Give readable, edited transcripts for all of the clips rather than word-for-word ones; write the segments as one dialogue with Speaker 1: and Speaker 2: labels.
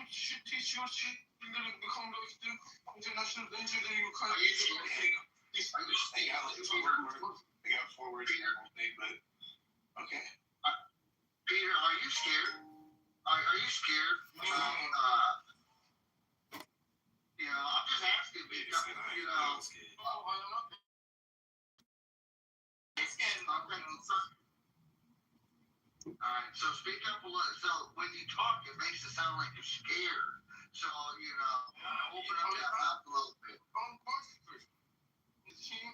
Speaker 1: should teach your children become like the international danger that you can't. I got forward thing, but okay.
Speaker 2: Peter, are you scared? Are you scared? I'm just asking because Alright, so speak up a little. So when you talk, it makes it sound like you're scared. So, open up that mouth a little bit.
Speaker 1: His team,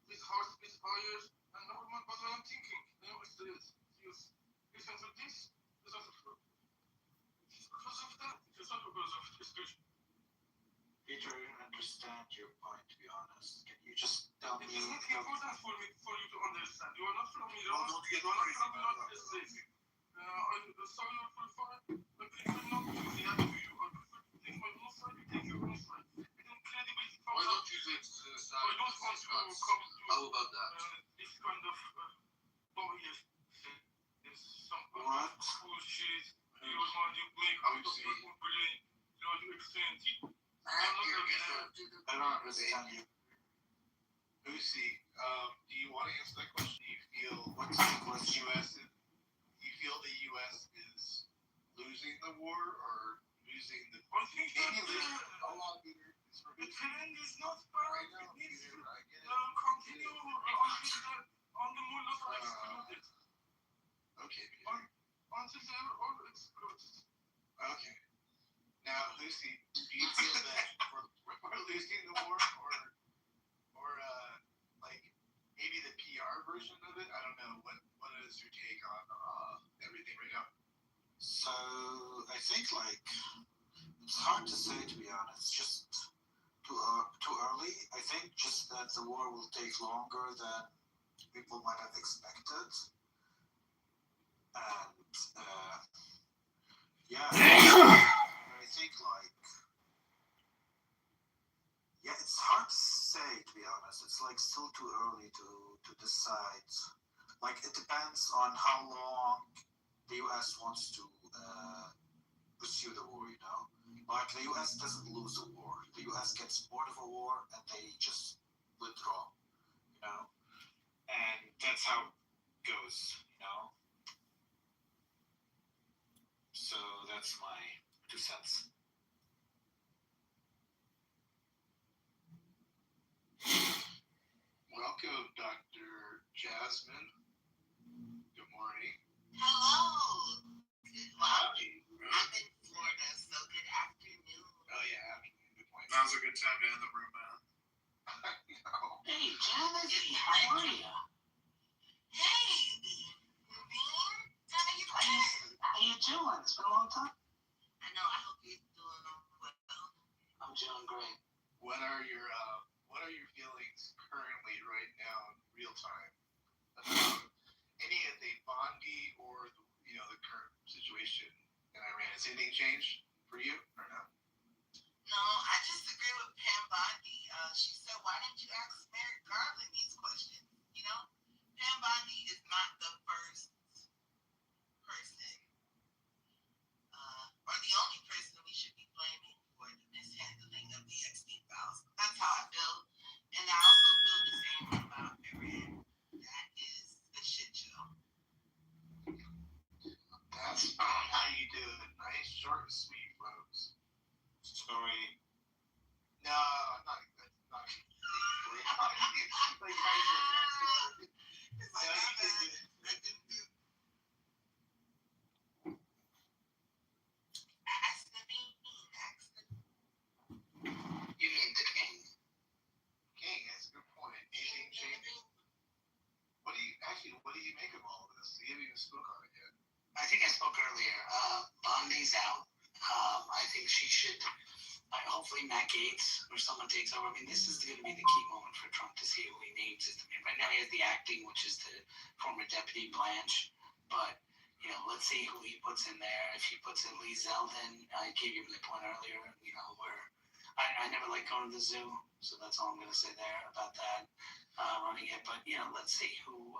Speaker 1: his heart, his fires, and never mind what I'm thinking. Listen to this. It's not because of that. It's not because of this.
Speaker 3: Peter, I understand your point, to be honest. Can you just tell me?
Speaker 1: It is not important for you to understand. You are not from Iran. You are not from United States. I saw your profile. I prefer not to use that to you. I prefer to take my own side. You take your own side. It's incredible.
Speaker 2: Why don't you take the side?
Speaker 1: I don't want to come to
Speaker 2: How about that?
Speaker 1: This kind of bias. There's some
Speaker 3: What?
Speaker 1: bullshit. You blame out of your own brain. You extend.
Speaker 3: I don't understand you.
Speaker 1: Lucy, do you want to answer that question? Do you feel
Speaker 3: What's the question?
Speaker 1: Do you feel the U.S. is losing the war or losing the? I think the trend is not bad. It needs to continue on the more excluded. Okay. Until they are all excluded. Okay. Now, Lucy, do you feel that we're losing the war, or maybe the PR version of it? I don't know. What is your take on everything right now?
Speaker 3: So I think it's hard to say, to be honest. Just too early. I think just that the war will take longer than people might have expected, and I think it's hard to say, to be honest. It's still too early to decide. It depends on how long the U.S. wants to pursue the war, the U.S. doesn't lose a war. The U.S. gets bored of a war and they just withdraw, and that's how it goes, So that's my 2 cents.
Speaker 1: Welcome, Dr. Jasmine. Good morning.
Speaker 4: Hello. Good morning. I'm in Florida, so good afternoon.
Speaker 1: Oh, yeah, afternoon. Good point.
Speaker 5: Now's a good time to end the room, man.
Speaker 4: Hey, Jasmine, how are you? Hey, Naveen. How you doing?
Speaker 3: How you doing? It's been a long time.
Speaker 4: I know. I hope you're doing well.
Speaker 3: I'm doing great.
Speaker 1: What are your feelings currently right now in real time about any of the Bondi or the current situation in Iran? Has anything changed for you or no?
Speaker 4: No, I disagree with Pam Bondi. She said, "Why didn't you ask Merrick Garland these questions?" Pam Bondi is not the first person, or the only person we should be blaming for the mishandling of the Epstein files. That's how I feel. And I also feel the same about Iran. That is a shit show.
Speaker 1: That's how you do it. Nice, short, and sweet, folks.
Speaker 3: Sorry.
Speaker 1: No, not
Speaker 4: You mean the king?
Speaker 1: King, that's a good point. Anything changing? What do you make of all of this? You haven't even spoke on it yet.
Speaker 6: I think I spoke earlier. Bondi's out. I think she should. Hopefully, Matt Gaetz or someone takes over. This is going to be the key moment for Trump to see who he names. Right now, he has the acting, which is the former deputy Blanche. But let's see who he puts in there. If he puts in Lee Zeldin, I gave you the point earlier. Where I never like going to the zoo, so that's all I'm going to say there about that. Running it, but let's see who.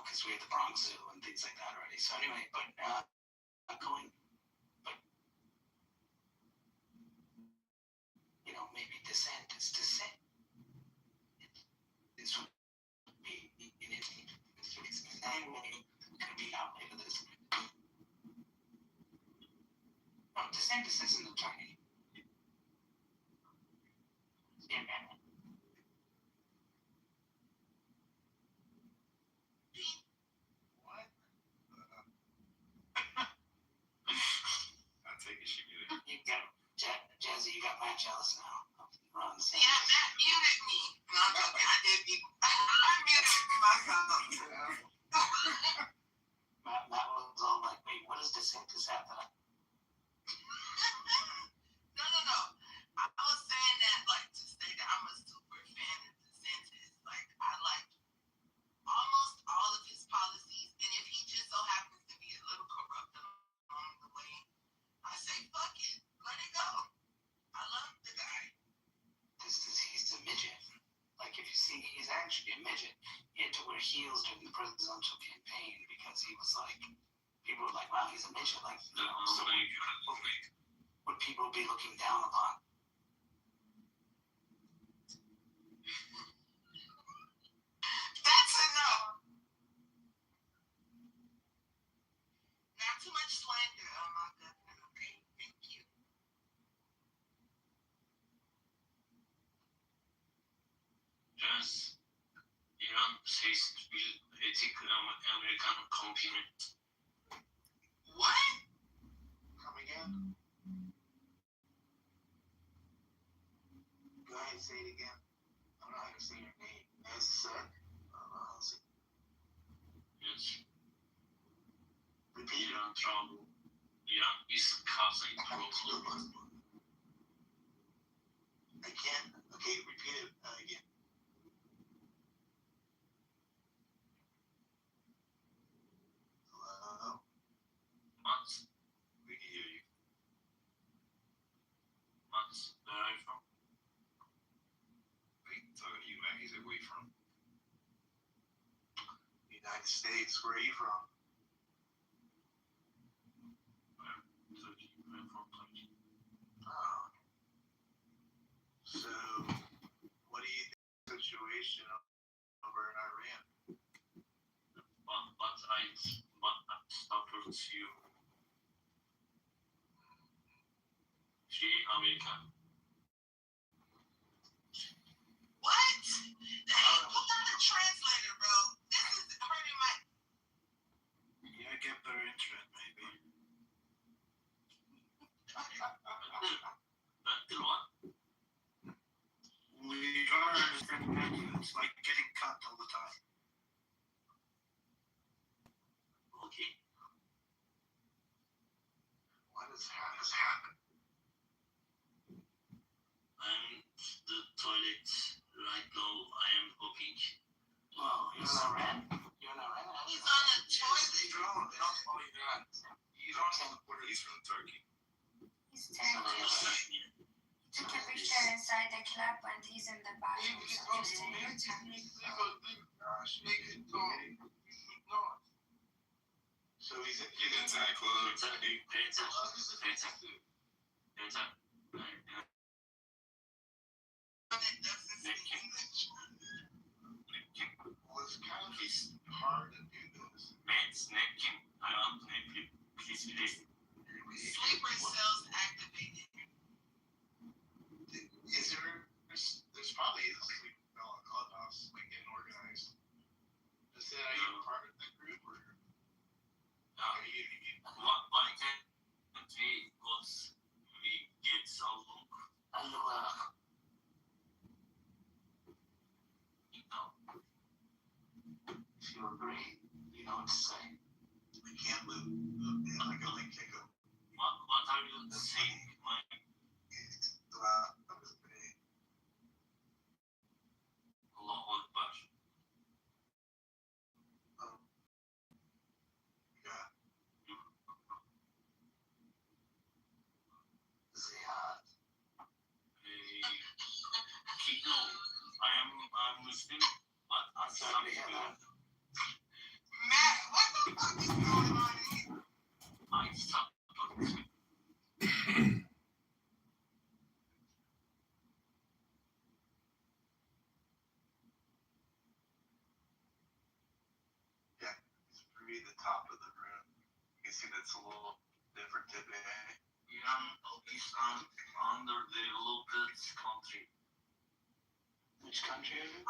Speaker 6: Because we have the Bronx Zoo and things like that already. So anyway, but going. DeSantis to say this would be in it. It's going to be out later this week. No, DeSantis is an attorney. Yeah, man.
Speaker 1: What?
Speaker 5: I take it she did it.
Speaker 6: You got Jazzy, you got Matt jealous now. We're on the same
Speaker 4: Yeah,
Speaker 6: page.
Speaker 4: Matt muted me. No, I'm joking. I did be. I muted myself.
Speaker 6: Matt was all like, wait, what does DeSantis have that?
Speaker 4: No. I was saying that, like, to say that I'm a super fan of DeSantis. Like, I like almost all of his policies. And if he just so happens to be a little corrupt along the way, I say, fuck it. Let it go. I love the guy.
Speaker 6: He's a midget. Like, if you see, he's actually a midget. He had to wear heels during the presidential campaign because he was like, people were like, wow, he's a midget. Like, you know, so would people be looking down upon?
Speaker 4: That's a no. Not too much slander on my governor, okay? Thank you.
Speaker 7: Jazz, İran bir etik Amerikan company.
Speaker 4: What?
Speaker 3: Come again? Go ahead and say it again. I don't know how to say your name. As said? I don't know how to say it.
Speaker 7: Yes.
Speaker 3: Repeat it.
Speaker 7: İran trouble. İran is causing problem.
Speaker 3: I can't. Okay, repeat it again. Hello?
Speaker 7: Mats, we can hear you. Mats, where are you from?
Speaker 5: Wait, talking to you, man. He's away from.
Speaker 3: United States. Where are you from?
Speaker 7: Turkey. I'm from Turkey.
Speaker 3: So, what do you think of the situation over in Iran?
Speaker 7: But I supports you. She American.
Speaker 4: What? Hey, pull out a translator, bro. This is hurting my.
Speaker 3: Yeah, get better internet, maybe.
Speaker 7: Until what?
Speaker 3: We try to understand the menu. It's like getting cut all the time.
Speaker 7: Okay.
Speaker 3: What has happened?
Speaker 7: I'm the toilet right now. I am hoping.
Speaker 6: Well, you're in Iran? You're in Iran?
Speaker 4: He's on a toilet.
Speaker 5: Don't believe that. He's on the border. He's from Turkey.
Speaker 8: He's turned to took a picture inside the club and he's in the bathroom, so just take your time.
Speaker 3: Gosh,
Speaker 1: Make it go. You should not.
Speaker 3: so he's in.
Speaker 5: You can tackle him.
Speaker 4: It doesn't speak English.
Speaker 3: Well, it's kind of hard to do this.
Speaker 4: Sleeper cells activated.
Speaker 3: Is there's probably a sleep spell on Clubhouse, like getting organized. Is that you part of the group or are you?
Speaker 6: If you agree, you know what to say.
Speaker 3: I can't move in like a link kick up.
Speaker 7: What are you saying? Allahu Akbar. Kito, I'm Muslim, but I'm
Speaker 6: Sorry to hear that.
Speaker 4: Matt, what the fuck is going on here?
Speaker 7: I support.
Speaker 3: top of the rim. You can see that's a little different today.
Speaker 7: He's on the developed country.
Speaker 6: Which country is it?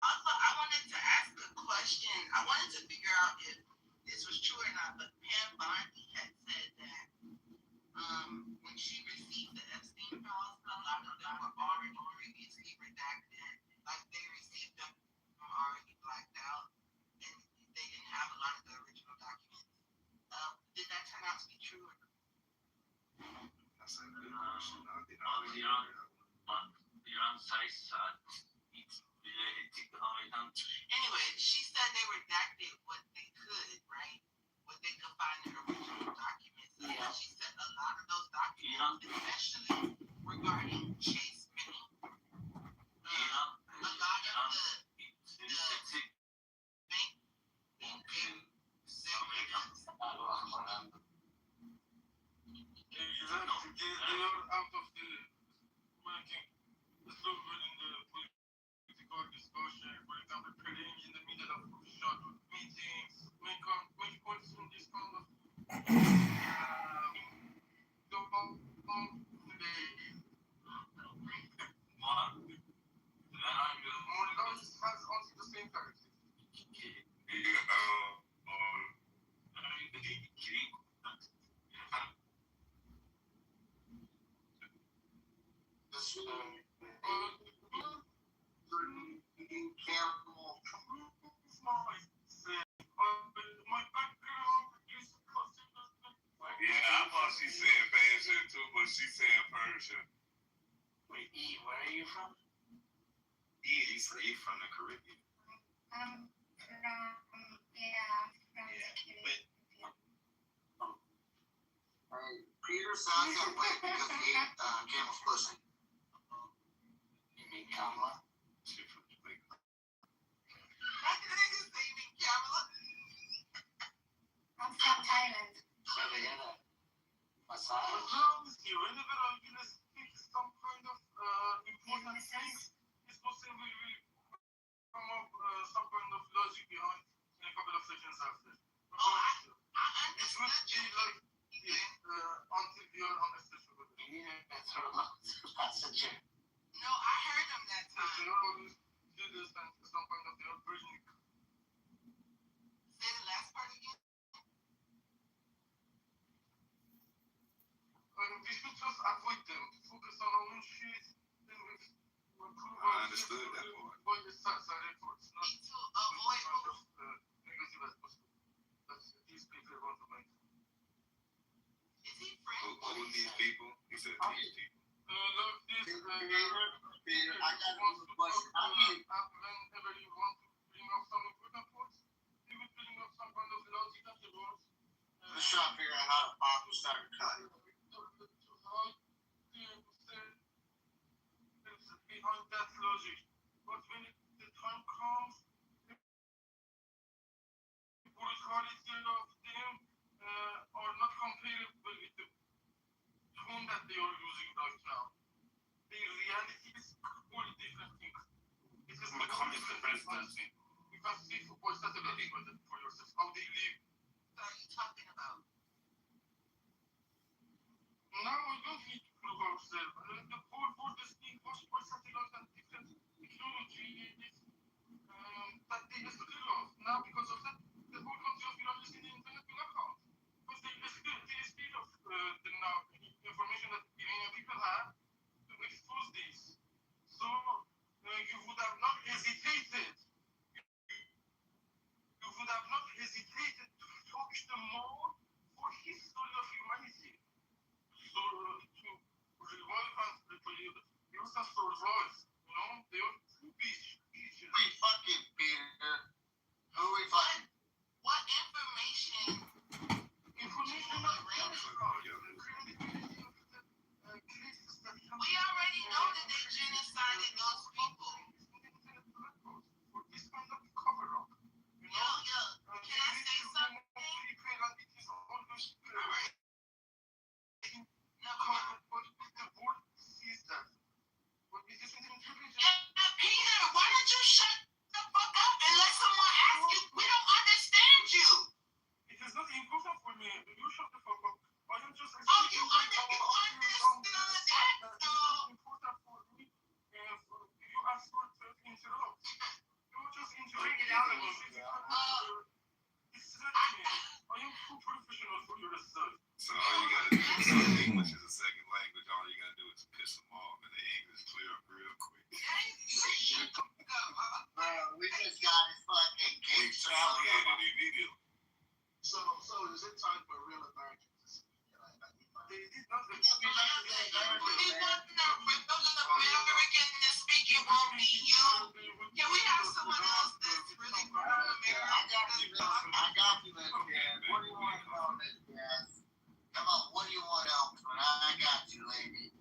Speaker 4: Also, I wanted to ask a question. I wanted to figure out if this was true or not, but Pam Bondi had said that when she received the Epstein files, a lot of them were already previously redacted. Like they received them already blacked out, and they didn't have a lot of the original documents. Did that turn out to be true?
Speaker 3: That's a good question.
Speaker 7: İran sayısı hiç bile etik halinden
Speaker 4: Anyway, she said they redacted what they could, right? What they could find in original documents. And
Speaker 6: Yeah.
Speaker 4: she said a lot of those documents, especially regarding Chase Manning,
Speaker 7: İran
Speaker 4: a lot of the
Speaker 7: etik
Speaker 4: bank segments.
Speaker 1: They are out of the making the slogan in the political discussion. For example, praying in the middle of short meetings, make points in this kind of
Speaker 7: var. Herhangi
Speaker 1: more laws has also the same characteristics. My background is
Speaker 5: Yeah, I thought she said Persian too, but she said Persian.
Speaker 6: Wait, E, where are you from?
Speaker 3: He's from the Caribbean.
Speaker 8: From
Speaker 3: Yeah,
Speaker 8: Cuba.
Speaker 2: Peter sounds that way because he ate camel's pussy.
Speaker 6: You mean Kamala?
Speaker 3: She from Jamaica.
Speaker 4: Niggas saving Kamala.
Speaker 8: I'm from Thailand.
Speaker 6: So they had a
Speaker 1: as
Speaker 6: massage.
Speaker 1: long as you whenever I'm gonna speak some kind of important things, it's possible we come up some kind of logic behind in a couple of seconds after.
Speaker 4: I
Speaker 1: It would
Speaker 4: understood
Speaker 1: be
Speaker 4: you.
Speaker 1: like until we are understood.
Speaker 6: You need to throw passenger.
Speaker 4: No, I heard them that
Speaker 1: So they
Speaker 4: time.
Speaker 1: always do this and some kind of they are bringing.
Speaker 4: Say the last part again.
Speaker 1: We should just avoid them, focus on our own shit, then we improve
Speaker 5: I
Speaker 1: our
Speaker 5: understood
Speaker 1: shit
Speaker 5: that
Speaker 1: by
Speaker 5: part.
Speaker 1: by the side efforts, not
Speaker 4: Need to avoid
Speaker 1: kind of negative as possible. That's these people want to make.
Speaker 4: Is he French?
Speaker 5: Who these people? He said these people.
Speaker 1: Love this,
Speaker 2: Peter, I got a question.
Speaker 1: whenever you want to bring up some important points, you would bring up some kind of logic afterwards.
Speaker 2: Let's try to figure out how the box will start to cut.
Speaker 1: Behind that logic. But when the time comes, the brutality of them are not comparable with the tone that they are using right now. The reality is completely different things. It is
Speaker 5: McConnell is the president.
Speaker 1: You can see for satellite for yourself how they live.
Speaker 4: What are you talking about?
Speaker 1: Now we don't need to prove ourselves. The whole world is being watched by satellite and different technologies that they still off. Now because of that, the whole country of Iran is in the internet blackout. Because they still of the now information that Iranian people have to expose this. So you would have not hesitated. You would have not hesitated to touch the more for history of humanity. So to revive and use and survive, they are two beaches.
Speaker 2: Wait, fucking Peter.
Speaker 1: You shut the fuck up. I am just
Speaker 4: Oh, you
Speaker 1: explaining my
Speaker 4: understood that, though.
Speaker 1: important for me. You asked for to interrupt. You were just
Speaker 5: Bring
Speaker 1: interrupting.
Speaker 5: it out a little bit.
Speaker 1: Distract me. I am too professional for your result.
Speaker 5: So all you gotta do is say English is a second language. All you gotta do is piss them off, and the English clear up real quick.
Speaker 2: Bro, we just got his fucking
Speaker 5: We
Speaker 2: cake.
Speaker 5: retaliated immediately.
Speaker 3: So is it time for real Americans to speak?
Speaker 1: They did not
Speaker 4: We want American to speak, it won't be you. Can we have someone else that's really from America?
Speaker 2: I got you, Miss Jan. What do you want to know, Miss Jan? Come on, what do you want to know? I got you, lady.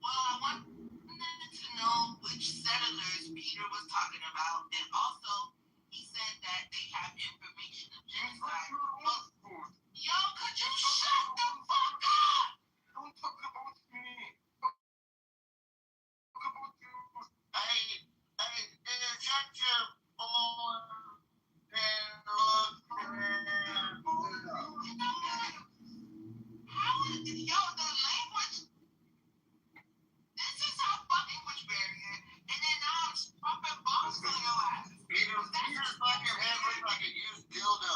Speaker 4: Well, I wanted to know which settlers Peter was talking about, and also he said that they have information of genocide. Yo, could you shut the fuck up?
Speaker 1: Don't talk about me. Talk about you.
Speaker 2: Hey, shut your phone and look.
Speaker 4: How is yo the language? This is how language barrier, and then now I'm dropping bombs on your ass.
Speaker 2: Peter's fucking head looks like a used dildo.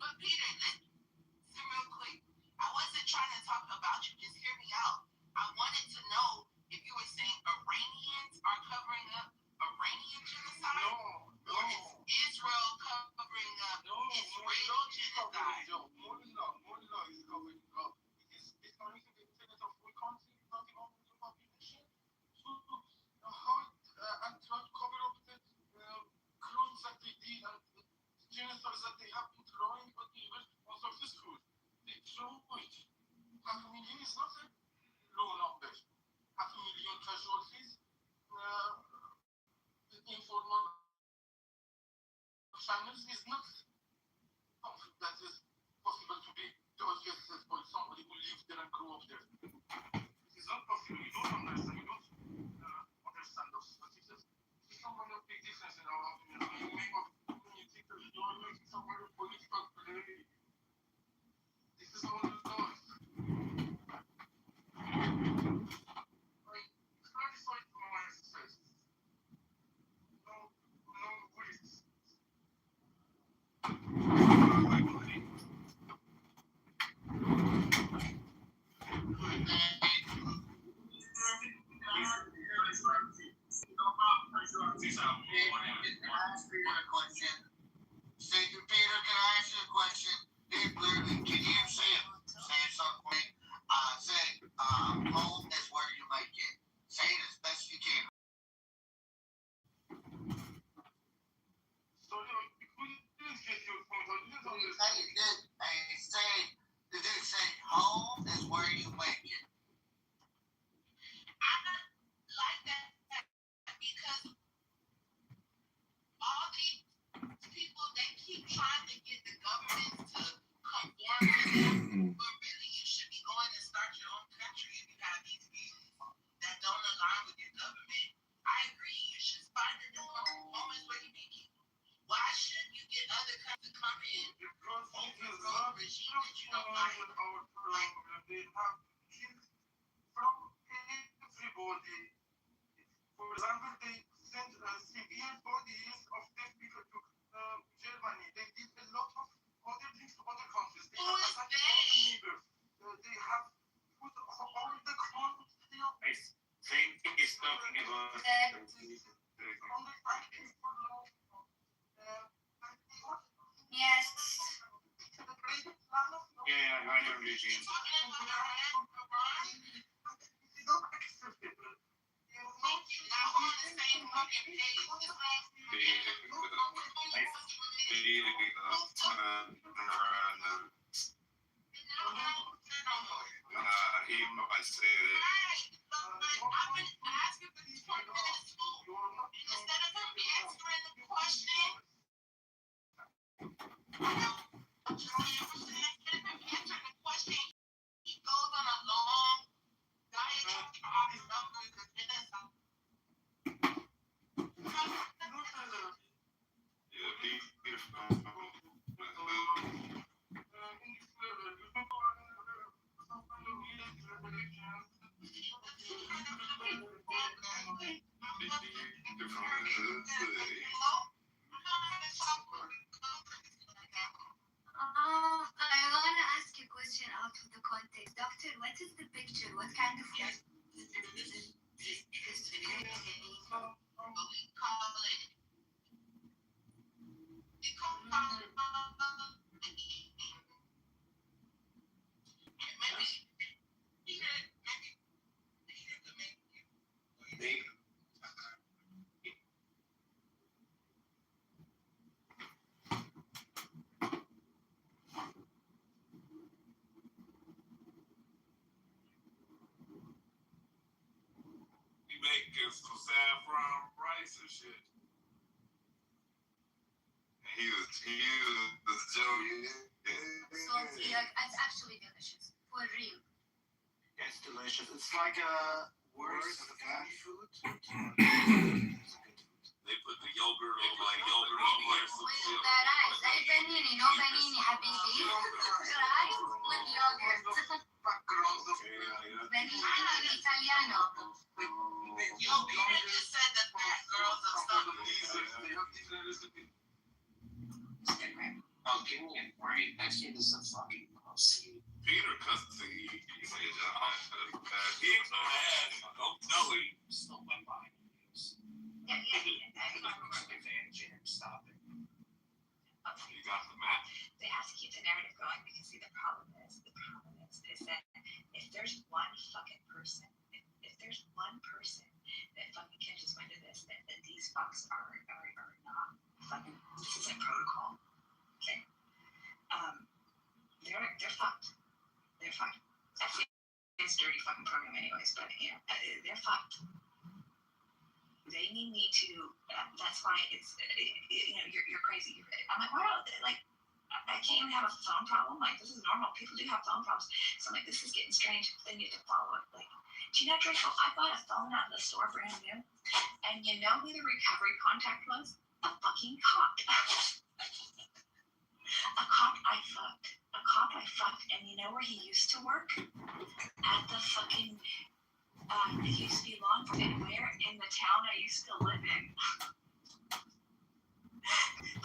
Speaker 4: But Peter, listen real quick. I wasn't trying to talk about you. Just hear me out. I wanted to know if you were saying Iranians are covering up Iranian genocide, or is Israel covering up Israeli genocide?
Speaker 1: More than that is covering up. It's not even the internet of we can't see nothing on the population. So and try to cover up the crimes that they did and the genocides that they have been trying, but even unsuccessful. They tried. Half a million is not a low number. 500,000 casualties. The informal channels is not something that is possible to be digested by somebody who lives there and grew up there. It is not possible. You don't understand. You don't understand those statistics. This is some kind of big difference in our opinion. You make up when you think that you are making some kind of political play. This is all it does. Clarified for myself. No worries.
Speaker 5: Like money.
Speaker 2: Peter, can I ask you a question? Hey, Blue, can you say something for me? Say, home is where you make it. Say it as best you can.
Speaker 1: Sorry, I couldn't get your point. I didn't understand.
Speaker 2: Did it say home is where you make it?
Speaker 4: I like that because all these people, they keep trying to get the government to conform to them, but really you should be going to start your own country if you have these views that don't align with your government. I agree, you should find a new home is where you make it. Why should you get other countries to come in
Speaker 1: Because it is
Speaker 4: overthrow a
Speaker 1: not
Speaker 4: regime that you don't like?
Speaker 1: our problem. They have killed from everybody. For example, they sent civilian bodies of dead people to Germany. They did a lot of other things to other countries. They
Speaker 4: Who
Speaker 1: have
Speaker 4: is
Speaker 1: attacked
Speaker 4: they?
Speaker 1: our neighbors. They have put all the crimes
Speaker 5: Same thing is talking about.
Speaker 1: on the countries for long.
Speaker 8: Yes.
Speaker 5: Yeah, I know regime.
Speaker 4: You're talking about Iran?
Speaker 1: Unacceptable.
Speaker 4: Thank you. Now we're on the same fucking page. This last
Speaker 5: He might say that.
Speaker 4: Right. But I've been asking for 20 minutes too. And instead of him answering the question, he goes on a long diatribe about his numbers and genocide.
Speaker 5: Yeah,
Speaker 8: What kind of food?
Speaker 5: Making some saffron rice and shit. And he was joking.
Speaker 8: Salty, like, it's actually delicious. For real.
Speaker 3: Yeah, it's delicious. It's like a worse of fatty food.
Speaker 5: They put the yogurt on like yogurt on like some
Speaker 8: With
Speaker 5: shit.
Speaker 8: the rice. Ay panini, no panini, حبيبي. Rice with yogurt. Panini in Italiano.
Speaker 4: Yo, Peter just said the fat girls of something.
Speaker 6: Oh, give me a break. That kid is a fucking pussy.
Speaker 5: Peter cussing he said, he ain't no ass. Don't know he
Speaker 6: Stole my body.
Speaker 8: Yeah.
Speaker 6: Advantage in him. Stop it.
Speaker 5: He got the map.
Speaker 9: They have to keep the narrative going because see the problem is that if there's one fucking person, if there's one person that fucking catches wind of this, that these fucks are not fucking, this isn't protocol. Okay. They're fucked. They're fucked. That's it's a dirty fucking program anyways, but yeah, they're fucked. They need me to, that's why it's, you're crazy. I'm like, wow, like, I can't even have a phone problem. Like, this is normal. People do have phone problems. So I'm like, this is getting strange. Then you have to follow it. Like, do you know, Draco, I bought a phone out of the store brand new. And you know who the recovery contact was? A fucking cop. A cop I fucked. And you know where he used to work? At the fucking, it used to be law enforcement. Where? In the town I used to live in.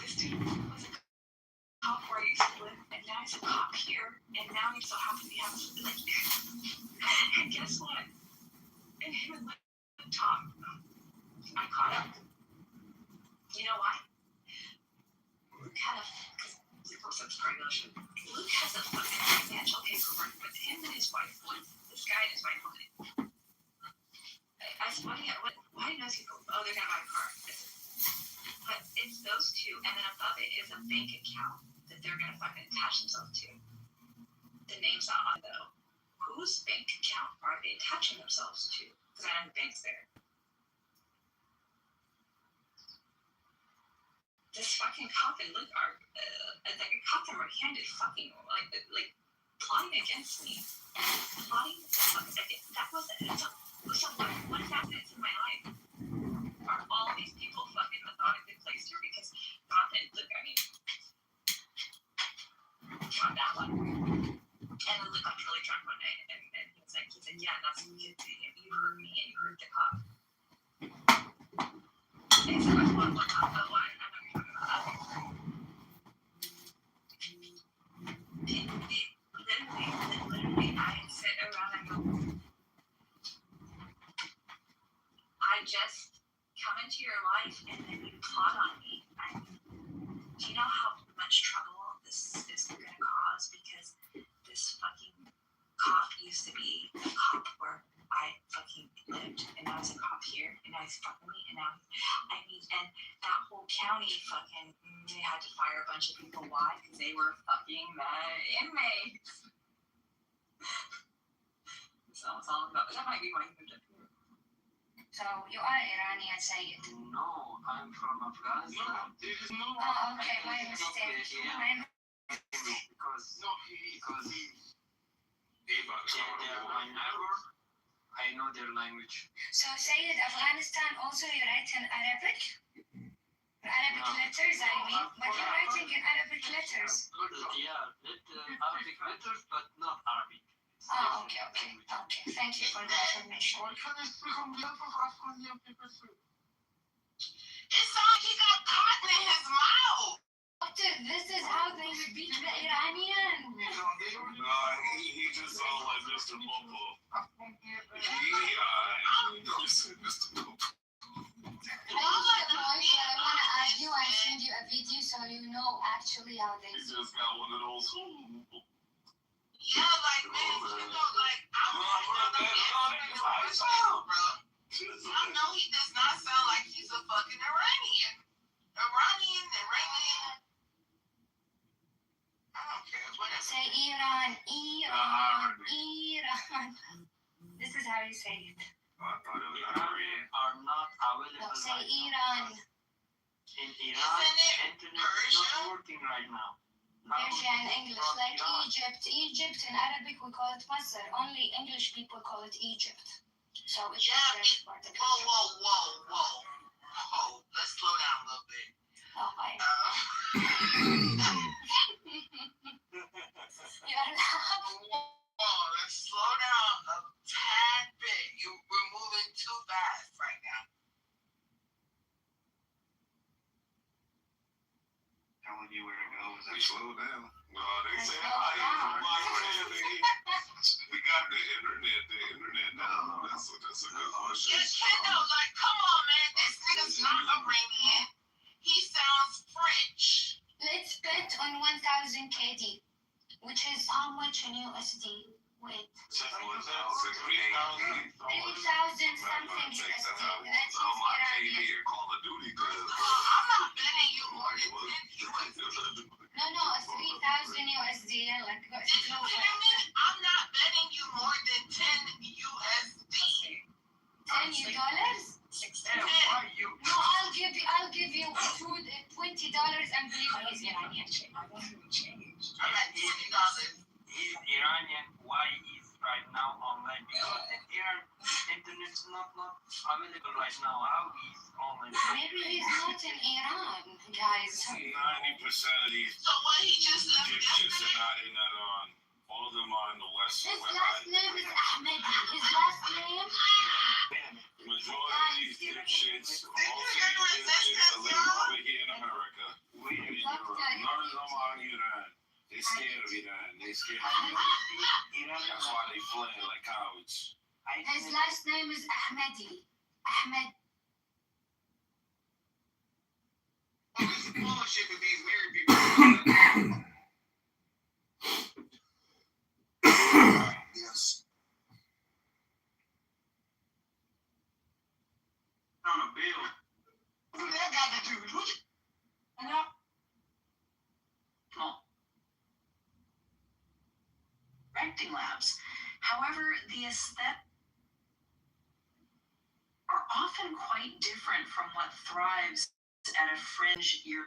Speaker 9: This dude was a cop where I used to live, and now he's a cop here, and now he so happens to have, like, and guess what? And him and the top, I caught up. You know why? Luke had a, because Luke works at the promotion. Luke has a fucking financial paperwork with him and his wife, this guy and his wife on it. I said, why do those people, oh, they're gonna buy a car. But it's those two, and then above it is a bank account that they're gonna fucking attach themselves to. The name's not on though. Whose bank account are they attaching themselves to? Because I know the bank's there. This fucking cop and Luke are like a cop and red-handed fucking like plotting against me. Plotting that was so what happens in my life? Are all these people fucking methodically placed here because cop and Luke, I mean, on that one. And then Luke got really drunk one night and he said, yeah, that's you heard me and you heard the cop. And so I thought, what cop? Oh, I'm not talking about that. Literally, I sit around and go, I just come into your life and then you plot on me. Do you know how much trouble this is going to cause? Because this fucking cop used to be a cop where I fucking lived, and now he's a cop here, and now he's fucking me, and now, and that whole county fucking, they had to fire a bunch of people. Why? Because they were fucking the inmates. So it's all about, that might be why you moved up here.
Speaker 8: So you are Iranian, Sayyid.
Speaker 6: No, I'm from Afghanistan.
Speaker 8: Oh, okay, my mistake.
Speaker 6: Because they are my neighbor. I know their language.
Speaker 8: So Sayyid, Afghanistan also you write in Arabic? Arabic letters, I mean. But you're writing in Arabic letters.
Speaker 6: Yeah, Arabic letters, but not Arabic.
Speaker 8: Oh, okay. Thank you for the information.
Speaker 4: It sounds like he got cotton in his mouth.
Speaker 8: Doctor, this is how they repeat the Iranian.
Speaker 5: He just sounds like Mr. Popo.
Speaker 8: Iran. This is how you say it.
Speaker 5: I thought it was Iran.
Speaker 10: Are not available.
Speaker 8: No, say
Speaker 10: right now.
Speaker 8: Iran.
Speaker 10: In Iran, internet is not working right now.
Speaker 8: Persian, English, like
Speaker 10: Iran.
Speaker 8: Egypt. Egypt in Arabic we call it Masr. Only English people call it Egypt. So it's
Speaker 4: Yeah,
Speaker 8: very part of it.
Speaker 4: Whoa. Let's slow down a little bit.
Speaker 8: Oh, I
Speaker 4: Uh,
Speaker 8: You're laughing.
Speaker 4: Whoa, let's slow down a tad bit. We're moving too fast right now.
Speaker 10: Telling you where to go.
Speaker 5: We slowed down. Well, they
Speaker 8: Let's
Speaker 5: said
Speaker 8: slow down.
Speaker 5: we got the internet now. That's a good question.
Speaker 4: Yes, Kendall, like, come on, man. This nigga's not Iranian. He sounds French.
Speaker 8: Let's bet on 1,000 KD, which is how much in USD? Wait,
Speaker 5: 3,000.
Speaker 8: 3,000 something USD. Let's use Iranian.
Speaker 5: Call of Duty.
Speaker 4: I'm not betting you more than 10 USD.
Speaker 8: No, 3,000 USD. Like,
Speaker 4: Did you hear me? I'm not betting you more than 10 USD.
Speaker 8: $10?
Speaker 10: Why you?
Speaker 8: No, I'll give you $20 and believe me, he's Iranian.
Speaker 4: I'm at $20.
Speaker 10: He's Iranian. Why he's right now online? Because in Iran, internet's not available right now. How he's online?
Speaker 8: Maybe he's not in Iran, guys.
Speaker 5: 90% of these
Speaker 4: So what he just left
Speaker 5: Egyptians
Speaker 4: yesterday?
Speaker 5: are not on. All of them are in the West.
Speaker 8: His last name is Ahmedi. His last name?
Speaker 5: Majority of these Egyptians, most of the Egyptians are living over here in America. We in Europe. None of them are in Iran. They scared of Iran. They scared of Iran. That's why they fled like cowards.
Speaker 8: His last name is Ahmedi. Ahmed.
Speaker 2: This bullshit with these married people.
Speaker 3: Yes.
Speaker 10: On a bill.
Speaker 2: What that got to do with it?
Speaker 9: No. Renting labs. However, the aesthetic are often quite different from what thrives at a fringe ear.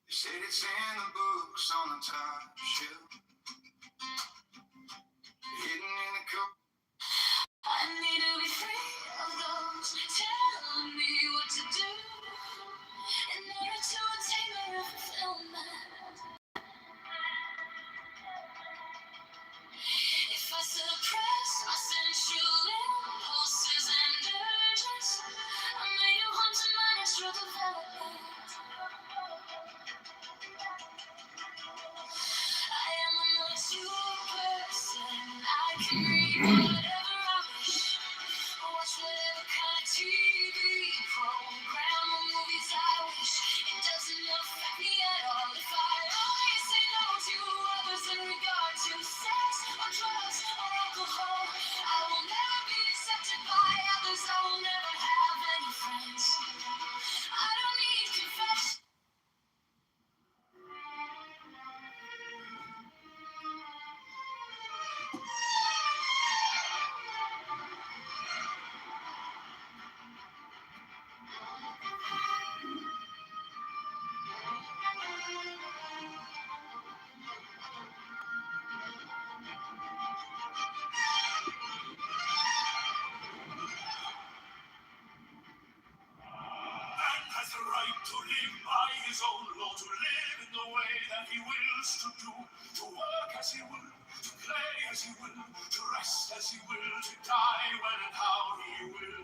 Speaker 3: You said it's in the books on the top shelf. Hidden in the coat.
Speaker 9: I need to be free of those telling me what to do in order to attain my fulfillment. If I suppress my sensual impulses and urges, I may want to my natural development. I am a mature person. I can read
Speaker 8: whatever I wish. Watch whatever kind of TV program or movies I wish. It doesn't affect me at all if I only say no to others in regard to sex or drugs or alcohol. I will never be accepted by others. I will never have any friends. I don't need confession.
Speaker 5: Man has the right to live by his own law, to live in the way that he wills to do, to work as he will, to play as he will, to rest as he will, to die when and how he will.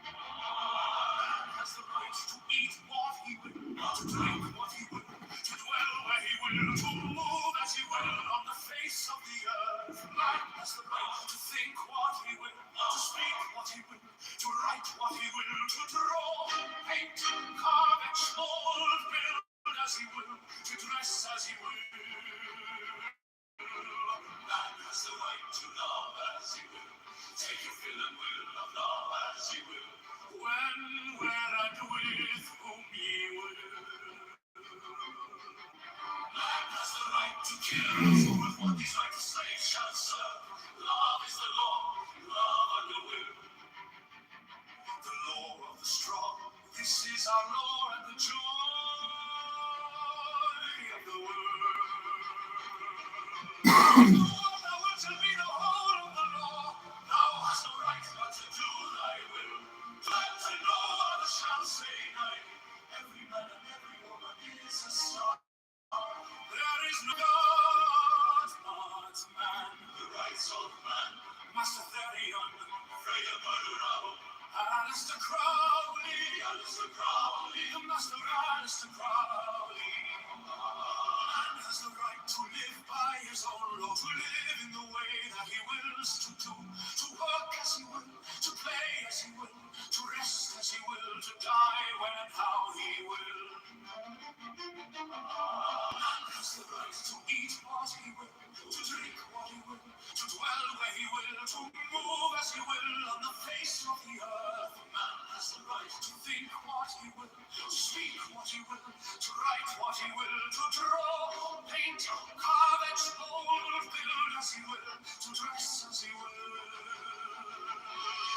Speaker 5: Man has the right to eat what he will, to drink what he will, to dwell where he will, to move as he will on the face of the earth. Man has the right to think what he will, to speak what he will, to write what he will, to draw, paint, carve, and mold, build as he will, to dress as he will. Man has the right to love as he will, take your fill and will of love as he will, when, where, and with whom he will. Man has the right to kill, so with what these right to slave shall serve. Love is the law, love and the will. The law of the strong, this is our law and the joy of the world. Thou wilt tell me the whole of the law. Thou hast no right but to do thy will. Let to no other shall say nay. Every man and every woman is a star. There is no God but man. The rights of man. Master Therion, Freya Barurao, Alistair Crowley, the Master Alistair Crowley. Man has the right to live by his own law, to live in the way that he wills to do, to work as he will, to play as he will, to rest as he will, to die when and how he will. Man has the right to eat what he will, to drink what he will, to dwell where he will, to move as he will on the face of the earth. Man has the right to think what he will, to speak what he will, to write what he will, to draw, paint, carve, and mold, build as he will, to dress as he will.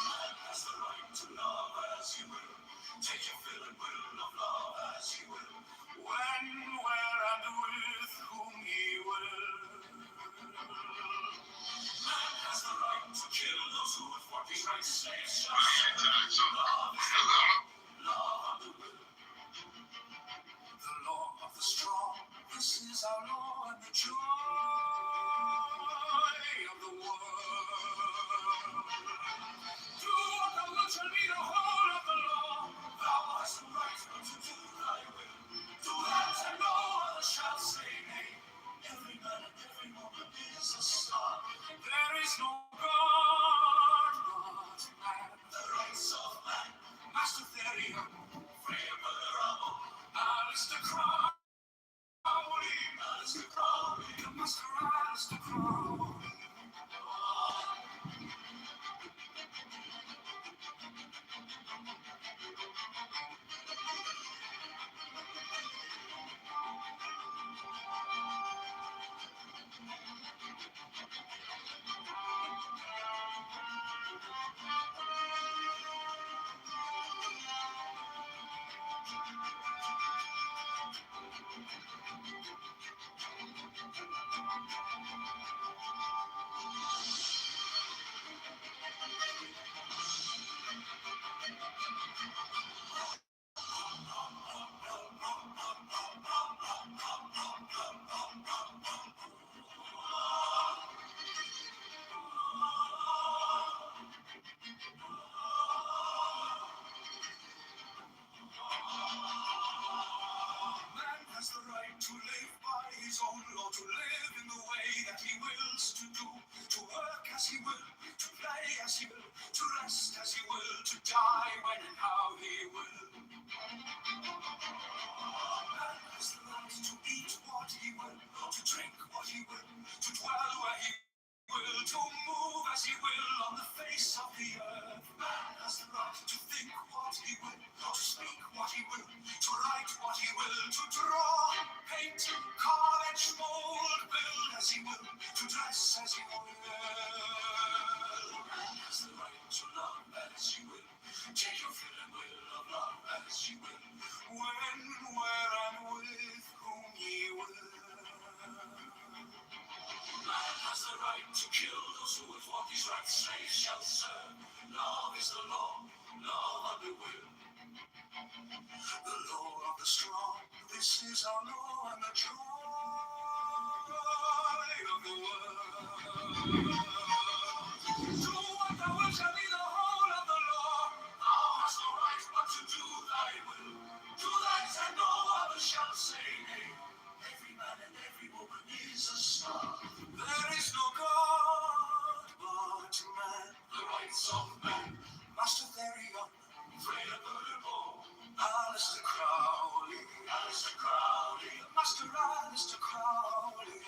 Speaker 5: Man has the right to love as he will, take your fill and will of love as he will, when, where, and with whom he will. Man has the right to kill those who with what these rights slaves shall serve. Love is the law, love and the will. The law of the strong, this is our law and the joy of the world. Do what thou wilt shall be the whole of the law. Thou hast the right but to do thy will. Do that and no other shall say nay. Every man and every woman is a star. There is no God but man. The rights of man. Master Therion, Freya Barurao, Alistair Crowley, Alistair Crowley, the Master Alistair Crowley.
Speaker 8: to move as he will on the face of the earth. Man has the right to think what he will, to speak what he will, to write what he will, to draw, paint, carve, etch, mold, build as he will, to dress as he will. Man has the right to love as he will, take your fill and will of love as he will, when, where, and with whom ye will. Man has the right to kill those who with what these rights say shall serve. Love is the law, love and the will. The law of the strong, this is our law and the joy of the world. Do what thou wilt shall be the whole of the law. Thou hast no right but to do thy will. Do that and no other shall say nay. Every man and every woman is a star. There is no God but man. The rights of man. Master Therion, Freya Butterball, Alistair Crowley, Master Alistair Crowley.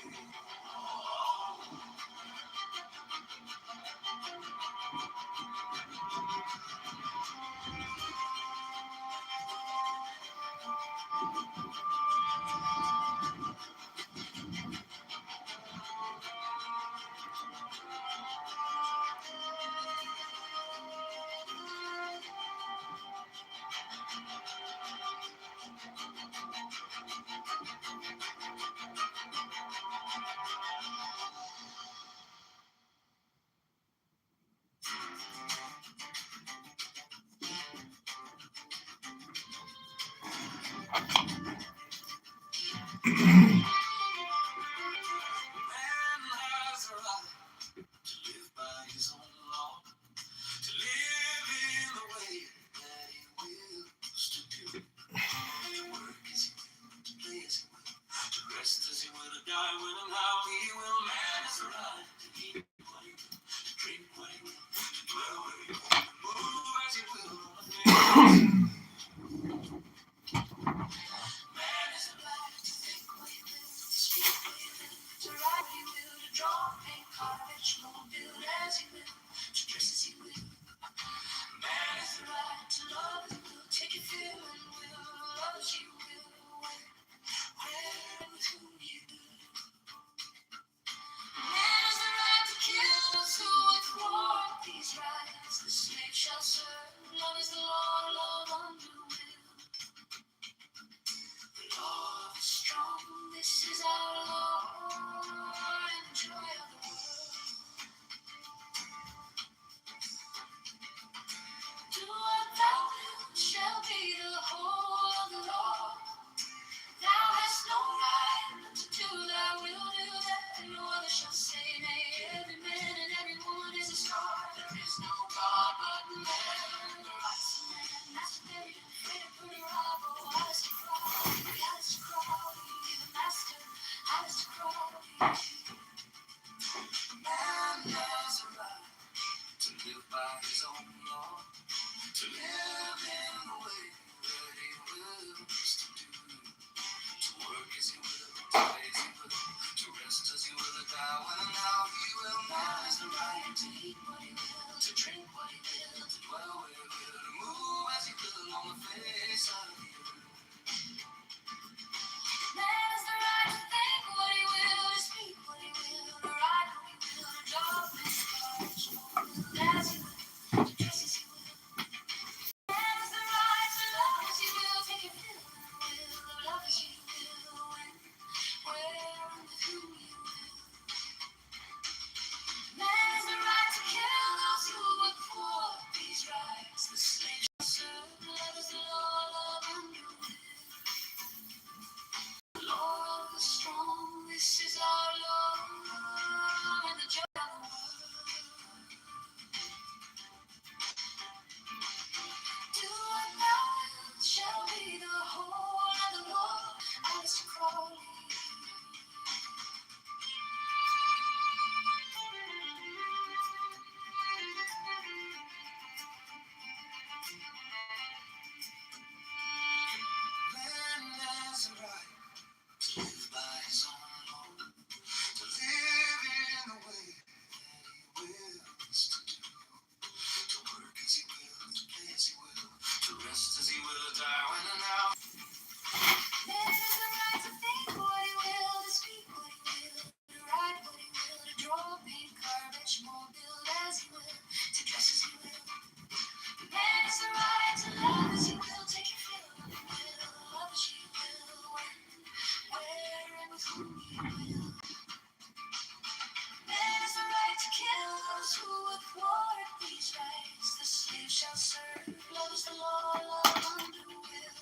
Speaker 8: thwart these rights, the slave shall serve. Love is the law, love under will.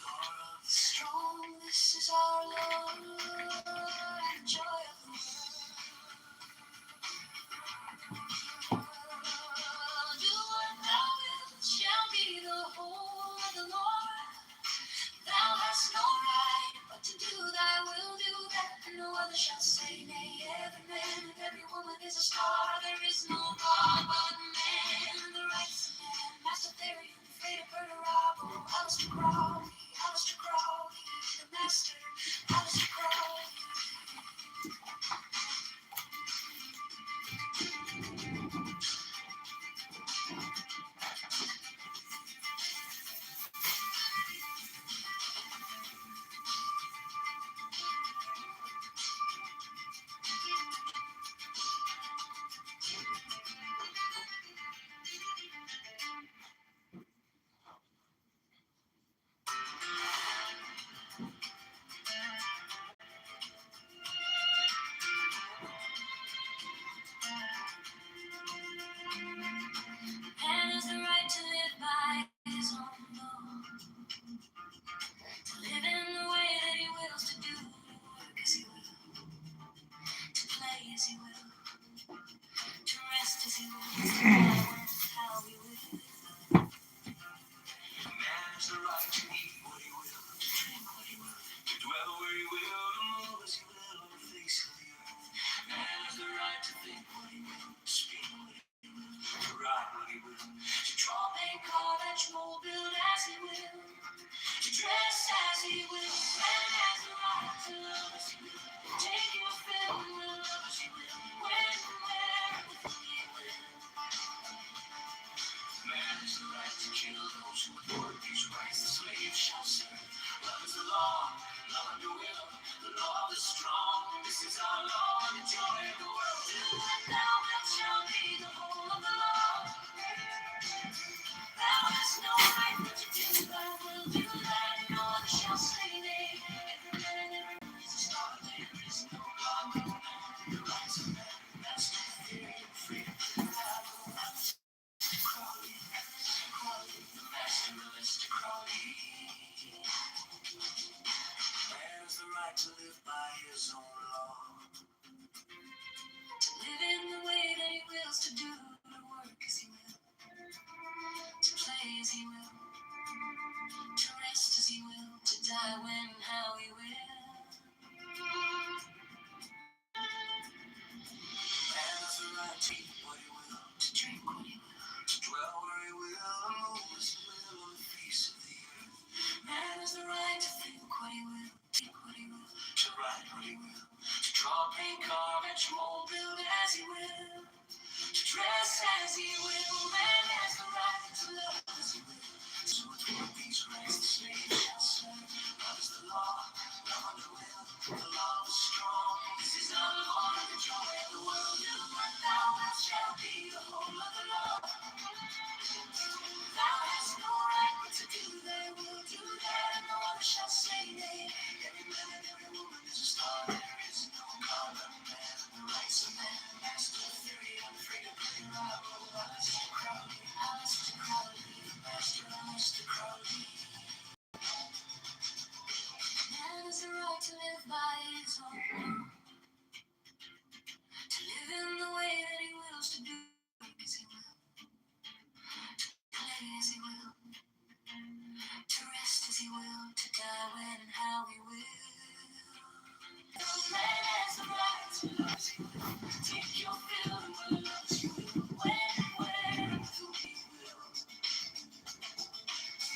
Speaker 8: Law of the strong, this is our law, and joy of the world. Do what thou wilt shall be the whole of the Lord. Thou hast no right but to do thy will, do that, and no other shall say nay. Every man and every woman is a star. There is no God but man. The rights of man, Master Theory, afraid of Berta Robbo, Alistair Crowley, the master, Alistair Crowley. Man has the right to live by his own law, to live in the way that he wills, to do, to work as he will, to play as he will, to rest as he will, to die when and how he will. Man has the right to eat what he will, to drink what he will, to dwell where he will, to move as he will on the face of the earth. Man has the right to think what he will, to speak what he will, to write what he will, to draw, paint, carve, etch, mold, build as he will, to dress as he will. Man has the right to love as he will, take your fill and will love as he will, when and where and with whom he will. Man has the right to kill those who thwart these rights, the slave shall serve. Love is the law, love under will, the law of the strong. This is our law, and the joy of the world. Do what thou wilt shall be the whole of the law. Thou hast no right but to do thy will, do that, and no other shall say nay. Every man and every woman is a star, there is no law but man. The rights of man, master theory, freedom, Crowley, the master Alistair Crowley. Man has the right to live by his own law, to live in the way that he wills, to do, to work as he will, to play as he will, to rest as he will, to die when and how he will. Man has the right to eat what he will, to drink what he will, to dwell where he will, to move as he will on the face of the earth. Man has the right to think what he will, think what he will, to write what he will, to draw, paint, carve, etch, mold, build as he will, to dress as he will. Man has the right to love as he will. So through these rights, the slave shall serve. Love is the law, love under will, the law is strong. This is our law, and the joy of the world. Do what thou wilt shall be the whole of the law. Thou hast no right but to do thy will, do that, and no other shall say nay. Every man and every woman is a star, there is no God but man. The rights of man, master theory, I'm free to play Robbo, Alistair Crowley, the master Alistair Crowley. Man has the right to live by his own law, to live in the way that he wills, to do as he will, to play as he will, to rest as he will, to die when and how he will. Man has the right to love as he will, take your fill and will love as you will, when and where and with whom he will.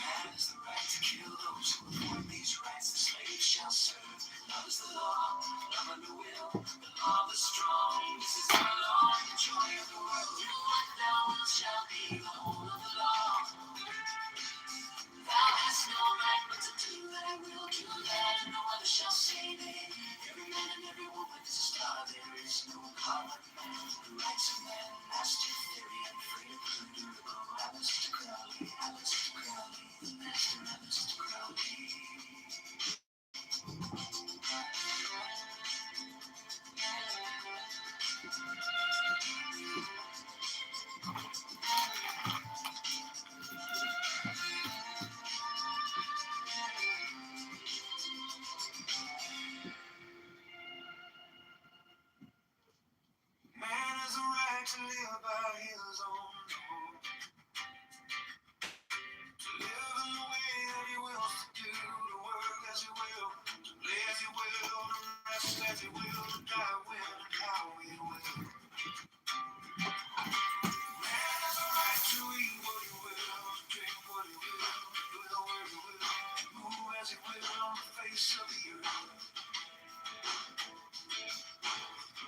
Speaker 8: Man has the right to kill those who avoid these rights, the slave shall serve. Love is the law, love under will, the law of the strong. This is our law, the joy of the world. Do what thou wilt shall be the whole of the law. Thou hast no right but to do thy will, do that, and no other shall say nay. Every man and every woman is a star, there is no God but man. The rights of man, master theory, and freedom, Alistair Crowley, the master Alistair Crowley. right to live by his own law. To live in the way that he wills to do, to work as he will, to play as he will, to rest as he will, to die when and how he will. Man has a right to eat what he will, to drink what he will, to go where he will, to move as he will on the face of the earth.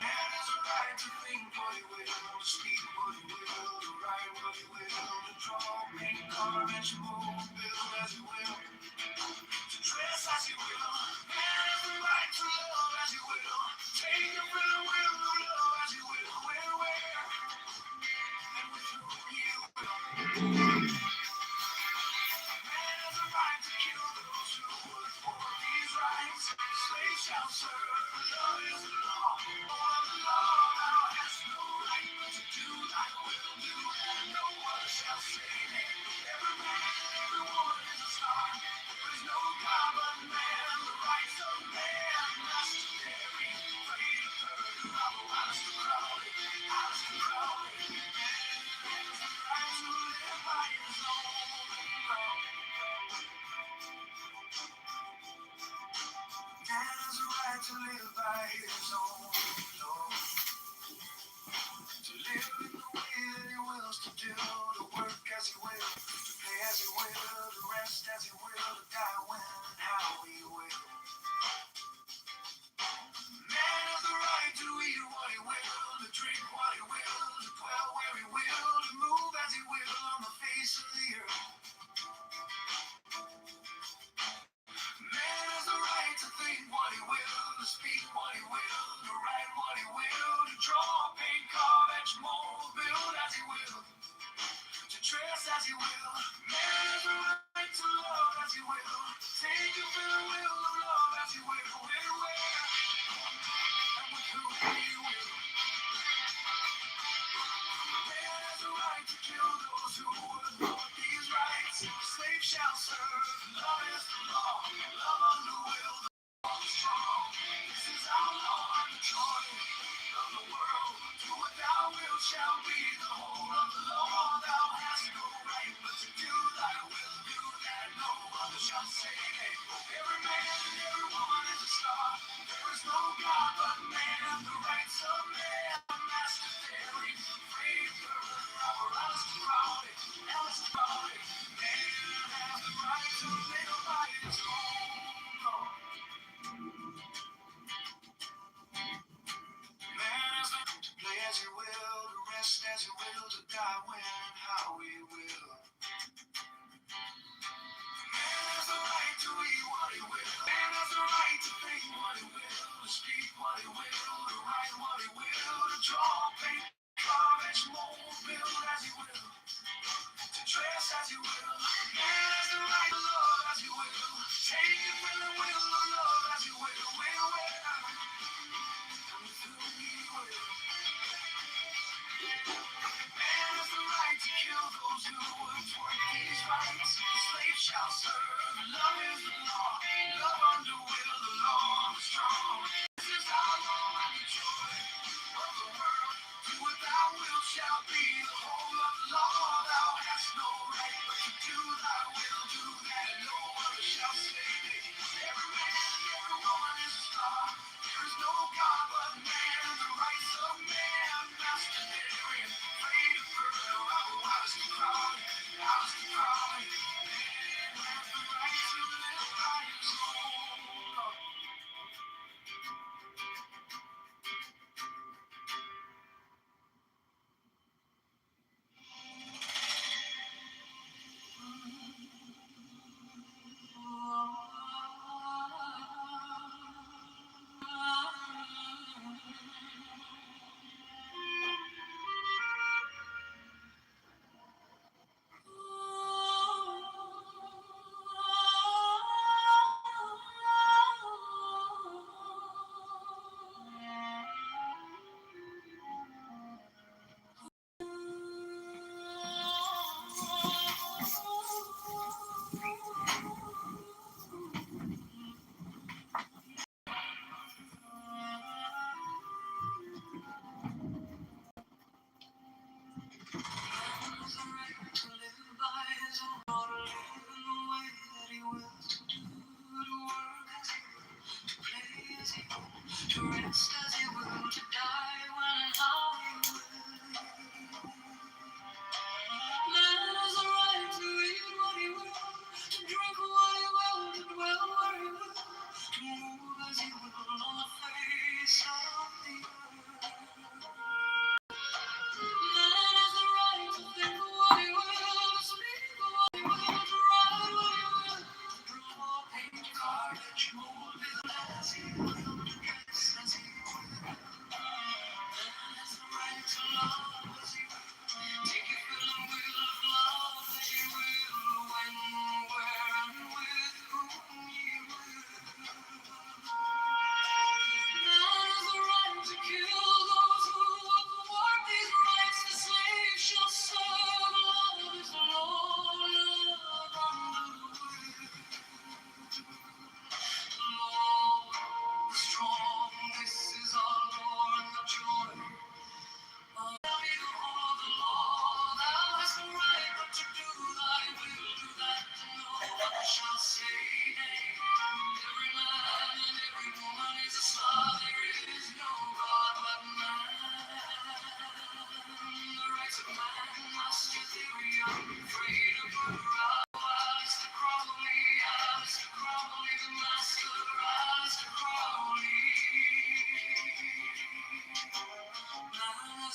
Speaker 8: Man has a right to think what he will, to speak what he will, to write what he will, to draw, paint, carve, and to move, build as he will, to dress as he will. Man has the right to love as he will, take your will, love as he will, where, and with whom he will. Man has a right to kill those who would thwart these rights. Slaves shall serve, love is the law. Of the law, thou hast no right but to do thy will, do and no one shall say nay. Every man and every woman is a star. There is no God but man, the rights of man must vary. Free to purge, otherwise to crowd it, out to crowd it. Man has the right to live by his own law. Man has a right to live by his own law. To live in the way that he wills to do, to work as he will, to play as he will, to rest as he will, to die when and how he will. Man has the right to eat what he will, to drink what he will, to dwell where he will, to move as he will on the face of the earth. Man has the right to think what he will, to speak what he will, to write what he will, to draw, paint, carve, etch, mold, build as he will, to dress as he will. Man has the right to love as he will, take your fill and will of love as he will, where, and with whom he will. Man has the right to kill those who would thwart these rights. Slaves shall serve, love is the law, love under will, the law is strong. This is our law and the joy of the world. Do what thou wilt shall be the whole of the law. Thou hast no right but to do thy will, do that no other shall say nay. Every man and every woman is a star. There is no God but man, the rights of man, master theory, free birth, apparatus to crowd it, else crowd it. Man has the right to live by his own law. Man has the right to play as he will, to rest as he will, to die when and how he will. Man has the right to eat what he will. Man has the right to think what he will, to speak what he will, to write what he will, to draw, paint, carve, etch, mold, build as he will, to dress as he will. Man has the right to love as he will, take your will and will of love as he will, where, and with whom he will. Man has the right to kill those who would thwart these rights. The slave shall serve, love is the law, love under will, the law is strong. This is our law and the joy of the world. Do what thou wilt shall be the whole of the law. Thou hast no right but to do thy will, do that no other shall say nay. Every man and every woman is a star. There is no God but man, the rights of man, master theory, free to birth, otherwise to crowd it, out to crowd it. Man has the right to live by his own law.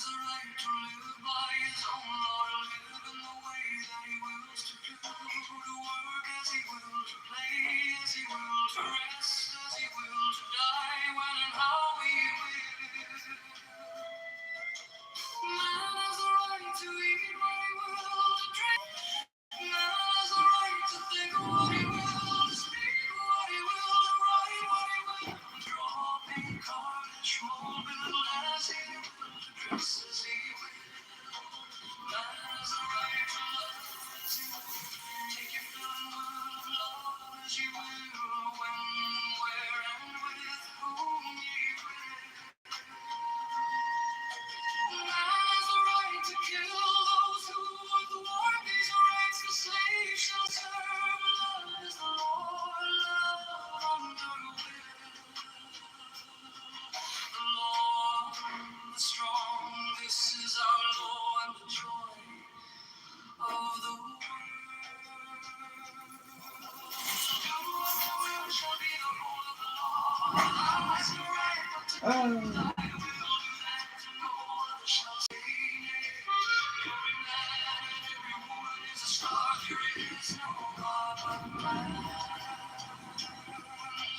Speaker 8: the right to live by his own law, to live in the way that he wills to do, to work as he will, to play as he will, to rest as he will, to die when and how he will. Man has the right to eat what he will, to drink. Man has the right to think what he will, to speak what he will, to write what he will, to draw, paint, carve, and mold, build as he will, to dress as he will. Man has the right to love as he will, take your fill and will of love as he will, when, where, and with whom he will. Man has the right to kill those who would thwart these rights. The slave shall serve. Love is the law, love under will. The law of the strong, this is our law and the joy of the world. Do what the will shall be the rule of the law. Thou hast no right but to do thy will. Do that and no other shall say nay. Every man and every woman is a star. There is no God but man.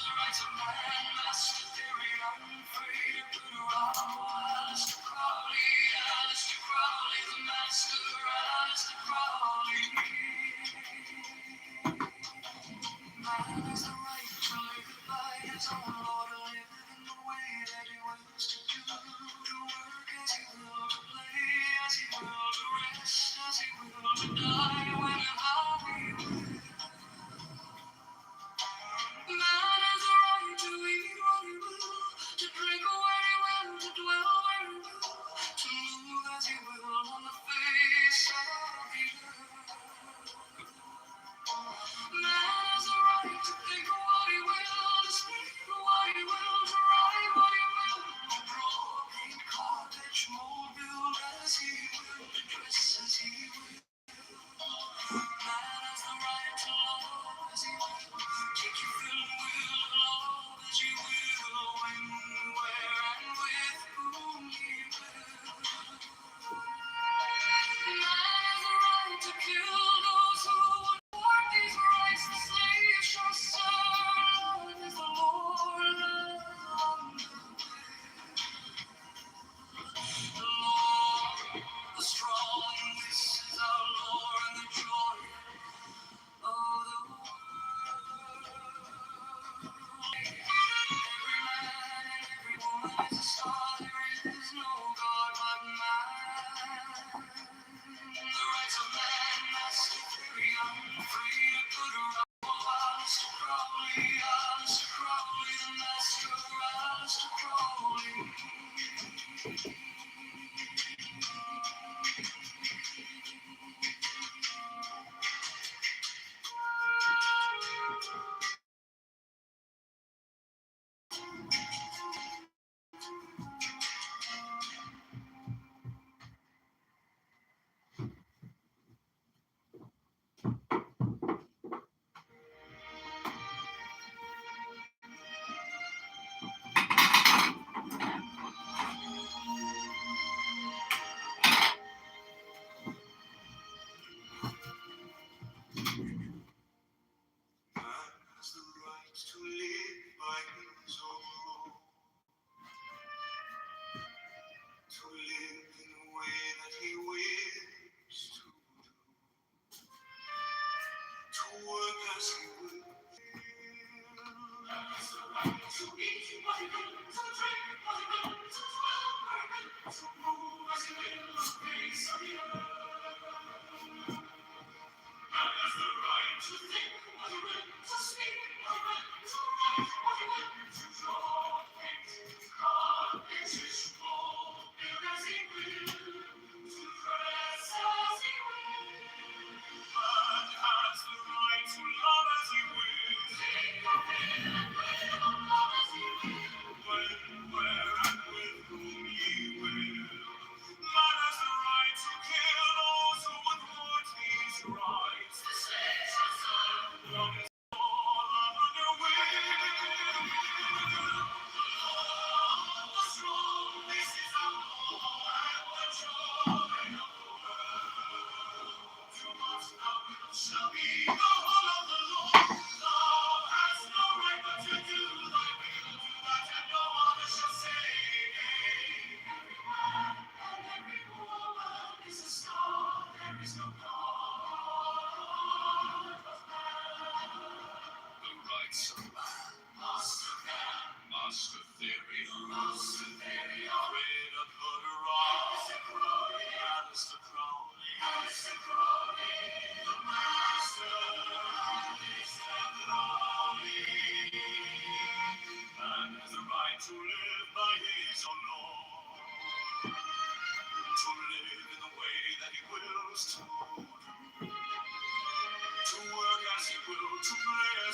Speaker 8: The rights of man, master theory, unafraid of good or wrong. Aleister Crowley, Aleister Crowley, the master, Aleister Crowley. Man has the right to live by his own law, to live in the way that he wills to do, to work as he will, to play as he will, to rest as he will, to die when and how he will.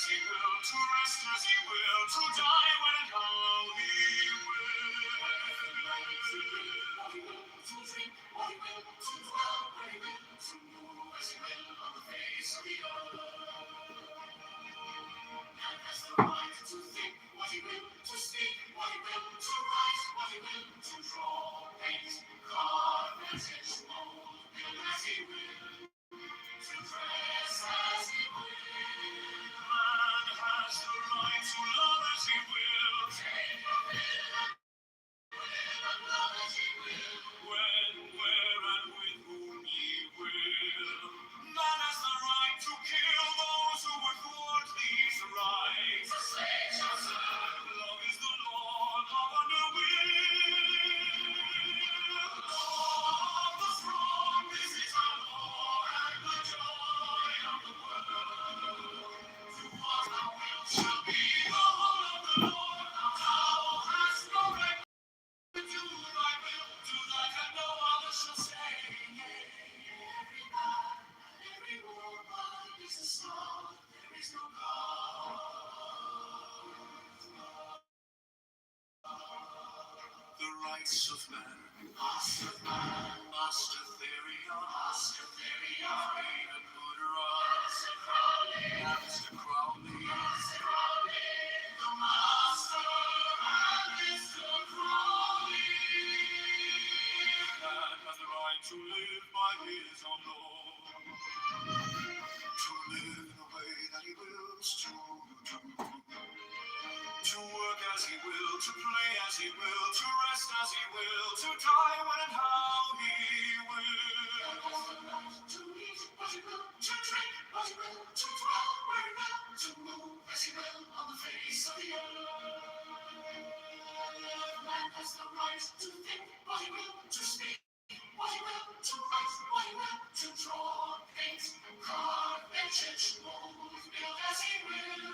Speaker 8: as he will, to rest as he will, to die when and how he will. To drink what he will, to dwell where he will, to move as he will on the face of the earth. Man has the right to think what he will, to speak what he will, to write what he will, to draw, paint, carve, message, mold, build as he will, to dress as he will. Man has the right to love as he will, take your will and love as he will, when, where, and with whom he will. Man has the right to kill those who would thwart these rights. The slave shall serve. Love is the law, love under will. Law of the strong, this is our law, and the joy of the world. To what thou wilt shall be the whole of the Lord. Thou hast no right to do thy will, do that and no other shall say. Every man and every woman is a son, there is no God. The rights of man, Master Therion, Freedom Buddha, Master Crowley, the Master and Mr. Crowley. Man has the right to live by his own law, to live in the way that he wills to do. To work as he will, to play as he will, to rest as he will, to die when and how he will. To eat what he will, to drink what he will, to dwell where he will, to move as he will on the face of the earth. Man has the right to think what he will, to speak what he will, to write what he will, to draw, paint, carve, etch, mold, build as he will,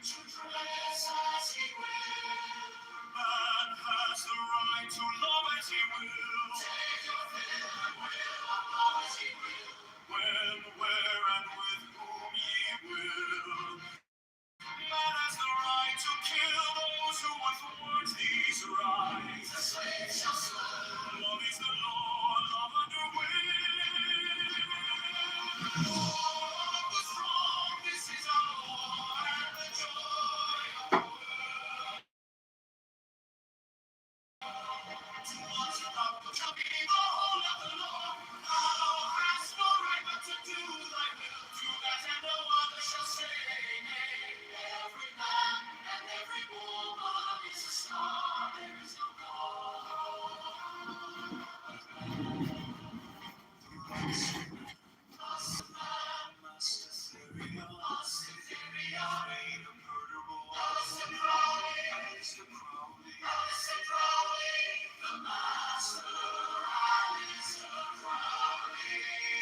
Speaker 8: to dress as he will. Man has the right to love as he will. Take your fill and will of love as he will. When, where, and with whom ye will. Man has the right to kill those who would thwart these rights. The slave shall serve. Love is the law, love under will. Law of the strong, this is our law, and the joy of the world. To watch about the shall be the whole of the law. Thou hast no right but to do thy will. Do that and no other shall say nay. Every man and every woman is a star. There is no God. Master Therion, Freedom Murderable, Master Crowley, the Master and Mr. Crowley.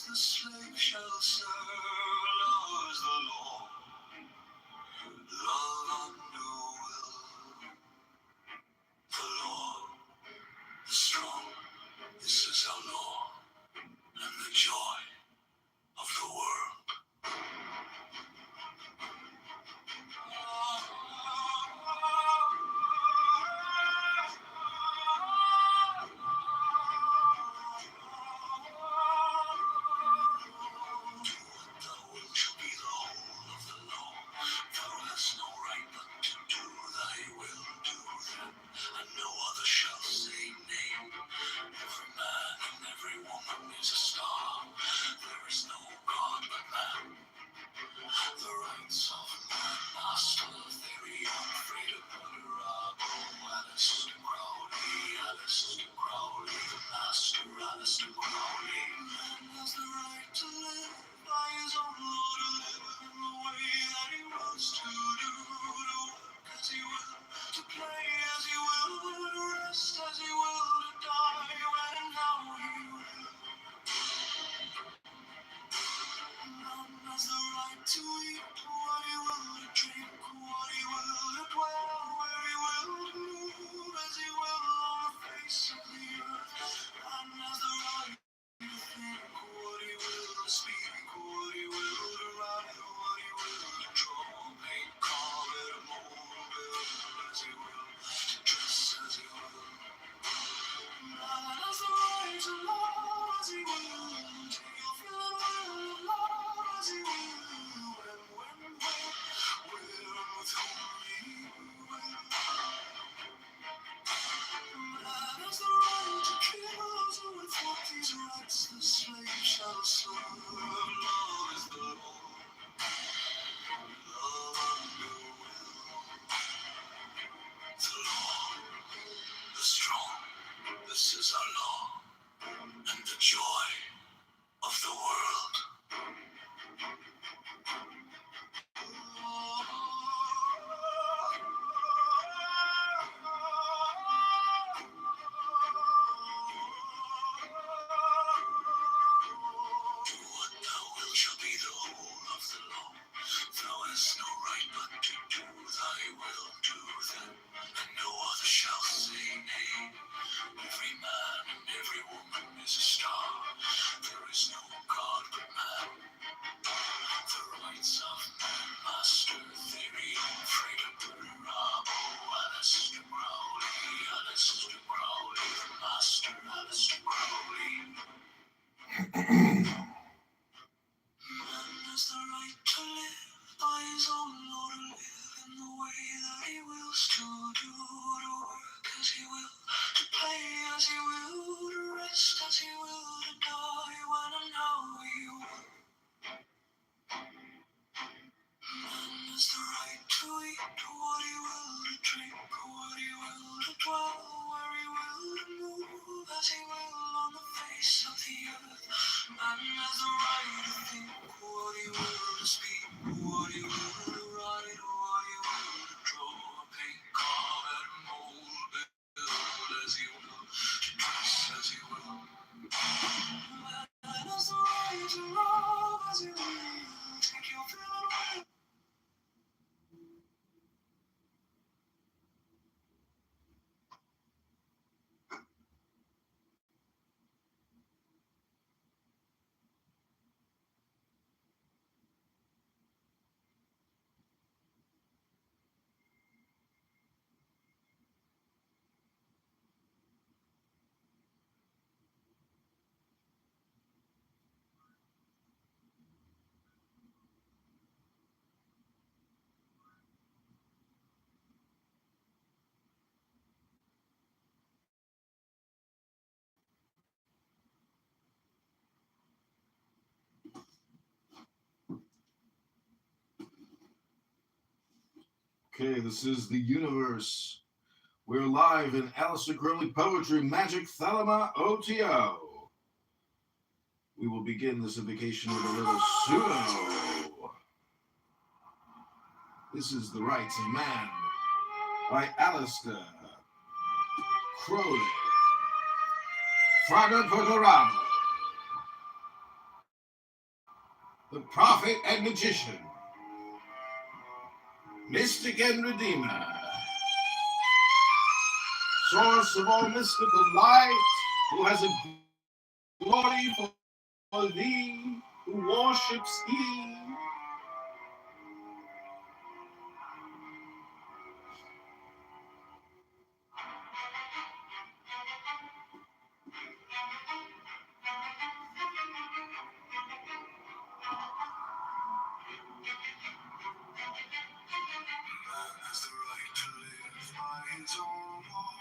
Speaker 8: The slave shall serve, law is the law, love under will. The law, the strong, is play as he will, to rest as he will, to die when and how he will. None has the right to eat what he will, to drink what he will, to dwell where he will, to move as he will on the face of the earth. None has the right to think what he will, to speak what he will, to write what he will, to draw, paint, carve it, mold, build as he will, to dress as he will. None has the right to love as he will, take your feeling will, love as he will, when, where, and with whom he will. Man has the right to kill, so with what these rights the slave shall serve. Love is the law, love under will. The law, the strong, this is our law, and the joy of the world. Shall be the whole of the law. Thou hast no right but to do thy will, do then, and no other shall say nay. Every man and every woman is a star. There is no God but man. The rights of man, master theory, freedom, Rabo, Alistair Crowley, the master Alistair Crowley. Man has the right to live by his own law, to live in the way that he wills, to do, to work as he will, to play as he will, to rest as he will, to die when and how he will. Man has the right to eat what he will, to drink what he will, to dwell where he will, to move as he will on the face of the earth. Man has the right to think what he will, to speak what he will, to write what he will, to draw, paint, carve, and mold, build as he will, to dress as he will. Man has the right to love as he will, take your feeling away. Okay, this is the universe. We're live in Alistair Crowley Poetry Magic Thelema OTO. We will begin this invocation with a little pseudo. This is The Rights of Man by Alistair Crowley. Fraga Portoramo. The prophet and magician. Mystic and redeemer. Source of all mystical light, who has a glory for thee, who worships Eve. Man has the right to live by his own law,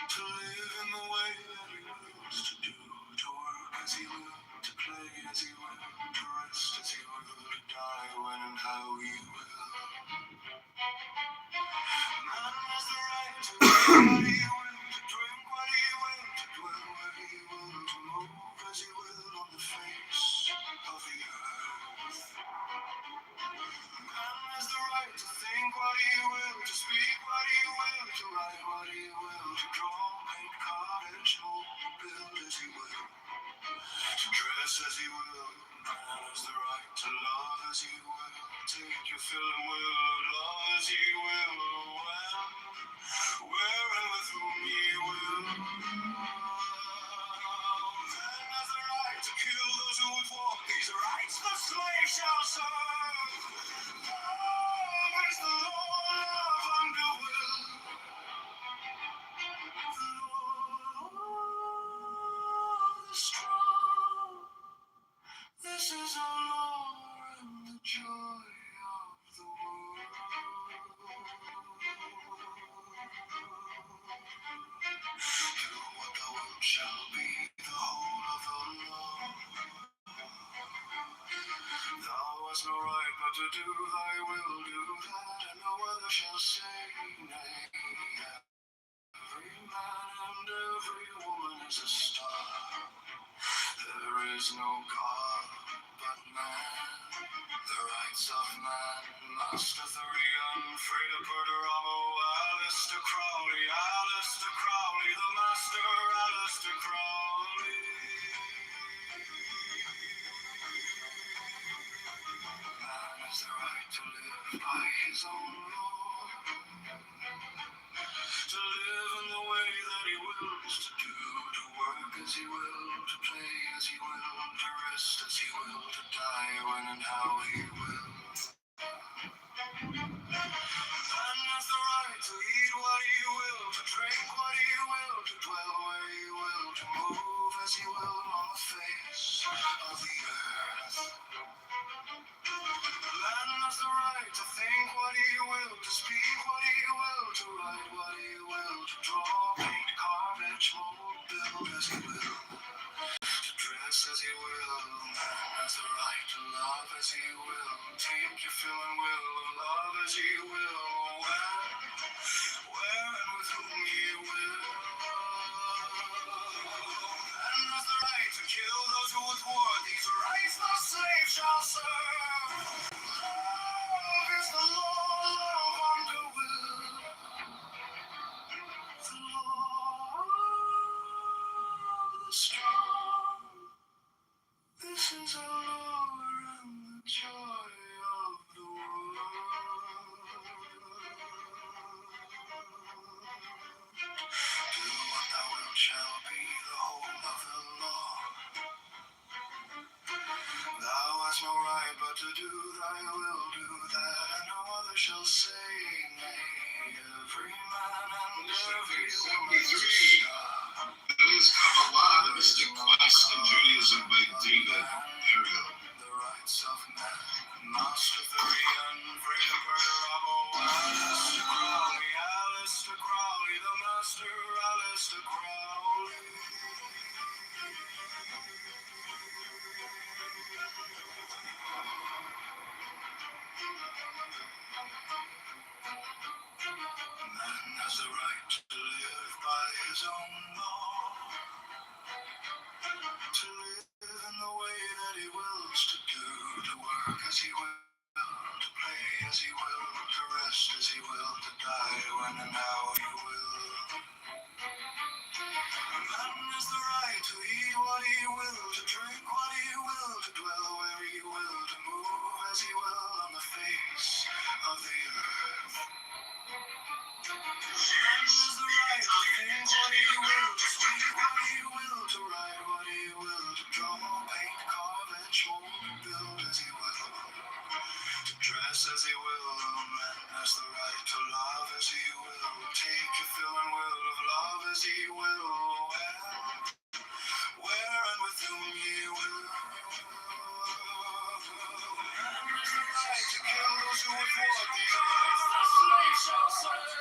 Speaker 8: to live in the way that he wills, to do, to work as he will, to play as he will,
Speaker 5: dress as he will. Man has the right to love as he will. Take your fill and will of love as he will. When, where, and with whom he will. Man has the right to kill those who would walk. These rights the slave shall serve. Love is the law, love under will. The law of the strong. This is our law and the joy of the world. Do what thou wilt shall be the whole of the law. Thou hast no right but to do thy will, do that, and no other shall say nay. Every man and every woman is a star. There is no God but man. The rights of man. Master Thurian, Freda Perderamo, Alistair Crowley, the master, Alistair Crowley. Man has the right to live by his own law. To live in the way that he wills, to do, to work as he will, to play as he will, to rest as he will, to die when and how he will. Man has the right to eat what he will, to drink what he will, to dwell where he will, to move as he will on the face of the earth. Man has the right to think what he will, to speak what he will, to write what he will, to draw, paint, carve, etch, mold, build as he will, to dress as he will. Man has the right to love as he will, take your fill and will of love as he will, when, where, and with whom he will. Man has the right to kill those who would thwart these rights the slave shall serve. Love is the law, love under will. The law of the strong. This is our law and the joy of the world. Do what thou wilt shall be the whole of the law. Thou hast no right but to do thy will, do that, and no other shall say nay. Every man and every woman is a star.
Speaker 1: Those Kabbalah, the mystic quest in Judaism by David. There we go.
Speaker 5: The rights of man. Master Thurian, Freda Perderamo, Alistair Crowley, the master, Alistair Crowley. Man has the right to live by his own law. To live in the way that he wills, to do, to work as he will, to play as he will, to rest as he will, to die when and how he will. Man has the right to eat what he will, to drink what he will, to dwell where he will, to move as he will on the face of the earth. Man has the right to think what he will, to speak what he will, to write what he will, to draw, paint, carve, etch, mold, build as he will, to dress as he will. Man has the right to love as he will, take your fill and will of love as he will, where and with whom he will. Man has the right to kill those who would thwart these rights the slave shall serve.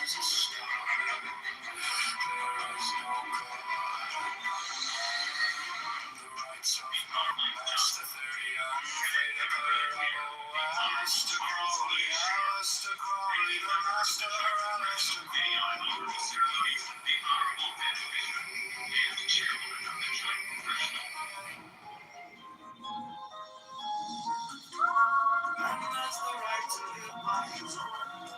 Speaker 5: Is a
Speaker 8: Master theory, unafraid of Alistair Crowley, Alistair Crowley, the master Alistair Man has the right to live by his own,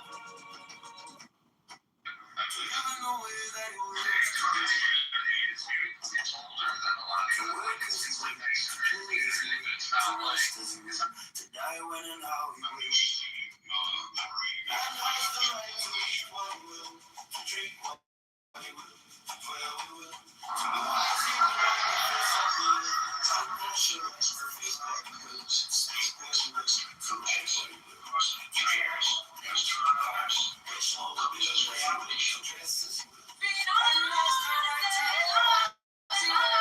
Speaker 8: to live in the way that he wills to do. To work as he will, to play as he will, to rest as he will, to die when and how he will. Man has the right to eat what he will, to drink what he will, to dwell he will, to do as he will on the face of the earth, to measure as to feel what he will, to speak what he will, to write what he will, to cherish as to requires, which all the will as he will, to dress as he will. Man has the right to live as he will.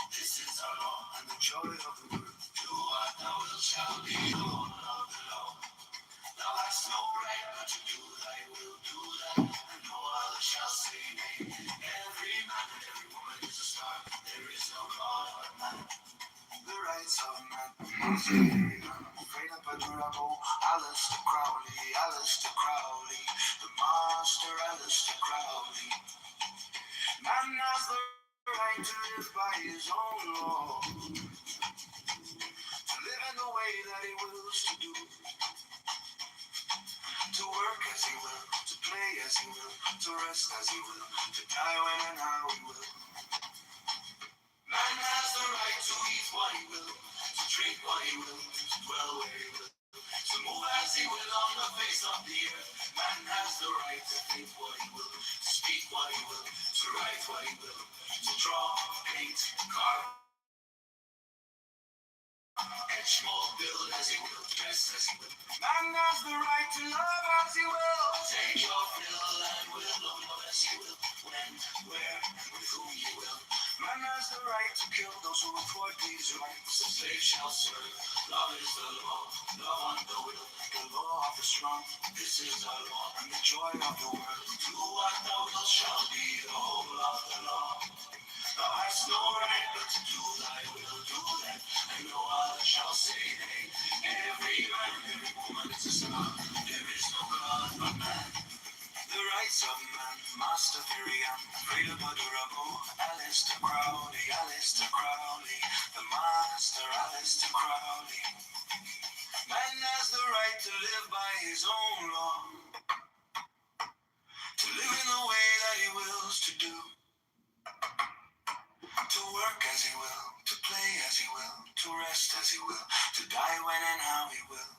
Speaker 8: This is our law and the joy of the world. Do what thou wilt shall be the Lord of the law. Thou hast no right but to do thy will, do that, and no other shall say nay. Every man and every woman is a star. There is no God but man. The rights of man. Afraid of Adorable, Alistair Crowley, Alistair Crowley, the master Alistair Crowley. Man has the right to live by his own law, to live in the way that he wills to do, to work as he will, to play as he will, to rest as he will, to die when and how he will. Man has the right to eat what he will, to drink what he will, to dwell where he will, to move as he will on the face of the earth. Man has the right to think what he will, to speak what he will, to write what he will, to draw, paint, carve, etch, mold, build as he will, dress as he will. Man has the right to love as he will. Take your fill and will love as he will. When, where, and with whom he will. Man has the right to kill those who report these rights. The slave shall serve. Love is the law. Love on the will. The law of the strong. This is the law and the joy of the world. Do what thou wilt shall be the whole of the law. Thou hast no right but to do thy will, do that, and no other shall say nay. Every man and every woman is a star. There is no God but man. The rights of man, Master Therian, Freedom Adorable, Alistair Crowley, Alistair Crowley, the Master Alistair Crowley. Man has the right to live by his own law, to live in the way that he wills to do, to work as he will, to play as he will, to rest as he will, to die when and how he will.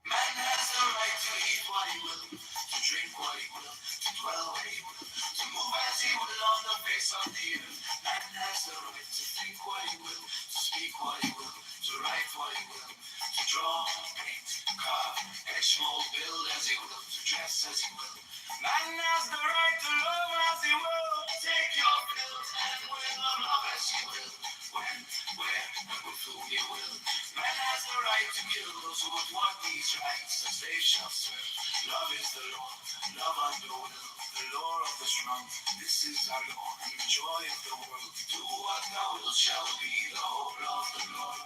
Speaker 8: Man has the right to eat what he will, to drink what he will, to dwell where he will, to move as he will on the face of the earth. Man has the right to think what he will, to speak what he will, to write what he will, to draw, paint, carve, etch, mold, build as he will, to dress as he will. Man has the right to love as he will. Take your pills and will love as he will. When, where, and with whom he will. Man has the right to kill those who would want these rights, as they shall serve. Love is the law, love on the will, the law of the strong. This is our law and the joy of the world. Do what thou wilt shall be the whole of the Lord.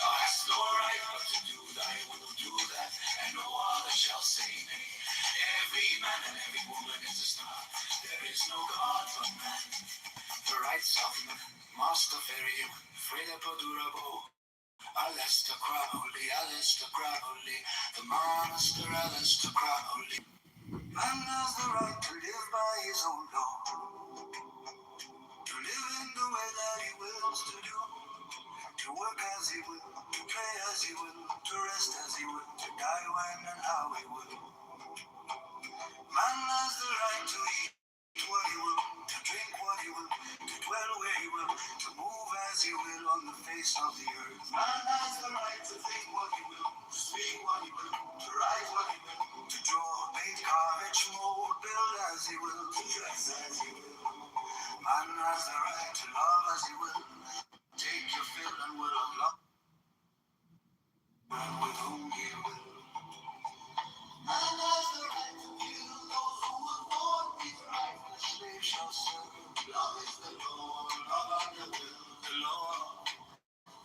Speaker 8: Thou hast no right but to do thy will, do that, and no other shall say nay. Every man and every woman is a star. There is no God but man. The rights of man, Master Ferrier, Freda Podurabo, Alistair Crowley, Alistair Crowley, the Master Alistair Crowley. Man has the right to live by his own law, to live in the way that he wills to do, to work as he will, to play as he will, to rest as he will, to die when and how he will. Man has the right to eat what he will, to drink what he will, to dwell where he will, to move as he will on the face of the earth. Man has the right to think what he will, to speak what he will, to write what he will, to draw, paint, carve, etch, mold, build as he will, to dress as he will. Man has the right to love as he will. Take your feel and will of love and with whom he will. Man has the right to kill those who would want his right. The slave shall serve. Love is the law, love and the will. The law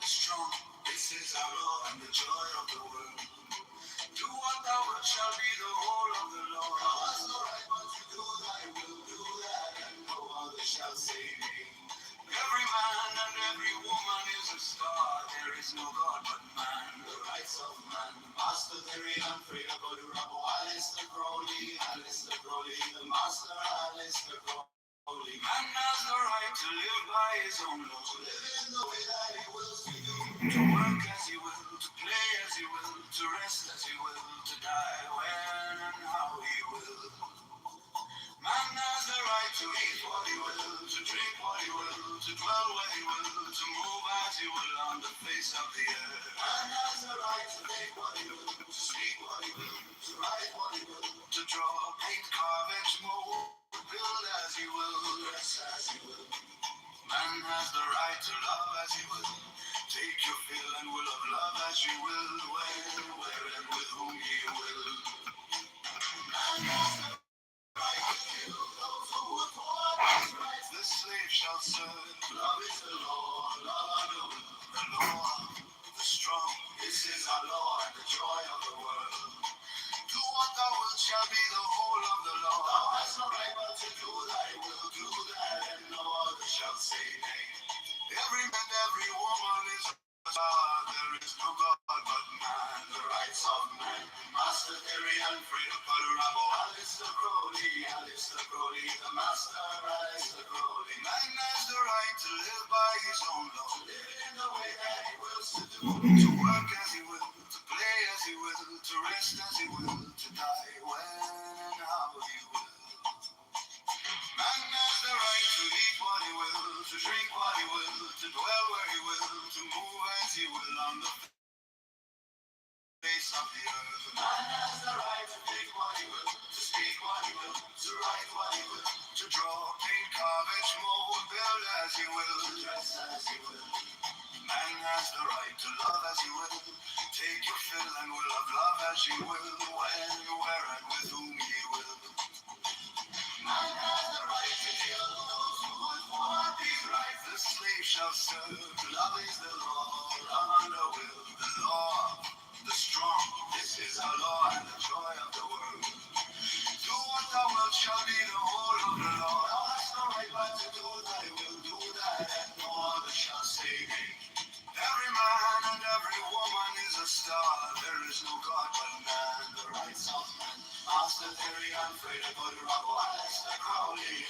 Speaker 8: is strong. This is our law and the joy of the world. Do what thou wilt shall be the whole of the law. Thou hast no right but to do thy will, do that, and no other shall say nay. Every man and every woman is a star. There is no God but man. The rights of man. Master Theory and Freya Bodurabo, Alistair Crowley, the Master Alistair Crowley. Man has the right to live by his own law. To live in the way that he wills to do. To work as he will, to play as he will, to rest as he will, to die when and how he will. Man has the right to eat what he will, to drink what he will, to dwell where he will, to move as he will on the face of the earth. Man has the right to make what he will, to speak what he will, to write what he will, to draw, paint, carve, etch, mold, build as he will, dress as he will. Man has the right to love as he will, take your fill and will of love as you will, when, where, and with whom he will. Man has the right to kill those who would want his rights. The slave shall serve. Love is the law, love and the will. The law, the strong. This is our law and the joy of the world. Do what thou wilt shall be the whole of the law. Thou hast no right but to do thy will, do that, and no other shall say nay. Every man, every woman is a star. There is no God but man. The rights of man. Master Theory and Freya Bodurabo, Alistair Crowley, the Master Alistair Crowley. Man has the right to live by his own law. To live in the way that he wills to do. To work as he will, to play as he will, to rest as he will, to die when and how he will. Man has the right to eat what he will, to drink what he will, to dwell where he will, to move as he will on the face of the earth. Man has the right to think what he will, to speak what he will, to write what he will, to draw, paint, carve, etch, mold, build as he will, dress as he will. Man has the right to love as he will, take your fill and will of love as you will, when, where, and with whom he will. Man has the right to kill those who would want his rights. The slave shall serve. Love is the law, love and the will. The law, the strong. This is our law and the joy of the world. Do what thou wilt shall be the whole of the law. Thou hast no right but to do thy will, do that, and no other shall say nay. Every man and every woman is a star. There is no God but man. The rights of man. Master Theory and Freya Bodurabo, Alistair Crowley,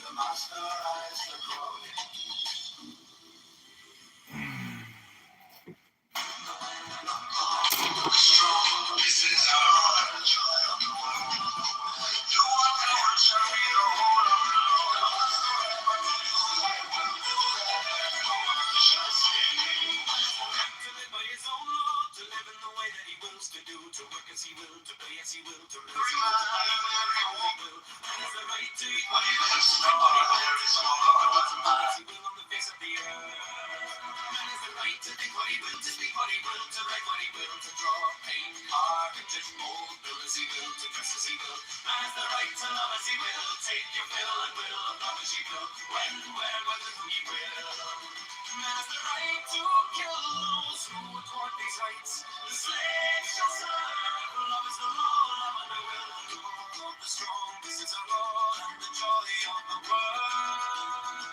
Speaker 8: the Master Alistair Crowley. Strong, this is our law and the joy of the world. Do what thou wilt shall be the whole of the law. Shall say nay. To live by his own law, to live in the way that he wills to do, to work as he will, to play as he will, to rest as he will, to die every will. Man has the right to eat what he will, to drink what he will, to smoke what he will, to move as he will on the face of the earth. Man has the right to think what he will, to speak what he will, to write what he will, to draw, paint, carve, and just mold, build as he will, to dress as he will. Man has the right to love as he will, take your fill and will of love as he will, when, where, whether, who he will. Man has the right to kill those who would thwart these rights. The slave shall serve. Love is the law, love and the will. Do not the strong. This is our law and the joy of the world.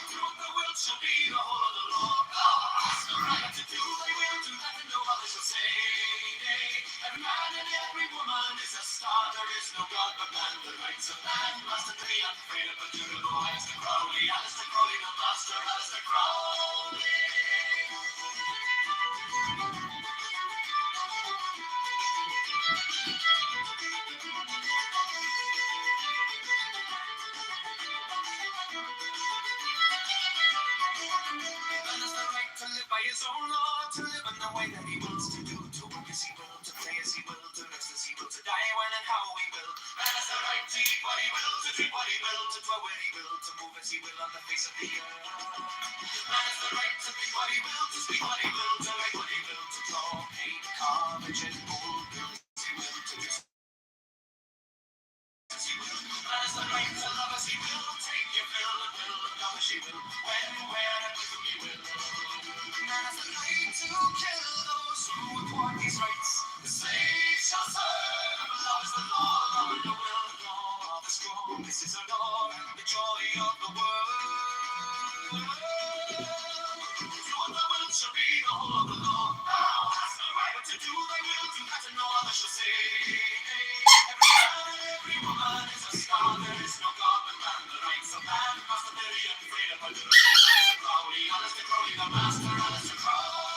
Speaker 8: Do the will shall be the whole of the law. Has the right to do thy will, do that and no other shall say nay. Every man and every woman is a star. There is no God but man. The rights of man must be unafraid of, but do the law. Alistair Crowley, the Master Alistair Crowley. Man has the right to live by his own law, to live in the way that he wills to do, to work as he will, to play as he will, to rest as he will, to to die when and how he will. Man has the right to eat what he will, to drink what he will, to dwell where he will, to move as he will on the face of the earth. Man has the right to think what he will, to speak what he will, to write what he will, to draw, paint, carve, and mold, build as he will, to do as he will. Man has the right to love as he will, take your fill and will, and love as he will, when, where, and with whom he will. Man has the right to kill those who would thwart his rights. The slave shall serve. Love is the law, love and the will, the law of the strong. This is our law and the joy of the world. Do what thou wilt shall be the whole of the law. Thou hast the right to do thy will, do that and no other shall say. Every man and every woman is a star. There is no God but man. The rights of man must be very afraid of a little. Crowley, Alistair Crowley, the master, Alistair Crowley.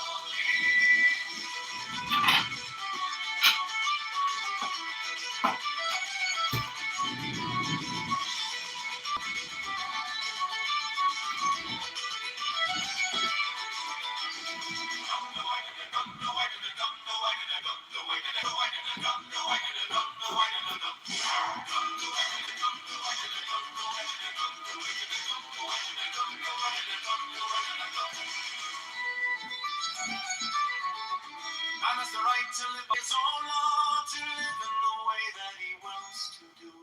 Speaker 8: Man has the right to live by his own law, to live in the way that he wills to do,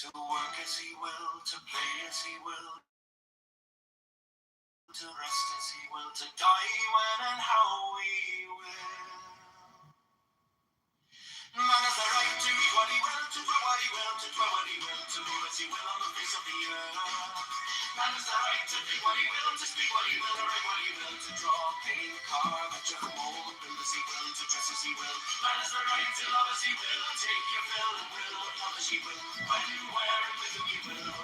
Speaker 8: to work as he will, to play as he will, to rest as he will, to die when and how he will. Man has the right to eat what he will, to do what he will, to dwell what he will, to move as he will on the face of the earth. Man has the right to think what he will, to speak what he will, to write what he will, to draw, paint, carve, and mold, build as he will, to dress as he will. Man has the right to love as he will, take your fill and will, love as he will, when, where, and with whom he will.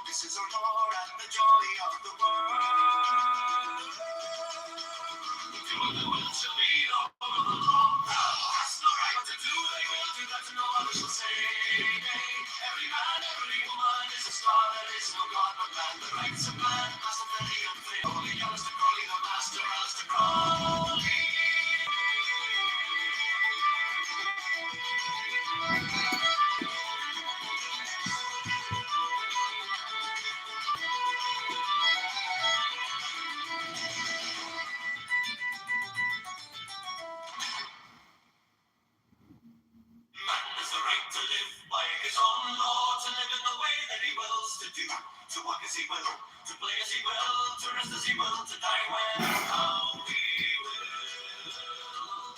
Speaker 8: This is our Lord and the joy of the world. Do what the will shall be, the whole of the law. Thou hast no right to do thy will, do that to no other shall say. Every man, every woman is a star, there is no God but man. The rights of man must be very unfair. Holy Alistair Crowley, the master, Alistair Crowley. Man has the right to live by his own law, to live in the way that he wills to do, to work as he will, to play as he will, to rest as he will, to die when and how he will.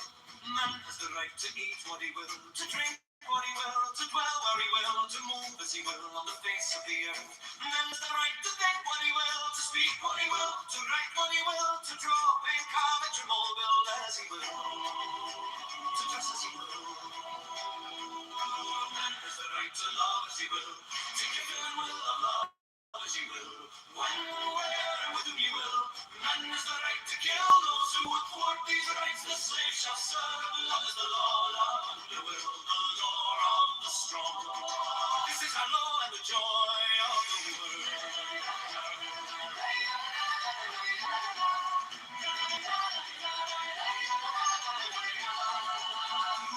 Speaker 8: Man has the right to eat what he will, to drink what he will, to dwell where he will, to move as he will on the face of the earth. Man has the right to think what he will, to speak what he will, to write what he will, to draw, paint, carve, and mold, build as he will, to dress as he will. Man has the right to love as he will, to give and will of love as he will, when, where, and with whom he will. Man has the right to kill those who would thwart these rights. The slave shall serve. Love is the law, love and the will, the law of the strong. This is our law and the joy of the world.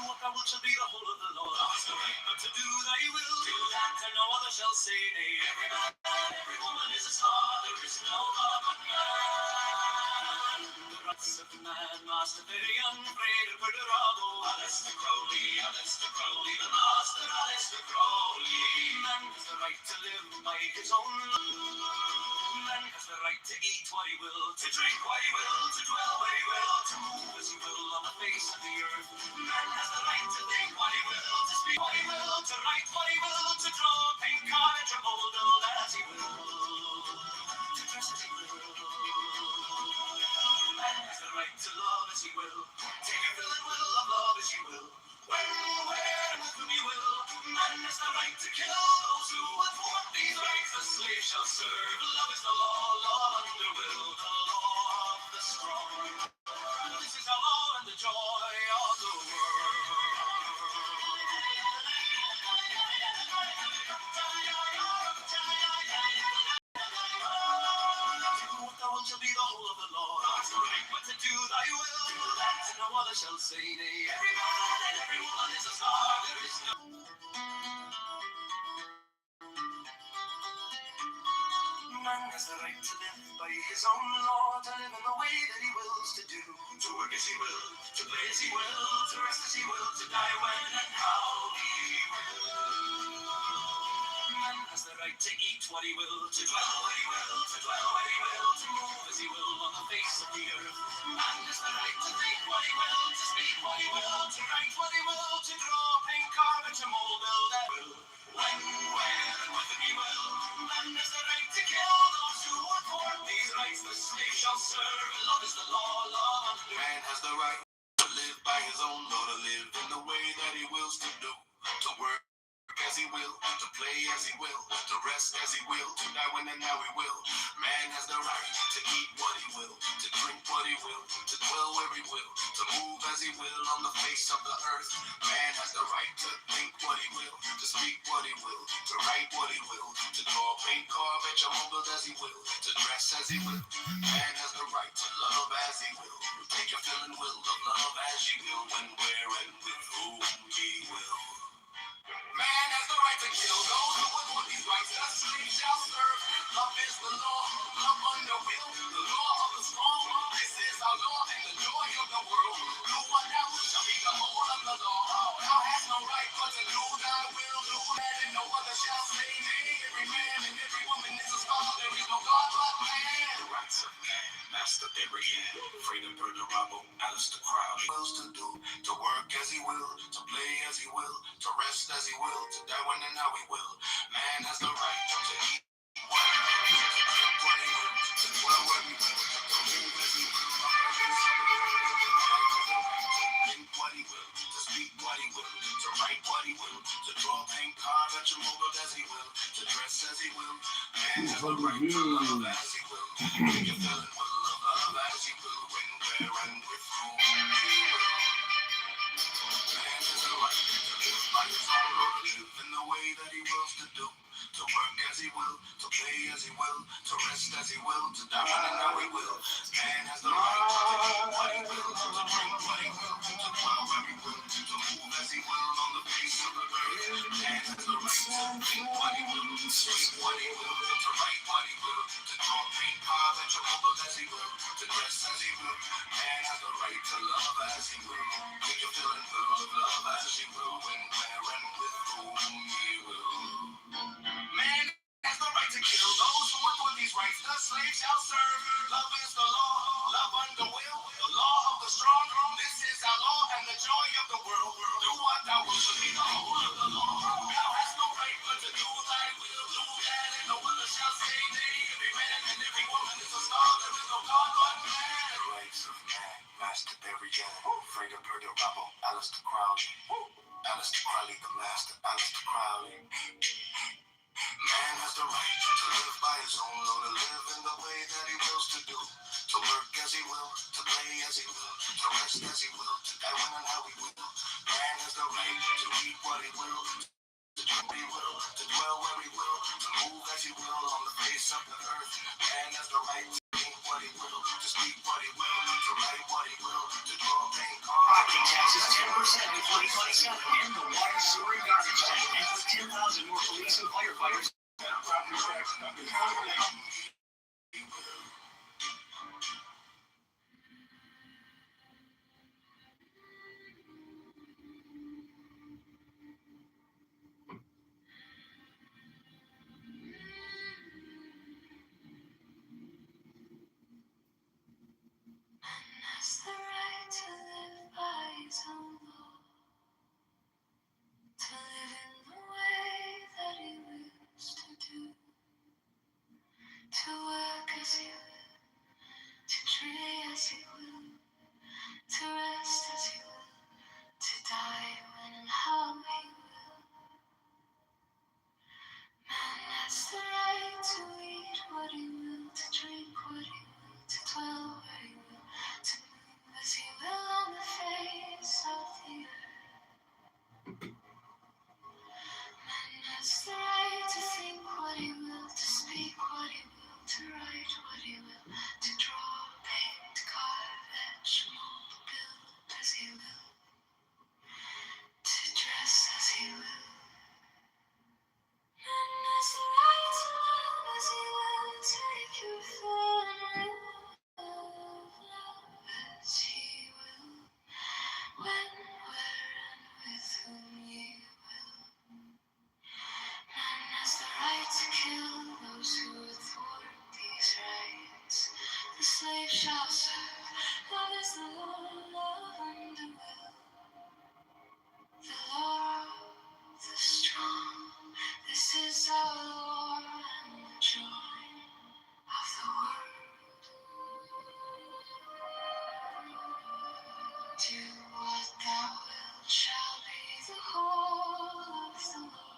Speaker 8: What thou wilt shall be the whole of the law. Thou hast the right but to do thy will, do that and no other shall say nay. Every man, every woman is a star, there is no God but man. The rights of man must be very unafraid of Bravo. Alistair Crowley, the master, Alistair Crowley. Man has the right to live by his own law. Man has the right to eat what he will, to drink what he will, to dwell where he will, to move as he will on the face of the earth. Man has the right to think what he will, to speak what he will, to write what he will, to draw, paint, carve, and mold, build as he will, to dress as he will. Man has the right to love as he will, take your fill and will of love as he will, when, where, and with whom he will. Man has the right to kill those who would thwart these rights. The slave shall serve. Love is the law, law and the will, the law of the strong. This is our law and the joy of the world. What thou wilt shall be the whole of the law. the right, but to do thy will, and no other shall say nay. Every man and every woman is a star, there is no man has the right to live by his own law, to live in the way that he wills to do, to work as he will, to play as he will, to rest as he will, to die when and how he will. Man has the right to eat what he will, to dwell where he will, to dwell where he will, to move as he will on the face of the earth. Man has the right to think what he will, to speak what he will, to write what he will, to draw, paint, carve, and to mold, build, and will. When, where, and with he will. Man has the right to kill those who are poor. These rights the slave shall serve. Love is the law, love. Man has the right to live by his own law, to live in the way that he wills to do, to work as he will, to play as he will, to rest as he will, to die when and now he will. Man has the right to eat what he will, to drink what he will, to dwell where he will, to move as he will on the face of the earth. Man has the right to think what he will, to speak what he will, to write what he will, to draw, paint, carve, etch, or mold as he will, to dress as he will. Man has the right to love as he will, take your feeling will of love as he will, when, where, and with whom he will. Man has the right to kill those who would put these rights. The slave shall serve. Love is the law. Love under will. The law of the strong. This is our law and the joy of the world. Do what thou shall be the whole of the law. Thou hast no right but to do thy will. Do that and no other shall say nay. Every man and every woman is a star. There is no God but man. The rights of man. Master Berrigan. Freedom Perturabo. Alistair Crowley. Wills to do. To work as he will. To play as he will. To rest as he will, to die when and how he will. Man has the right to eat what he will, to drink what he will, to dwell where he will, to move as he will. Man has the right to think what he will, to speak what he will, to write what he will, to draw, paint, carve, etch, or mold as he will, to dress as he will. Man has the right to love as he will, make you feel it will of love as he will, when, where, and with whom he will. Man has the right to live by his own law, to live in the way that he wills to do, to work as he will, to play as he will, to rest as he will, to die when and how he will. Man has the right to eat what he will, to drink what he will, to dwell where he will, to move as he will on the face of the earth. Man has the right to think what he will, to speak what he will, to write what he will, to draw, paint, carve, and to mold as he will, to dress as he will. Man has the right to love as he will, make you feel and will of love as he will, when, where, and with whom he will. Man has the right to kill those who would put these rights. The slave shall serve. Love is the law. Love under will. The law of the strong. This is our law and the joy of the world. Do what thou wilt to be the whole of the law. Thou hast no right but to do thy will. Do that and no other shall say nay. Every man and every woman is a star. There is no God but man. The rights of man. Master Berrigan. Freedom Perturabo. Alistair Crowley. Alistair Crowley the master. Alistair Crowley. Man has the right to live by his own law, to live in the way that he wills to do, to work as he will, to play as he will, to rest as he will, to die when and how he will. Man has the right to eat what he will, to drink what he will, to dwell where he will, to move as he will on the face of the earth. Man has the right to think what he will, to speak what he will, to write what he will, to draw, paint, carve.
Speaker 11: Property taxes 10% in 2027. End the water, sewer, and garbage tax. And with 10,000 more police and firefighters.
Speaker 8: Property tax company. Has the right to live by his own law, to live in the way that he wills slave shall serve. Love is the law and the will. The law of the strong. This is our law and the joy of the world. Do what thou wilt shall be the whole of the law.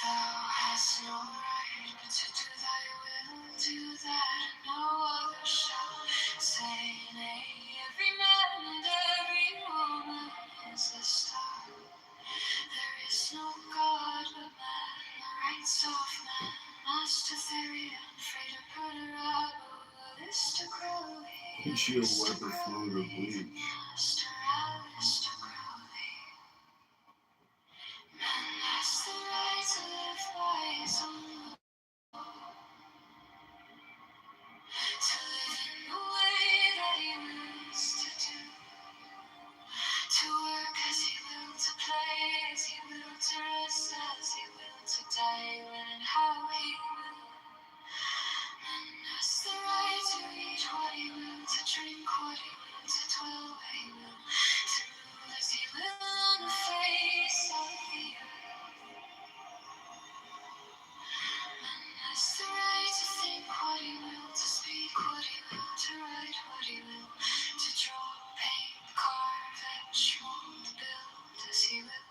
Speaker 8: Thou hast no right but to do thy will, do that and no other shall say nay. Every man and every woman is a star. There is no God but man, the rights of man. Master theory, afraid of Purdarabo, aristocracy.
Speaker 5: Is she a weapon fluid or bleach?
Speaker 8: Master aristocracy. Man has the right to live by his own law, to live in the way that he wills to do, to work as he will, to play as he will, to rest as he will, to die when and how he will. Man has the right to eat what he will, to drink what he will, to dwell where he will, to move as he will on the face of the earth. Man has the right to think what he will, to speak what he will, to write what he will, to draw, paint, carve, etch, mold, build as he will,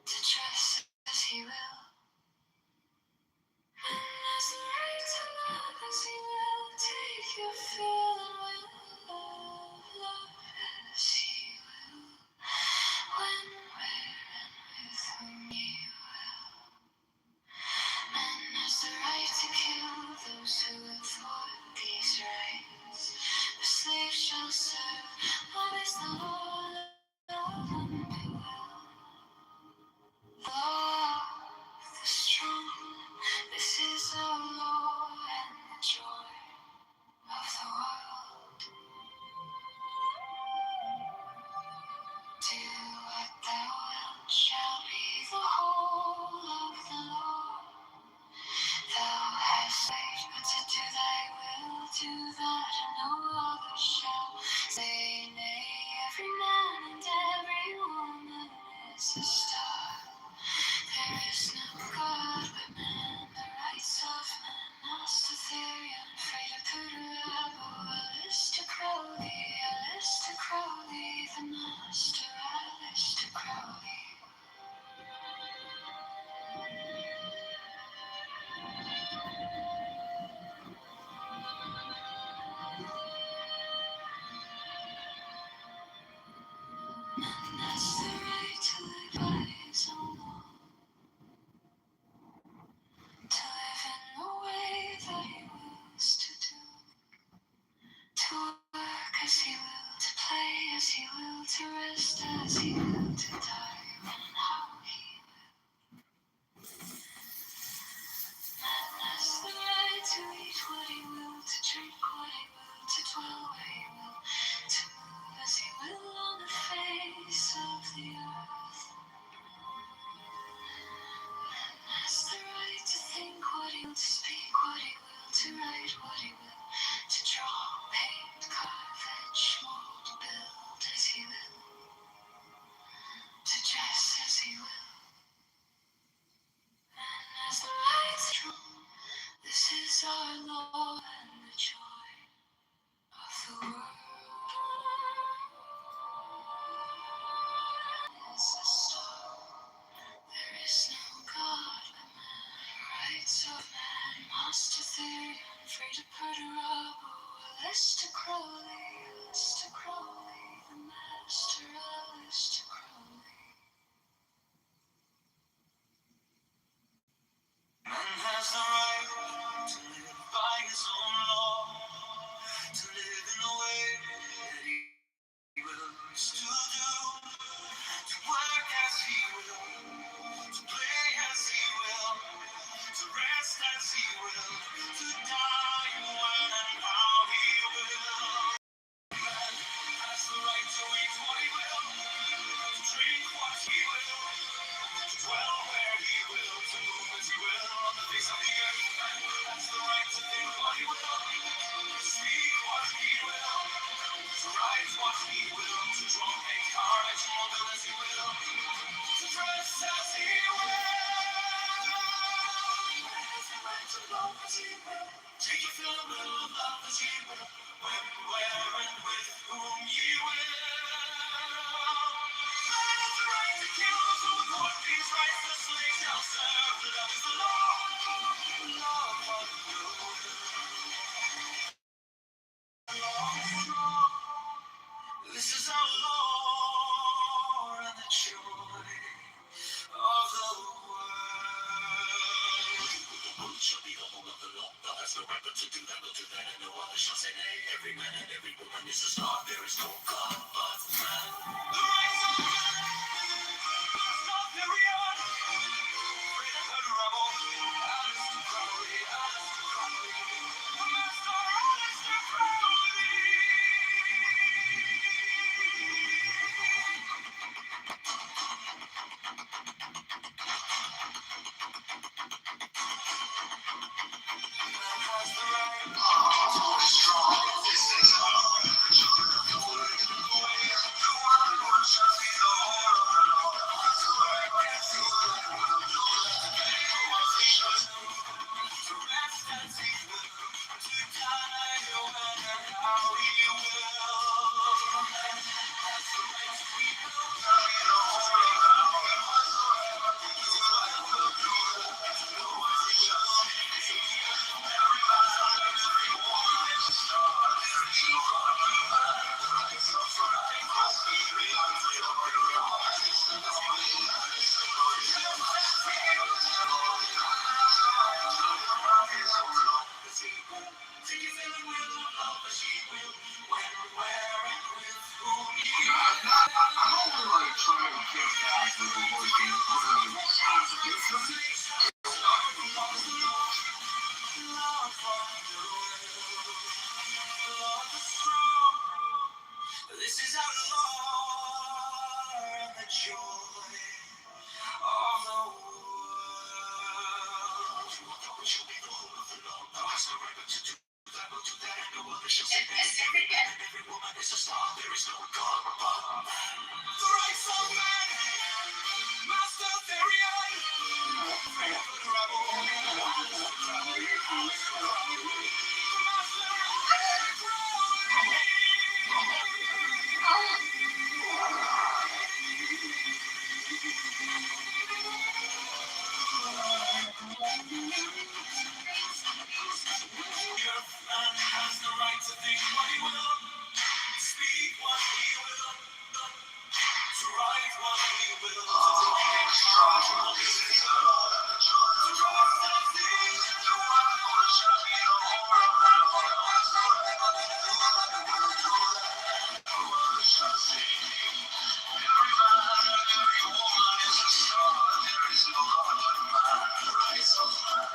Speaker 8: to dress as he will. Man has the right to love as he will, take your fill and will, love as he will, when, where, and with whom he will. Man has the right to kill those who will thwart these rights. The slave shall serve. Love is the law, love and be well. Law of the strong. This is our law and the joy of the world. Do what thou wilt shall be the whole of the law. Thou hast right but to do thy will, do that and no other shall say nay. Every man and every woman is a star. There is no God but man, the rights of man. Master theory, unafraid of Purdarabo, aristocracy, aristocracy, the master aristocracy. Man has the right to live by his own law, to live in the way that he wills to do, to work as he will, to play as he will, to rest as he will, to die when and how he will. Man has the right to eat what he will, to drink what he will, to dwell where he will, to move as he will on the face of the earth. Man has the right to think what he will, to speak what he will, to write what he will, to draw, paint, carve, etch, mold, build as he will, to dress as he will. Man has the right to rule. This is our law and the joy of the world. Is a star. There is no God but man, rights of man. Master theory, unafraid of Purdarabo, aristocracy, aristocracy, the master aristocracy. Man has the right to live by his own law, to live in the way that he wills to do, to work as he will, to play as he will, to rest as he will, to die when and how he will. Man has the right to eat what he will, to
Speaker 11: to do that, we'll do that, and no other shall say nay. Every man and every woman is a star. There is no God but man. The rights of man must not carry on. Freedom and rebel, aristocracy, aristocracy. The master aristocracy. This is our Lord and the joy of the world. We shall be the whole of the Lord. Thou hast no right to do that, we'll do that, and no other shall say that. Every man and every woman is a star. There is no God but man. The rights of man, master Therion. Freedom for the rebel, man has the right to think what he will, speak what he will, to write what he will, to take charge of his to trust and see the world shall be no more of the Lord. Every man and every woman is a star. There is no God but man. The rights of man.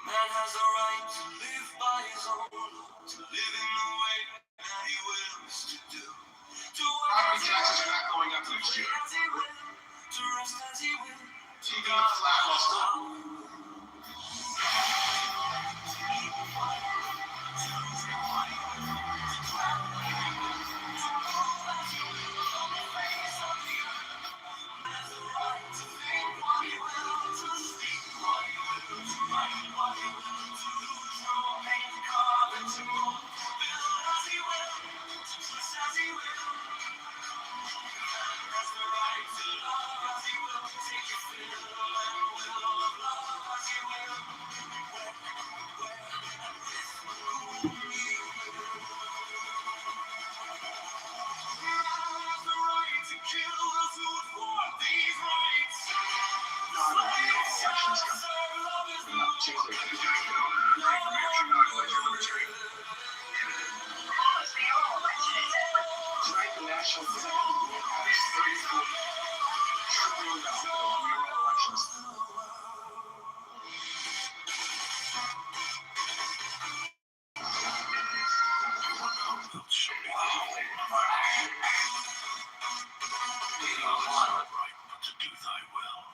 Speaker 11: Man has the right to live by his own law, to live in the way that he wills to do. To work
Speaker 1: Property taxes are not going up next year.
Speaker 11: as he will, to rest as he will.
Speaker 1: Even a flat most time.
Speaker 11: To do thy will.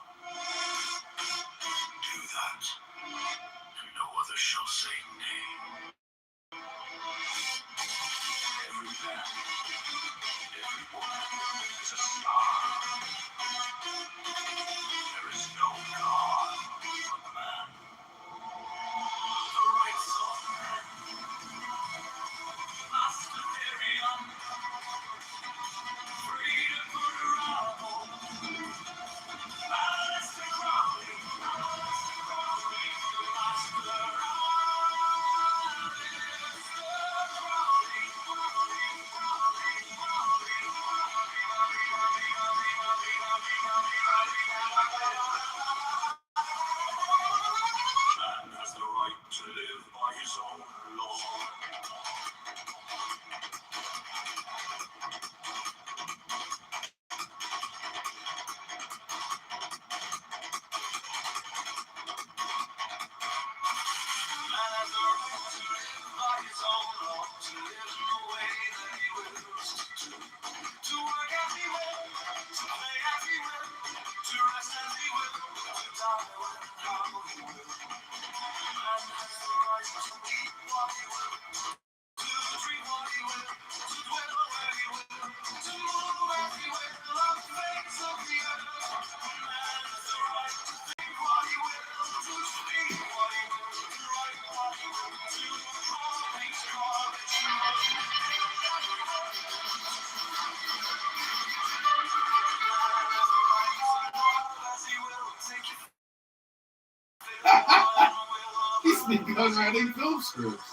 Speaker 5: Because writing film scripts.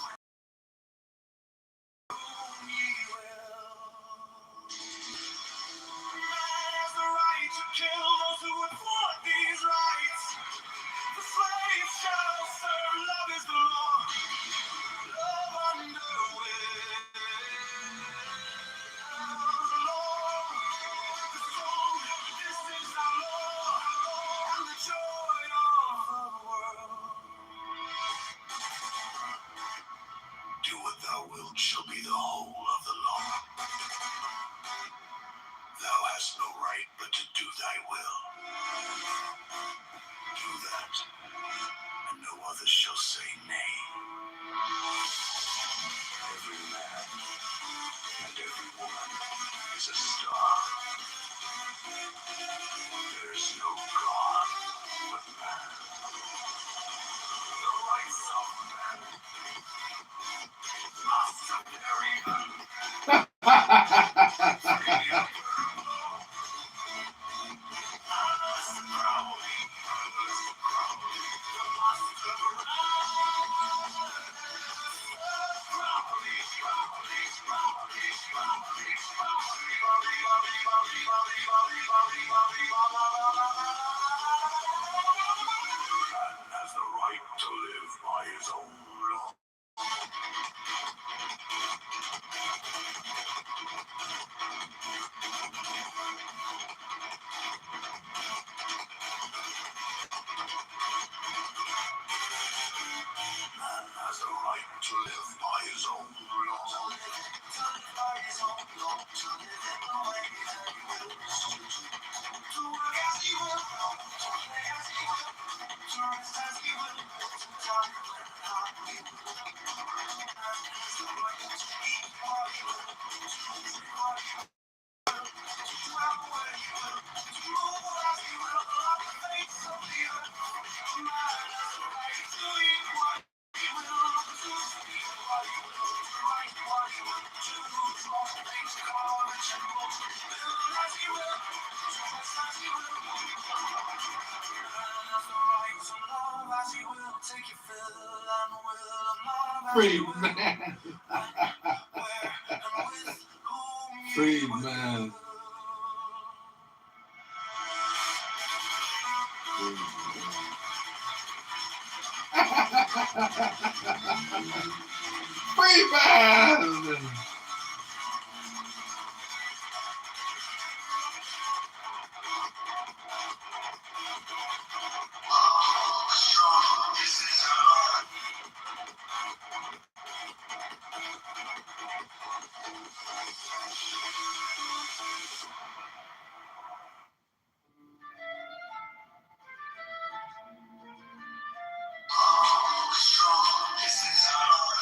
Speaker 11: Do what thou wilt shall be the whole of the law. Thou hast no right but to do thy will. Do that, and no other shall say nay. Every man and every woman is a star. There is no God but man. The rights of man must vary. Has the right to live by his own law. Man has a right to live by his own law. To live by his own law. To live in the way that he wills. To work as he will. To play as he will. To rest as he will. To die when and how he will. Man has the right to eat what he will. To drink what he will. To dwell where he will. To move as he will. Along the face of the earth. Man has the right to eat what he will. To speak what he will. To write what he will. To lose all things, college and books. Build as he will. To dress as he will. Man has the right to love as he will. Take your fill and will of love as
Speaker 5: Free
Speaker 11: he will.
Speaker 5: man.
Speaker 11: Where and with whom he
Speaker 5: Free
Speaker 11: will.
Speaker 5: man. Free man.
Speaker 11: This is our strong. This is our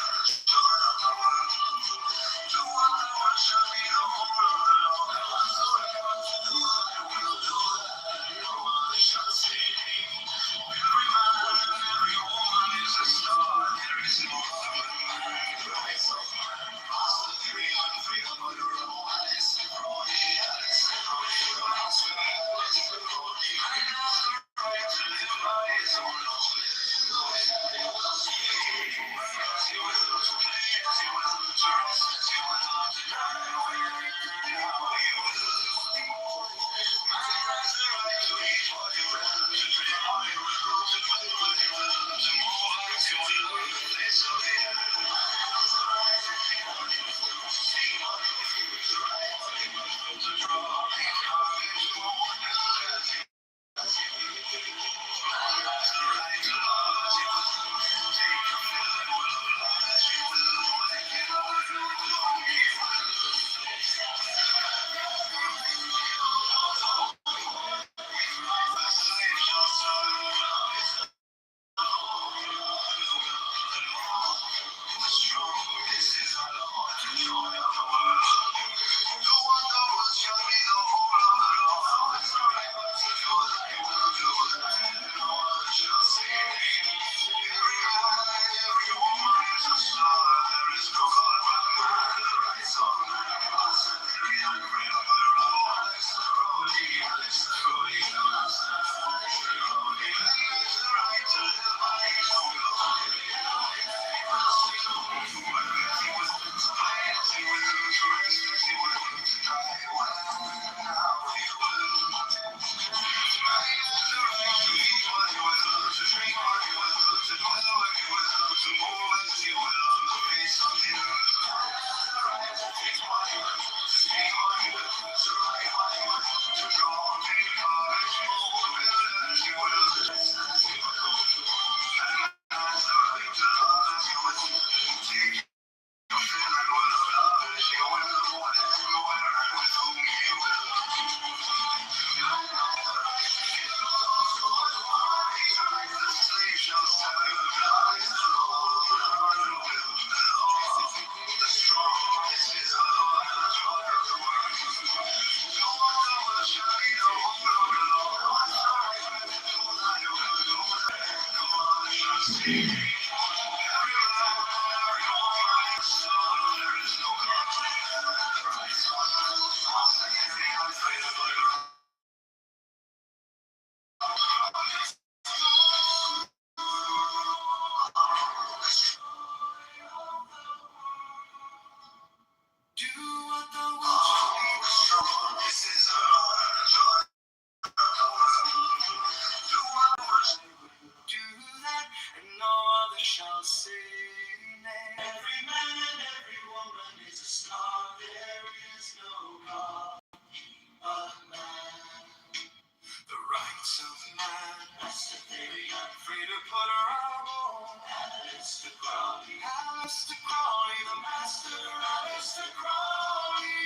Speaker 11: Do what thou wilt. This is our do that, and no other shall say nay. Every man and every woman is a star. There is no God but man. The rights of man. That's the theory. Free to put her on. Alistair Crowley. Alistair Crowley, the master. Alistair Crowley.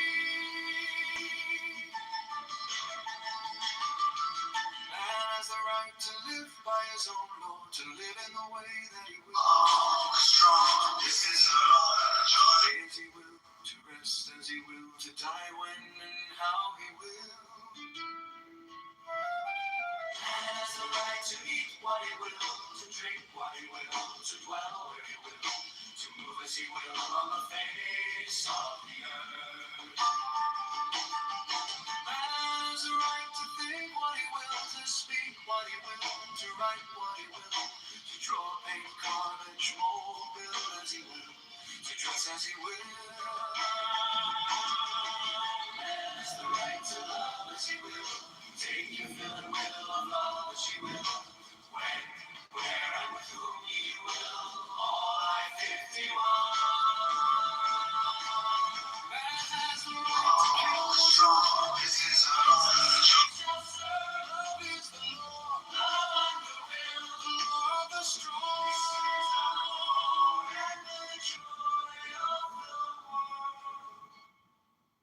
Speaker 11: Man has the right to live by his own law, to live in the way that he will. Oh, strong, this is a law and a joy. As he will, to rest as he will, to die when and how he will. Man has the right to eat what he will, to drink what he will, to dwell where he will, to move as he will on the face of the earth. Man has the right to think what he will, to speak what he will, to write what he will, to draw, paint, carve, and mold, build as he will, to dress as he will. Man has the right to love as he will, take your fill and will of love as he will, when, where, and with whom he will, all I 51. Man has the right to kill strong. This is our shall serve. Love is the law. Love and the will. The law of the strong. This is our Lord and the joy of the world.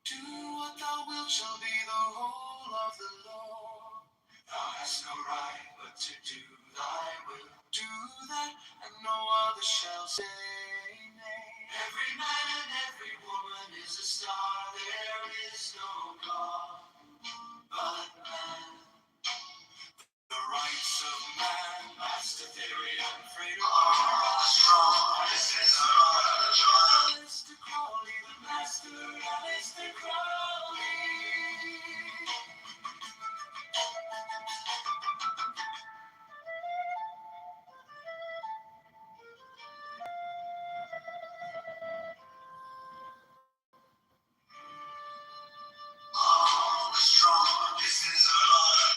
Speaker 11: Do what thou wilt shall be the whole of the law. Thou hast no right but to do thy will. Do that, and no other shall say nay. Every man and every woman is a star. There is no God but man. The rights of man, master theory and freedom are strong. This is our joy. Alistair Crowley, the master. Alistair Crowley. Oh, strong. This is our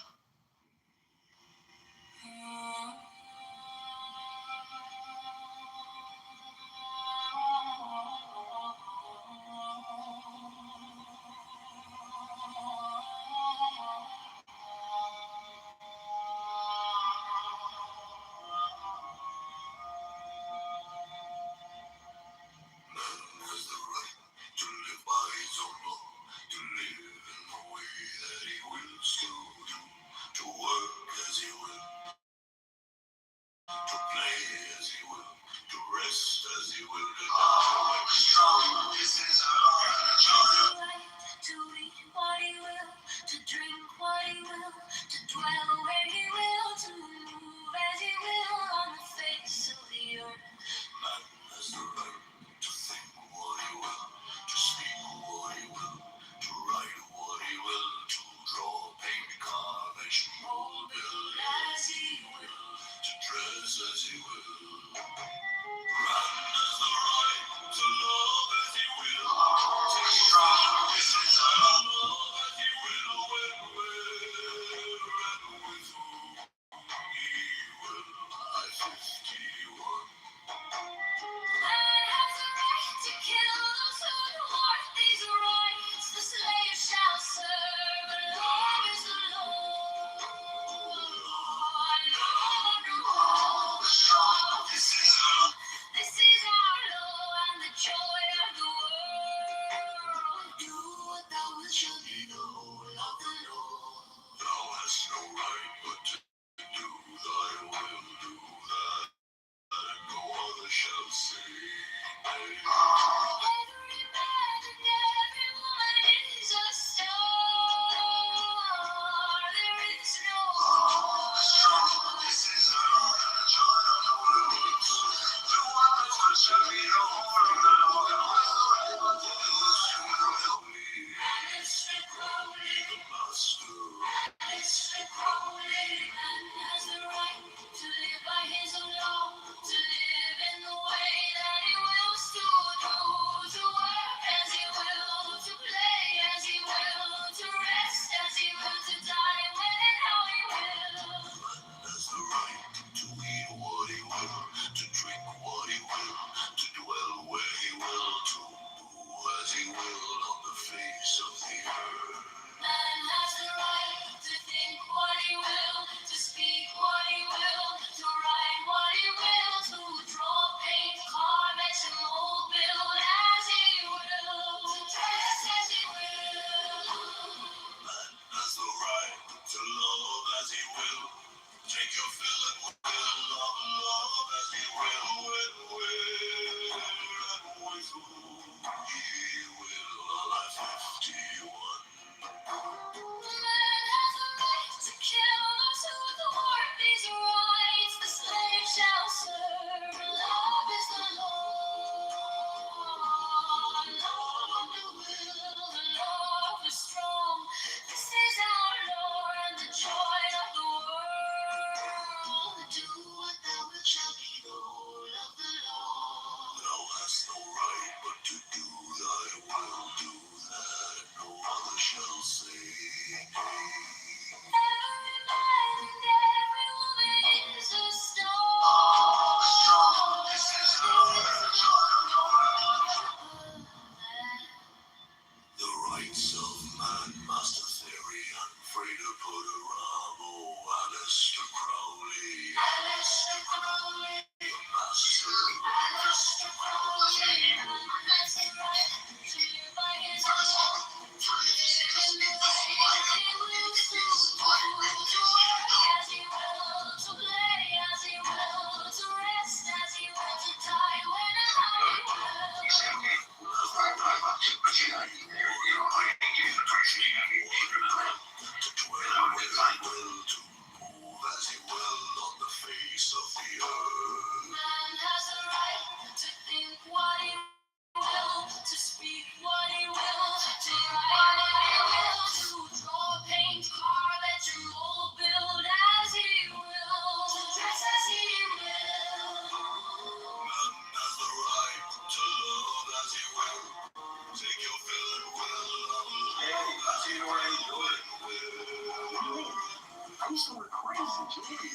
Speaker 11: has the right to live by his own law, to live in the way that he wills to work as he will, to play as he will, to rest as he will, to die when strong. This is our joy. To eat what he will, to drink what he will, to dwell where he will, to move as he will on the face of the earth. Man has the right to think what he will, to speak what he will, to write what he will, to draw, paint, carve, and mold, build as he will, to dress as he will. Man has the right to love as he will, to strong. This is our love as he will, when, where, and with whom he will. I 51. Man has a right to kill those who thwart these rights. The slave shall serve, and love is the Lord. Love and all. This is our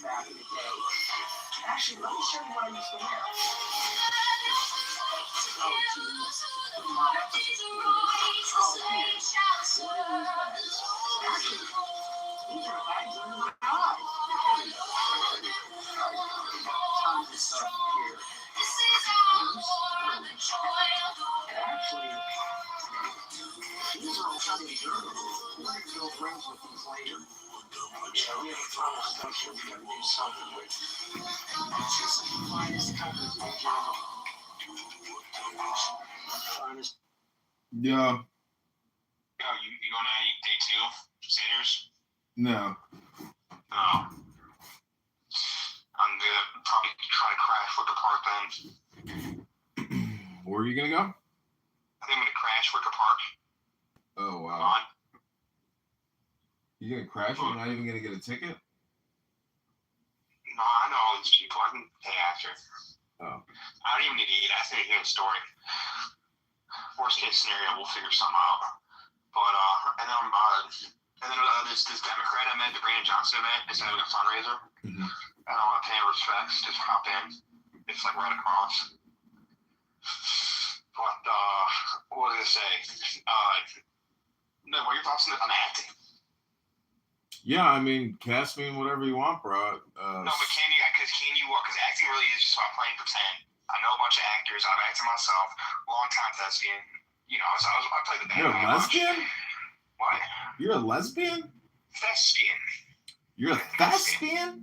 Speaker 6: back in the day. Actually, let me show you what I used to wear. Oh, geez. Actually, these are bags under my eyes. Time to start here. Actually, these are all kind of journals. We're going to fill frames with these later. Yeah, we have a ton of stuff here we got to do something with. Just the finest covers in general. Finest.
Speaker 12: Yeah.
Speaker 5: Oh, you going to any day two? Sanders?
Speaker 12: No.
Speaker 5: No. I'm gonna probably try to crash Wicker Park then.
Speaker 12: Where are you gonna go?
Speaker 5: I think I'm gonna crash Wicker Park.
Speaker 12: Oh wow.
Speaker 5: On.
Speaker 12: You gonna crash? You're not even gonna get a ticket?
Speaker 5: No, I know all these people. I can pay after.
Speaker 12: Oh.
Speaker 5: I don't even need to eat. I think I hear the story. Worst case scenario, we'll figure something out. But and then this Democrat I met, the Brandon Johnson event, is having a fundraiser.
Speaker 12: Mm-hmm.
Speaker 5: I don't want to pay respects. Just hop in. It's like right across. But what was I gonna say? No, what are your thoughts on acting?
Speaker 12: Yeah, I mean, cast me in whatever you want, bro.
Speaker 5: No, but can you? Because acting really is just about playing pretend. I know a bunch of actors. I've acted myself. Long time thespian. You know, so I played the bad
Speaker 12: You're a
Speaker 5: guy
Speaker 12: lesbian?
Speaker 5: What?
Speaker 12: You're a lesbian?
Speaker 5: Thespian.
Speaker 12: You're a thespian?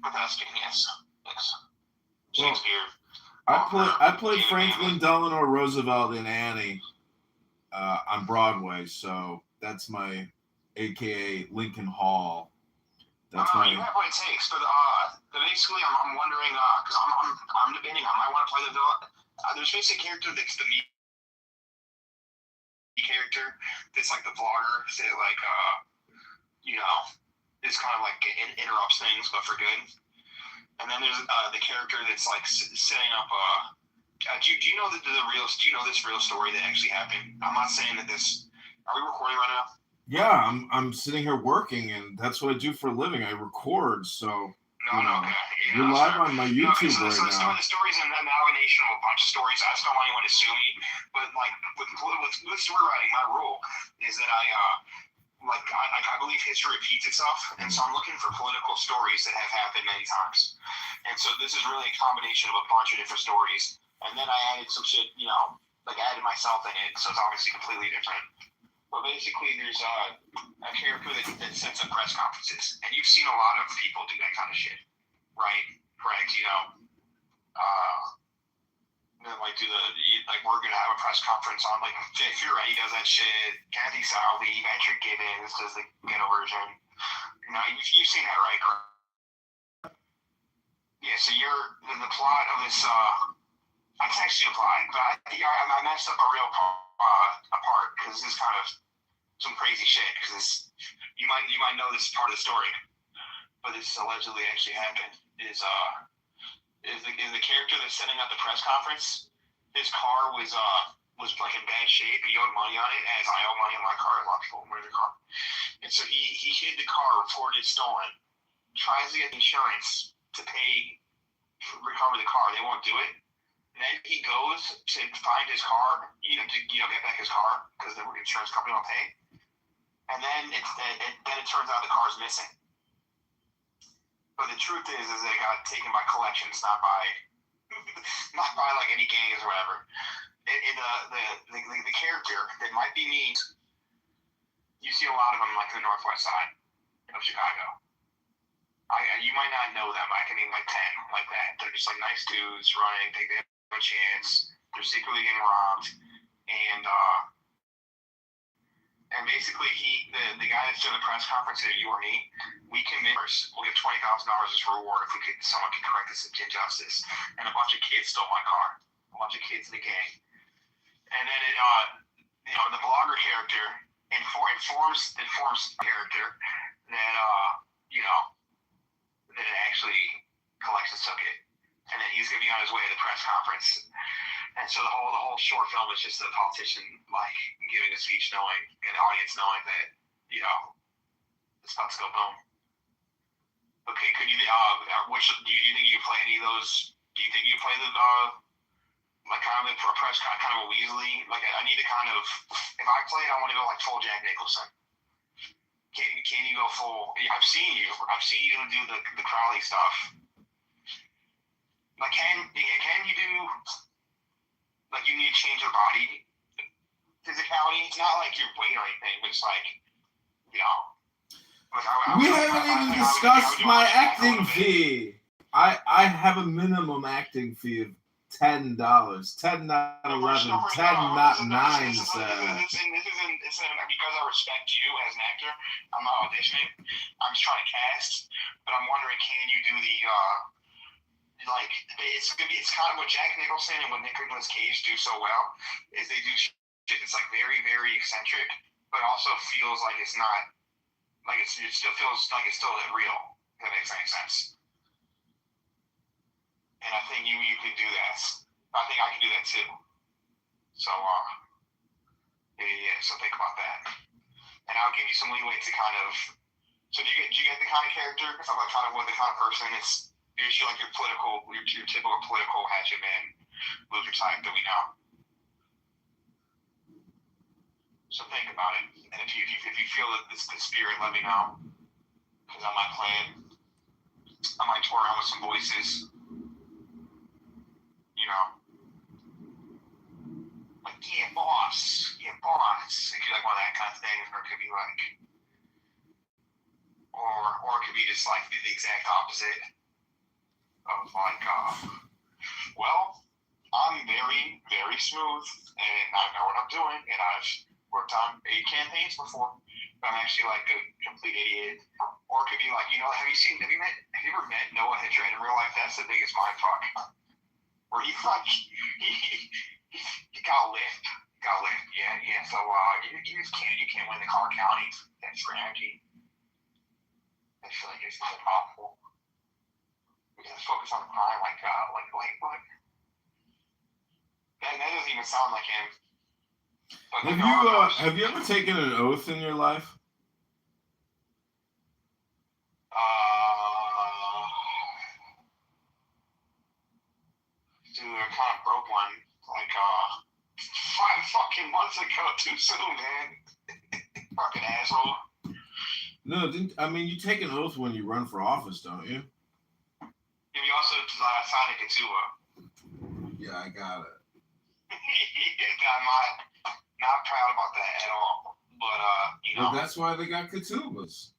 Speaker 5: A thespian, yes. Yes.
Speaker 12: Well,
Speaker 5: Shakespeare.
Speaker 12: I played Franklin Delano Roosevelt in Annie on Broadway, so that's my AKA Lincoln Hall. That's my.
Speaker 5: You have what it takes, but basically, I'm wondering because I'm debating. I might want to play the villain. There's basically a character that's the me character that's like the vlogger that like is kind of like interrupts things, but for good. And then there's the character that's like setting up. Do you know the real? Do you know this real story that actually happened? I'm not saying that this. Are we recording right now?
Speaker 12: Yeah, I'm sitting here working, and that's what I do for a living. I record, so.
Speaker 5: No, okay.
Speaker 12: You're live on my YouTube right now.
Speaker 5: The story's an amalgamation of a bunch of stories. I just don't want anyone to sue me. But like with story writing, my rule is that I believe history repeats itself, and so I'm looking for political stories that have happened many times. And so this is really a combination of a bunch of different stories. And then I added some shit, like I added myself in it, so it's obviously completely different. But basically, there's a character that sets up press conferences, and you've seen a lot of people do that kind of shit, right? Correct? We're gonna have a press conference on like Jay Fury does that shit. Kathy Salvi, Patrick Gibbons does the ghetto version. You've seen that, right? Correct? Yeah. So the plot of this. That's actually a plot, but I messed up a real part because this is kind of some crazy shit. Because you might know this is part of the story, but this allegedly actually happened. Is the character that's setting up the press conference? His car was like in bad shape. He owed money on it, as I owe money on my car. A lot of people owe the car, and so he hid the car, reported it stolen. Tries to get insurance to recover the car. They won't do it. And then he goes to find his car, to get back his car because the insurance company won't pay. And then it turns out the car's missing. But the truth is they got taken by collections, not by like any gangs or whatever. The character that might be me, you see a lot of them like the northwest side of Chicago. You might not know them. I can name like 10 like that. They're just like nice dudes running, take a chance. They're secretly getting robbed, and basically the guy that's doing the press conference said, you or me, we'll get $20,000 as a reward if someone can correct this injustice. And a bunch of kids stole my car. A bunch of kids in the gang. And then the blogger character informs the character that that actually collections took it, and then he's gonna be on his way to the press conference. And so the whole short film is just a politician like giving a speech, and the audience knowing that it's about to go boom.
Speaker 1: Okay, could you? Which do you think you play any of those? Do you think you play the like kind of a press kind of a Weasley? Like I need to kind of, if I play it, I want to go like full Jack Nicholson. Can you go full? I've seen you do the Crowley stuff. Like can you do like you need to change your body physicality? It's not like your weight or anything, but it's like, you know. Like
Speaker 12: We haven't even discussed my acting fee. I have a minimum acting fee of $10. 10 not 11. 10 not 9.
Speaker 1: This isn't because I respect you as an actor. I'm not auditioning. I'm just trying to cast. But I'm wondering, can you do the like it's kind of what Jack Nicholson and what Nicolas Cage do so well is they do shit that's like very, very eccentric, but also feels like it's not. Like it still feels like it's still real. If that makes any sense. And I think you can do that. I think I can do that too. So yeah. So think about that. And I'll give you some leeway to kind of. So do you get the kind of character? Because I'm like kind of what the kind of person it's usually like your typical political hatchet man, loser type that we know. So think about it, and if you feel that this the spirit, let me know, because I might play it. I might tour around with some voices, you know, like yeah, boss. It could be like one of that kind of thing, or it could be like, or it could be just like the exact opposite of like, well, I'm very, very smooth, and I know what I'm doing, and I've worked on 8 campaigns before, but I'm actually like a complete idiot. Or it could be like, you know, have you ever met Noah Hedren in real life? That's the biggest mind fuck. Where he got lift. Yeah. So you can't win the Clark County that strategy. I feel like it's not awful. We gotta focus on the crime like what? That doesn't even sound like him.
Speaker 12: Have you ever taken an oath in your life?
Speaker 1: Dude, I kind of broke one like 5 fucking months ago. Too soon, man. Fucking asshole.
Speaker 12: No, you take an oath when you run for office, don't you?
Speaker 1: And you also signed a Kitover.
Speaker 12: Yeah, I got it.
Speaker 1: I'm not proud about that at all. But you know.
Speaker 12: Well, that's why they got Kituvas.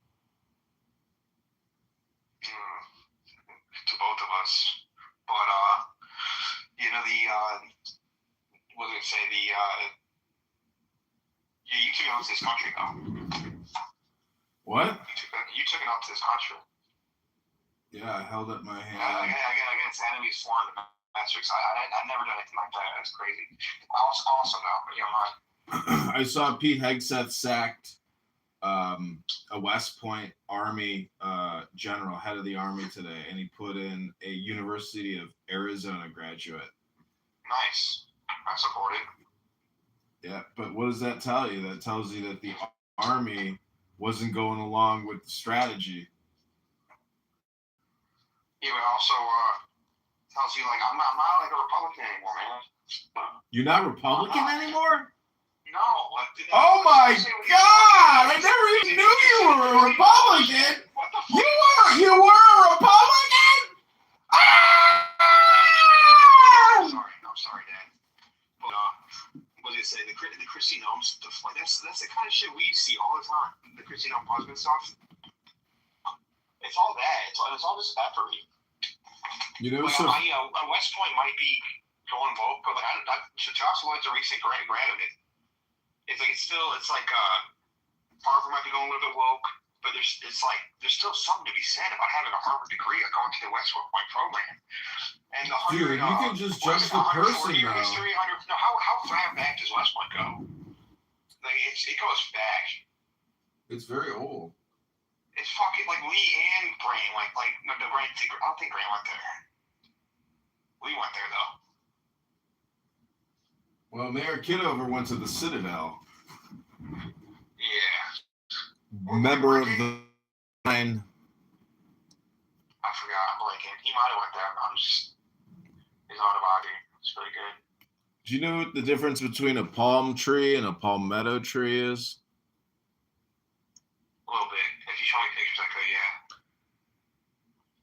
Speaker 1: To both of us. But you know what did I say? You took it out to this country though.
Speaker 12: What?
Speaker 1: You took it out to this country.
Speaker 12: Yeah, I held up my hand.
Speaker 1: Against enemies flying the metrics. I've never done anything like that. That's crazy. Awesome though. But you know,
Speaker 12: I saw Pete Hegseth sacked a West Point Army general, head of the Army today, and he put in a University of Arizona graduate.
Speaker 1: Nice. I support it.
Speaker 12: Yeah, but what does that tell you? That tells you that the Army wasn't going along with the strategy.
Speaker 1: Yeah, but also tells you like I'm not like a Republican anymore, man.
Speaker 12: You're not Republican anymore?
Speaker 1: No.
Speaker 12: Oh my God! I never even knew you were a Republican.
Speaker 1: What the fuck?
Speaker 12: You were a Republican?
Speaker 1: I'm sorry, Dad. But what did it say? The Christine Holmes stuff. Like that's the kind of shit we see all the time. The Christine Holmes husband stuff. It's all that. It's all just effery.
Speaker 12: You know,
Speaker 1: like,
Speaker 12: so
Speaker 1: West Point might be going woke, but like Josh Lloyd's a recent grad of it. It's like Harvard might be going a little bit woke, but there's still something to be said about having a Harvard degree or going to the West Point program. And the 100,
Speaker 12: dude, you can just judge the person now.
Speaker 1: History, how far back does West Point go? Like it goes back.
Speaker 12: It's very old.
Speaker 1: It's fucking like Lee and Grant, I don't think Grant went there. Lee went there though.
Speaker 12: Well, Mayor Kitover went to the Citadel.
Speaker 1: Yeah.
Speaker 12: Member of the 9.
Speaker 1: forgot. I'm blanking. He might have went there. I'm just his autobiography. It's really good.
Speaker 12: Do you know what the difference between a palm tree and a palmetto tree is?
Speaker 1: A little bit. If you show me pictures, I could. Yeah.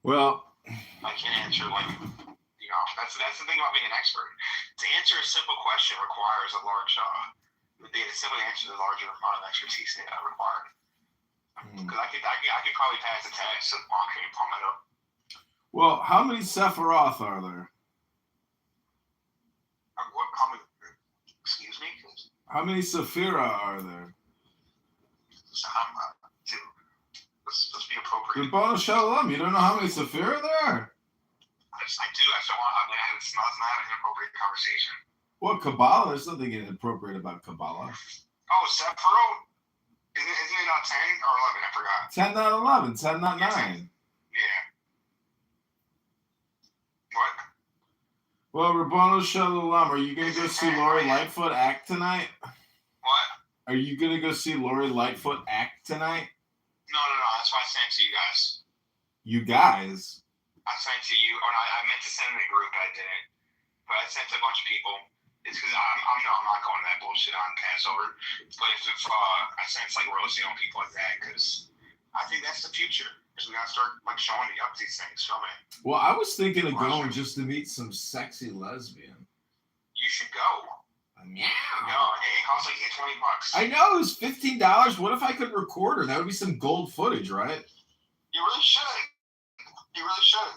Speaker 12: Well,
Speaker 1: I can't answer that's the thing about being an expert. To answer a simple question requires a large the simple answer to the larger amount of expertise required. Because I could probably pass the test of palm tree and palmetto.
Speaker 12: well, how many Sephiroth are there?
Speaker 1: How many? Excuse me.
Speaker 12: How many Sephira are there?
Speaker 1: Let's be appropriate.
Speaker 12: Rabbanu Shalom, you don't know how many Sephira there are?
Speaker 1: I do. I don't want. It's not an inappropriate conversation.
Speaker 12: What Kabbalah? There's nothing inappropriate about Kabbalah.
Speaker 1: Oh, Sephiroth. Isn't it not 10 or 11? I forgot.
Speaker 12: 10, not 11. 10, not 9.
Speaker 1: Yeah. What?
Speaker 12: Well, Rabbanu Shalom, are you going to go see Lori Lightfoot act tonight?
Speaker 1: What?
Speaker 12: Are you going to go see Lori Lightfoot act tonight?
Speaker 1: No. That's why I sent it to you guys.
Speaker 12: You guys?
Speaker 1: I sent it to you. Oh, no, I meant to send it in the group. I didn't. But I sent it to a bunch of people. It's because I'm not going to that bullshit on Passover. But if I sent it like roasting on people like that, because I think that's the future. Because we got to start showing the up these things. Filming.
Speaker 12: Well, I was thinking of going just to meet some sexy lesbian.
Speaker 1: You should go.
Speaker 12: Yeah.
Speaker 1: No, it costs like $20.
Speaker 12: I know, it was $15. What if I could record her? That would be some gold footage, right?
Speaker 1: You really should. You really should.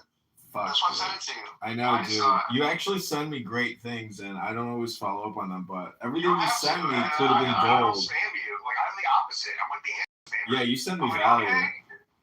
Speaker 12: Fuck,
Speaker 1: that's why I
Speaker 12: dude.
Speaker 1: sent it to you.
Speaker 12: I know, dude. You actually send me great things, and I don't always follow up on them, but everything you send me could have been gold.
Speaker 1: I don't spam you. I'm the opposite. I'm like the anti-spammer.
Speaker 12: Yeah, you send me value.
Speaker 1: Okay.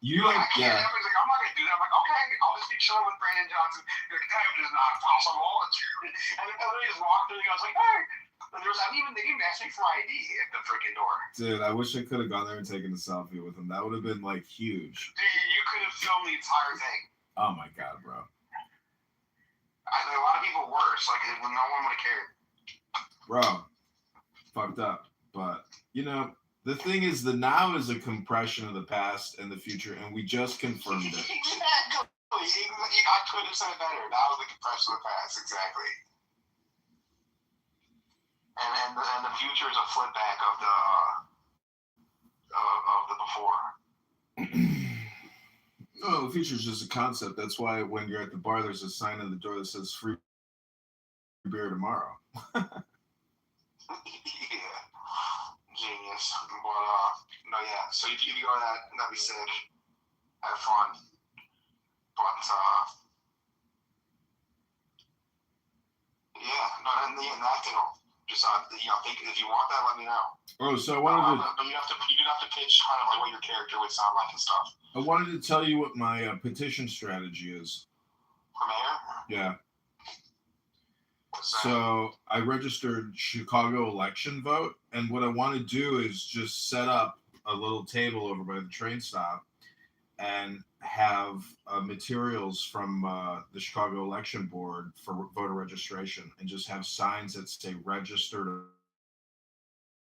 Speaker 12: You like, yeah.
Speaker 1: I'm not going to do that. I'm like, okay, I'll just be chilling with Brandon Johnson. You're like, that is not possible. And then I just walked through, and I was like, hey. And they didn't ask me for my ID at the freaking door.
Speaker 12: Dude, I wish I could have gone there and taken a selfie with him. That would have been, huge.
Speaker 1: Dude, you could have filmed the entire thing.
Speaker 12: Oh, my God, bro.
Speaker 1: I think a lot of people worse. When no one would have cared.
Speaker 12: Bro, fucked up. But, the thing is, the now is a compression of the past and the future, and we just confirmed it.
Speaker 1: Exactly. I could have said it better. That was the compression of the past, exactly. And the future is a flip back of the before.
Speaker 12: No, the future is just a concept. That's why when you're at the bar, there's a sign on the door that says free beer tomorrow.
Speaker 1: Yeah. Genius. But, no, yeah. So if you go to that'd be sick. Have fun. But, yeah. No, and that thing. Just, if you want that, let me know.
Speaker 12: Oh, so I wanted to...
Speaker 1: But you have to pitch kind of what your character would sound like and stuff.
Speaker 12: I wanted to tell you what my petition strategy is.
Speaker 1: For mayor?
Speaker 12: Yeah. So I registered Chicago election vote, and what I want to do is just set up a little table over by the train stop and have materials from the Chicago election board for voter registration, and just have signs that say register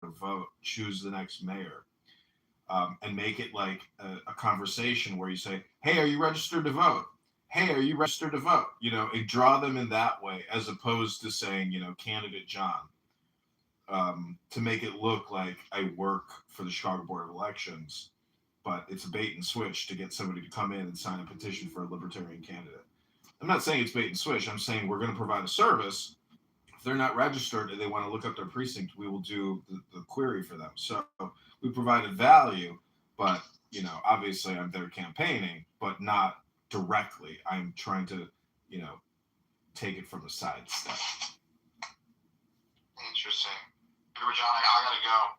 Speaker 12: to vote, choose the next mayor. And make it like a conversation where you say, hey, are you registered to vote? Hey, are you registered to vote? And draw them in that way, as opposed to saying, candidate John, to make it look like I work for the Chicago Board of Elections, but it's a bait and switch to get somebody to come in and sign a petition for a libertarian candidate. I'm not saying it's bait and switch. I'm saying we're going to provide a service. If they're not registered and they want to look up their precinct, we will do the query for them. So we provided value, but, obviously I'm there campaigning, but not directly. I'm trying to, take it from the side step.
Speaker 1: Interesting. Remember, John, I gotta go.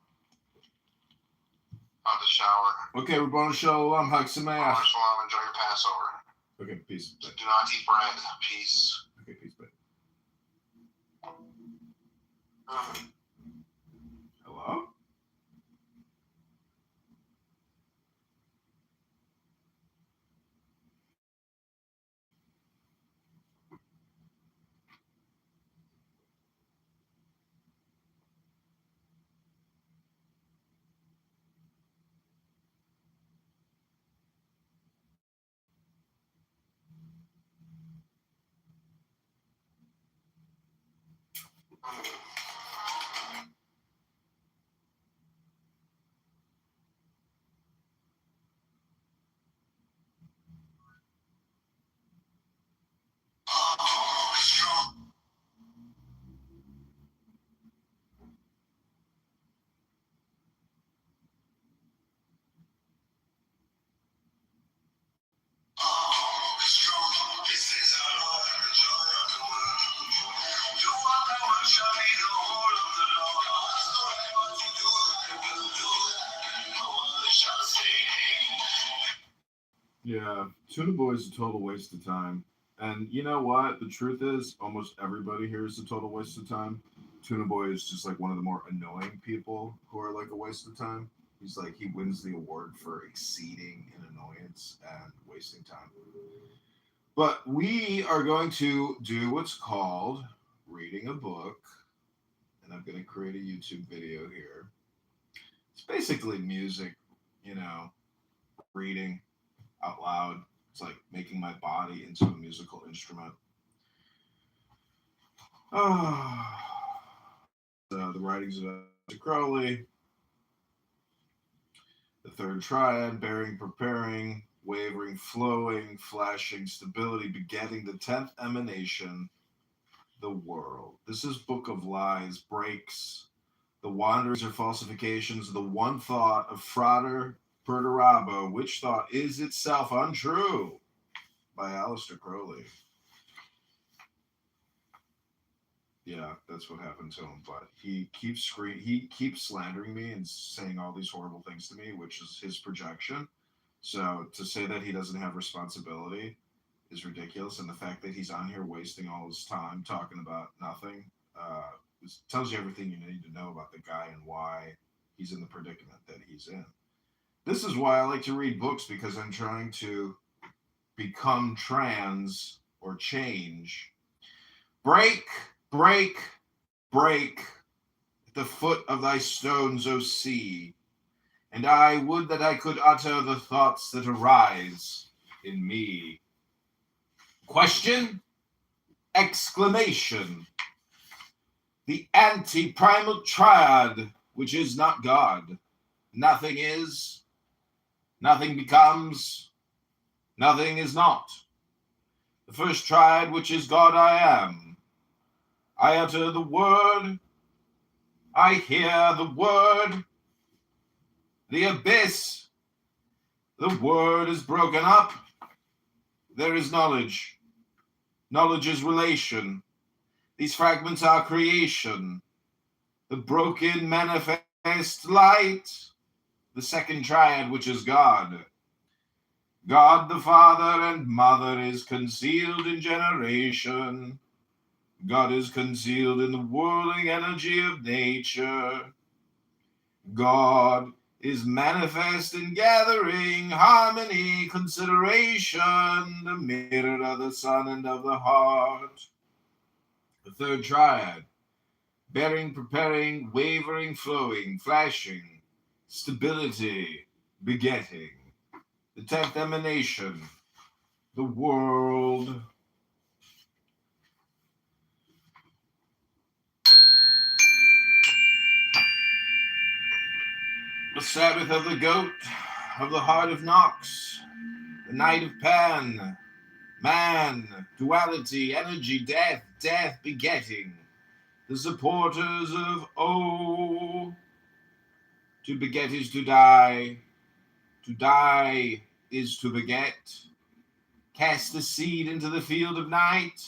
Speaker 1: About to shower.
Speaker 12: Okay, Rabbanu Shalom, Hag Sameach.
Speaker 1: Rabbanu Shalom, enjoy your Passover.
Speaker 12: Okay, peace.
Speaker 1: Do not eat bread. Peace.
Speaker 12: Okay, peace, bye. Hello? Yeah, Tuna Boy is a total waste of time. And you know what? The truth is, almost everybody here is a total waste of time. Tuna Boy is just like one of the more annoying people who are like a waste of time. He's like, he wins the award for exceeding in annoyance and wasting time. But we are going to do what's called reading a book. And I'm going to create a YouTube video here. It's basically music, you know, reading out loud. It's like making my body into a musical instrument. Oh, the writings of Crowley, the third triad, bearing, preparing, wavering, flowing, flashing, stability, begetting, the 10th emanation, the world. This is Book of Lies, breaks, the wanderings or falsifications, the one thought of Frater Perturabo, which thought is itself untrue, by Aleister Crowley. Yeah, that's what happened to him. But he keeps slandering me and saying all these horrible things to me, which is his projection. So to say that he doesn't have responsibility is ridiculous, and the fact that he's on here wasting all his time talking about nothing tells you everything you need to know about the guy and why he's in the predicament that he's in. This is why I like to read books, because I'm trying to become trans or change. Break, break, break at the foot of thy stones, O sea, and I would that I could utter the thoughts that arise in me. Question? Exclamation. The anti-primal triad, which is not God. Nothing is, nothing becomes, nothing is not. The first triad, which is God, I am. I utter the word, I hear the word, the abyss, the word is broken up, there is knowledge. Knowledge is relation. These fragments are creation. The broken manifest light, the second triad, which is God. God the Father and Mother is concealed in generation. God is concealed in the whirling energy of nature. God is manifest in gathering, harmony, consideration, the mirror of the sun and of the heart. The third triad, bearing, preparing, wavering, flowing, flashing, stability, begetting. The 10th emanation, the world. The Sabbath of the goat, of the heart of Nox, the night of Pan, man, duality, energy, death, death, begetting. The supporters of O. To beget is to die is to beget. Cast the seed into the field of night.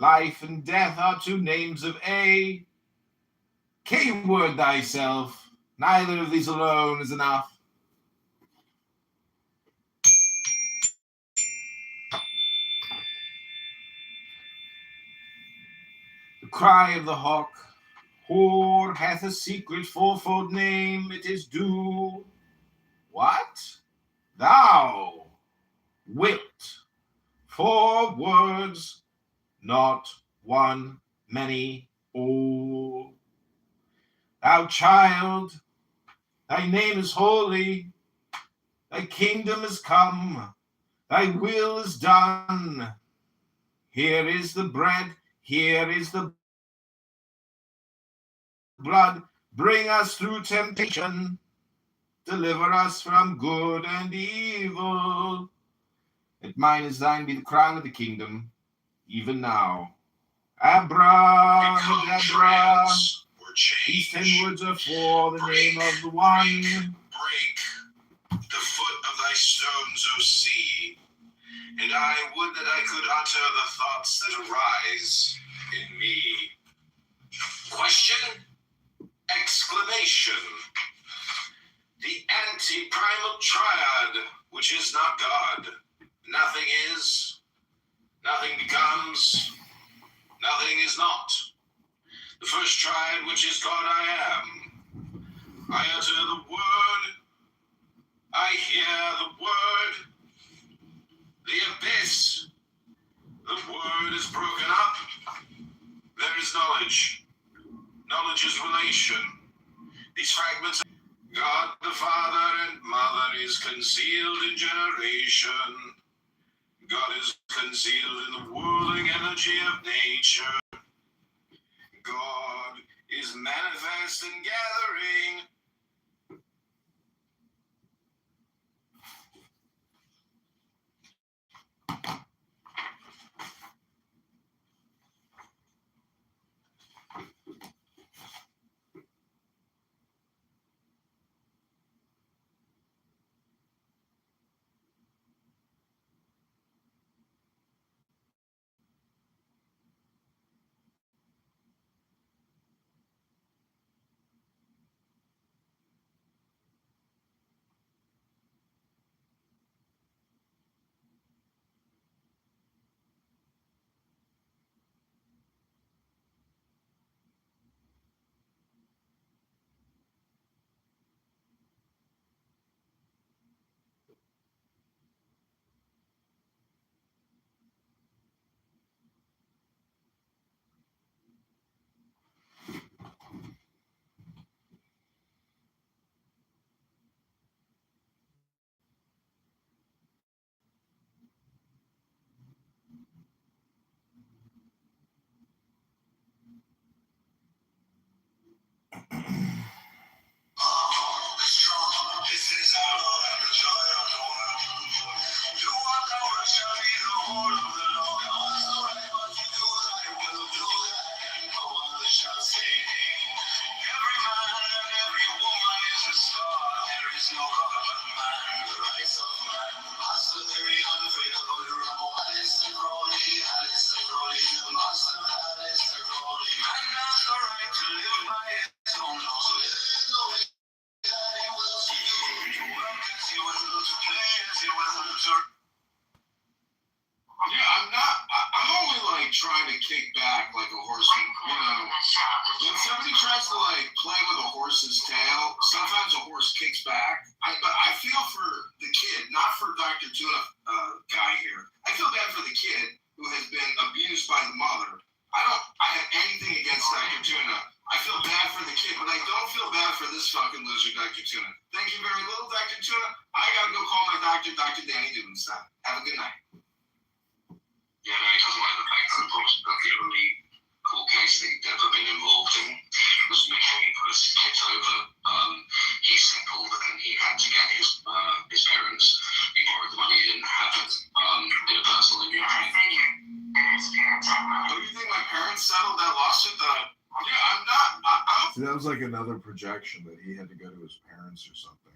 Speaker 12: Life and death are two names of A. K-word thyself. Neither of these alone is enough. The cry of the hawk. Whore hath a secret fourfold name. It is do. What? Thou wilt. 4 words, not one, many, all. Thou child, thy name is holy, thy kingdom is come, thy will is done. Here is the bread, here is the blood, bring us through temptation, deliver us from good and evil. Let mine is thine be the crown of the kingdom, even now. Abracadabra. These 10 words are for the name of the one.
Speaker 5: Break the foot of thy stones, O sea, and I would that I could utter the thoughts that arise in me. Question? Exclamation. The anti-primal triad, which is not God. Nothing is, nothing becomes, nothing is not. The first tried, which is God I am. I utter the word, I hear the word, the abyss. The word is broken up. There is knowledge. Knowledge is relation. These fragments, God the Father and Mother is concealed in generation. God is concealed in the whirling energy of nature. God is manifest in gathering.
Speaker 11: This is our Lord and the joy of the world. You are our shall be the whole of the Lord. Whatever you do, I will do that. And no other shall say nay. Every man and every woman is a star. There is no God but man, the rise of man. Master very unfaithful, the rebel. Alistair Crowley, the master Alistair Crowley. Man has the right to live by his own laws. There is no way that he will see. He will to play as he will to.
Speaker 5: Yeah, I'm only like trying to kick back like a horse. When somebody tries to like play with a horse's tail, sometimes a horse kicks back. But I feel for the kid, not for Dr. Tuna guy here. I feel bad for the kid who has been abused by the mother. I have anything against Dr. Tuna. I feel bad for the kid, but I don't feel bad for this fucking loser, Dr. Tuna. Thank you very little, Dr. Tuna. I gotta go call my doctor, Dr. Danny Dubenstein. Have a good night.
Speaker 7: Yeah, no, he doesn't like the fact that the only court case that he'd ever been involved in was McKay versus Kitover. He simpled and he had to get his parents. He borrowed the money he didn't have it in a personal injury.
Speaker 5: What do you think my parents settled that lawsuit that
Speaker 12: See, that was like another projection that he had to go to his parents or something.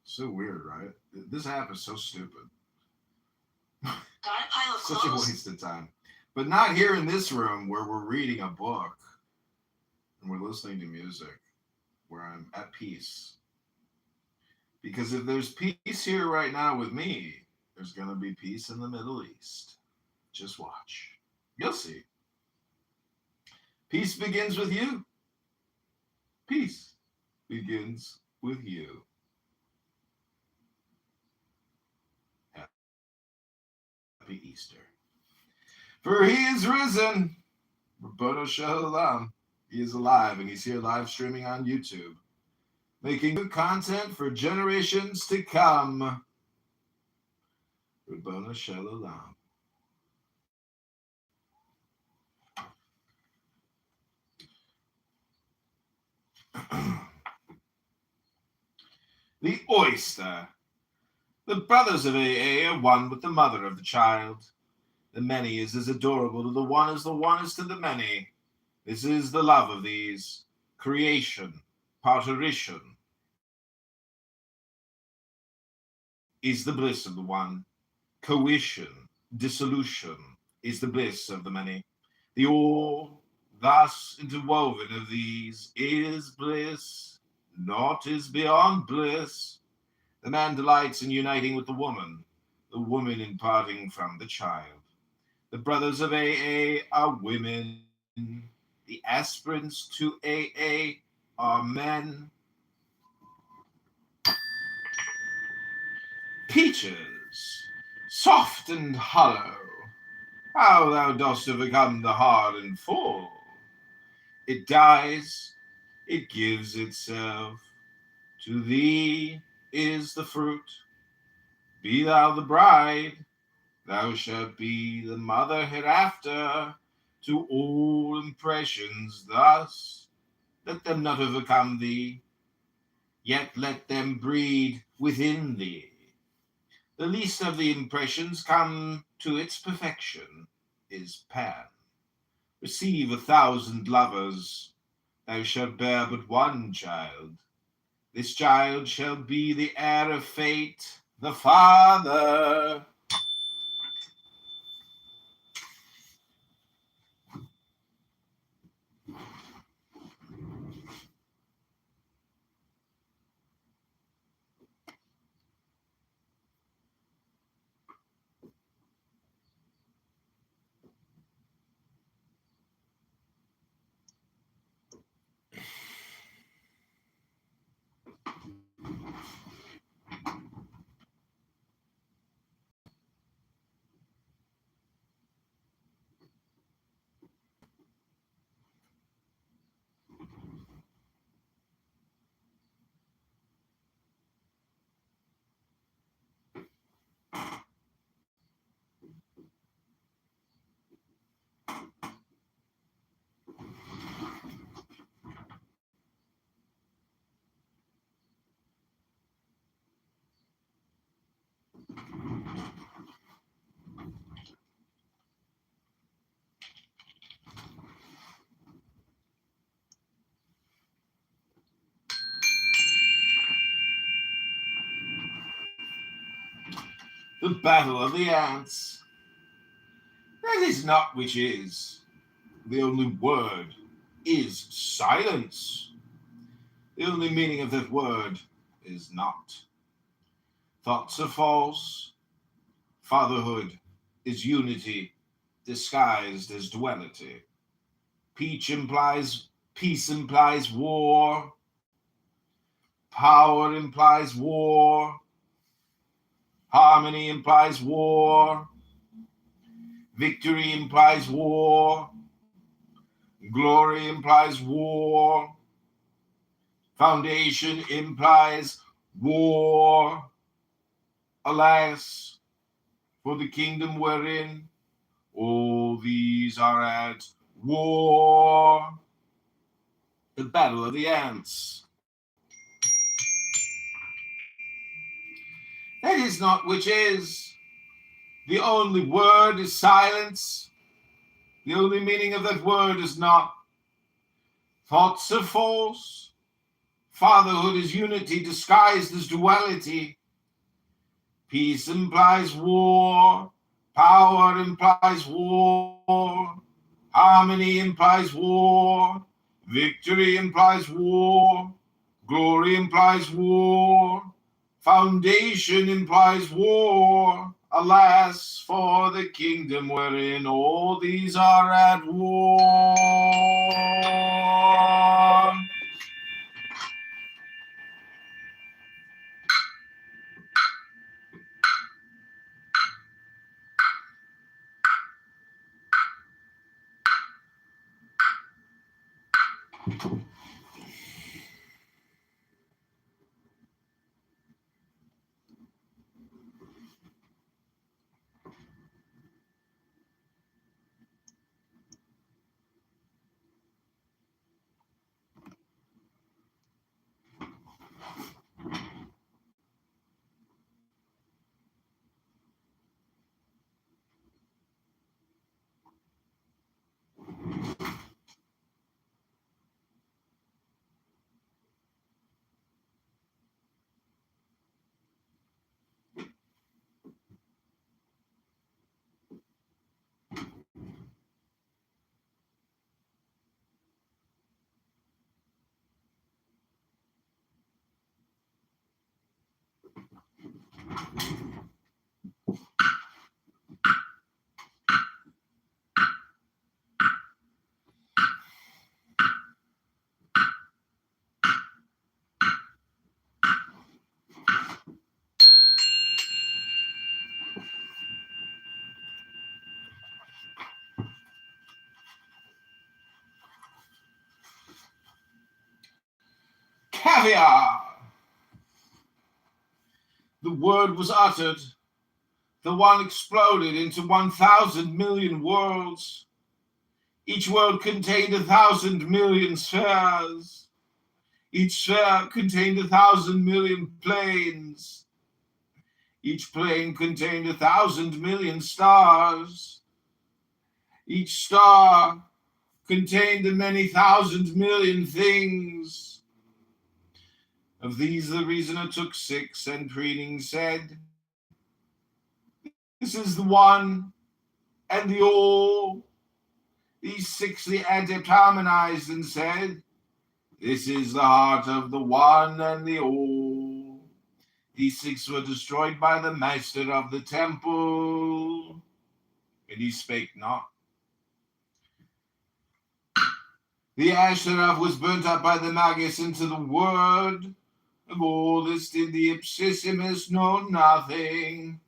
Speaker 12: So weird, right? This app is so stupid.
Speaker 9: Got a pile of
Speaker 12: Such a
Speaker 9: clothes.
Speaker 12: waste of time. But not here in this room where we're reading a book and we're listening to music, where I'm at peace. Because if there's peace here right now with me, there's going to be peace in the Middle East. Just watch. You'll see. Peace begins with you. Peace begins with you. Happy Easter. For he is risen. Rabbono Shalom. He is alive and he's here live streaming on YouTube, making new content for generations to come. Rabbono Shalom. The oyster. The brothers of AA are one with the mother of the child. The many is as adorable to the one as the one is to the many. This is the love of these. Creation, parturition, is the bliss of the one. Coition, dissolution, is the bliss of the many. The all, thus interwoven of these, is bliss. Naught is beyond bliss. The man delights in uniting with the woman. the woman in parting from the child. The brothers of AA are women. The aspirants to AA are men. Peaches, soft and hollow, how thou dost overcome the hard and full. It dies, it gives itself. To thee is the fruit. Be thou the bride, thou shalt be the mother hereafter to all impressions thus. Let them not overcome thee, yet let them breed within thee. The least of the impressions come to its perfection is Pan. Receive 1,000 lovers, thou shalt bear but one child. This child shall be the heir of fate, the father. The battle of the ants. That is not which is. The only word is silence. The only meaning of that word is not. Thoughts are false. Fatherhood is unity disguised as duality. Peace implies war. Power implies war. Harmony implies war. Victory implies war. Glory implies war. Foundation implies war. Alas, for the kingdom wherein all these are at war. The battle of the ants. That is not which is. The only word is silence. The only meaning of that word is not. Thoughts are false. Fatherhood is unity disguised as duality. Peace implies war. Power implies war. Harmony implies war. Victory implies war. Glory implies war. Foundation implies war. Alas, for the kingdom wherein all these are at war. caviar. The word was uttered. The one exploded into 1,000 million worlds. Each world contained 1,000 million spheres. Each sphere contained 1,000 million planes. Each plane contained 1,000 million stars. Each star contained the many thousand million things. Of these the reasoner took 6, and preening said, "This is the one and the all." These 6 the adept harmonized and said, "This is the heart of the one and the all." These 6 were destroyed by the master of the temple, and he spake not. The Asherah was burnt up by the Magus into the word. Of all this did the Ipsissimus know nothing.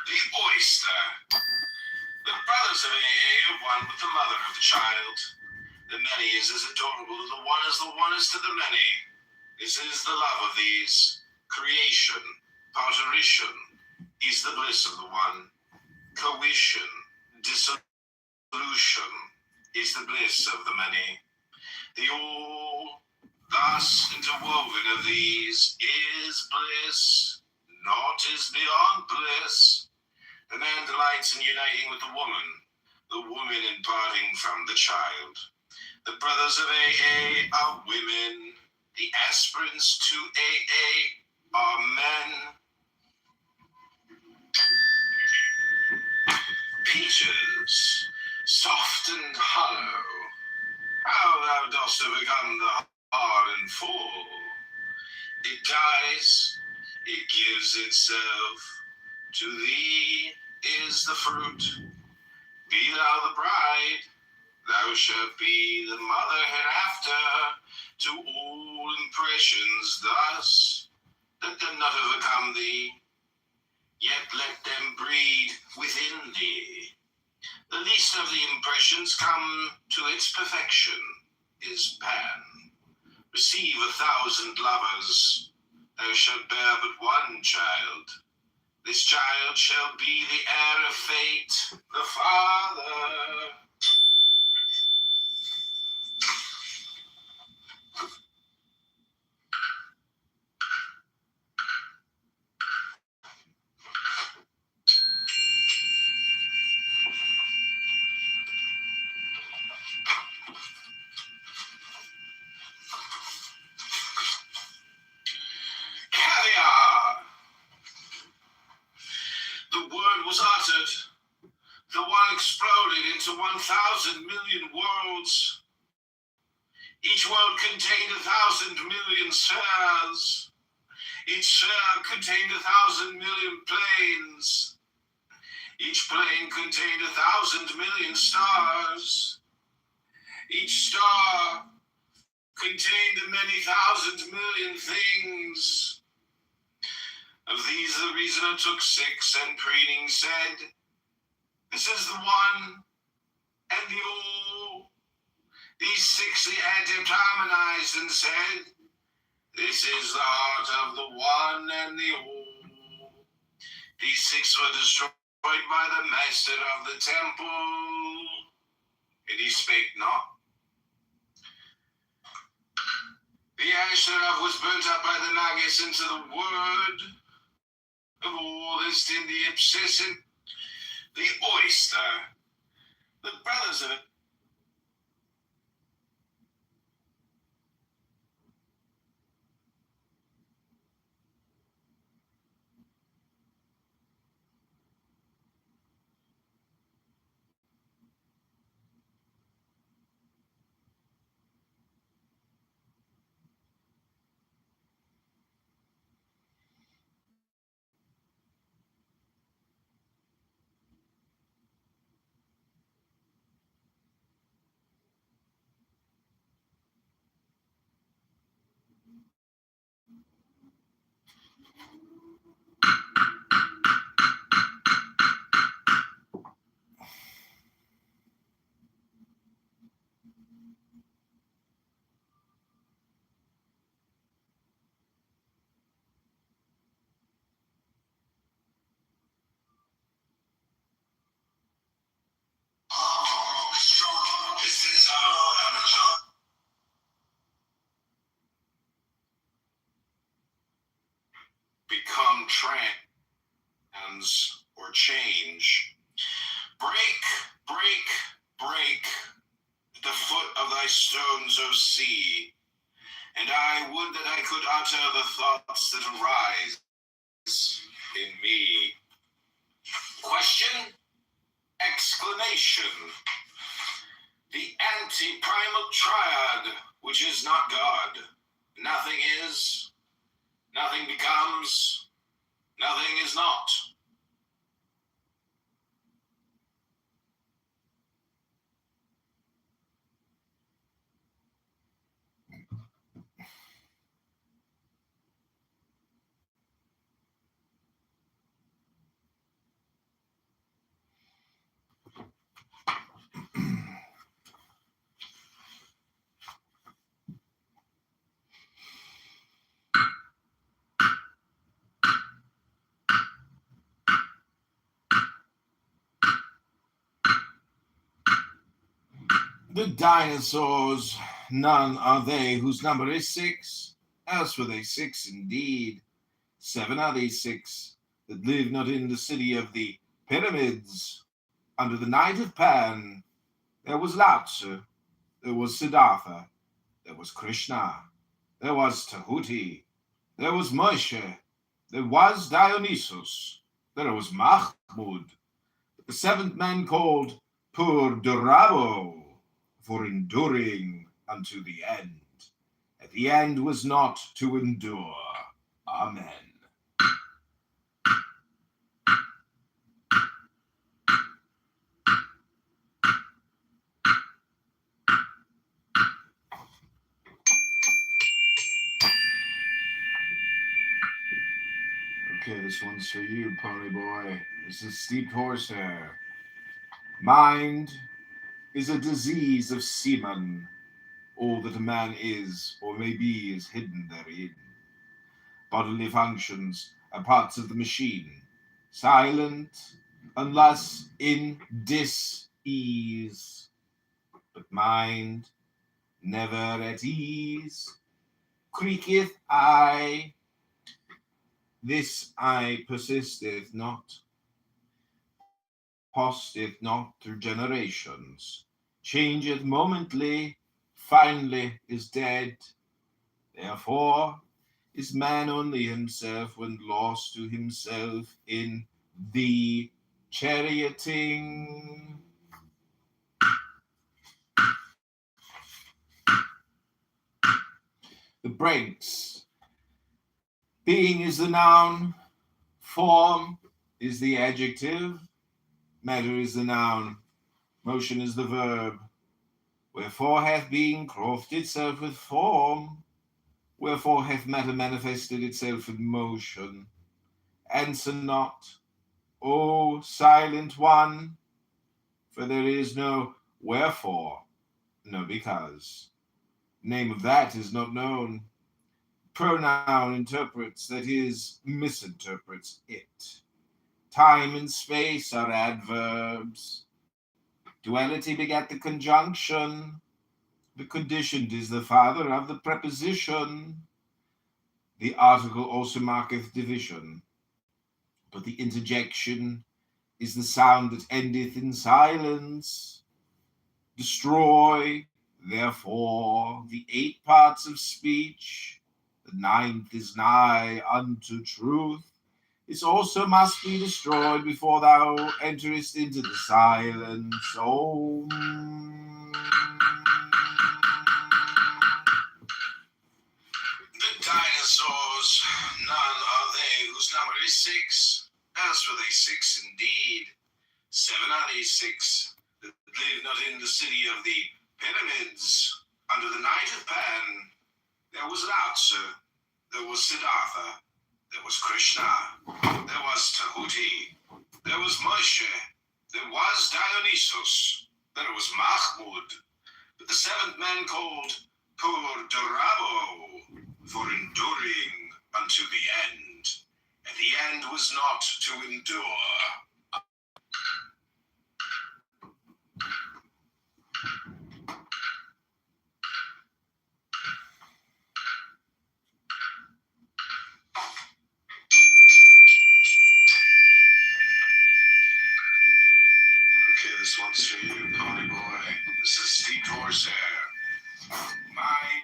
Speaker 5: The oyster. The brothers of AA are one with the mother of the child. The many is as adorable to the one is to the many. This is the love of these. Creation, parturition, is the bliss of the one. Coition, dissolution, is the bliss of the many. The all, thus interwoven of these, is bliss, naught is beyond bliss. The man delights in uniting with the woman in parting from the child. The brothers of AA are women, the aspirants to AA are men. Peaches, soft and hollow, how thou dost overcome the hard and full. It dies, it gives itself, to thee is the fruit. Be thou the bride, thou shalt be the mother hereafter, to all impressions thus. Let them not overcome thee, yet let them breed within thee. The least of the impressions come to its perfection is Pan. Receive 1,000 lovers, thou shalt bear but one child. This child shall be the heir of fate, the father. Caviar. The word was uttered. The one exploded into 1,000 million worlds. Each world contained 1,000 million spheres. Each sphere contained 1,000 million planes. Each plane contained 1,000 million stars. Each star contained many thousand million things. Of these the reasoner took 6, and preening said, "This is the one and the all." These 6 the adept harmonized and said, "This is the heart of the one and the all." These 6 were destroyed by the master of the temple, and he spake not. The Asherah was burnt up by the Magus into the word. Of all this did the Ipsissimus, the oyster, the brothers of it. trans or change. Break, break, break the foot of thy stones, O sea, and I would that I could utter the thoughts that arise in me. Question, exclamation. The anti-primal triad, which is not God. Nothing is, nothing becomes, nothing is not.
Speaker 12: The dinosaurs, none are they whose number is 6, else were they 6 indeed. 7 are they 6 that live not in the city of the pyramids. Under the night of Pan, there was Lao Tzu, there was Siddhartha, there was Krishna, there was Tahuti, there was Moshe, there was Dionysus, there was Mahmud, the seventh man called Purdurabo, for enduring unto the end. And the end was not to endure. Amen. Okay, this one's for you, Pony Boy. This is Steeped Horsehair. Mind is a disease of semen. All that a man is or may be is hidden therein. Bodily functions are parts of the machine, silent unless in dis-ease. But mind, never at ease, creaketh eye. This eye persisteth not, posteth not through generations, changeth momently, finally is dead. Therefore is man only himself when lost to himself in the charioting. The breaks. Being is the noun, form is the adjective, matter is the noun, motion is the verb. Wherefore hath being clothed itself with form? Wherefore hath matter manifested itself in motion? Answer not, O silent one, for there is no wherefore, no because. Name of that is not known. Pronoun interprets, that is, misinterprets it. Time and space are adverbs. Duality begat the conjunction. The conditioned is the father of the preposition. The article also marketh division. But the interjection is the sound that endeth in silence. Destroy, therefore, the 8 parts of speech. The 9th is nigh unto truth. This also must be destroyed before thou enterest into the silence. Om.
Speaker 5: The dinosaurs, none are they whose number is 6, else were they 6 indeed. 7 are they 6 that live not in the city of the pyramids. Under the night of Pan, there was Lao Tzu, there was Siddhartha, there was Krishna, there was Tahuti, there was Moshe, there was Dionysus, there was Mahmud, but the 7th man called Purdurabo, for enduring unto the end, and the end was not to endure. This one's for you, Pony Boy. This is Steve Corsair. Mine.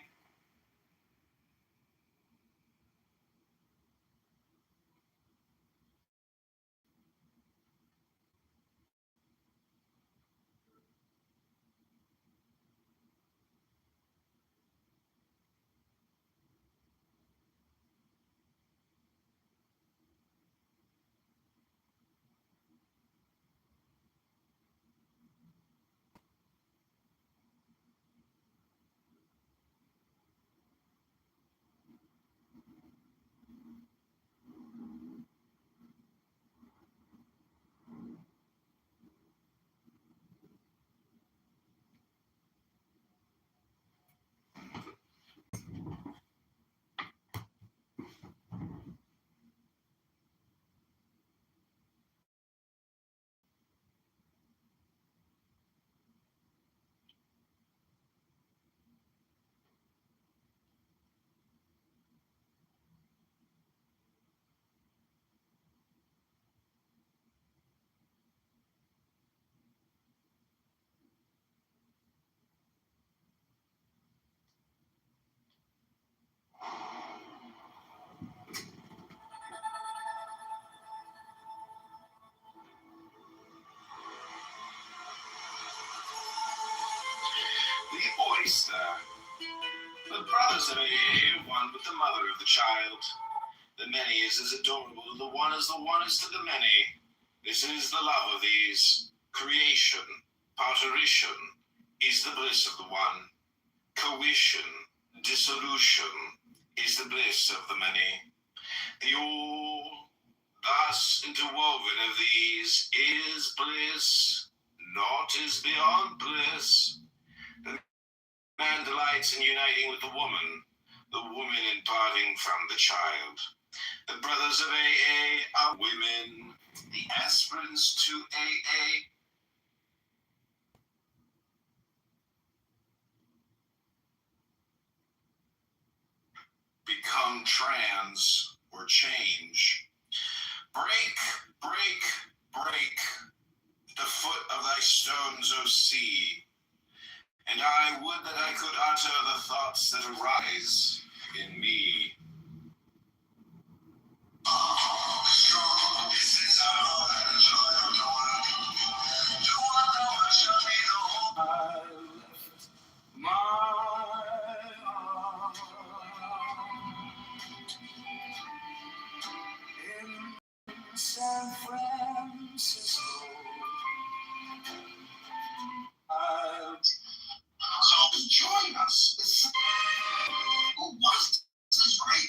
Speaker 5: The oyster. The brothers of AA are one with the mother of the child. The many is as adorable to the one as the one is to the many. This is the love of these. Creation, parturition, is the bliss of the one. Coition, dissolution, is the bliss of the many. The all, thus interwoven of these, is bliss. Naught is beyond bliss. The man delights in uniting with the woman in parting from the child. The brothers of AA are women, the aspirants to AA. Become trans or change. Break, break, break the foot of thy stones, O sea, and I would that I could utter the thoughts that arise in me. This is our joy of the world. Do I know it shall be the hope I left my arm in San Francisco. So join us. Who was this great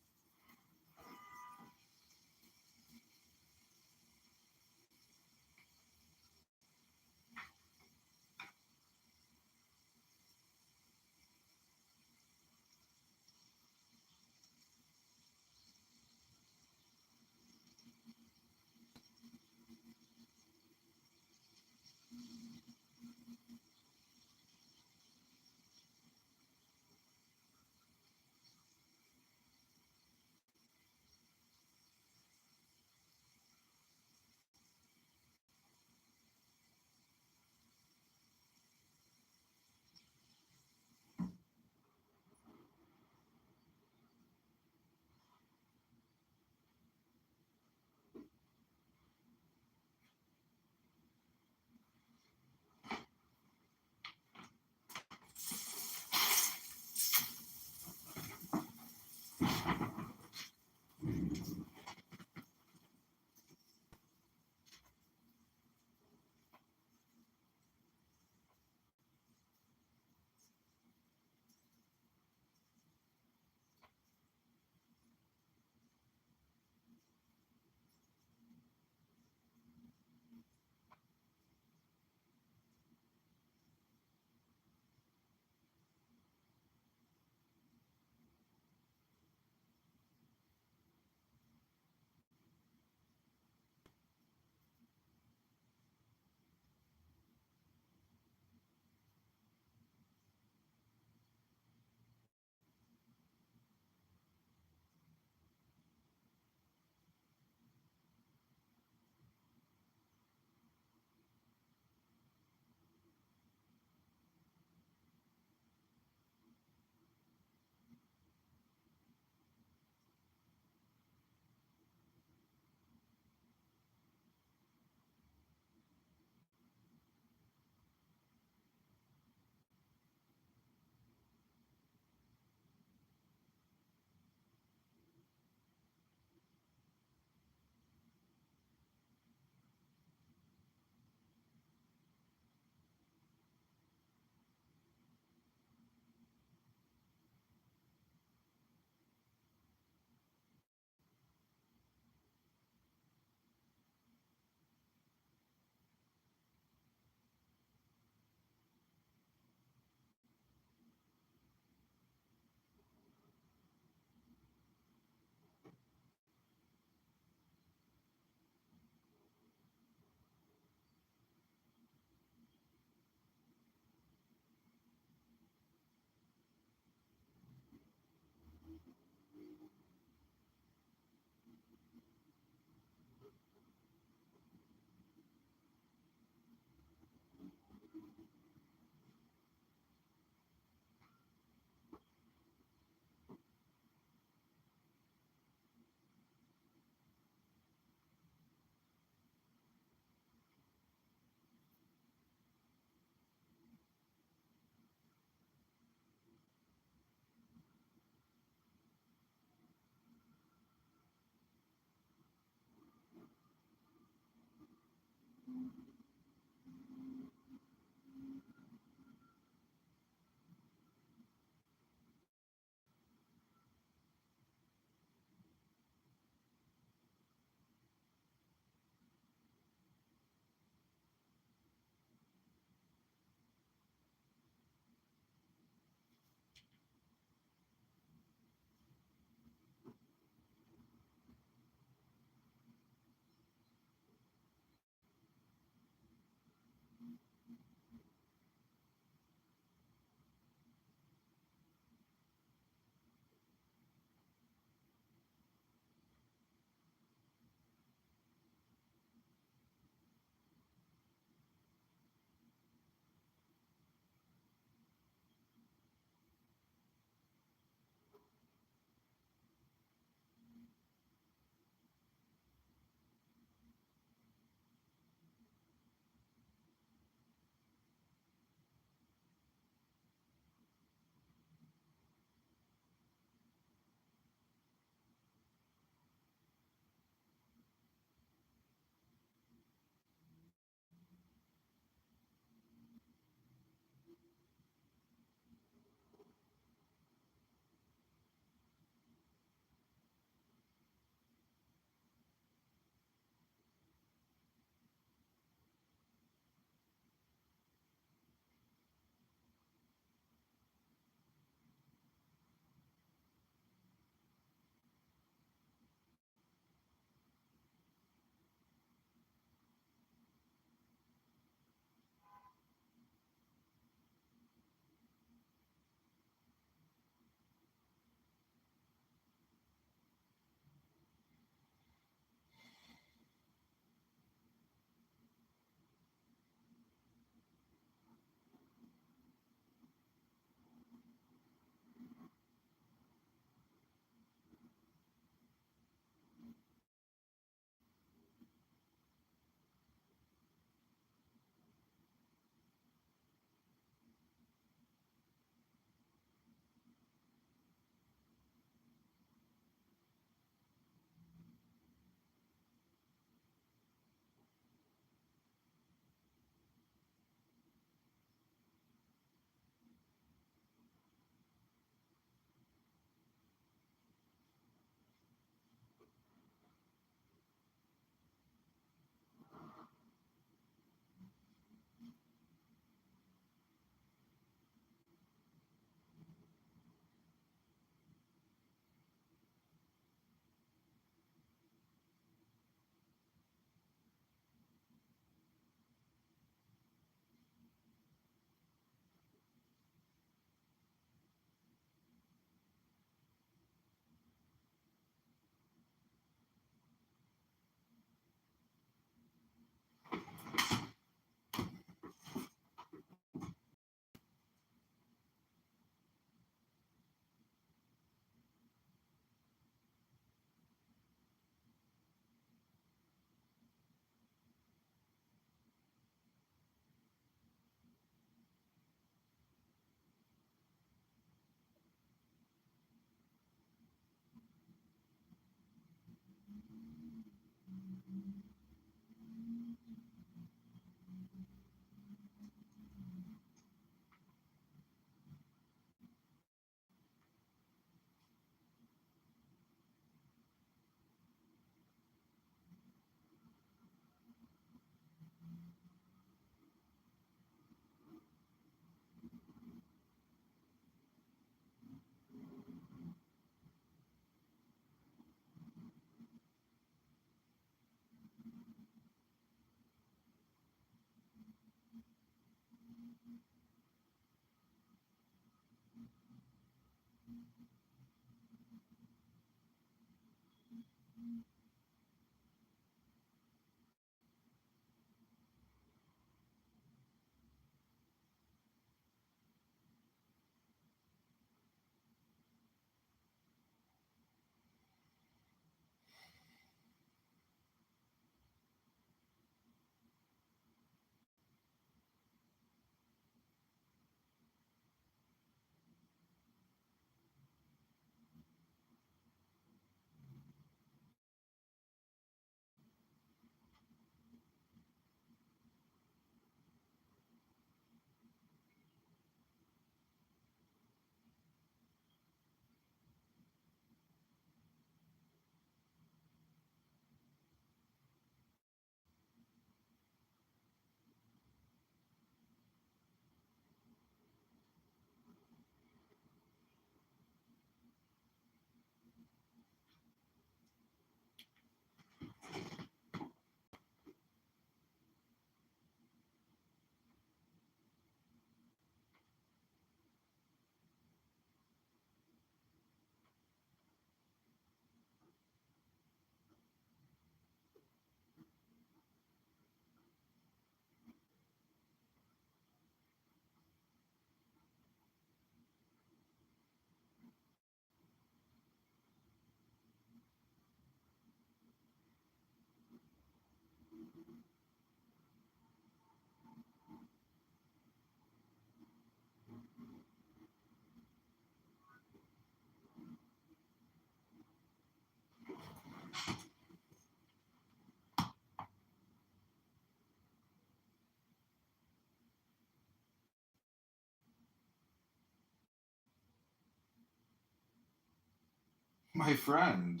Speaker 12: My friend.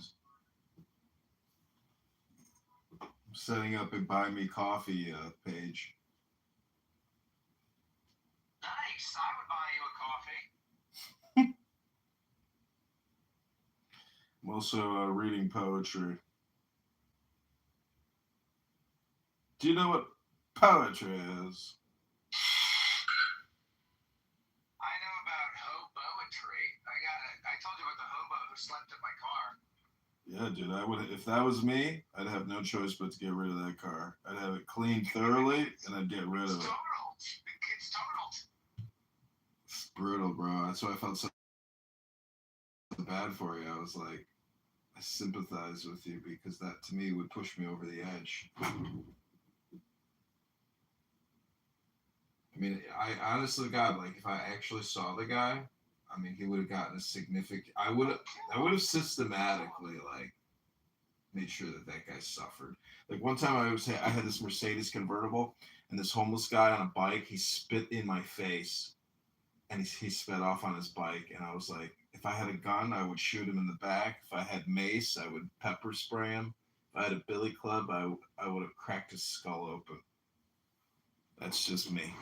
Speaker 12: I'm setting up a buy me coffee page.
Speaker 6: Nice. I would buy you a coffee.
Speaker 12: I'm also reading poetry. Do you know what poetry is?
Speaker 6: I know about hoboetry. I told you about the hobo who slept in my car.
Speaker 12: Yeah, dude. I would, if that was me, I'd have no choice but to get rid of that car. I'd have it cleaned thoroughly, and I'd get rid of it.
Speaker 6: It's totaled.
Speaker 12: It's brutal, bro. That's why I felt so bad for you. I was like, I sympathize with you because that to me would push me over the edge. I mean, I honestly, God, like if I actually saw the guy, I mean, he would have gotten a significant. I would have systematically like made sure that guy suffered. Like one time, I had this Mercedes convertible, and this homeless guy on a bike, he spit in my face, and he sped off on his bike, and I was like, if I had a gun, I would shoot him in the back. If I had mace, I would pepper spray him. If I had a billy club, I would have cracked his skull open. That's just me.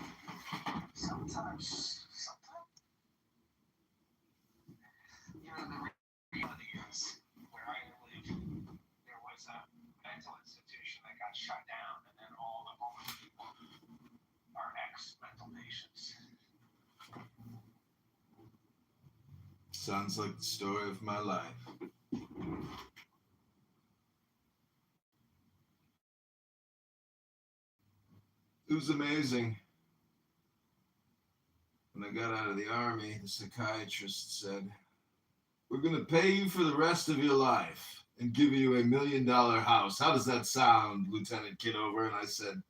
Speaker 6: Sometimes. You know, the reality is, where I live, there was a mental institution that got shut down, and then all the homeless people are ex-mental patients.
Speaker 12: Sounds like the story of my life. It was amazing. When I got out of the army, the psychiatrist said, "We're going to pay you for the rest of your life and give you $1 million house. How does that sound, Lieutenant Kitover?" And I said,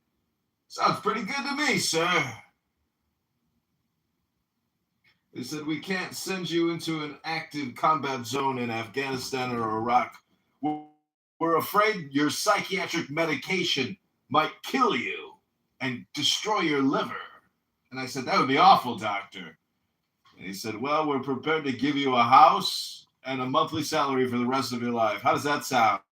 Speaker 12: "Sounds pretty good to me, sir." They said, "We can't send you into an active combat zone in Afghanistan or Iraq. We're afraid your psychiatric medication might kill you and destroy your liver." And I said, "That would be awful, doctor." And he said, "Well, we're prepared to give you a house and a monthly salary for the rest of your life. How does that sound?"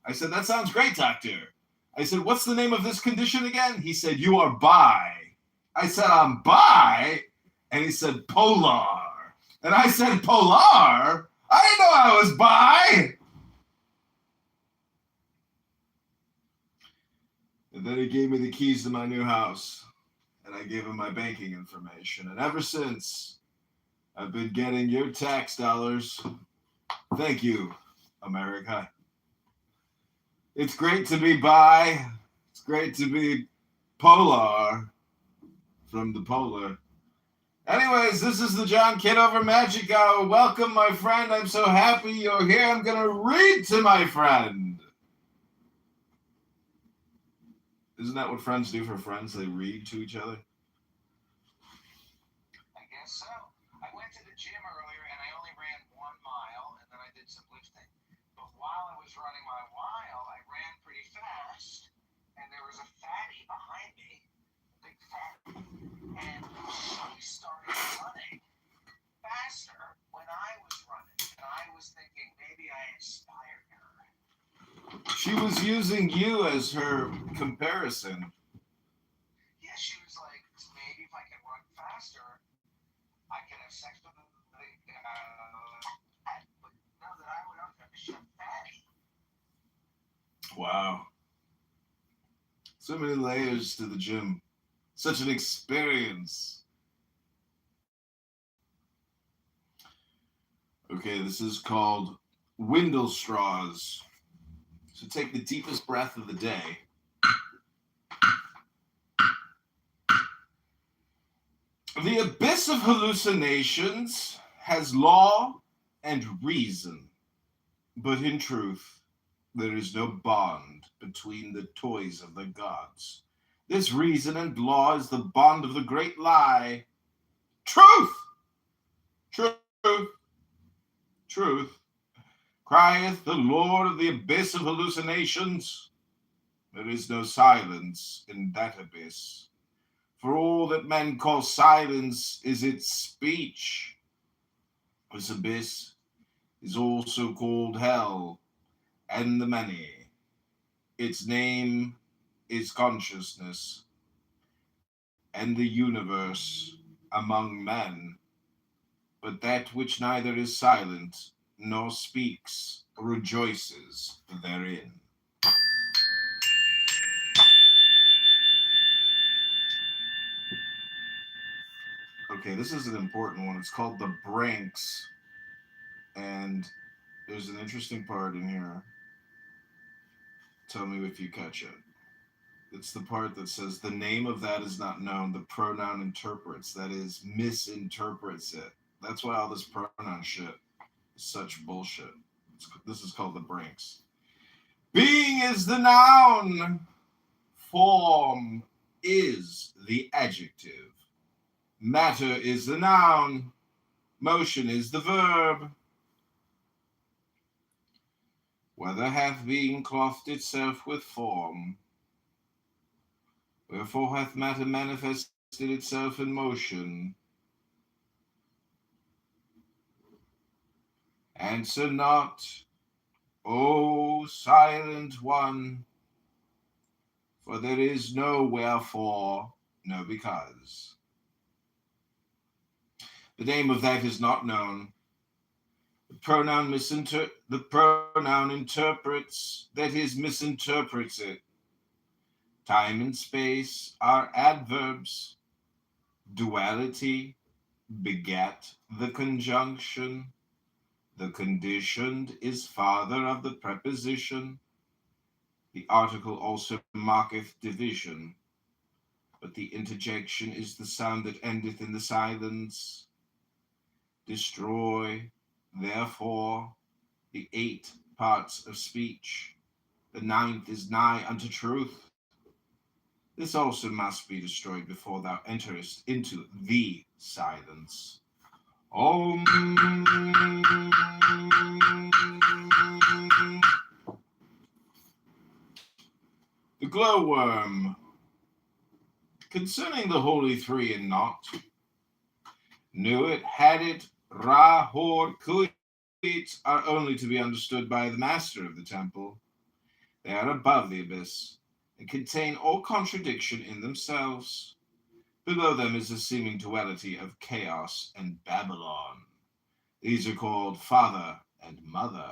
Speaker 12: I said, "That sounds great, doctor." I said, "What's the name of this condition again?" He said, "You are bi." I said, "I'm bi?" And he said, "Polar." And I said, "Polar? I didn't know I was bi." And then he gave me the keys to my new house. And I gave him my banking information. And ever since, I've been getting your tax dollars. Thank you, America. It's great to be bi. It's great to be polar from the polar. Anyways, this is the John Kitover Magic Hour. Welcome, my friend. I'm so happy you're here. I'm going to read to my friend. Isn't that what friends do for friends? They read to each other?
Speaker 6: I guess so. I went to the gym earlier and I only ran 1 mile and then I did some lifting. But while I was running my mile, I ran pretty fast and there was a fatty behind me, a big fatty, and she started running faster when I was running. And I was thinking maybe I inspired her.
Speaker 12: She was using you as her comparison.
Speaker 6: Yeah, she was like, maybe if I can run faster, I can have sex with them. But no, that I would have a fatty.
Speaker 12: Wow. So many layers to the gym. Such an experience. Okay, this is called Windle Straws. So take the deepest breath of the day. The abyss of hallucinations has law and reason, but in truth, There is no bond between the toys of the gods. This reason and law is the bond of the great lie. Truth! Truth! Truth! Crieth the Lord of the abyss of hallucinations. There is no silence in that abyss. For all that men call silence is its speech. This abyss is also called hell and the many. Its name is consciousness and the universe among men. But that which neither is silent nor speaks rejoices therein. Okay, this is an important one. It's called The Branks, and there's an interesting part in here. Tell me if you catch it. It's the part that says the name of that is not known. The pronoun interprets, that is, misinterprets it. That's why all this pronoun shit is such bullshit. This is called The Branks. Being is the noun. Form is the adjective. Matter is the noun. Motion is the verb. Whether hath being clothed itself with form, wherefore hath matter manifested itself in motion? Answer not, O silent one, for there is no wherefore, no because. The name of that is not known. The pronoun interprets, that is, misinterprets it. Time and space are adverbs. Duality begat the conjunction. The conditioned is father of the preposition. The article also marketh division, but the interjection is the sound that endeth in the silence. Destroy, therefore, the 8 parts of speech. The 9th is nigh unto truth. This also must be destroyed before thou enterest into the silence. Om. The glowworm. Concerning the holy three in naught, knew it, had it, ra, hor, kuit, are only to be understood by the master of the temple. They are above the abyss, and contain all contradiction in themselves. Below them is a seeming duality of chaos and Babylon. These are called father and mother.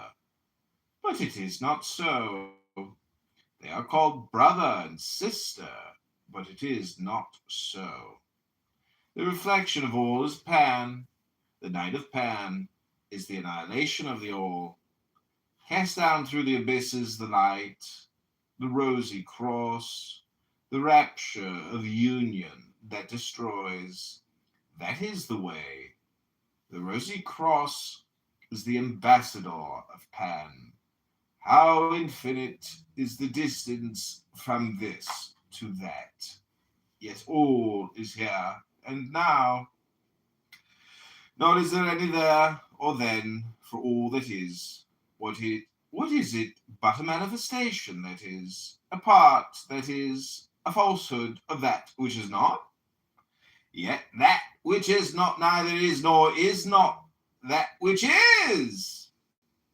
Speaker 12: But it is not so. They are called brother and sister, but it is not so. The reflection of all is Pan. The night of Pan is the annihilation of the all. Cast down through the abysses the light, the rosy cross, the rapture of union that destroys. That is the way. The rosy cross is the ambassador of Pan. How infinite is the distance from this to that. Yet all is here and now. Nor is there any there or then for all that is. What is it but a manifestation, that is, a part, that is, a falsehood of that which is not? Yet that which is not neither is nor is not that which is.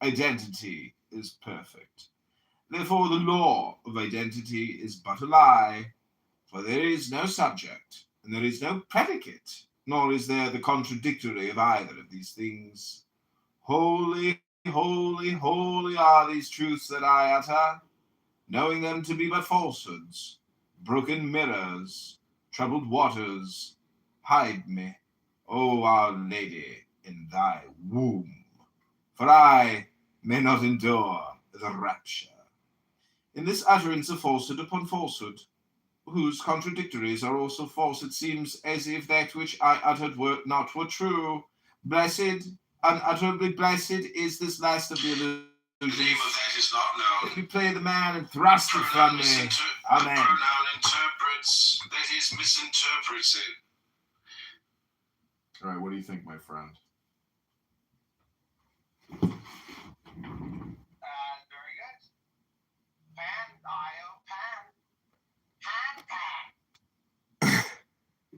Speaker 12: Identity is perfect. Therefore the law of identity is but a lie, for there is no subject, and there is no predicate, nor is there the contradictory of either of these things. Holy, holy, holy are these truths that I utter, knowing them to be but falsehoods, broken mirrors, troubled waters. Hide me, O Our Lady, in thy womb, for I may not endure the rapture. In this utterance of falsehood upon falsehood, whose contradictories are also false, it seems as if that which I uttered were true. Blessed, unutterably blessed, is this last of the illusions.
Speaker 7: The name of that
Speaker 5: is not known.
Speaker 12: Let me play the man and thrust it from me. Amen.
Speaker 5: The pronoun interprets, that is, misinterprets it.
Speaker 12: All right, what do you think, my friend?
Speaker 2: Very good. Pan, dial, pan.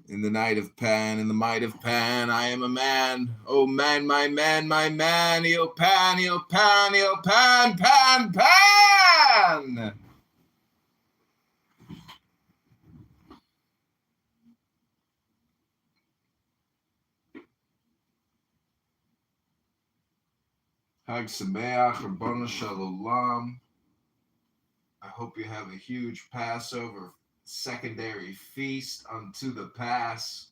Speaker 12: In the night of Pan, in the might of Pan, I am a man. Oh man, my man, my man. Eo Pan, eo Pan, eo Pan, Pan, Pan. Hag Sameach, Rabbanu Shalom. I hope you have a huge Passover secondary feast unto the pass.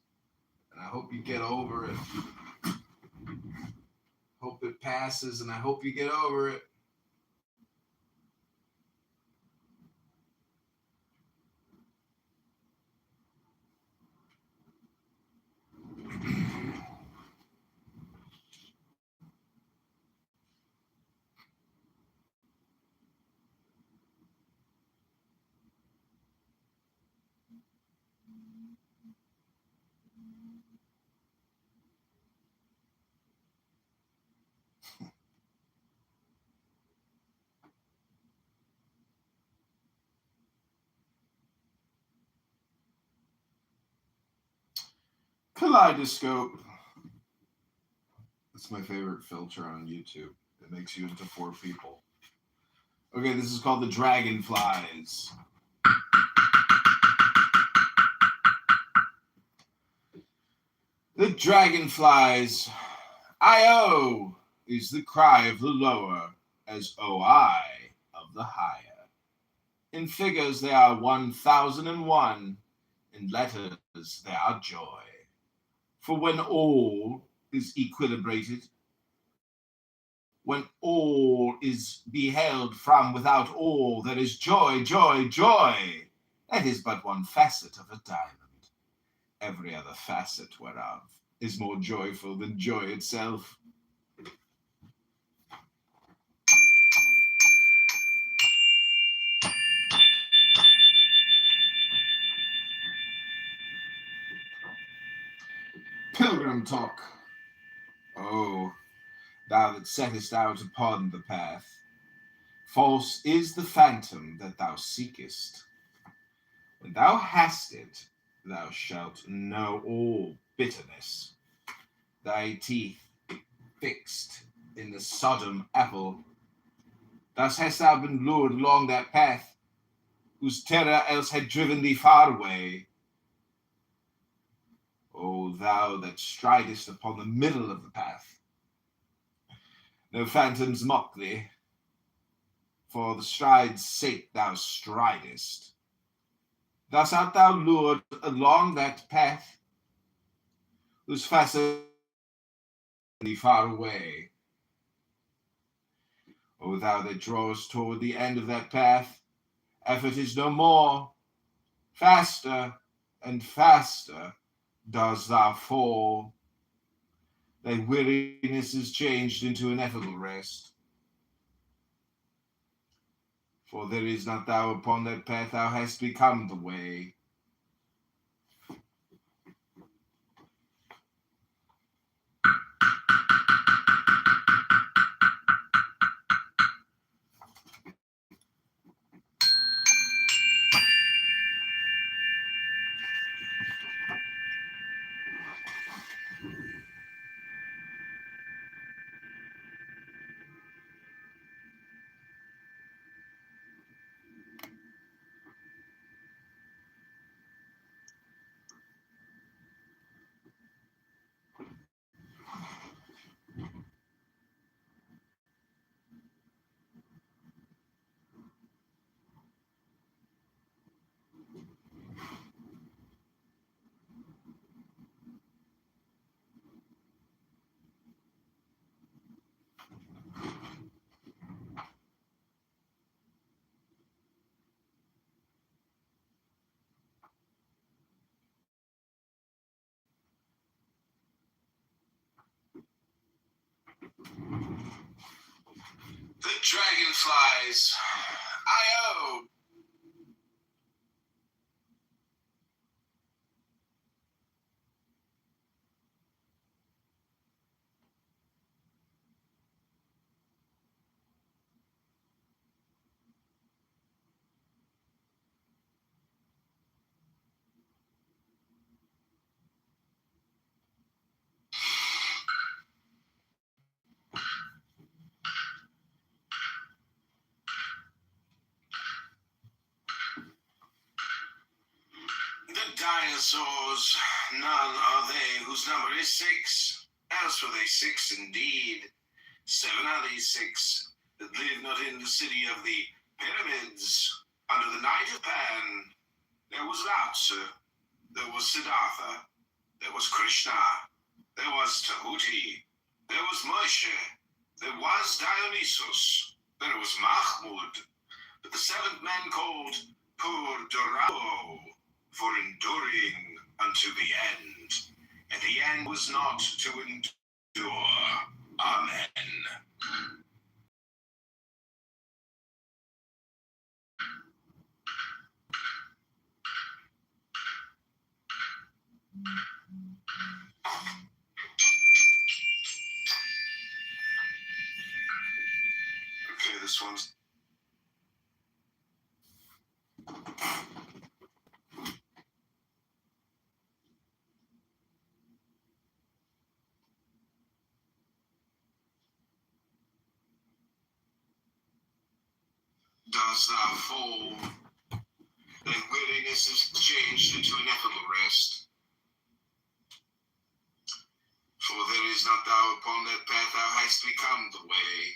Speaker 12: And I hope you get over it. Hope it passes, and I hope you get over it. Kaleidoscope. That's my favorite filter on YouTube. It makes you into 4 people. Okay, this is called the Dragonflies. The Dragonflies. I-O is the cry of the lower, as O-I of the higher. In figures they are 1001, in letters they are joy. For when all is equilibrated, when all is beheld from without all, there is joy, joy, joy. That is but one facet of a diamond. Every other facet whereof is more joyful than joy itself. Pilgrim talk. Oh, thou that settest out upon the path, false is the phantom that thou seekest. When thou hast it, thou shalt know all bitterness. Thy teeth fixed in the Sodom apple. Thus hast thou been lured along that path, whose terror else had driven thee far away. O thou that stridest upon the middle of the path, no phantoms mock thee, for the stride's sake thou stridest. Thus art thou lured along that path, whose facet thee far away. O thou that drawest toward the end of that path, effort is no more. Faster and faster dost thou fall. Thy weariness is changed into ineffable rest. For there is not thou upon that path, thou hast become the way.
Speaker 5: The dragonflies. I-O. The dinosaurs, none are they whose number is 6. As for they 6 indeed, 7 are these 6 that live not in the city of the pyramids. Under the night of Pan, there was Lao-Tzu, there was Siddhartha, there was Krishna, there was Tahuti, there was Moshe, there was Dionysus, there was Mahmud, but the 7th man called Purdurao, for enduring unto the end, and the end was not to endure. Amen. Okay, this one's does thou fall, then weariness is changed into ineffable rest. For there is not thou upon that path thou hast become the way.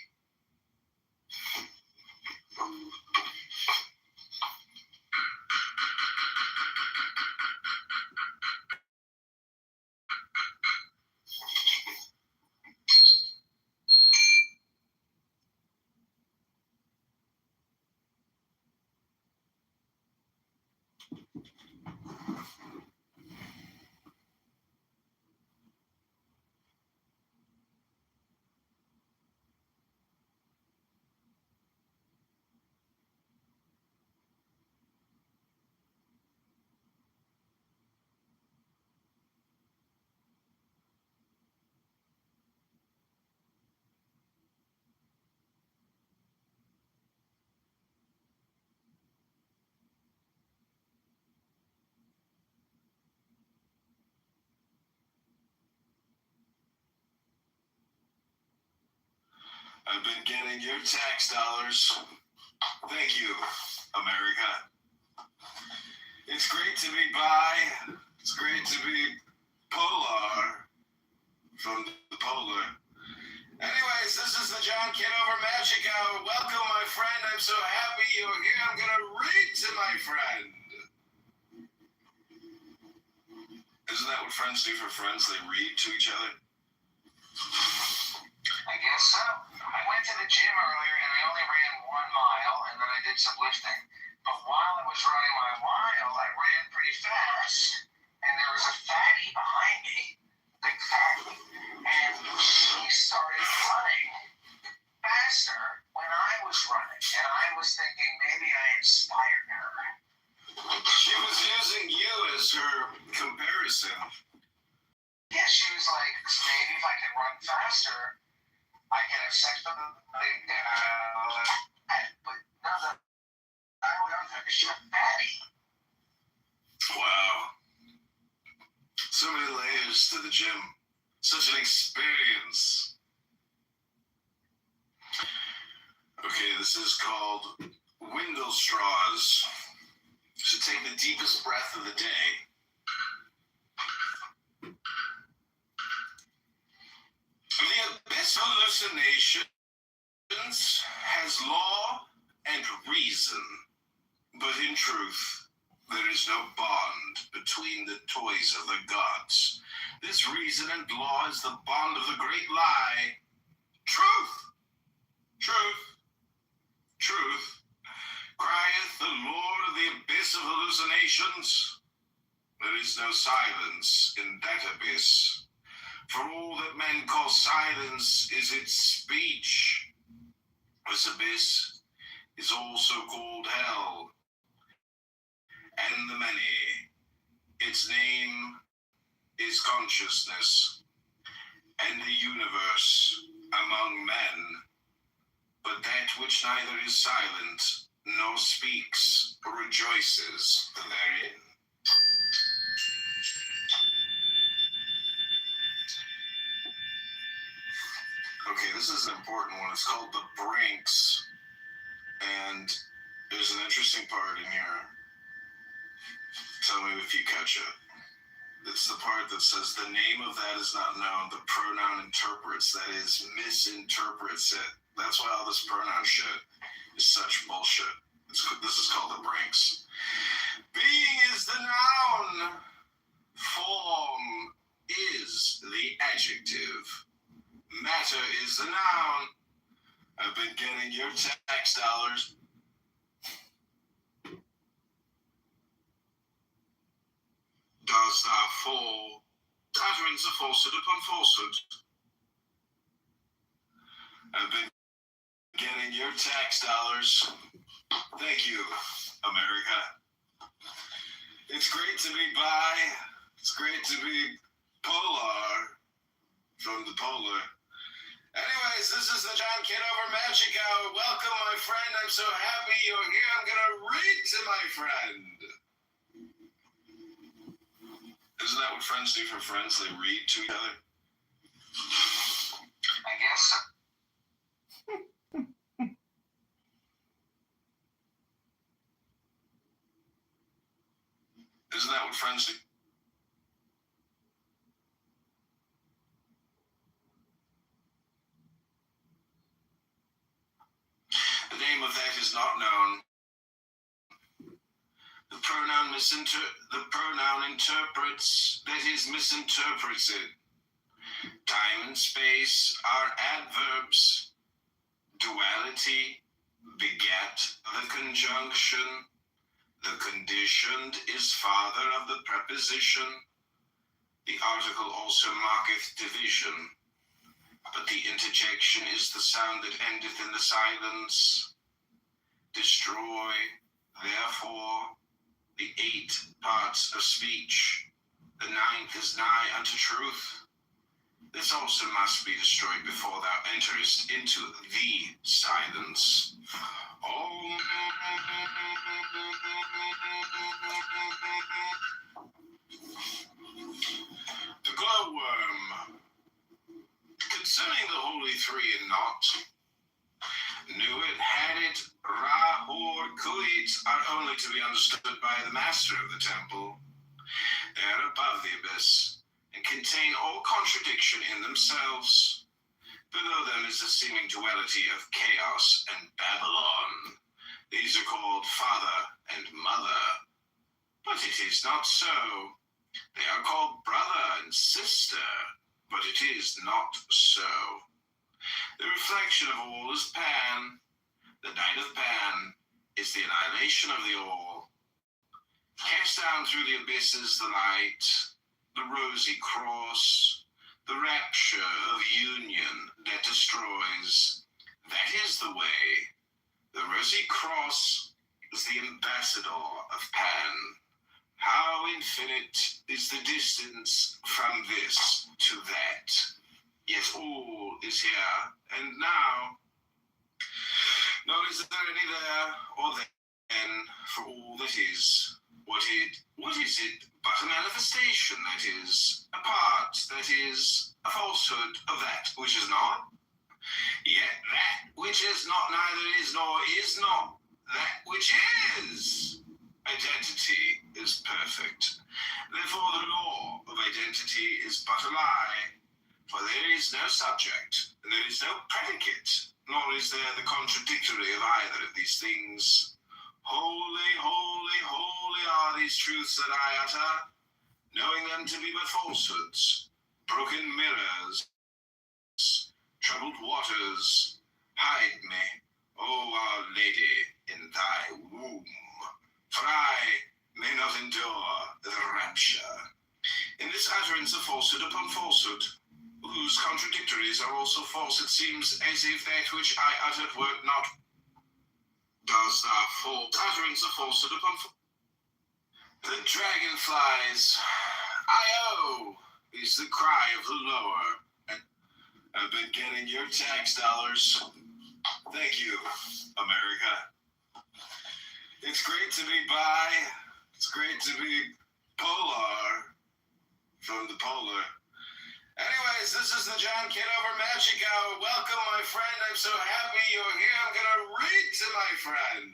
Speaker 5: I've been getting your tax dollars. Thank you, America. It's great to be by. It's great to be polar from the polar. Anyways, this is the John Kitover Magic Hour. Welcome, my friend. I'm so happy you're here. I'm going to read to my friend. Isn't that what friends do for friends? They read to each other?
Speaker 2: I guess so. I went to the gym earlier and I only ran 1 mile and then I did some lifting. But while I was running my mile, I ran pretty fast. And there was a fatty behind me, big fatty, and she started running faster when I was running. And I was thinking maybe I inspired her.
Speaker 5: She was using you as her comparison.
Speaker 2: Yeah, she was like, maybe if I can run faster, I can have sex with them. But no, I don't think she's fatty.
Speaker 5: Wow. So many layers to the gym. Such an experience. Okay, this is called Windle Straws. So take the deepest breath of the day. The abyss of hallucinations has law and reason, but in truth, there is no bond between the toys of the gods. This reason and law is the bond of the great lie. Truth, truth, truth, crieth the Lord of the abyss of hallucinations. There is no silence in that abyss. For all that men call silence is its speech. This abyss is also called hell, and the many. Its name is consciousness, and the universe among men. But that which neither is silent nor speaks rejoices therein. Okay, this is an important one. It's called The Brinks, and there's an interesting part in here. Tell me if you catch it. It's the part that says the name of that is not known. The pronoun interprets, that is, misinterprets it. That's why all this pronoun shit is such bullshit. This is called The Brinks. Being is the noun. Form is the adjective. Matter is the noun. I've been getting your tax dollars. Does thou fall? Utterance of falsehood upon falsehood. I've been getting your tax dollars. Thank you, America. It's great to be bi. It's great to be polar from the polar. Anyways, this is the John Kitover Magic Hour. Welcome, my friend. I'm so happy you're here. I'm going to read to my friend. Isn't that what friends do for friends? They read to each other?
Speaker 2: I guess so.
Speaker 5: Isn't that what friends do? The name of that is not known. The pronoun interprets, that is, misinterprets it. Time and space are adverbs. Duality begat the conjunction. The conditioned is father of the preposition. The article also marketh division. But the interjection is the sound that endeth in the silence. Destroy, therefore, the 8 parts of speech. The 9th is nigh unto truth. This also must be destroyed before thou enterest into the silence. Om. The glowworm. Concerning the holy three in naught, knew it, had it, ra, or, kuit are only to be understood by the master of the temple. They are above the abyss, and contain all contradiction in themselves. Below them is the seeming duality of chaos and Babylon. These are called father and mother. But it is not so. They are called brother and sister, but it is not so. The reflection of all is Pan. The night of Pan is the annihilation of the all. Cast down through the abysses the light, the rosy cross, the rapture of union that destroys. That is the way. The rosy cross is the ambassador of Pan. How infinite is the distance from this to that? Yet all is here and now. Nor is there any there or then, for all that is. What is it but a manifestation, that is, a part, that is, a falsehood of that which is not? Yet that which is not neither is nor is not that which is. Identity is perfect. Therefore the law of identity is but a lie. For there is no subject, and there is no predicate, nor is there the contradictory of either of these things. Holy, holy, holy are these truths that I utter, knowing them to be but falsehoods, broken mirrors, troubled waters. Hide me, O Our Lady, in thy womb, for I may not endure the rapture. In this utterance of falsehood upon falsehood, will whose contradictories are also false. It seems as if that which I uttered were not. Does false utterance of falsehood upon the dragonflies? I-O is the cry of the lower. I've been getting your tax dollars. Thank you, America. It's great to be bi. It's great to be polar from the polar. Anyways, this is the John Kitover Magic Hour. Welcome, my friend. I'm so happy you're here. I'm going to read to my friend.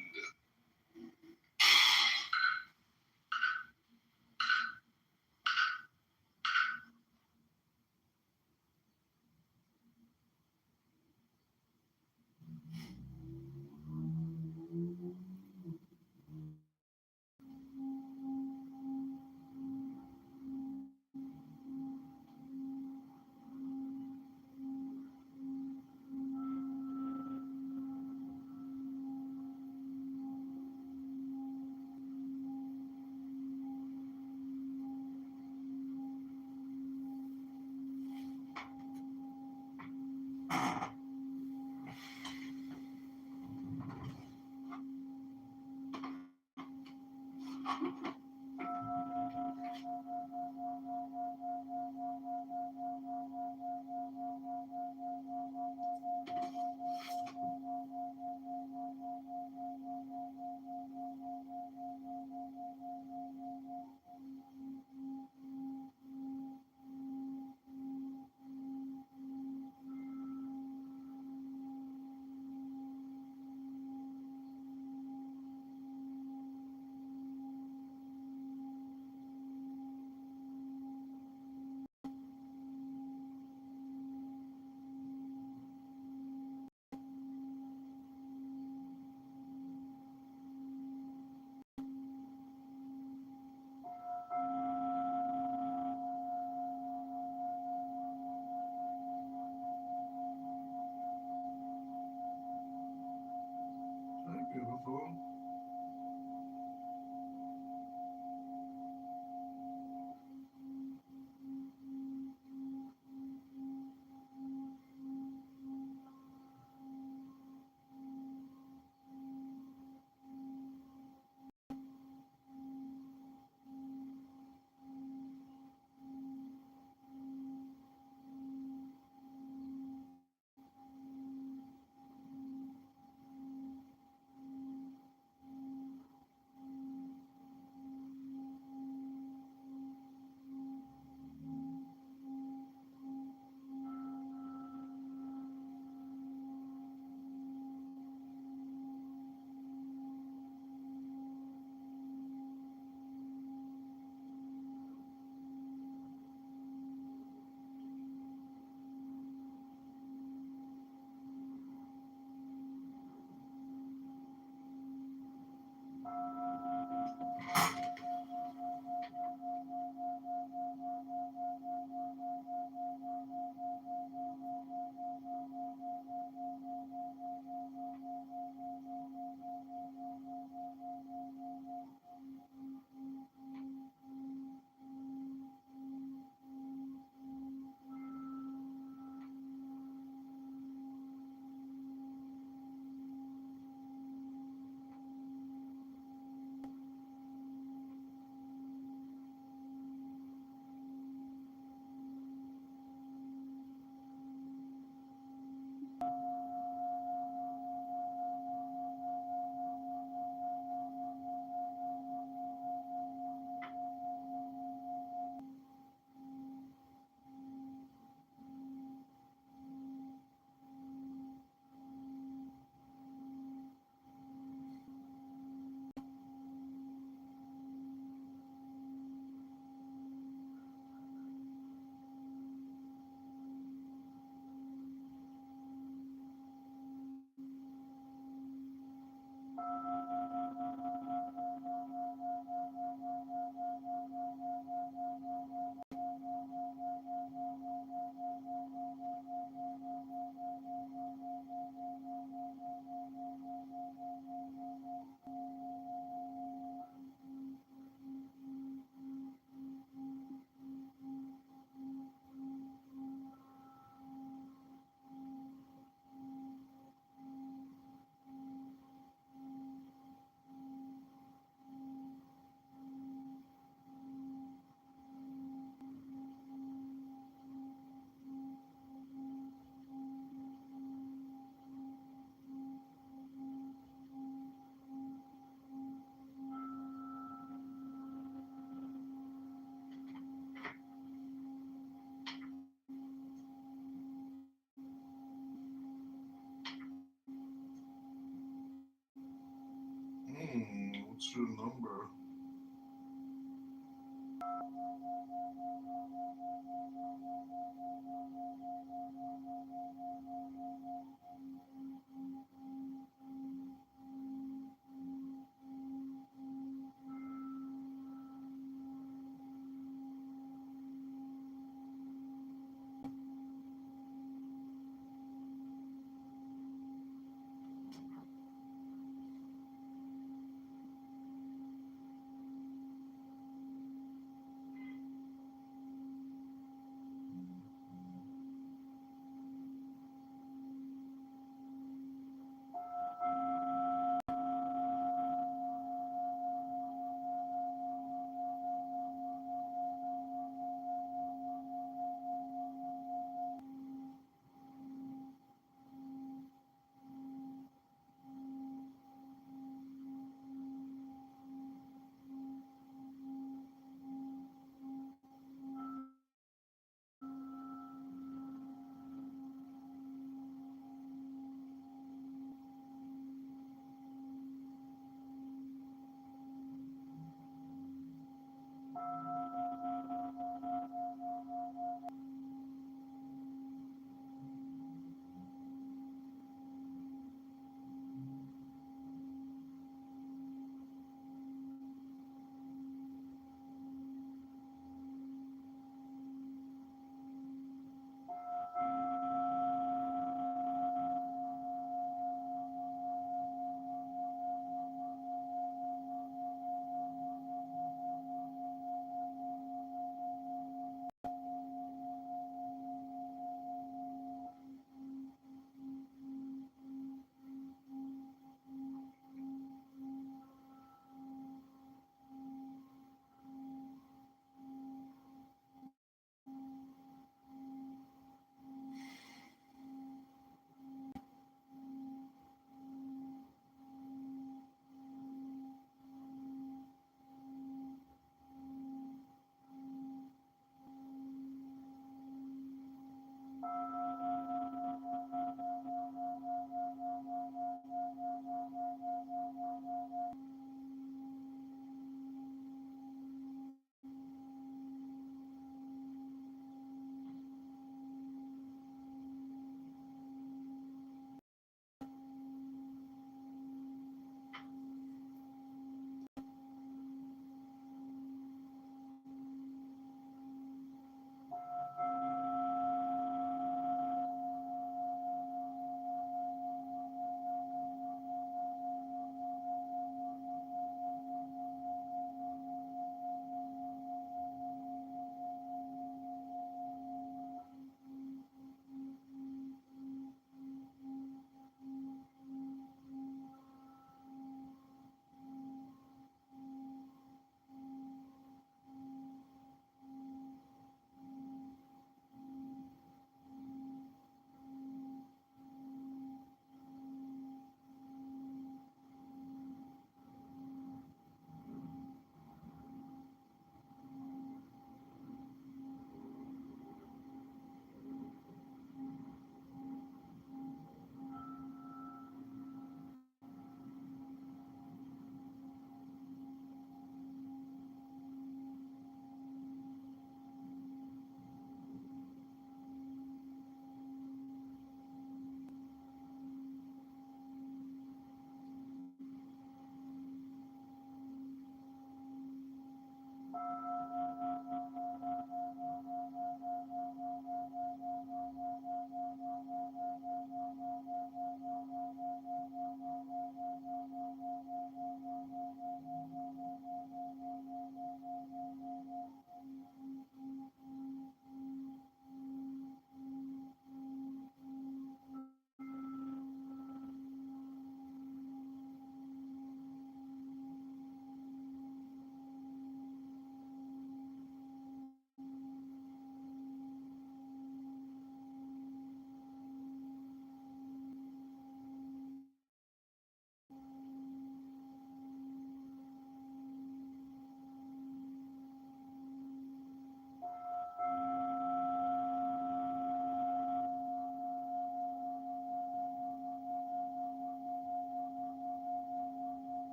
Speaker 5: Beautiful.
Speaker 1: What's your number?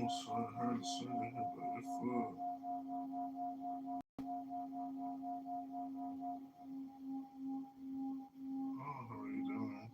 Speaker 1: So I heard something about your foot. Oh, how are you doing?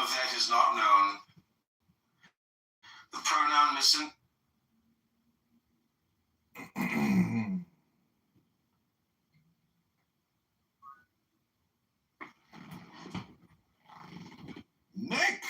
Speaker 5: of that is not known. The pronoun missing.
Speaker 12: Nick.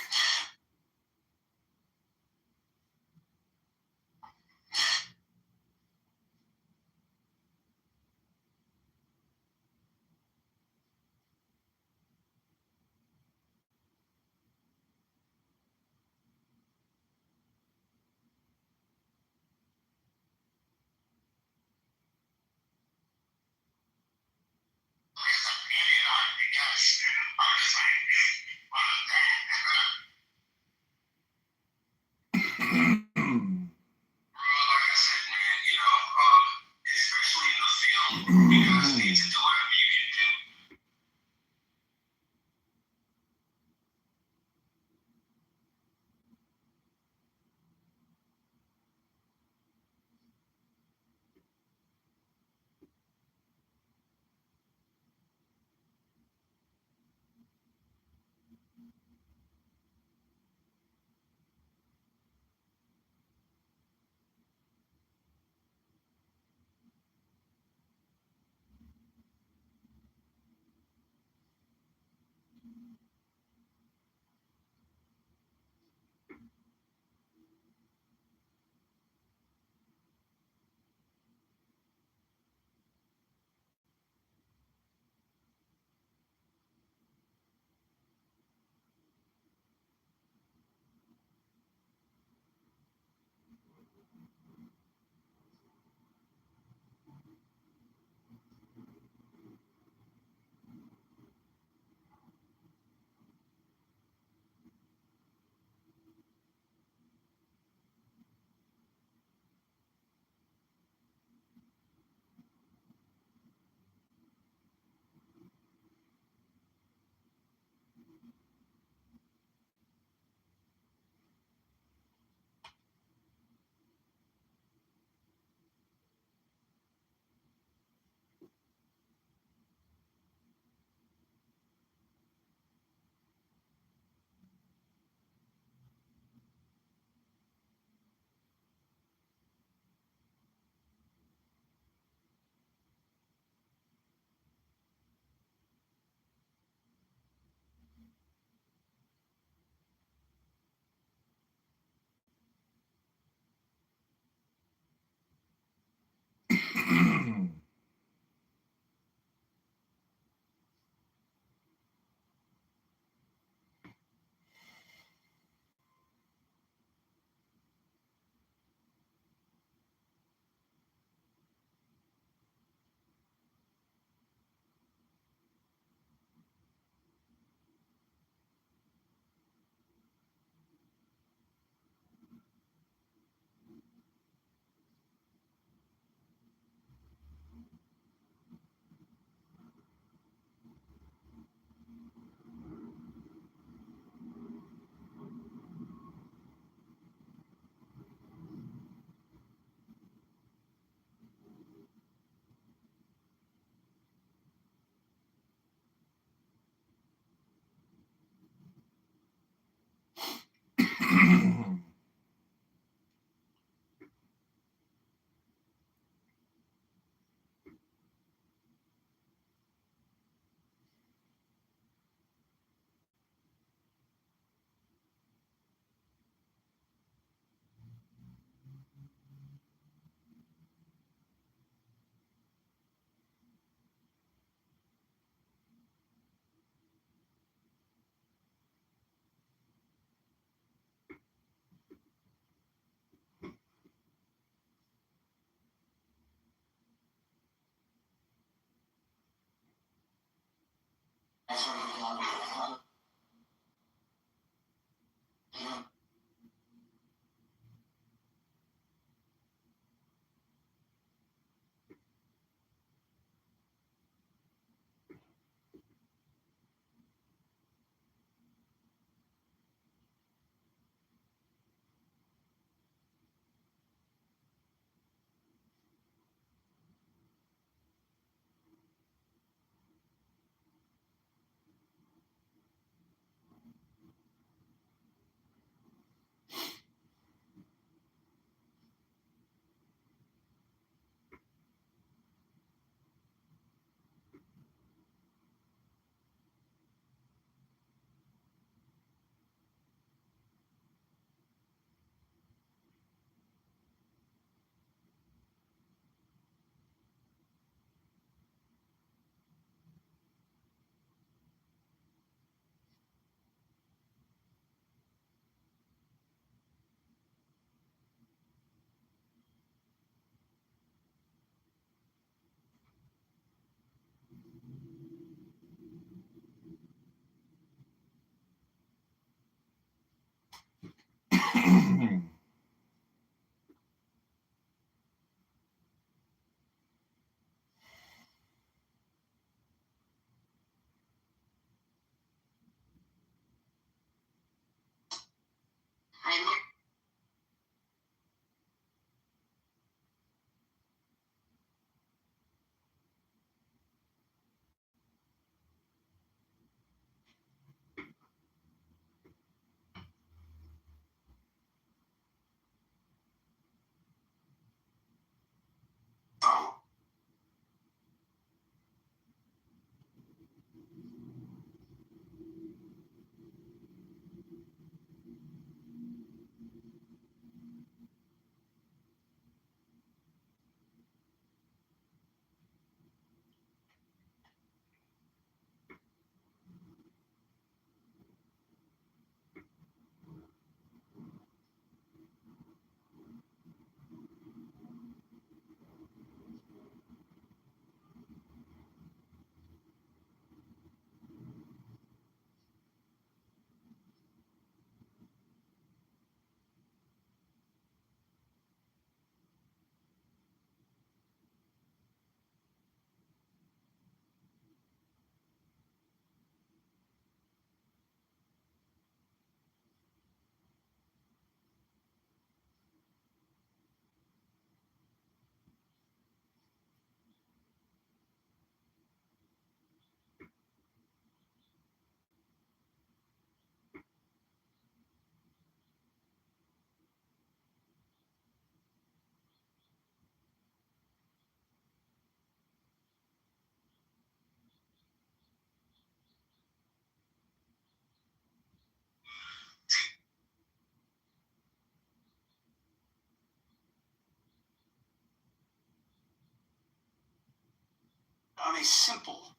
Speaker 11: On a simple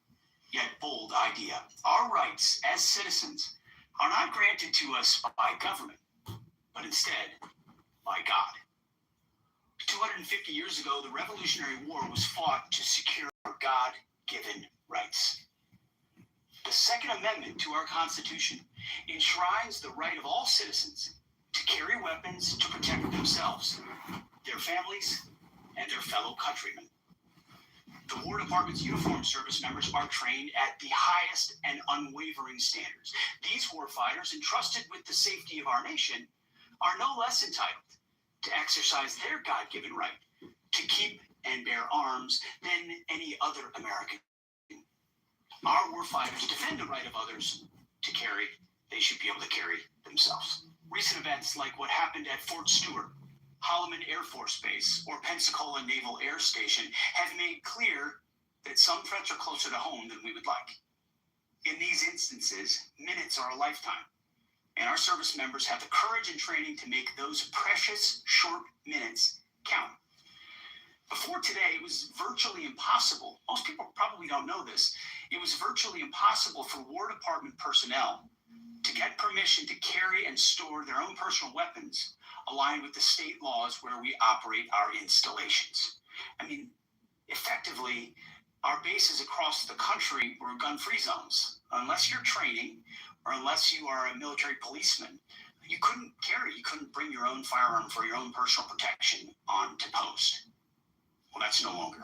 Speaker 11: yet bold idea. Our rights as citizens are not granted to us by government, but instead by God. 250 years ago, the Revolutionary War was fought to secure God-given rights. The Second Amendment to our Constitution enshrines the right of all citizens to carry weapons to protect themselves, their families, and their fellow countrymen. The War Department's uniformed service members are trained at the highest and unwavering standards. These warfighters, entrusted with the safety of our nation, are no less entitled to exercise their God-given right to keep and bear arms than any other American. Our warfighters defend the right of others to carry. They should be able to carry themselves. Recent events like what happened at Fort Stewart, Holloman Air Force Base, or Pensacola Naval Air Station have made clear that some threats are closer to home than we would like. In these instances, minutes are a lifetime, and our service members have the courage and training to make those precious short minutes count. Before today, it was virtually impossible. Most people probably don't know this. It was virtually impossible for War Department personnel to get permission to carry and store their own personal weapons aligned with the state laws where we operate our installations. I mean, effectively, our bases across the country were gun-free zones. Unless you're training or unless you are a military policeman, you couldn't carry, you couldn't bring your own firearm for your own personal protection onto post. Well, that's no longer.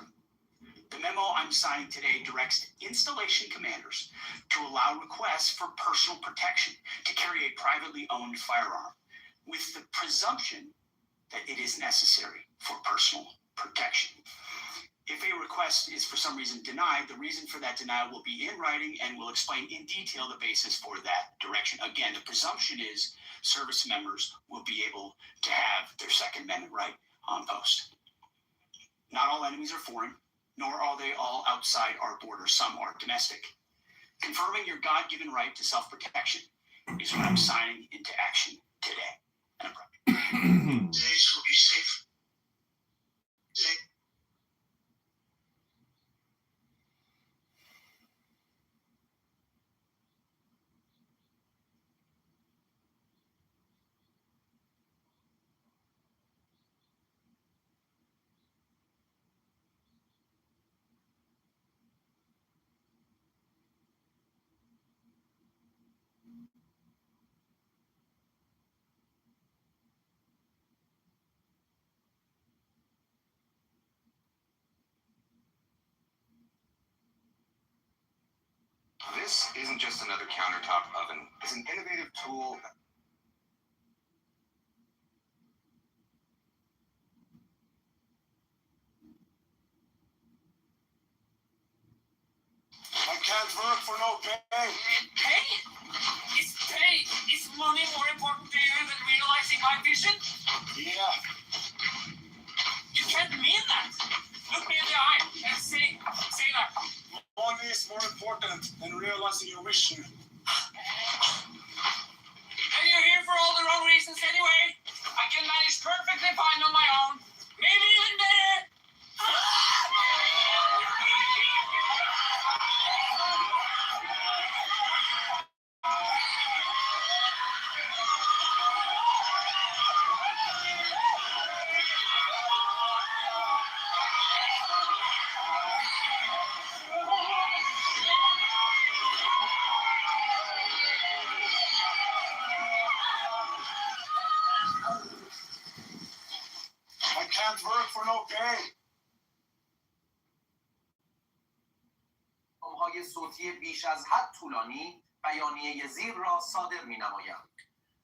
Speaker 11: The memo I'm signing today directs installation commanders to allow requests for personal protection to carry a privately owned firearm, with the presumption that it is necessary for personal protection. If a request is for some reason denied, the reason for that denial will be in writing and will explain in detail the basis for that direction. Again, the presumption is service members will be able to have their Second Amendment right on post. Not all enemies are foreign, nor are they all outside our borders. Some are domestic. Confirming your God-given right to self-protection is what I'm signing into action today. And I'm proud.
Speaker 1: Days will be safe.
Speaker 7: This isn't just another countertop oven. It's an innovative tool.
Speaker 11: I can't work for no pay.
Speaker 13: Pay? Is money more important to you than realizing my vision?
Speaker 11: Yeah.
Speaker 13: You can't mean that. Look me in the eye and say that.
Speaker 11: Money is more important than realizing your vision.
Speaker 13: And you're here for all the wrong reasons anyway. I can manage perfectly fine on my own. Maybe even better.
Speaker 11: I can't work for no pay.
Speaker 14: های صوتی بیش از حد طولانی بیانیه زیر را صادر می‌نمایم.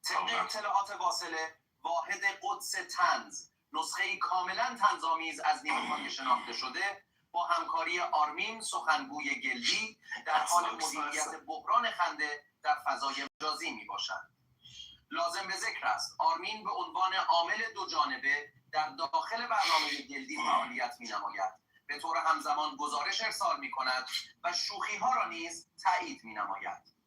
Speaker 14: طبق اطلاعات واصله واحد قدس طنز نسخه‌ای کاملا طنزآمیز از نیروهای شناخته شده با همکاری آرمین سخنگوی گلدی در حال مدیریت بحران خنده در فضای مجازی میباشد. لازم به ذکر است آرمین به عنوان عامل دو جانبه در داخل برنامه گلدی فعالیت می‌نماید، به طور همزمان گزارش ارسال می‌کند و شوخی‌ها را نیز تایید می‌نماید.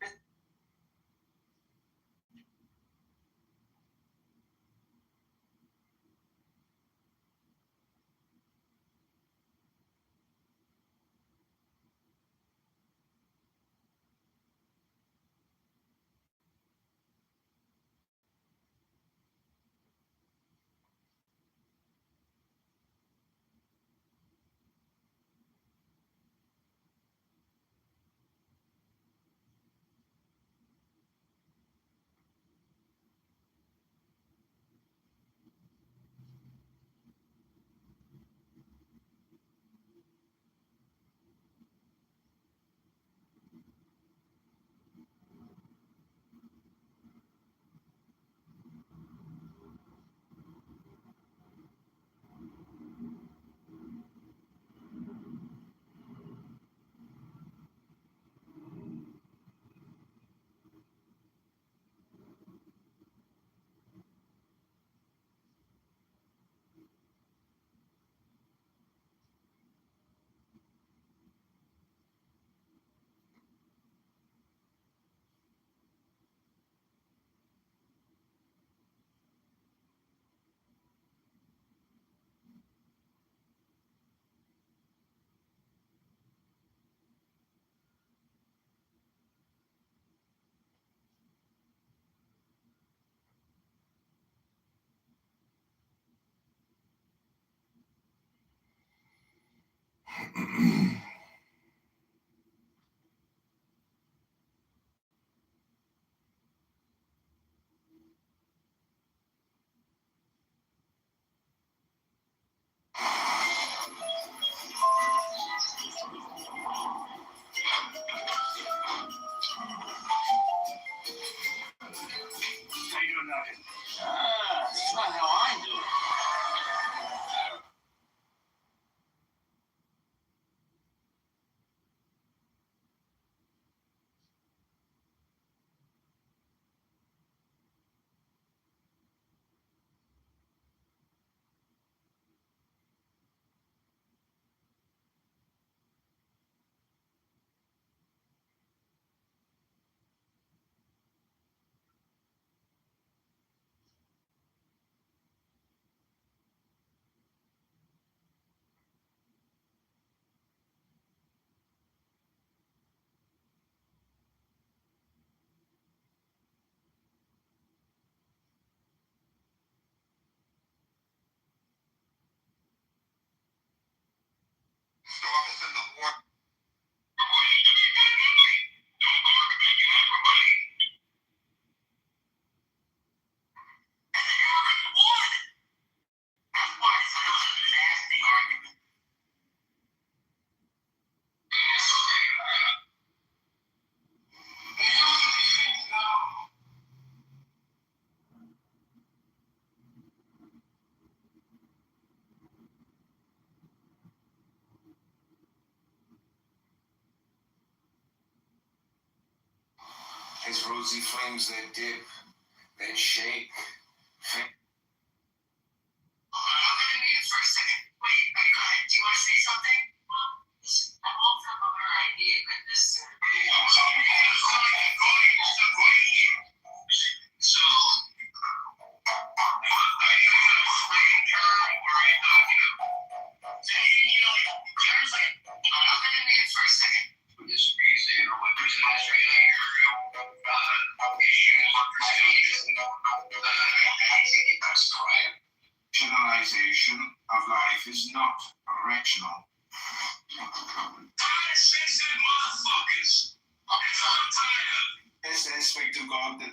Speaker 14: That's not how I do it.
Speaker 7: His rosy flames that dip, that shake.
Speaker 2: I'm gonna need it for a second. Wait, go ahead. Do you want to say something? Listen, I'm all for voter ID, but this. So, I'm gonna need it for a second. For this reason, or what reason is really
Speaker 7: Rationalization of life is not rational.
Speaker 11: Sensitive motherfuckers. That's all I'm tired of.
Speaker 7: It's the aspect of God that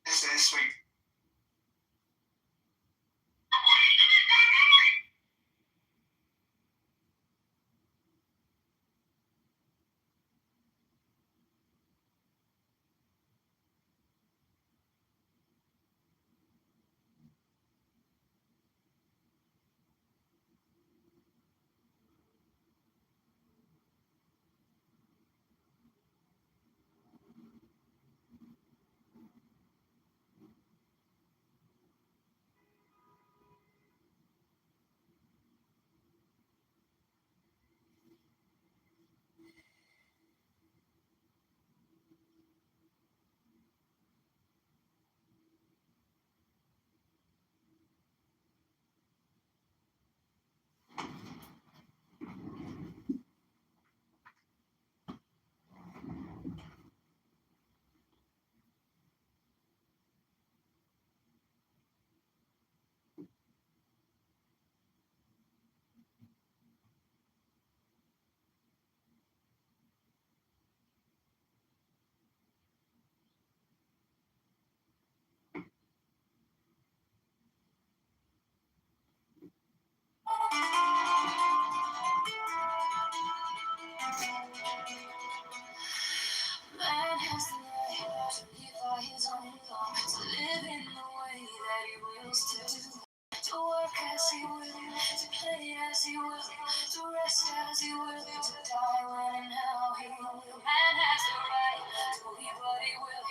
Speaker 14: This week.
Speaker 8: Man has the right to live by his own law, to live in the way that he wills to work as he will, to play as he will, to rest as he will, to die when and how he will. Man has the right to eat what he will,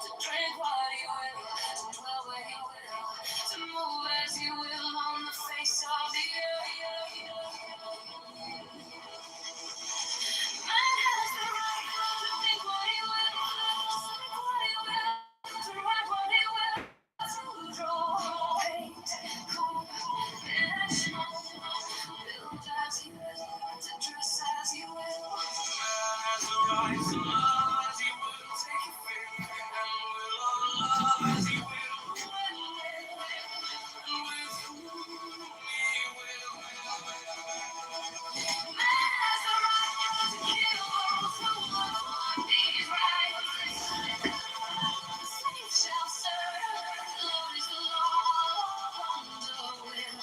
Speaker 8: to drink what he will, to dwell where he will, to move as he will on the face of the earth. Man has the right to think what he will, to speak what he will, to write what he will, to draw, paint, cook, and smoke, build as he will, to dress as he will. Man has the right to love as he will, take your faith and will of love as he will, when and with whom he will. Man has the right to kill those who want these rights. Saints shall serve. The Lord is the law on the will.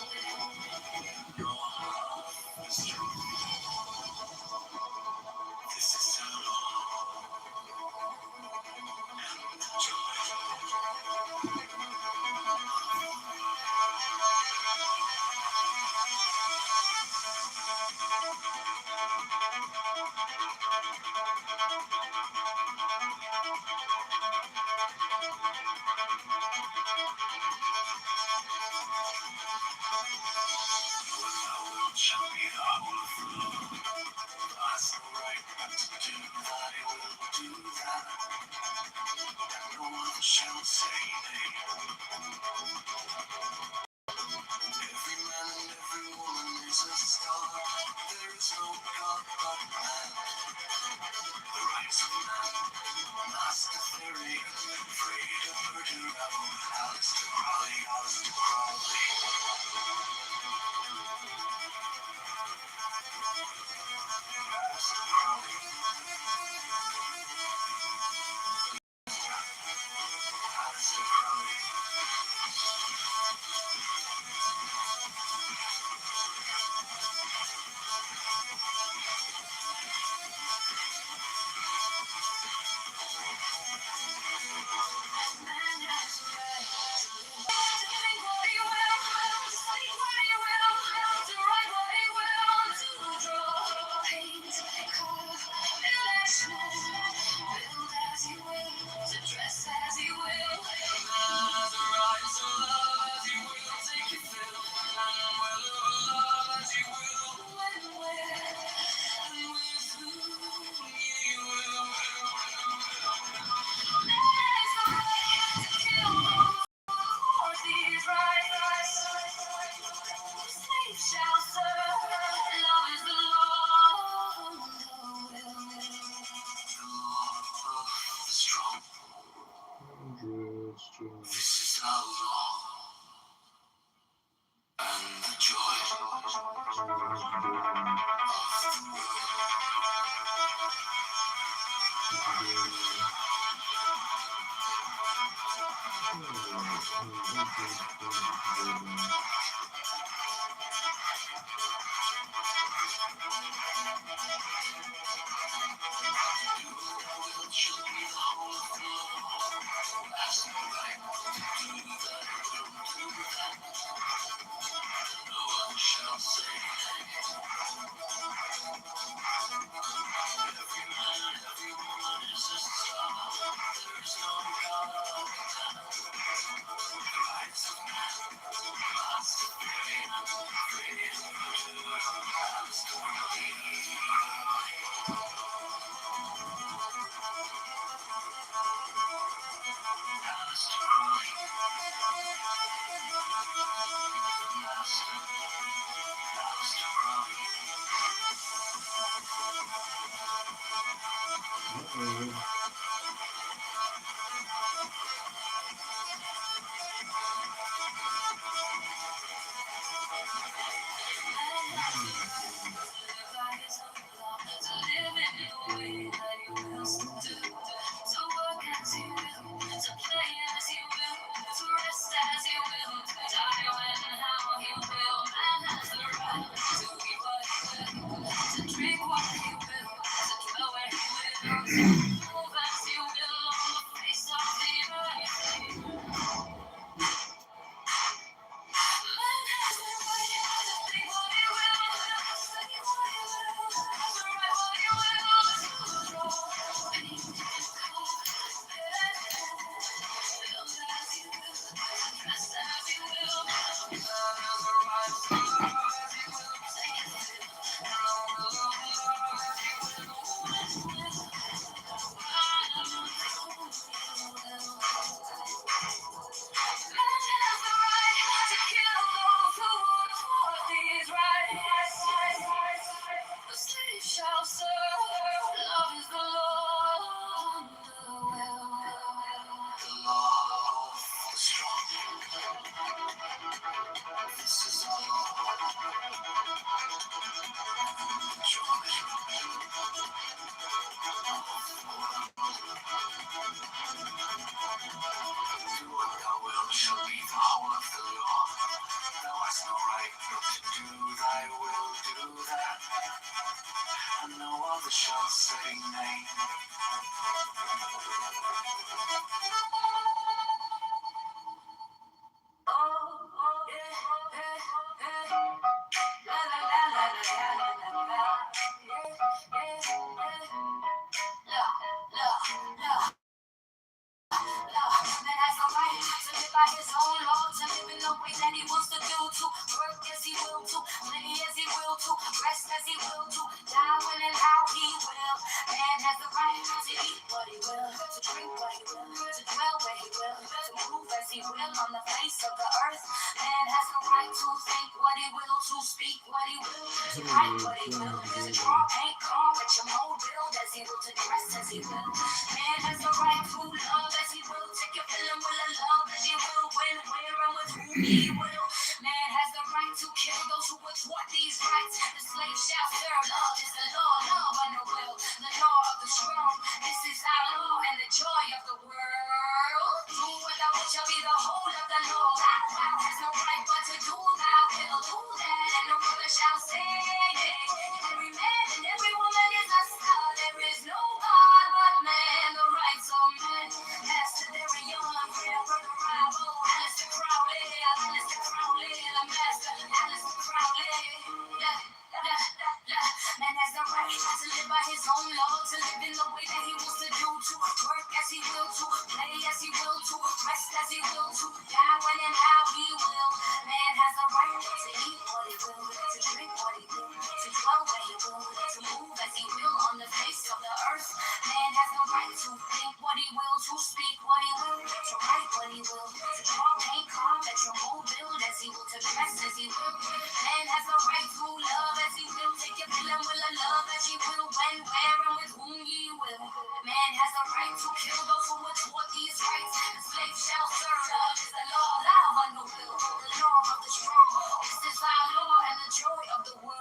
Speaker 8: Your love is true. This is the law and the joy. Shall be overflow. Has the right to do that, he will do that. And no one shall say nay. Every man and every woman is a star. There is no God but man. The rights of man, master theory, freedom, murder, rebel, Alistair Crowley, Alistair Crowley. Alistair Crowley. Alistair Crowley. This is our law and the joy of the world.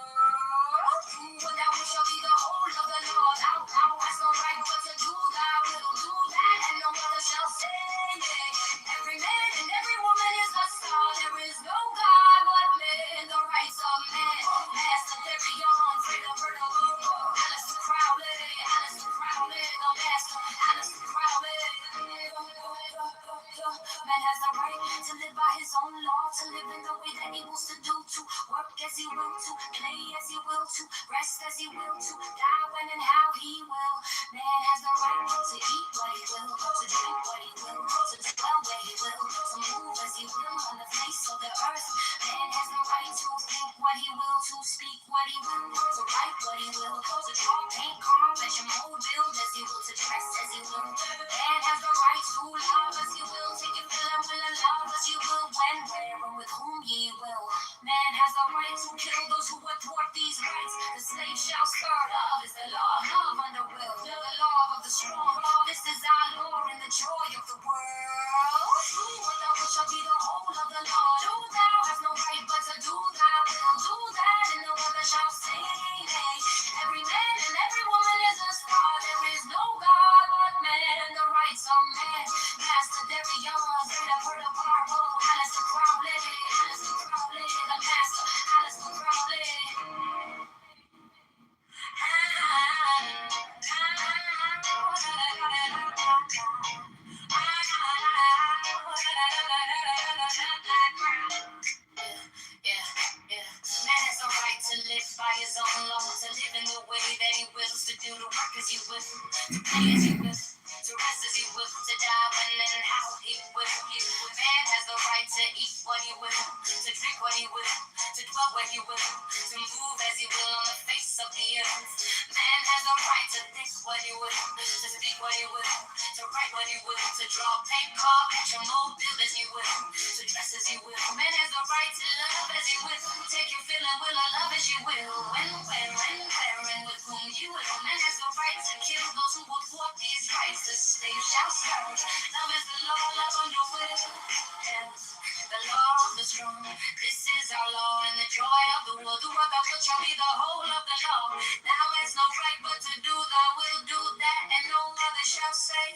Speaker 8: to play as he will, to rest as he will, to die when and how he will. Man has the right to eat what he will, to drink what he will, to dwell where he will, to move as he will on the face of the earth. Man has the right to think what he will, to speak what he will, to write what he will, to draw, paint, carve, and mold, build as he will, to dress as he will. Man has the right to love as he will, take your fill and will and love as you will, when, where, and with whom ye will. Man has the right to kill those who would thwart these rights. The slave shall serve. Love is the law, love under will, the law of the strong. This is our law and the joy of the world. Do what thou wilt shall be the whole of the law. Do thou hast no right but to do thy will. Do that and no other shall say nay. Every man and every woman is a star. There is no God but man, and the rights of man. Master Darion, greater for the powerful. Alistair Crowley, Alistair Crowley, the master, Alistair Crowley. Man has a right to live by his own law, to live in the way that he wills, to do the work as he will, to play as he will, to rest as he will, to die when and how he will. Man has the right to eat what he will, to drink what he will, to dwell where he will, to move as he will on the face of the earth. Man has a right to think what he will, to speak what he will, to write what he will, to draw, paint, carve, and mold, build as he will, to dress as he will. Man has a right to love as he will, take your feeling, will or love as you will, when, where, and with whom you will. Man has the right to kill those who will thwart these rights. The slave shall serve. Love is the law, love under will. Yes, the law of the strong. This is our law and the joy of the world. Do what thou wilt shall be the whole of the law. Thou hast no right but to do thy will, do that, and no other shall say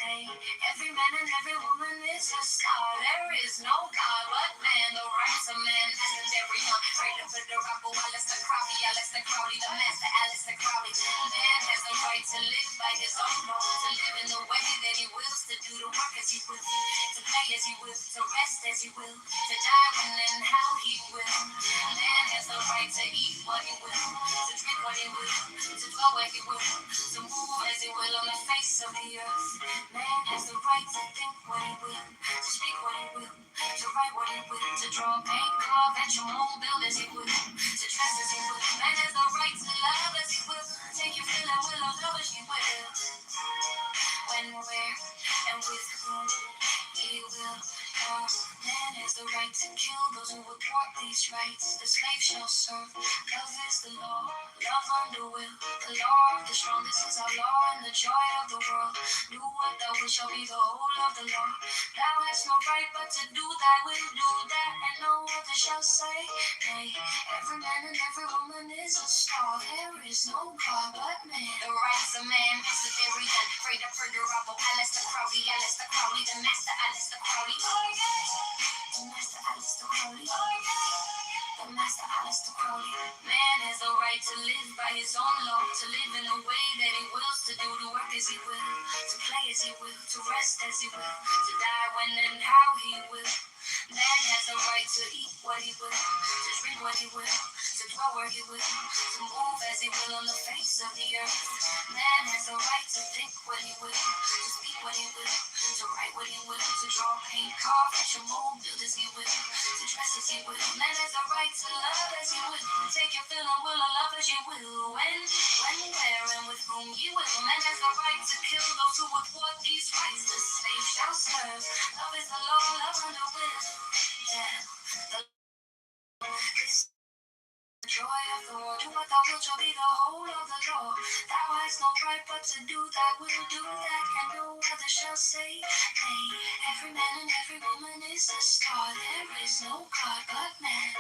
Speaker 8: nay. Every man and every woman is a star. There is no God but man. The rights of man and every one. Freedom for the rebel, Alistair Crowley, the master, Alistair Crowley. Man has the right to live by his own law, to live in the way that he wills, to do the work as he will, to play as he will, to rest as he will, to die when and how he will. Man has the right to eat what he will, to drink what he will, to dwell where he will, to move as he will on the face of the earth. Man has the right to think what he will, to speak what he will, to write what he will, to draw, paint, carve, and mold, build as he will, to dress as he will. Man has the right to love as he will, take your fill and will or love as you will. When, where, and with whom he will. Man has the right to kill those who would thwart these rights. The slave shall serve. Love is the law, love under will. The law of the strong, this is our law and the joy of the world. Do what thou wilt shall be the whole of the law. Thou hast no right but to do thy will, do that, and no other shall say nay. Every man and every woman is a star. There is no God but man. The rights of man, Mr. Darion, afraid of further rebel, Alistair Crowley, the master, Alistair Crowley. The master, Alistair Crowley. The master, Alistair Crowley. Man has the right to live by his own law, to live in the way that he wills, to do the work as he will, to play as he will, to rest as he will, to die when and how he will. Man has the right to eat what he will, to drink what he will, to dwell where he will, to move as he will on the face of the earth. Man has the right to think what he will, to speak what he will, to write what he will, to draw, paint, carve, and mold, build as he will, to dress as he will. Man has the right to love as he will, take your fill and will or love as you will, when, where, and with whom you will. Man has the right to kill those who would thwart these rights. The slave shall serve. Love is the law, love under will. Yeah, the joy of the world. Do what thou wilt shall be the whole of the law. Thou hast no right but to do thy will, do that, and no other shall say nay. Every man and every woman is a star. There is no God but man.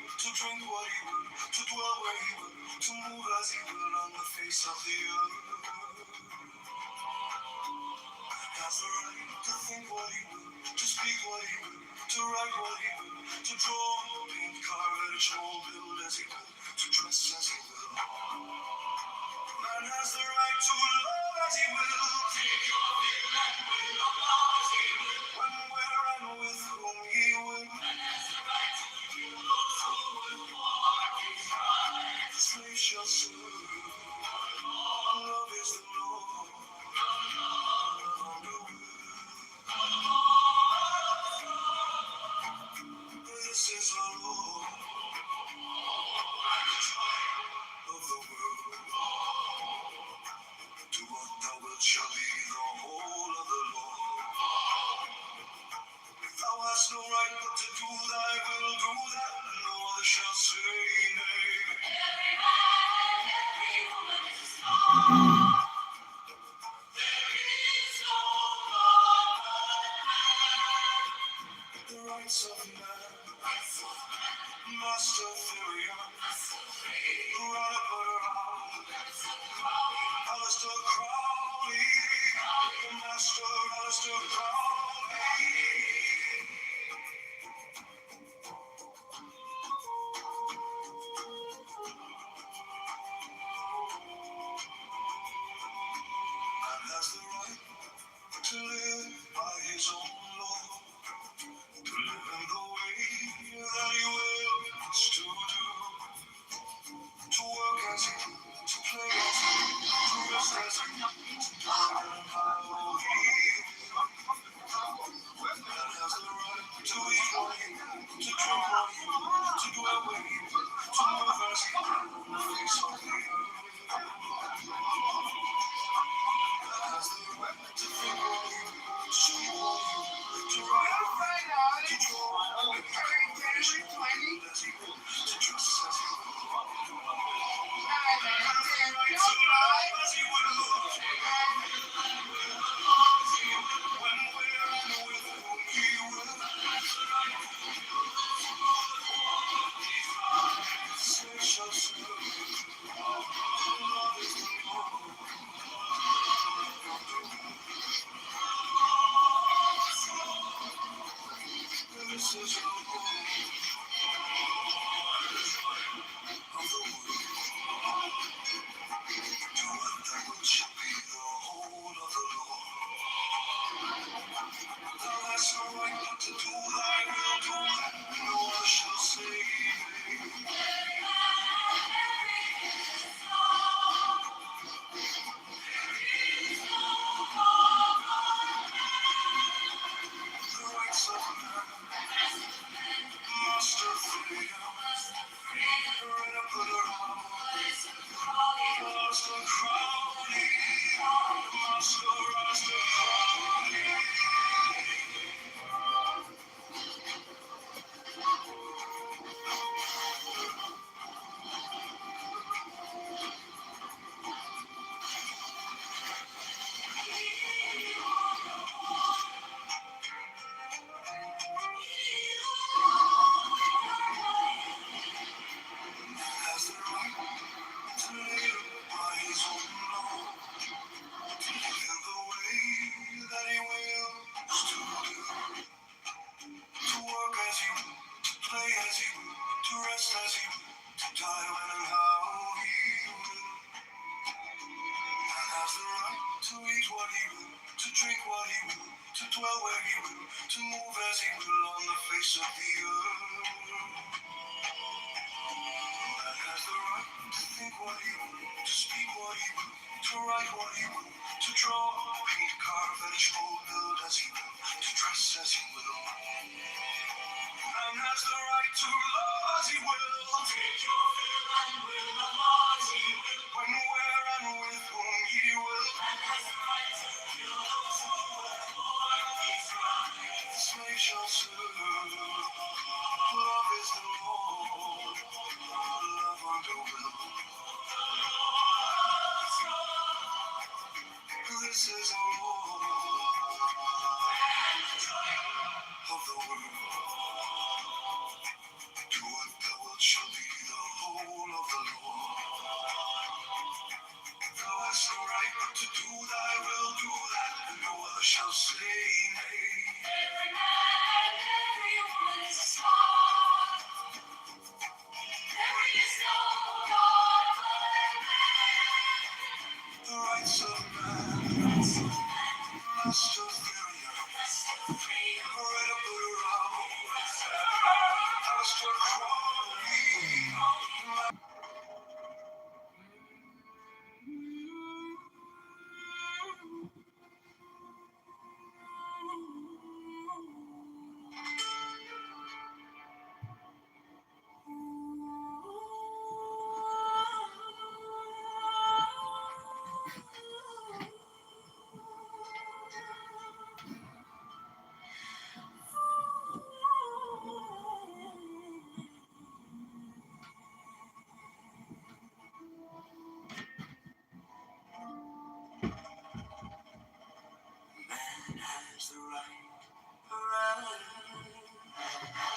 Speaker 11: to drink what he will, to dwell where he will, to move as he will on the face of the earth. Has the right to think what he will, to speak what he will, to write what he will, to draw, paint, carve, etch, mold, build as he will, to dress as he will. Man has the right to love as he will. Take your will and will of love as he will. When, where, and with whom he will. Man has the right to kill those who would walk his right. The slave shall serve. Love is the Lord. This is the law of the world. Do what thou wilt shall be the whole of the law. Thou hast no right but to do thy will, do that, and no other shall say nay. Every man and every woman is a star. There is no law but man. The rights of man, master theory, runner put around, Alistair Crowley, the master Alistair Crowley. Man has the right to live by his own law, to live in the way that he wills to do, to work as he will, to play as he will, to rest as he will, to die and how he will. Man has the right to eat what he will, to drink what he will, to dwell where he will, to move as he will on the face of the earth. Man has the right to think what he will, to speak what he will, to write what he will, to draw what he will, to finish what he will as he will, to dress as he will. Man has the right to love as he will, when, where, and with whom he will. Slave shall serve. Love is the Lord. This is the law of the world. Do what thou wilt shall be the whole of the law. Thou hast no right but to do thy will, do that, and no one shall say nay. The rights of man, master freedom, reign up put around, master crowning, master crowning. Has the right to live by his own law, to live in the way that he wills to do, to work as he will, to play as he will, to rest as he will, to die when and how he will. Man has the right to eat what he will, to drink what he will, to dwell where he will, to move as he will on the face of the earth. Man has the right to think what he will, to speak what he will, to write what he will, to draw, paint, carve, etch, mold, build as he will, to dress as he will. Man has the right to love as he will. Take your fill and will of love as he will. When, where, and with whom he will. Man has the right to kill those who would thwart his right. The slave shall serve. Love is the Lord. Love under will. This is the law of the world. Do what thou wilt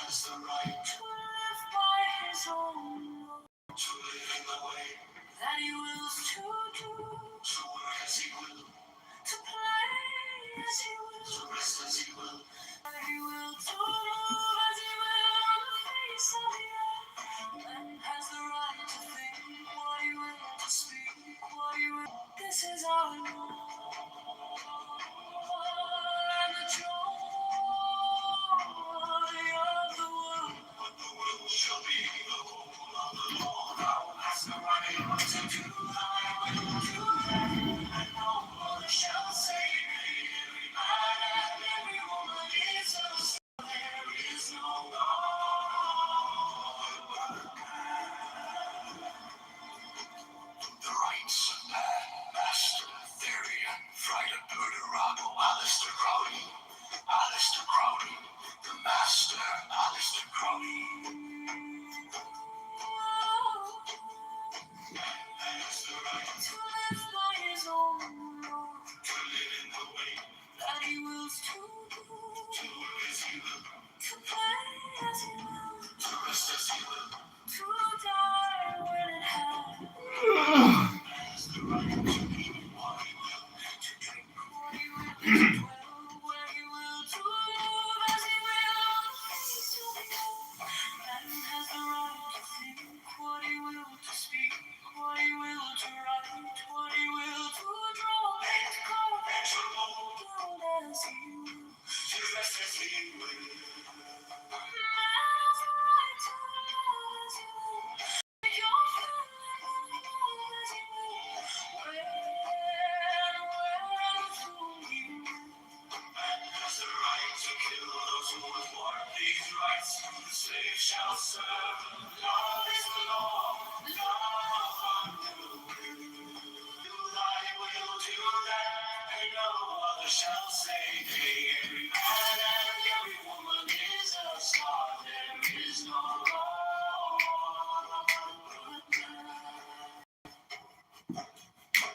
Speaker 11: Has the right to live by his own law, to live in the way that he wills to do, to work as he will, to play as he will, to rest as he will, that he will to move as he will on the face of the earth. Man has the right to think what he will, to speak what he will. This is our law. Shall be the whole of the Lord. Thou hast the right to do thy will, do that, and no one shall say nay. Every man and every woman is a son. There is no God but man. The rights of man, Master Therian, Frida Perdurabo, Alistair Crowley, the Master, Alistair Crowley. Has the right to live by his own law, to live in the way that he wills to do, to work as he will, to play as he will, to rest as he will, to die when it has the right to eat what he will, to drink what he will, to dwell where he will, to move as he will on the face of the earth. Man has the right to think what he will, to speak what he will, to write what he will, to draw, to carve, to mold as he will, to rest as he will. Man has the right to love as he will, make your family love as he will, when and whom he will. Man has the right to kill those who would thwart these rights. The slave shall serve. Love is the law. Love unto will. Do thy will, do that, and no other shall say nay. Every man and every woman is a star. There is no law but man.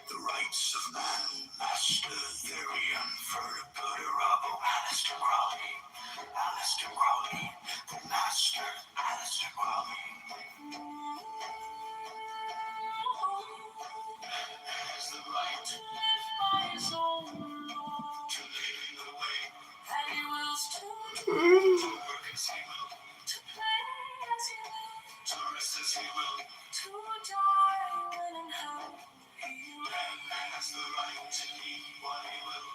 Speaker 11: The rights of man, Master Therian, Frida Perdurabo, Alistair Crowley, the Master, Alistair Crowley. Has the right to live by his own law, to live in the way that he wills to do, to work as he will, to play as he will, to rest as he will, to die when and how he will. Man has the right to eat what he will,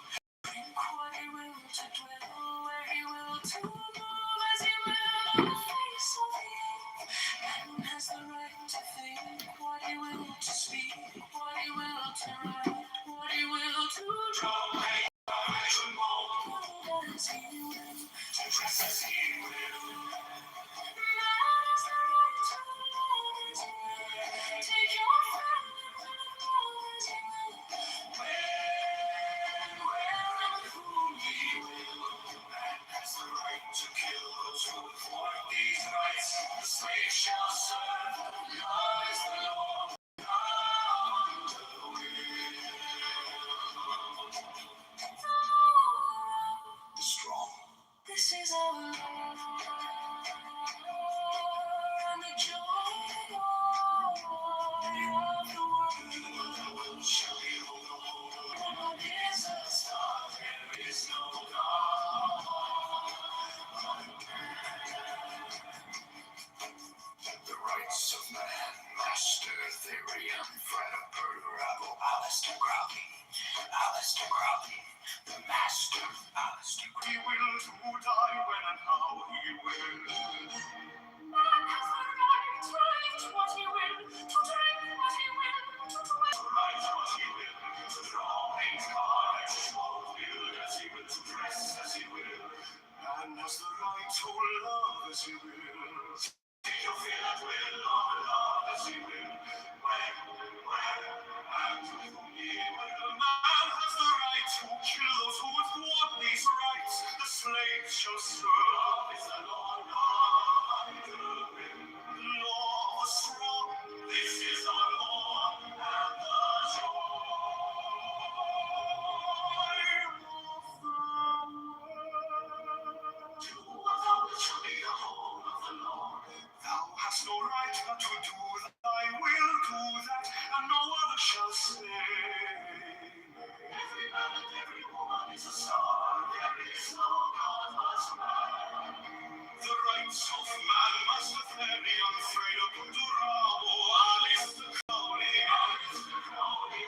Speaker 11: drink what he will, to dwell where he will, to move as he will on the face of the earth. Man has the right to think what he will, to speak what he will, to write what he will, to draw to mold as he will, to dress as he will. Man has the right to love as he will, take your family love as he will, when, where, and whom he will. Man has the right to kill those who thwart these rights. The slave shall serve. Love is the law. Love unto will. The strong. This is our law. feel at will of love as he will. When, and with whom he will. Man has the right to kill those who would thwart these rights. The slave shall serve. Love is the law, love under will. Law of the strong, this is our law, and the joy of the world. Do thou shalt be the home of the Lord. Thou hast no right but to do thy will, do that, and no other shall say. Every man and every woman is a star. There is no God but man. The rights of man must very unafraid of Durabo. Alice the Crowley,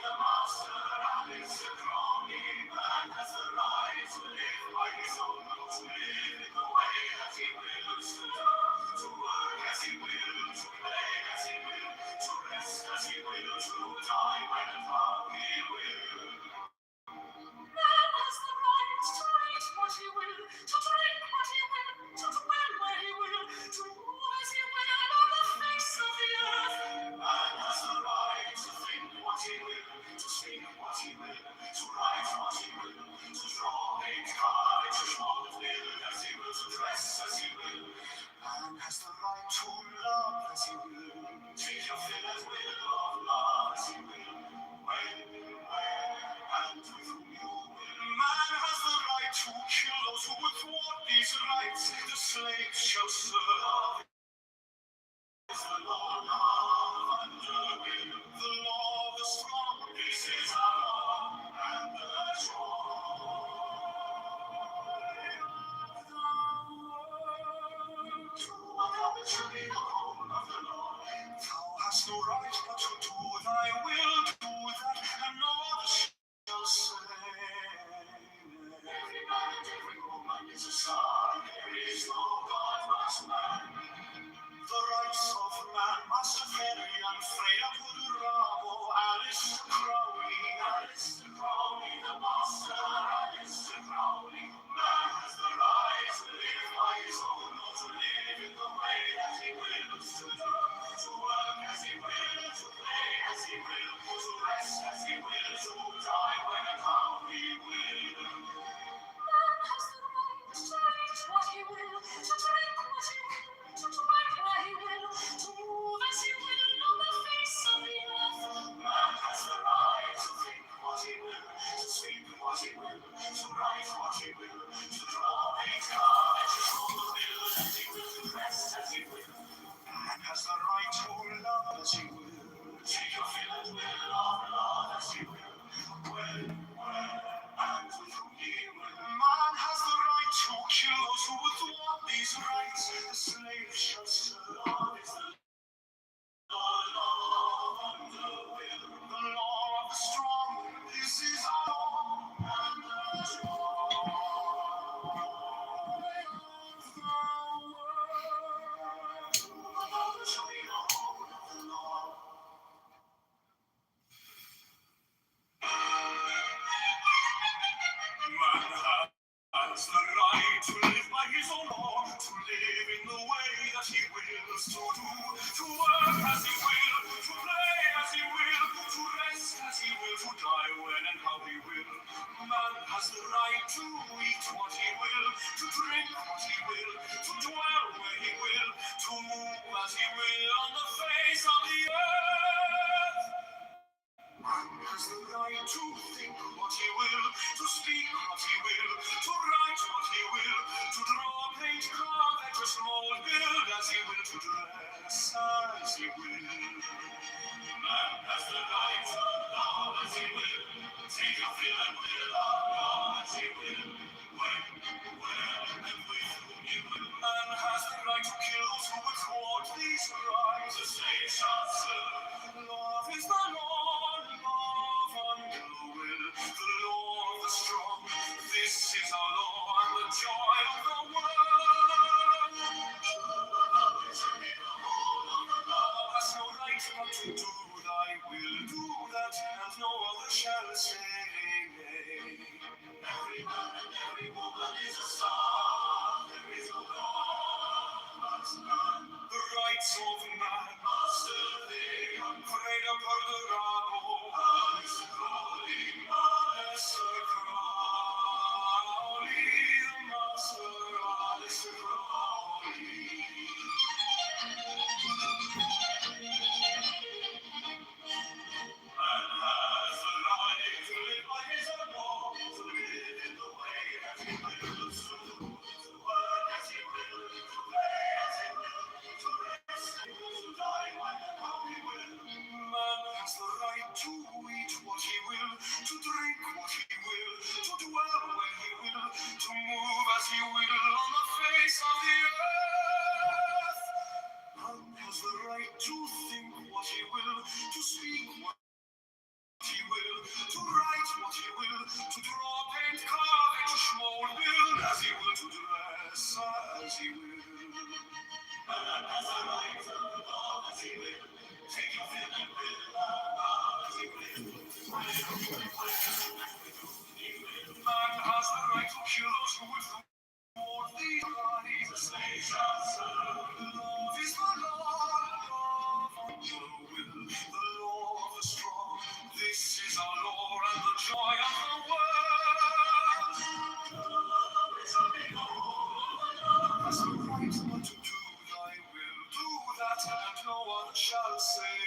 Speaker 11: the master. Alice the Crowley, man has the right to live by his own rules, to live in the way that he wills, to work as he will, to play as he will, to rest as he will, to die when and how he will. Man has the right to eat what he will, to drink what he will, to dwell where he will, to move as he will on the face of the earth. Man has the right to think what he will, to speak what he will, to write what he will, to draw, paint, carve, to mold, build as he will, to dress as he will. Man has the right to love as he will, take your fill as will of love as he will. When, where, and with whom you will. Man has the right to kill those who would thwart these rights. The slave shall serve. Is the law of under will. The law of the strong. This is our law and the joy of the world. To thou shalt be the home of the Lord. Thou hast no right but to do thy will, do that, and no other shall say. Every man and every woman is a star. There is no God but man. The rights of man must very unafraid of Durabo. Alice the Crowley, the master. Alice the Crowley, man has the right to live by his own law, to live in the way that he wills, to do, to work as he will, to play as he will, to rest as he will, to die when and how he will. Man has the right to eat what he will, to drink what he will, to dwell where he will, to move as he will on the face of the earth. Man has the right to think what he will, to speak what he will, to write what he will, to draw, paint, carve, to mold, build as he will, to dress as he will. Man has the right to love as he will, take your fill and will of love as he will. When, where, and with whom he will. Man has the right to kill those who would thwart these rights. The slave shall serve. Love is the law of the will. The law of the strong. This is our law and the joy of the world. Love shall be the home of the Lord. Man has the right to live by his own law, to live in the way that he wills, to do, to work as he will, to play as he will, to rest as he will, to die when and how he will. Man has the right to eat what he will, to drink what he will, to dwell where he will, to move as he will on the face of the earth. Man has the right to think what he will, to speak what he will, to write what he will, to draw, paint, carve, express, mold, build as he will, to dress as he will. Man has the right to love as he will, take your fill and will of love as he will. When, where, and with whom he will. Man has the right to kill those who would thwart these rights. The slave shall serve. Love is the law, love under will. The law of the strong. This is our law and the joy of the world. Thou hast no right but to do thy will, do that, and no other shall say. Every man and every woman is a star. There is no God but none. The rights
Speaker 12: rights of man. Freedom for the rabble. Aleister Crowley, the master. Aleister Crowley. Man has a right to live by his own law, to live in the way that he wills, to work as he will, to play as he will, to rest as he will, to die when and how he will. Man has the right to eat what he will, to drink what he will, to dwell where he will, to move as he will on the face of the earth. Man has the right to think what he will, to speak what he will, to write what he will, to draw, paint, carve, and to mold, build as he will, to dress as he will. Man has the right to love as he will, take your fill and will, as he will. Man has the right to kill those who would thwart these bodies as they shall serve. Love is the law, love on your will, the law of the strong. This is our law and the joy of the world. Love is a big love has the right but to do thy will. Do that and no one shall say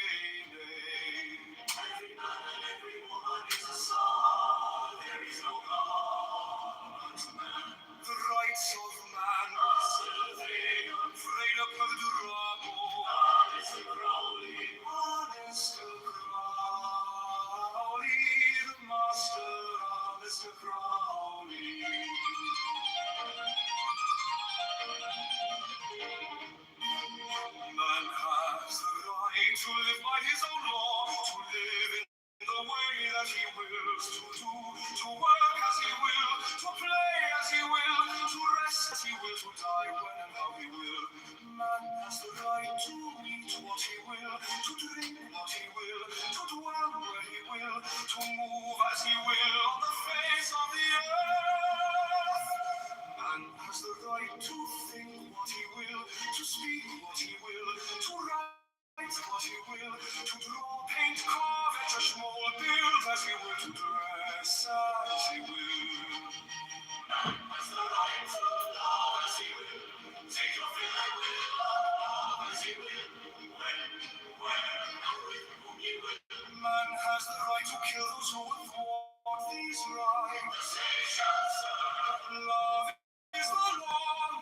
Speaker 12: nay. Every man and every woman is a son. There is no God to man. The rights of man are still there. Freedom of the rabble. Aleister Crowley. Aleister Crowley. The master. Aleister Crowley. Man has the right to live by his own law, to live in the way that he wills, to do, to work as he will, to play as he will, to rest as he will, to die when and how he will. Man has the right to eat what he will, to drink what he will, to dwell where he will, to move as he will on the face of the earth. Man has the right to think what he will, to speak what he will, to write what he will, to draw, paint, carve, etch, mold, build as he will, to dress as he will. Man has the right to love as he will, take your fill and will, love as he will, when, where, and with whom he will. Man has the right to kill those who would thwart these rights. They shall serve. Love is the law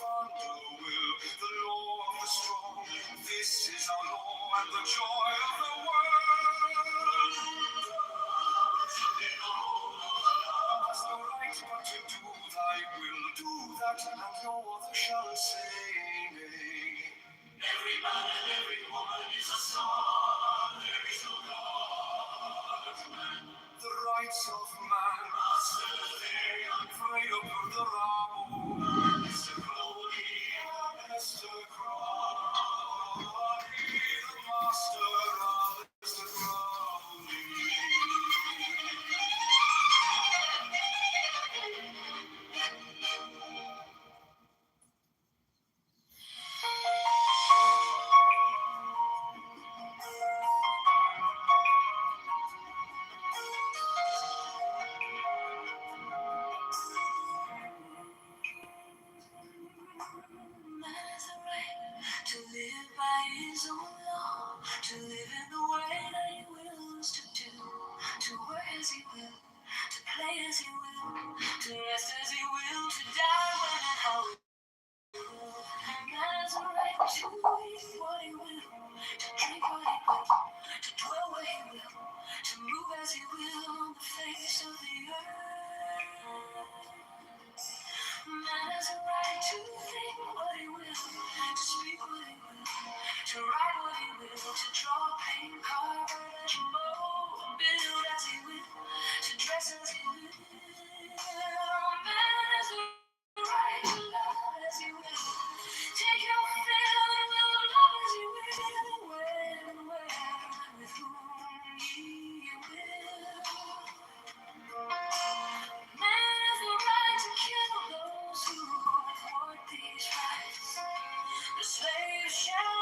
Speaker 12: of the will, the law of the strong. This is our law and the joy of the world. Has the right but to do thy will, do that and no other shall say nay. Every man and every woman is a son. There is no God to man. The rights of man are still there. Freedom for the rabble. Aleister Crowley. Aleister Crowley. The master. Aleister Crowley.
Speaker 8: Man has a right to live by his own law, to live in the way that he wills to do, to work as he will, to play as he will, to rest as he will, to die when and how he will. Man has a right to eat what he will, to drink what he will, to dwell where he will, to move as he will on the face of the earth. Man has a right to think what he will, to speak what he will, to write what he will, to draw, paint, carve, and mold, build as he will, to dress as he will. Man has a right to love as he will, take your fill and will love as he will, when, where, with whom he will. Man has the right to kill those who thwart these rights. The slave shall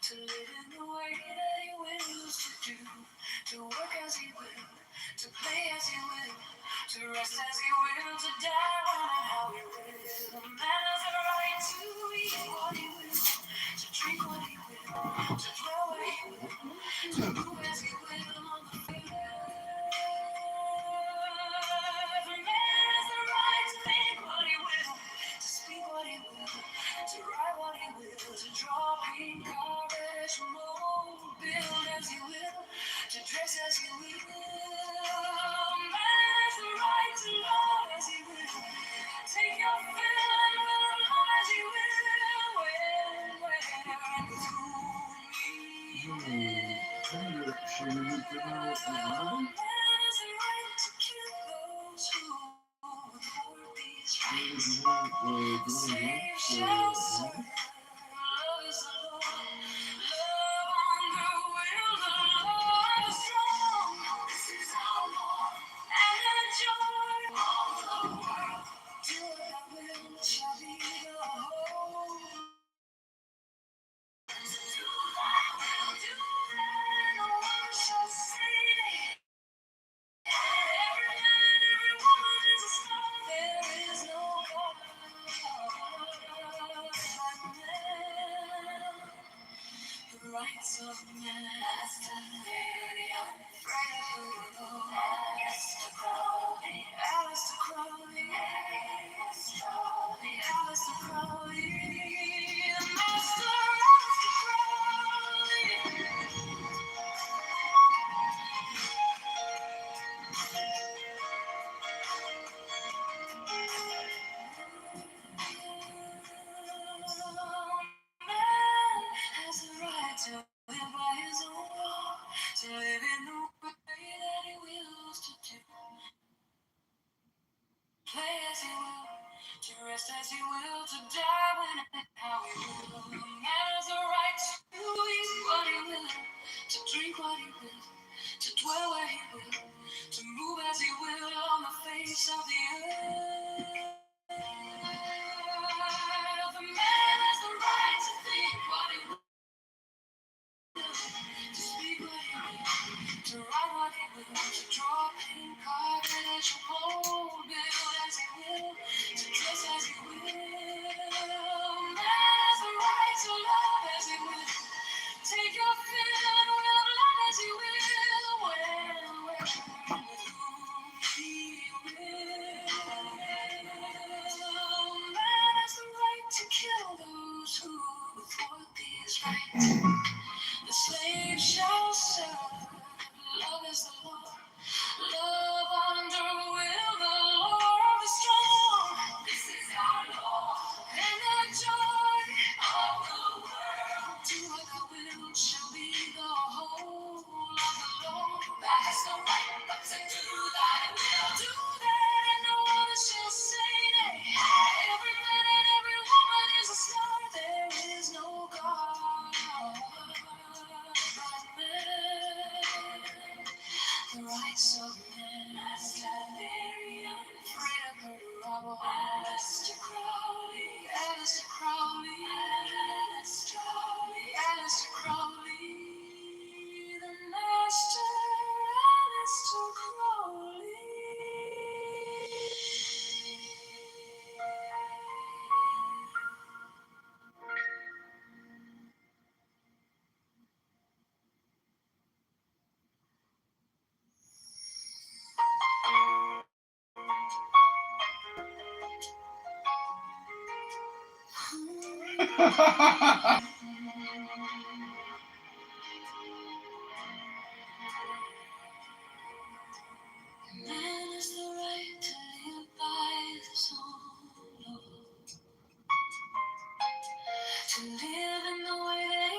Speaker 8: To live in the way that he wills to do, to work as he will, to play as he will, to rest as he will, to die when and how he will. A man has a right to eat what he will, to drink what he will, to dwell where he will, to move as he will on the field. A man has the right to think what he will, to speak what he will, to write what he will, to draw pink carpets from old, build as he will, to dress as he will. Man has the right to love as he will, take your fill and will love as he will, when, where, and with whom he will. Man has the right to kill those who would thwart these rights. The slave shall serve. Love is the Lord. Love on the will. The Lord is strong. This is our Lord. And the joy of the world. Do what I will shall be the whole. Do thy will. Do that no one shall say. Every man, every woman is a star. There is no God like man. The rights of man. Aleister Crowley. Aleister Crowley. Aleister Crowley. The master Aleister Crowley. Man has the right to live by his own law, to live in the way that he wills to do, play as he will, to rest as he will, to die when and how he will. Man has the right to eat what he will, to drink what he will, to dwell where he will, to move as he will on the face of the earth. The man has the right to think what he will, to speak what he will, to write what he will, to draw pink carpets from old, build as he will, to dress as he will. Man has the right to love as he will, take your fill and will love as he will, when, where, and with whom he will. Man has the right to kill those who thwart these rights. The slave shall serve. Love is the law. Love under will. The law of the strong. This is our law. And the joy of the world. Do what I will shall be the whole of the law. That is the right, but to do thy will. Do that and no one shall say nay. Every man and every woman is a star. There is no God but man. The rights of man. Freedom of the rebel. Aleister Crowley. Aleister Crowley. Aleister Crowley. The master Aleister Crowley. Man has the right to live by his own law, to live in the way that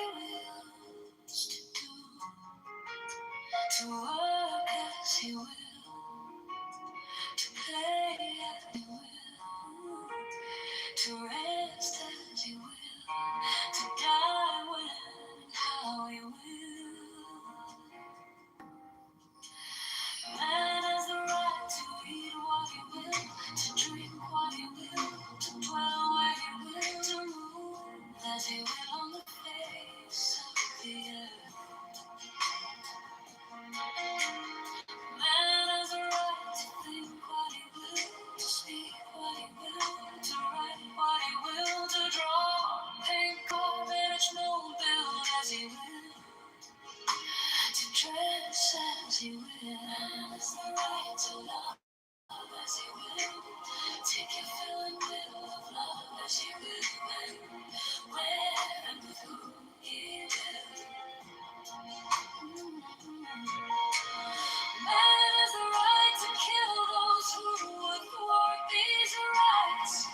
Speaker 8: rights.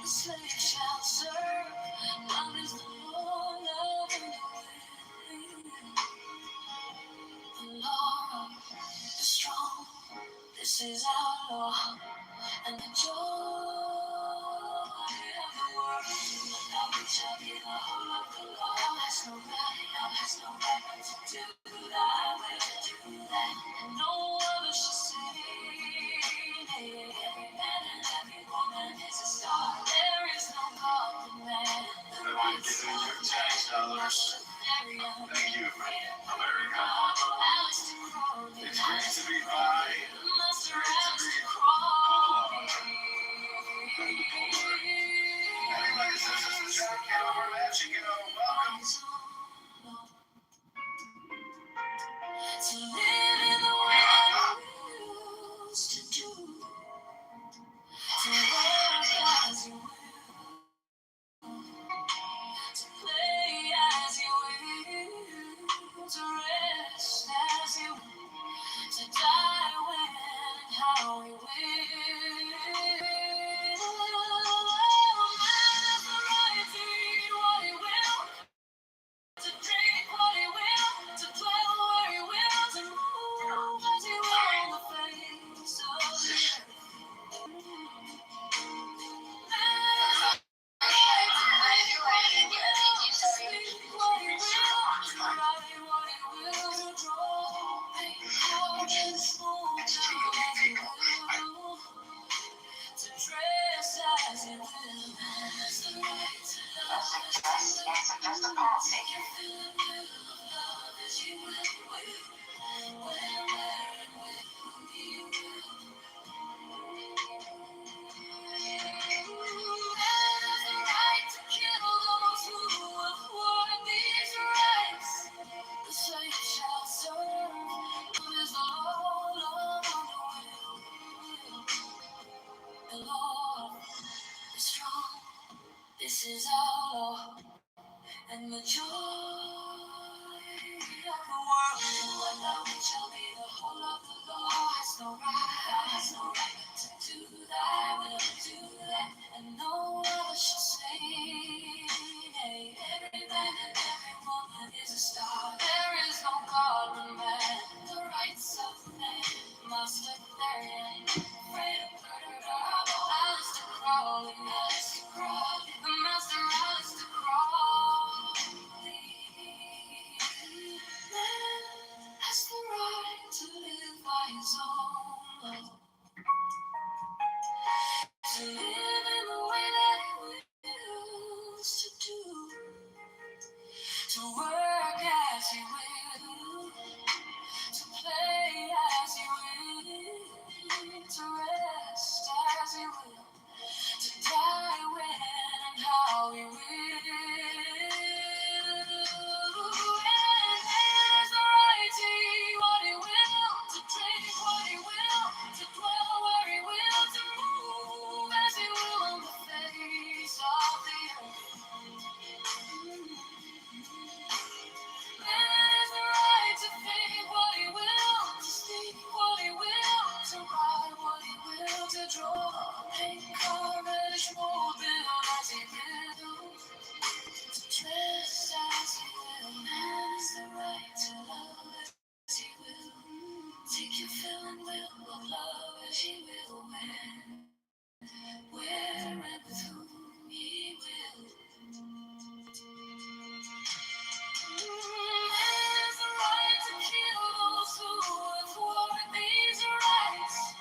Speaker 8: The slave shall serve. Love is the law, love and the law is strong. This is our law. And the joy of the world, love it shall be the whole of the law. Thou hast no right but to do thy will, do that, and no other shall say. Nay, every man and every woman is a star. There is no God but man. The rights of your tax dollars. Thank you, America. It's great to be by. It's great to be everybody says it's the show. Kitover, Magic, welcome. To live in the way I used to do. To work as you will. To play as you will. To rest as you will. To die when and how we will. Man has the right to eat what he will, to drink what he will, to dwell where he will, to move as he will on the face of the earth. Man has the right to write what he will, to speak what he will, to write what he will, to draw, paint, carve, and smooth down as he will, to dress as he will. Man has the right to love as he will, take your fill and will of love as he will, where and with whom he will. Man has the right to kill those who will thwart these rights. The slave shall serve. Love is the law, love on the will. The law is strong. This is our law. And the joy of the world, and thou it shall be the whole of the law. Has no right to do thy will, do that, and no other shall say. Nay, every man and every woman is a star. There is no God but man. The rights of man must declare. Afraid of murder, Alistair Crowley, the master Alistair Crowley. Man has the right to live by his own law, to live in the way that he wills to do, to work as he will, to play as he will, to rest as he will, to die when and how he will. And there's the right to eat what he will, to drink what he will, to dwell where he will, to move as he will on the face of the earth. Man has the right to think what he will, to speak what he will, to write what he will, to draw, paint, carve, and mold, build as he will, to dress as he will. Man has the right to love as he will, take your fill and will of love as he will, when, where, and with whom he will. Has the right to kill those who would thwart these rights.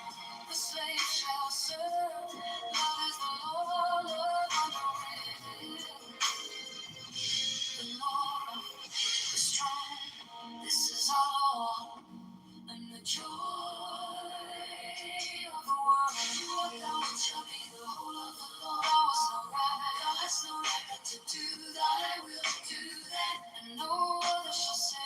Speaker 8: The slave shall serve. Love is the law, love on the will. The law is strong. This is our law, and the joy of the world. Thou shall be the whole of the law. Thou hast no right but to do thy will, do that, and no other shall say.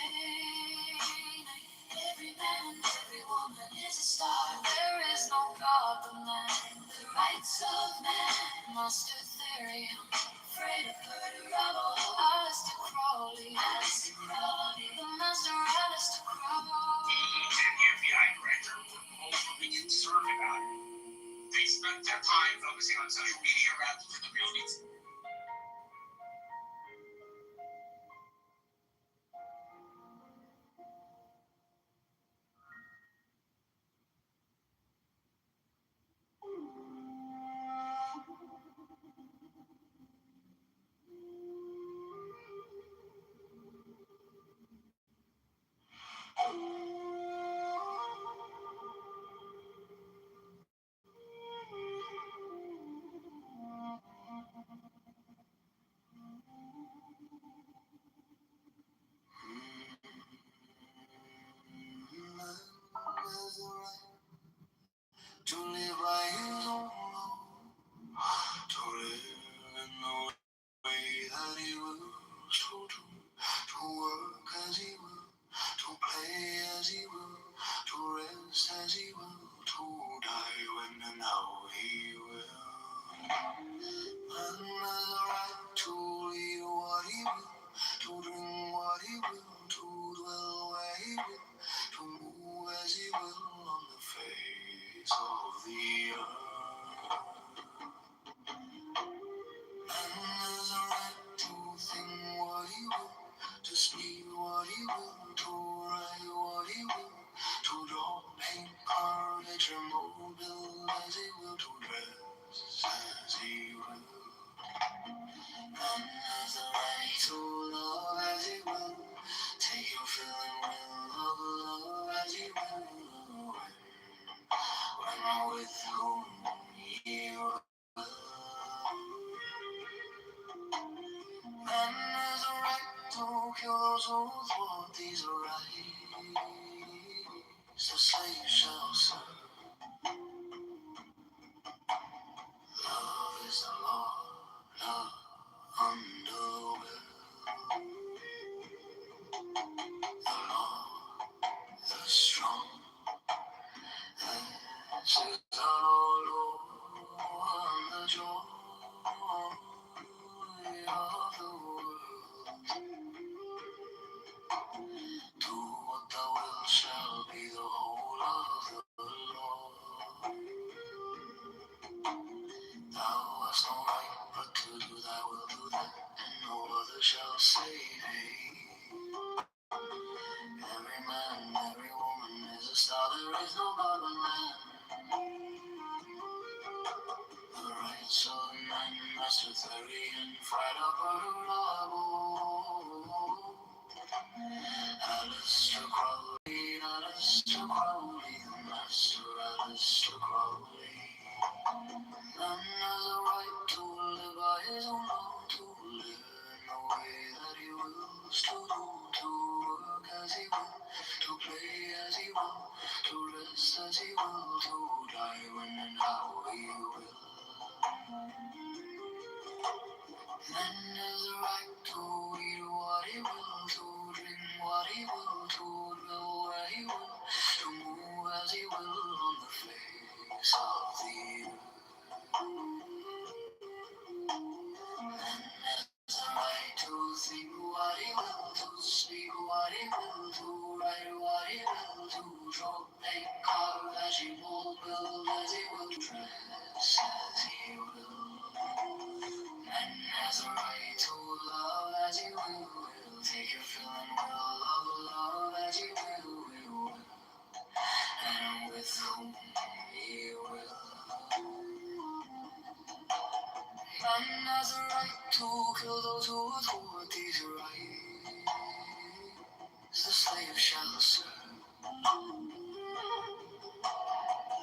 Speaker 8: Every man and every woman is a star. There is no God but man. The rights of man must theory. Afraid of murder, rebel. Alistair Crowley, the master Alistair Crowley.
Speaker 7: The FBI director would be concerned about
Speaker 2: They spent their time focusing on social media rather than the real needs.
Speaker 11: To live by his own law, to live in the way that he wills, to work as he will, to play as he will, to rest as he will, to die when and how he will. Man has a right to eat what he will, to drink what he will, to dwell where he will, to move as he will on the face of the earth. Man has a right to think what he will, to speak what he will, to write what he will, to draw, paint, carve, picture, mold, build as he will, to dress as he will. Man has a right to love as he will, take your feeling will of love as he will. When with whom he will. Man has a right to kill those who thwart these rights. The slave shall serve. Love is the law, love under will. The law, the strong, this is our Lord, and the joy of the world. Do what thou wilt shall be the whole of the law. Thou hast no right but to do thy will, do that, and no other shall say nay. Every man, every woman is a star, there is no God but man. The rights of man, master theory, and fried up Alistair Crowley, Alistair Crowley, the master Alistair Crowley. Man has a right to live by his own law, to live in the way that he wills, to do, to work as he will, to play as he will, to rest as he will, to die when and how he will. Man has a right to eat what he will, to drink what he will, to dwell where he will, to move as he will on the face of the earth. Man has a right to think what he will, to speak what he will, to write what he will, to draw, paint, carve as he will, build as he will, dress as he will. Man has a right to love as he will, take your feeling will of love as he will, and with whom he will. Man has a right to kill those who thwart these rights. The slave shall serve.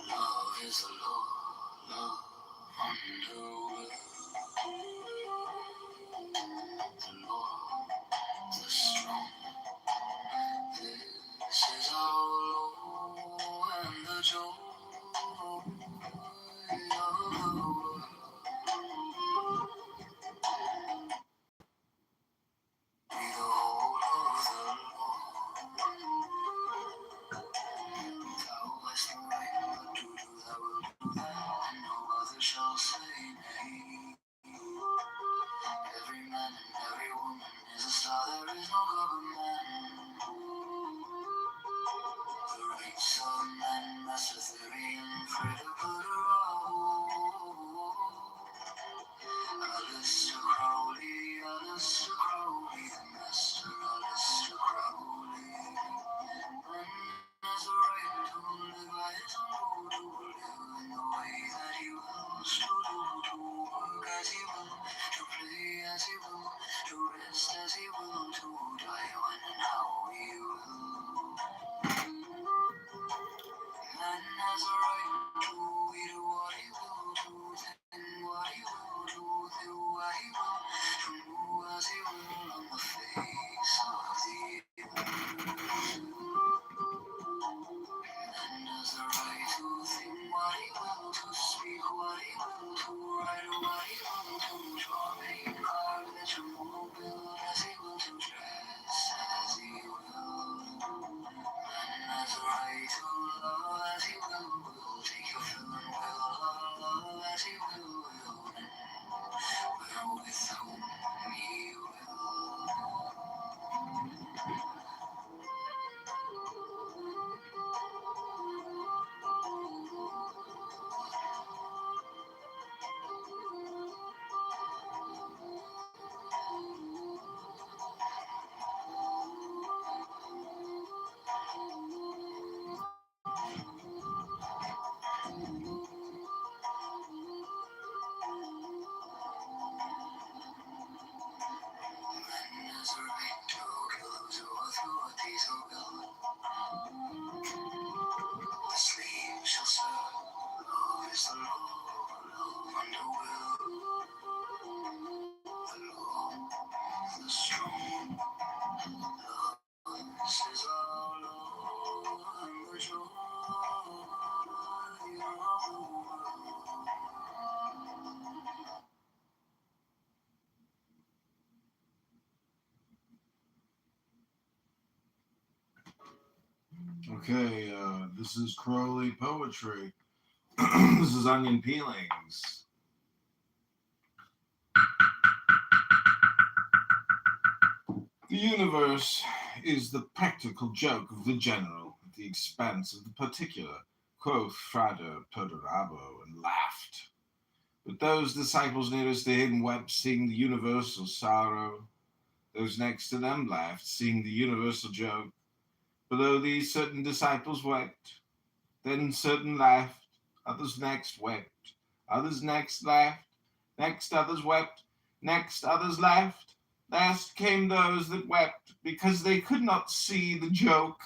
Speaker 11: Love is the law, love under will. The law, the strong. This is our law and the joy of the world. Be the whole of the law. Thou hast the right to do thy will, do that, and no other shall say nay.
Speaker 12: Okay, this is Crowley poetry. This is onion peelings. The universe is the practical joke of the general at the expense of the particular, quoth Frater Perdurabo, and laughed. But those disciples nearest to him wept, seeing the universal sorrow. Those next to them laughed, seeing the universal joke. Below these certain disciples wept, then certain laughed, others next wept, others next laughed, next others wept, next others laughed. Last came those that wept, because they could not see the joke,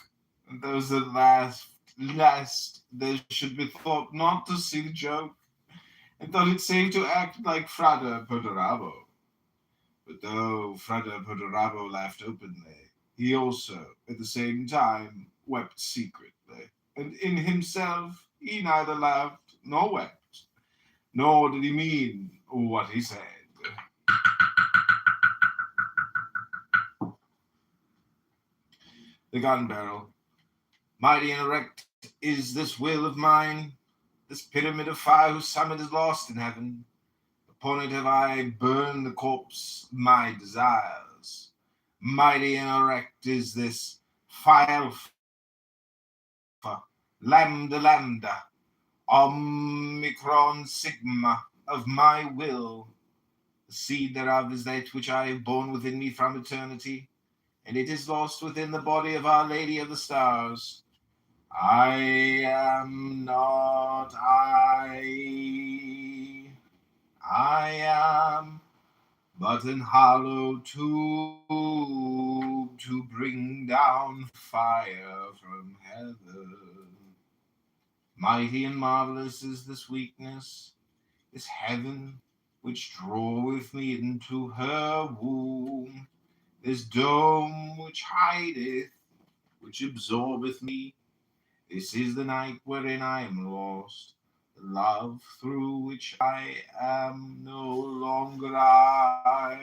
Speaker 12: and those that laughed, lest they should be thought not to see the joke, and thought it safe to act like Frater Perdurabo. But though Frater Perdurabo laughed openly, he also, at the same time, wept secretly, and in himself he neither laughed nor wept, nor did he mean what he said. The gun barrel. Mighty and erect is this will of mine, this pyramid of fire whose summit is lost in heaven. Upon it have I burned the corpse of my desires. Mighty and erect is this phi alpha, lambda lambda, omicron sigma of my will. The seed thereof is that which I have borne within me from eternity, and it is lost within the body of Our Lady of the Stars. I am not I am but an hollow tube to bring down fire from heaven. Mighty and marvelous is this weakness, this heaven which draweth me into her womb, this dome which hideth, which absorbeth me. This is the night wherein I am lost, the love through which I am no longer I.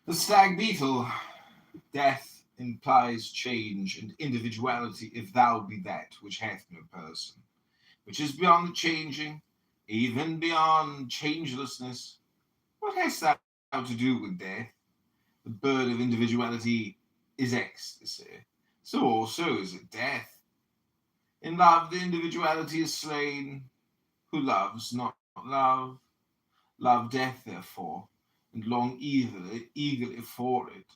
Speaker 12: The stag beetle. Death implies change and individuality if thou be that which hath no person, which is beyond the changing, even beyond changelessness. What hast thou to do with death? The bird of individuality is ecstasy. So also is it death. In love, the individuality is slain. Who loves not love? Love death, therefore, and long eagerly for it.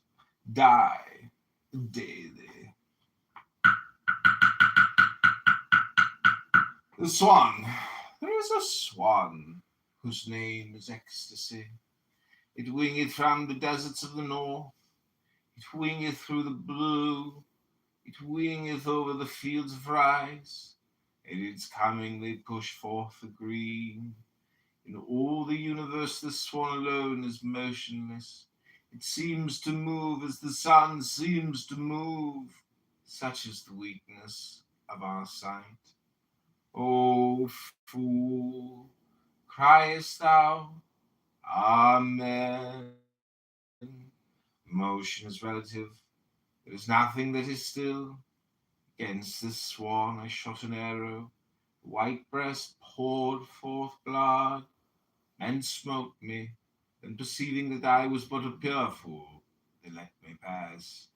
Speaker 12: Die daily. The swan. There is a swan whose name is ecstasy. It wingeth from the deserts of the north. It wingeth through the blue. It wingeth over the fields of rice. At its coming they push forth the green. In all the universe the swan alone is motionless. It seems to move as the sun seems to move. Such is the weakness of our sight. O fool, criest thou? Amen. Motion is relative. There is nothing that is still. Against this swan I shot an arrow. The white breast poured forth blood. Men smote me. Then perceiving that I was but a pure fool, they let me pass.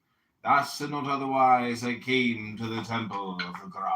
Speaker 12: Thus and not otherwise I came to the temple of the Graal.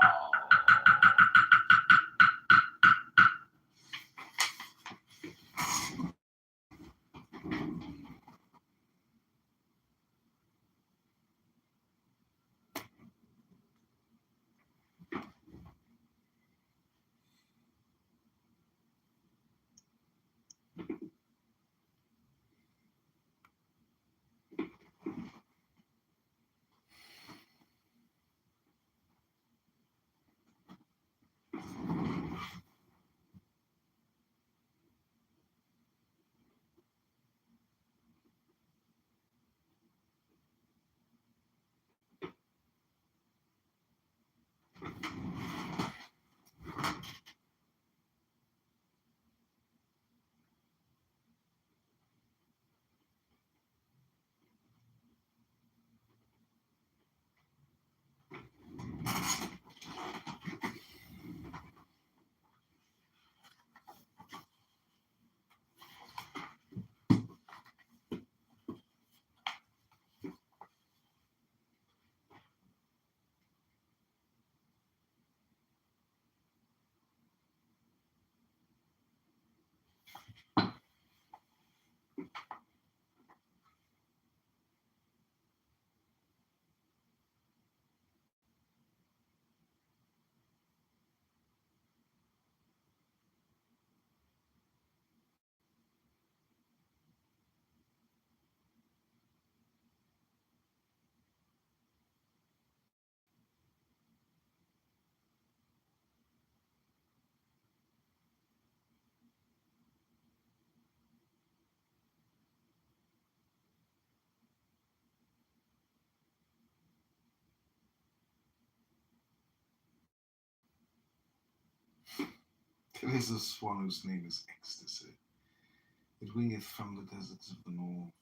Speaker 12: There is a swan whose name is Ecstasy. It wingeth from the deserts of the north.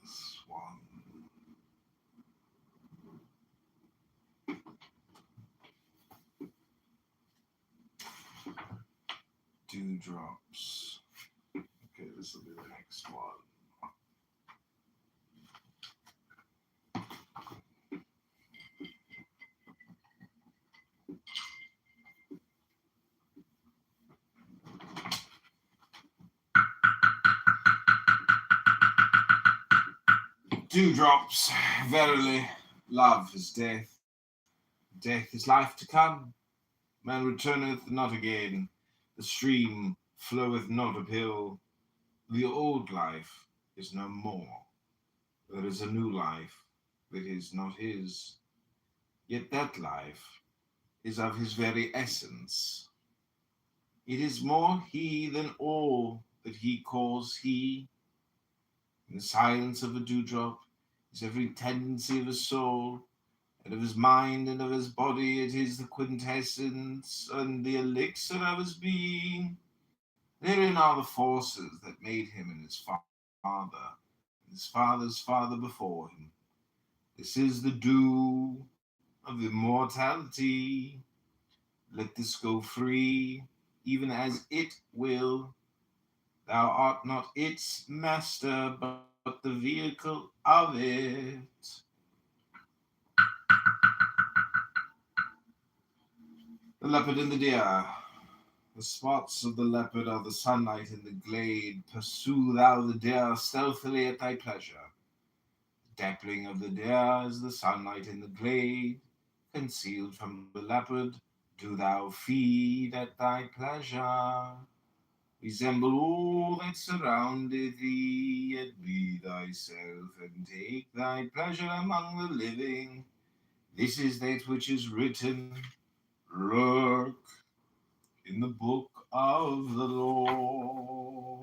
Speaker 12: The swan. Dewdrops. Okay, this will be the next one. Dewdrops. Verily, love is death. Death is life to come. Man returneth not again. The stream floweth not uphill. The old life is no more. There is a new life that is not his. Yet that life is of his very essence. It is more he than all that he calls he. In the silence of a dewdrop is every tendency of his soul, and of his mind and of his body. It is the quintessence and the elixir of his being. Therein are the forces that made him and his father, and his father's father before him. This is the dew of immortality. Let this go free, even as it will. Thou art not its master, but the vehicle of it. The leopard and the deer. The spots of the leopard are the sunlight in the glade. Pursue thou the deer stealthily at thy pleasure. The dappling of the deer is the sunlight in the glade. Concealed from the leopard, do thou feed at thy pleasure. Resemble all that surroundeth thee, yet be thyself, and take thy pleasure among the living. This is that which is written. Lurk in the book of the law.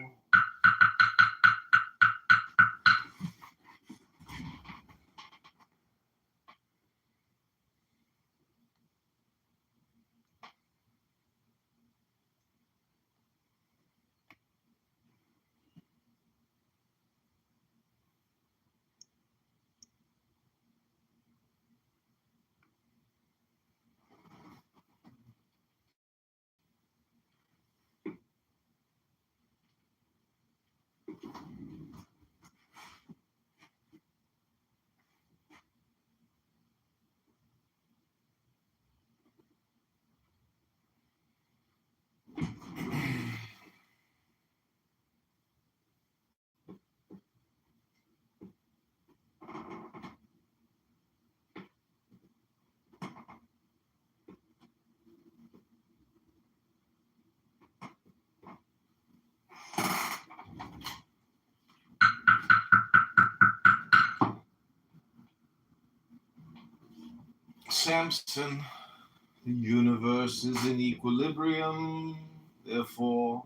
Speaker 12: Samson, the universe is in equilibrium, therefore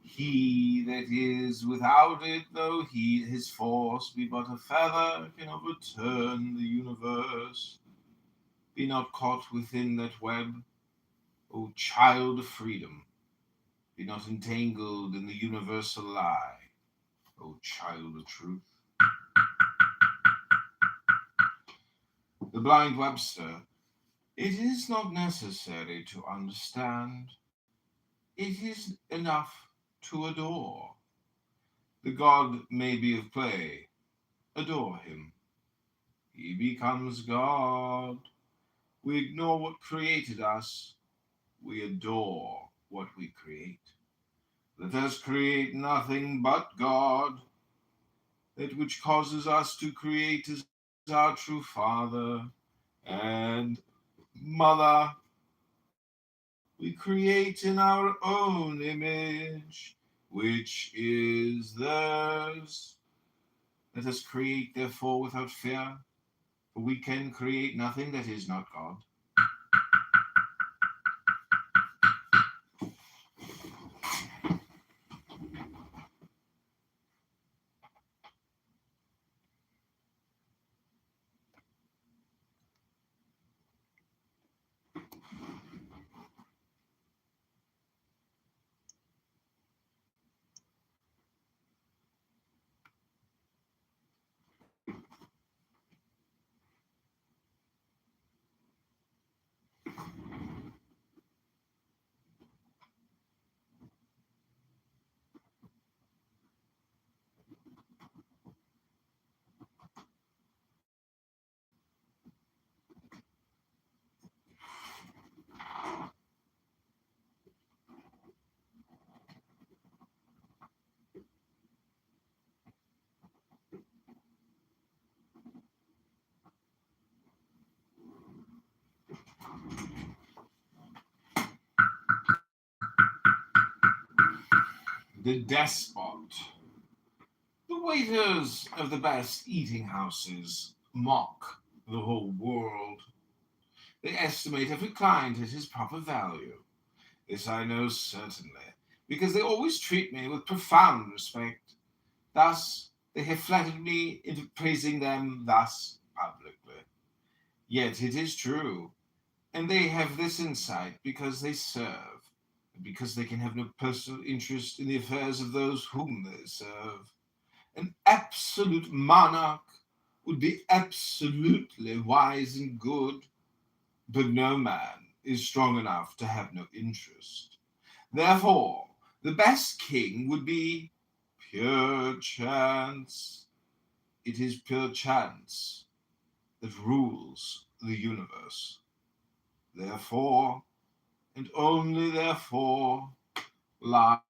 Speaker 12: he that is without it, though his force be but a feather, can overturn the universe. Be not caught within that web, O child of freedom. Be not entangled in the universal lie, O child of truth. The blind Webster. It is not necessary to understand. It is enough to adore. The god may be of clay. Adore him. He becomes God. We ignore what created us. We adore what we create. Let us create nothing but God. That which causes us to create is our true Father and Mother. We create in our own image, which is theirs. Let us create, therefore, without fear, for we can create nothing that is not God. The despot. The waiters of the best eating houses mock the whole world. They estimate every client at his proper value. This I know certainly, because they always treat me with profound respect. Thus, they have flattered me into praising them thus publicly. Yet it is true, and they have this insight because they serve, and because they can have no personal interest in the affairs of those whom they serve. An absolute monarch would be absolutely wise and good, but no man is strong enough to have no interest. Therefore, the best king would be pure chance. It is pure chance that rules the universe. Therefore, and only therefore, life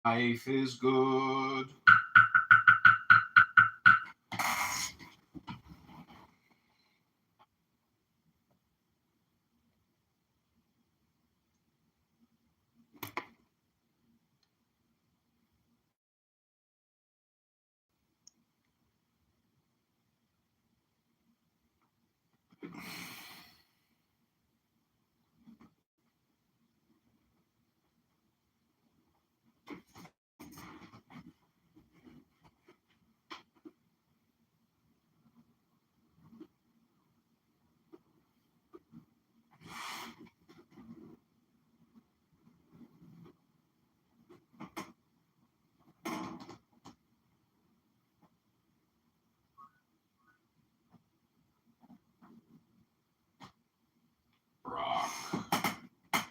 Speaker 12: is good. Rock,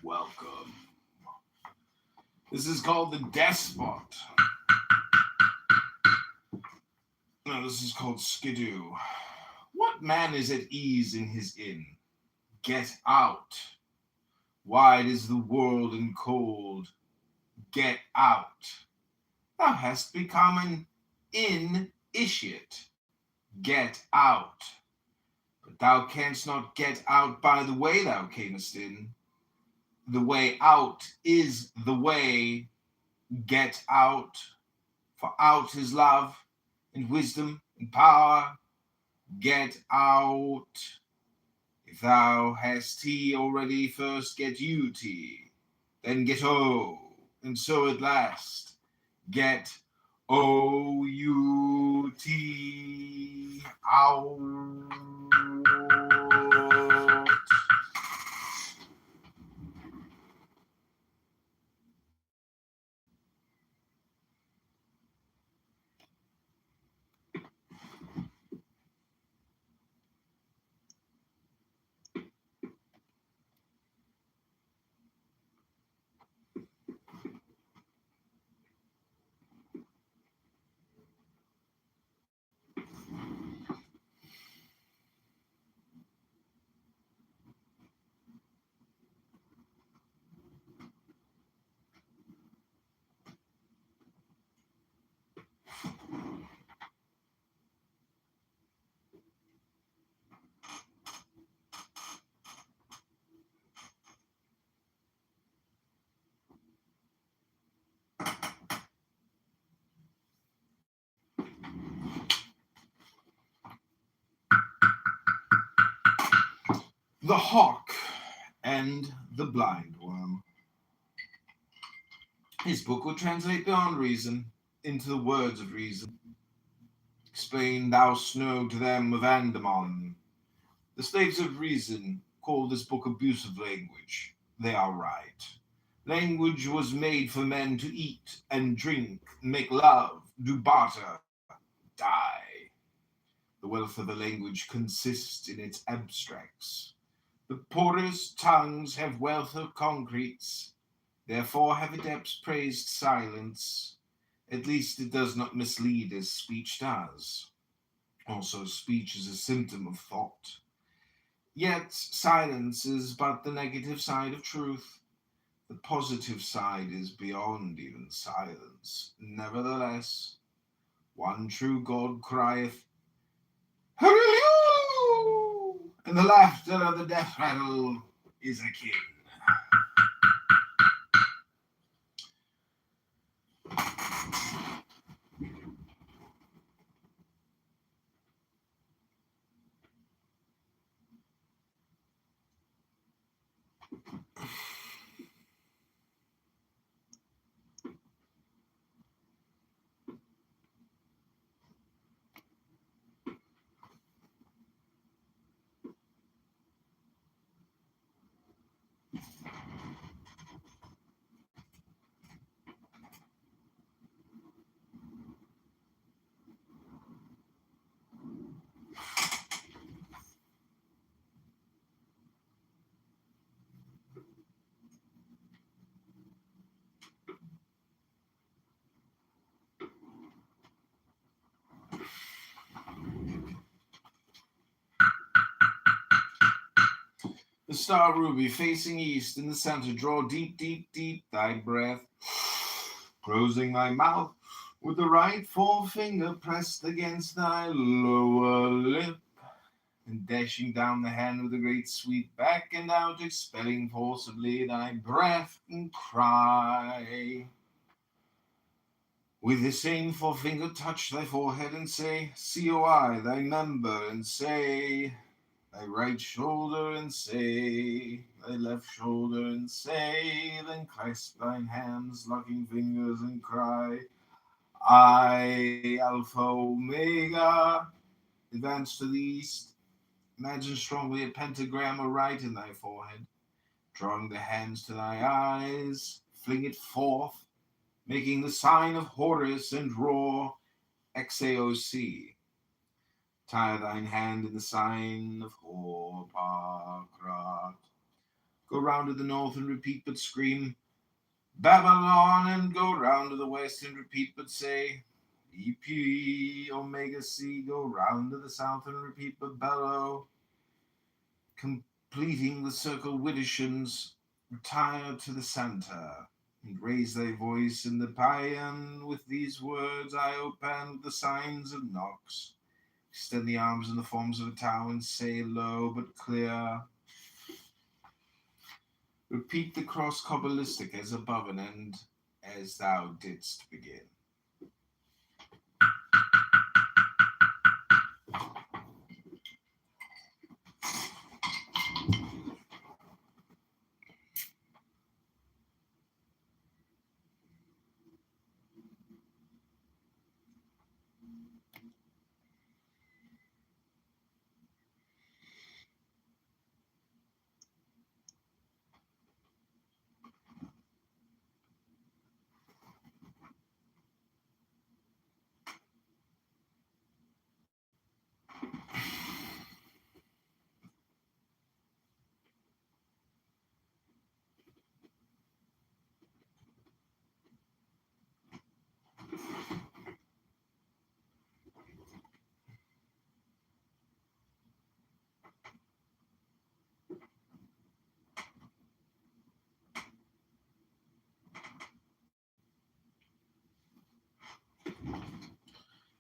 Speaker 12: welcome. This is called the despot. No, this is called skidoo. What man is at ease in his inn? Get out. Wide is the world and cold. Get out. Thou hast become an initiate. Get out. But thou canst not get out by the way thou camest in. The way out is the way. Get out. For out is love and wisdom and power. Get out. If thou hast tea already, first get you tea, then get O, and so at last get O-U-T out. The Hawk and the Blindworm. His book would translate beyond reason into the words of reason. Explain thou snow to them of Andamon. The slaves of reason call this book abusive language. They are right. Language was made for men to eat and drink, make love, do barter, die. The wealth of a language consists in its abstracts. The poorest tongues have wealth of concretes. Therefore have adepts praised silence. At least it does not mislead as speech does. Also, speech is a symptom of thought. Yet silence is but the negative side of truth. The positive side is beyond even silence. Nevertheless, one true God crieth, Hallelujah! And the laughter of the death rattle is akin. The star ruby facing east in the center, draw deep, deep, deep thy breath, closing thy mouth with the right forefinger pressed against thy lower lip, and dashing down the hand with a great sweep back and out, expelling forcibly thy breath and cry. With the same forefinger touch thy forehead and say, COI, thy member, and say, thy right shoulder and say, thy left shoulder and say, then clasp thine hands, locking fingers and cry, I, Alpha, Omega, advance to the east. Imagine strongly a pentagram aright in thy forehead, drawing the hands to thy eyes, fling it forth, making the sign of Horus and roar, XAOC. Tie thine hand in the sign of Horpakrat. Go round to the north and repeat but scream, Babylon, and go round to the west and repeat but say, EP, Omega C, go round to the south and repeat but bellow. Completing the circle Widdershins, retire to the center, and raise thy voice in the paean with these words, Iopan, with the signs of Nox. Extend the arms in the forms of a tau and say low but clear. Repeat the cross Kabbalistic as above and end as thou didst begin.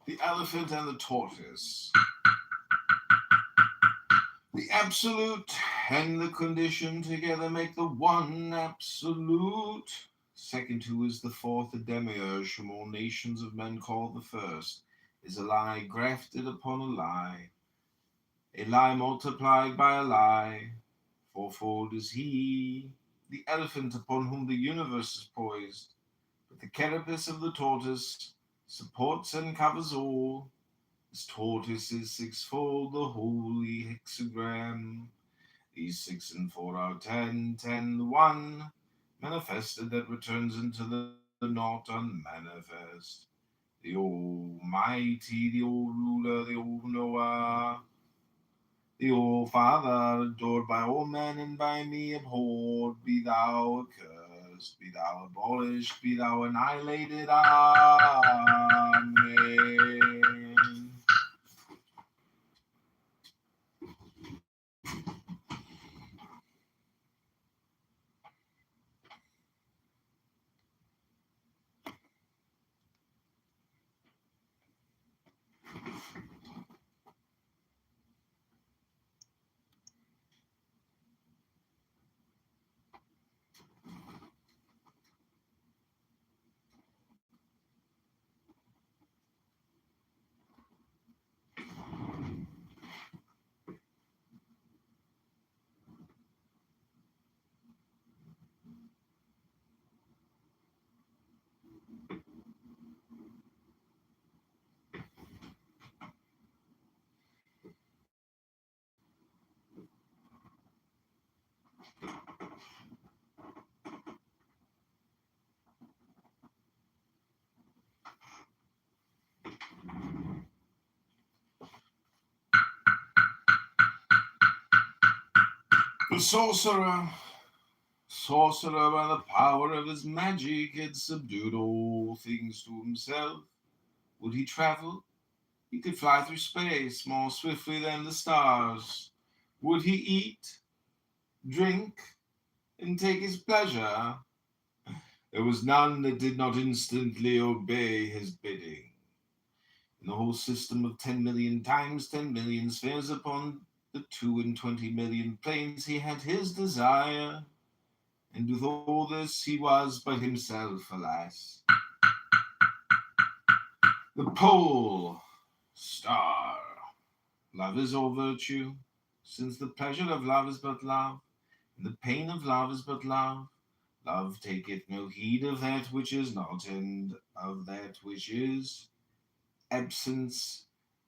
Speaker 12: The elephant and the tortoise. The absolute and the condition together make the one absolute. Second to is the fourth, the demiurge, whom all nations of men call the first, is a lie grafted upon a lie multiplied by a lie. Fourfold is he, the elephant upon whom the universe is poised, but the carapace of the tortoise supports and covers all. This tortoise is sixfold, the holy hexagram. These 6 and 4 are 10, 10 the one, manifested that returns into the not unmanifest. The Almighty, the All Ruler, the All Knower, the All Father, adored by all men and by me abhorred, be thou accursed, be thou abolished, be thou annihilated. Amen. The sorcerer by the power of his magic had subdued all things to himself. Would he travel? He could fly through space more swiftly than the stars. Would he eat, drink, and take his pleasure? There was none that did not instantly obey his bidding. In the whole system of 10 million times 10 million spheres upon the 22 million planes, he had his desire. And with all this he was but himself, alas. The pole star. Love is all virtue, since the pleasure of love is but love, and the pain of love is but love. Love taketh no heed of that which is not, and of that which is. Absence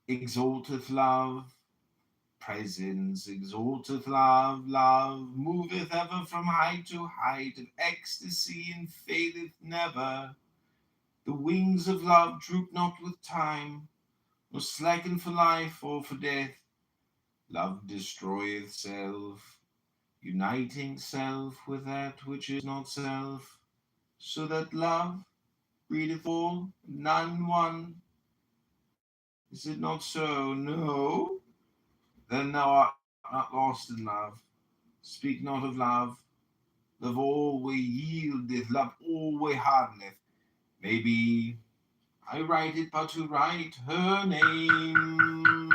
Speaker 12: exalteth love, presence exalteth love. Love moveth ever from height to height of ecstasy, and fadeth never. The wings of love droop not with time, nor slacken for life or for death. Love destroyeth self, uniting self with that which is not self, so that love breedeth all, none one. Is it not so? No? Then thou art not lost in love. Speak not of love. Love always yieldeth, love always hardeneth. Maybe I write it but to write her name.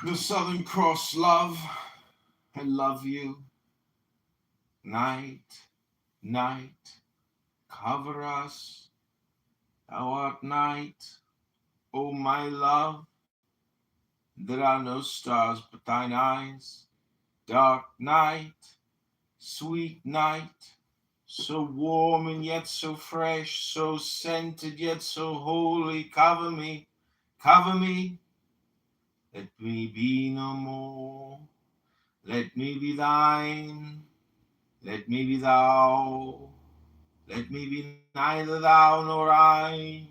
Speaker 12: The Southern Cross, love, I love you. Night, night, cover us. Thou art night, O my love. There are no stars but thine eyes. Dark night, Sweet night, so warm and yet so fresh, so scented yet so holy, cover me, cover me, let me be no more. Let me be thine, let me be thou, let me be neither thou nor I.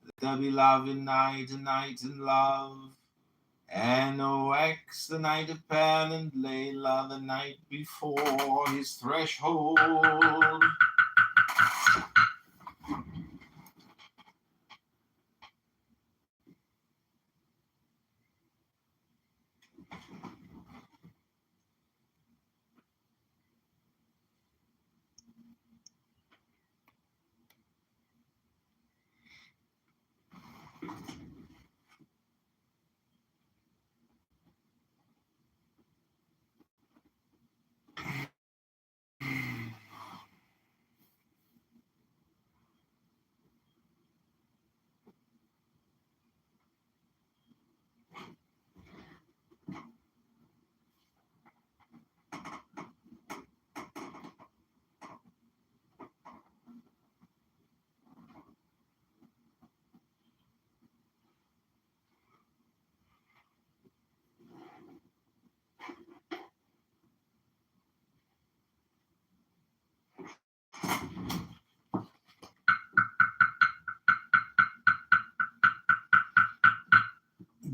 Speaker 12: Let there be love in night and night in love. NOX, the night of Pan and Layla, the night before his threshold.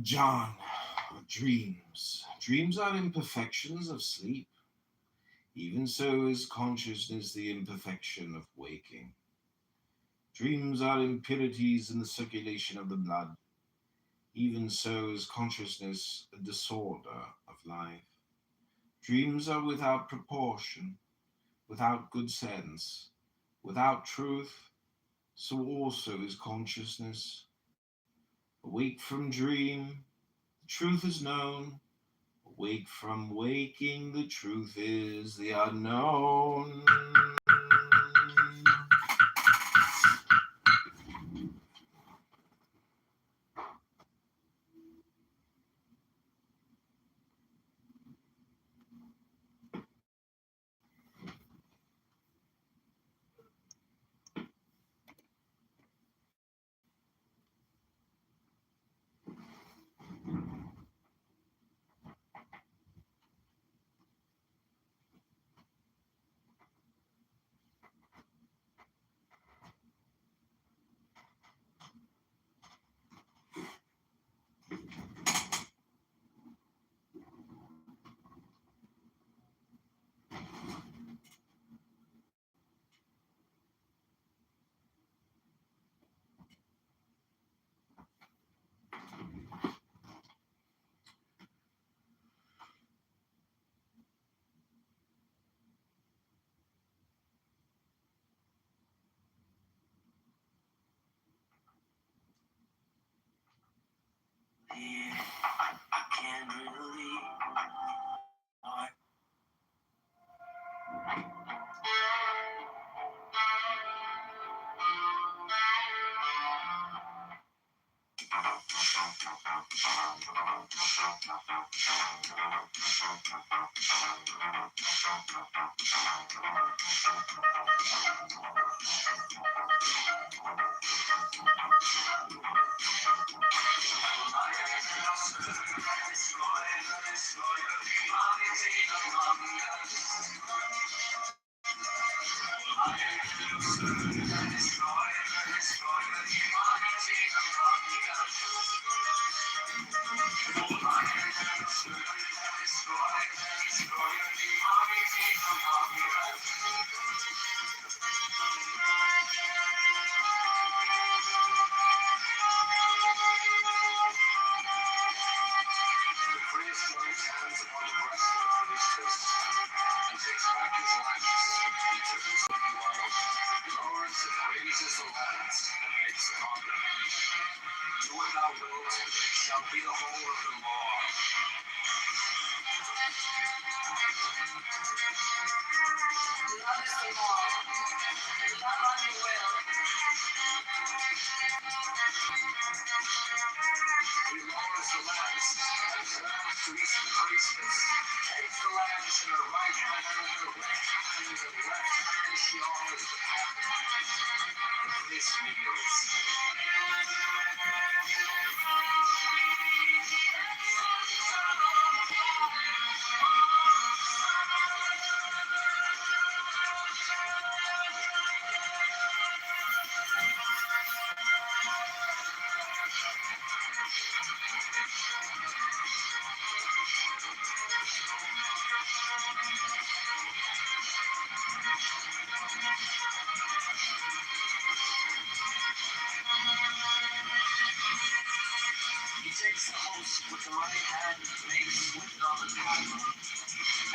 Speaker 12: John, dreams. Dreams are imperfections of sleep. Even so is consciousness the imperfection of waking. Dreams are impurities in the circulation of the blood. Even so is consciousness a disorder of life. Dreams are without proportion, without good sense, without truth. So also is consciousness. Awake from dream, the truth is known. Awake from waking, the truth is the unknown.
Speaker 11: I can't really.
Speaker 14: to the left, and she offers the path. This reveals. He takes the host with the right hand, makes with the other paddle,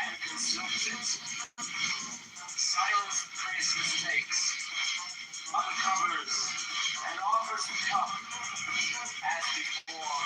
Speaker 14: and consumes it. Silence praise mistakes, uncovers, and offers the cup as before.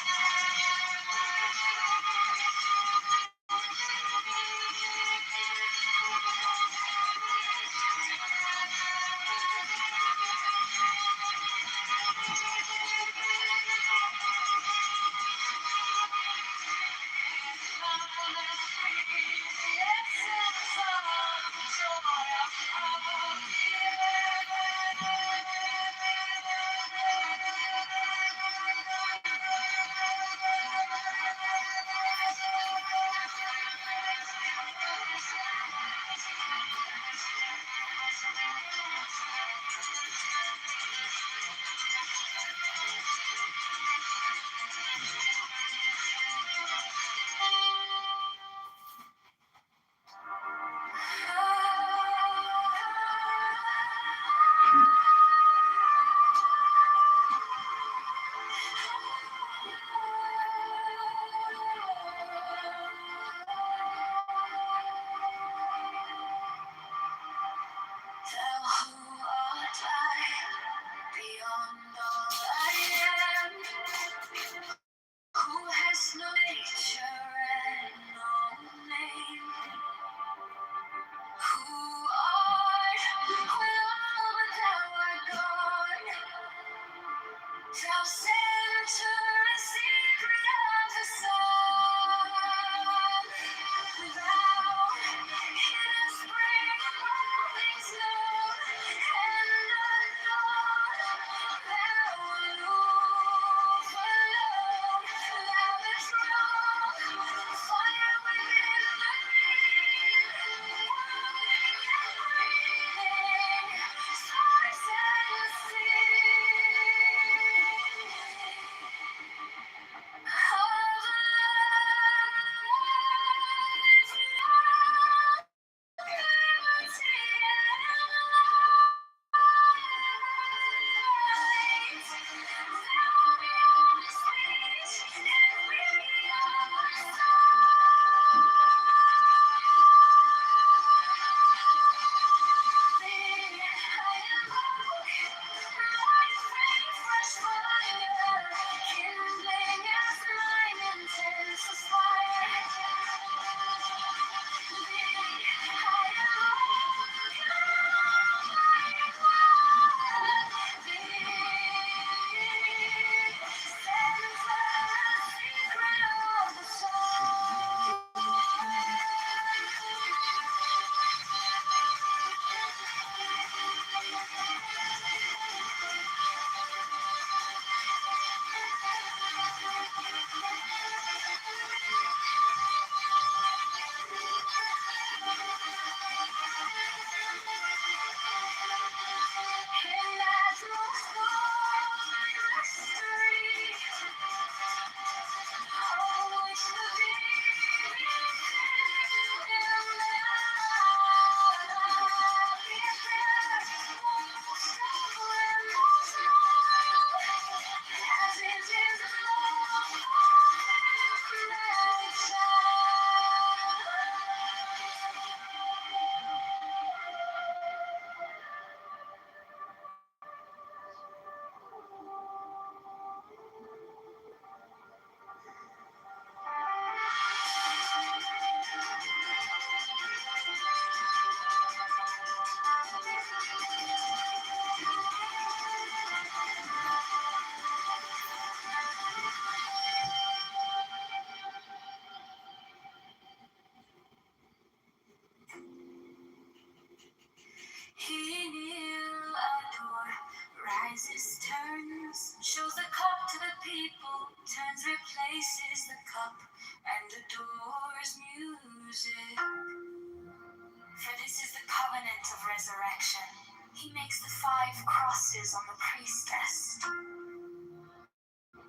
Speaker 8: resurrection. He makes the 5 crosses on the priestess.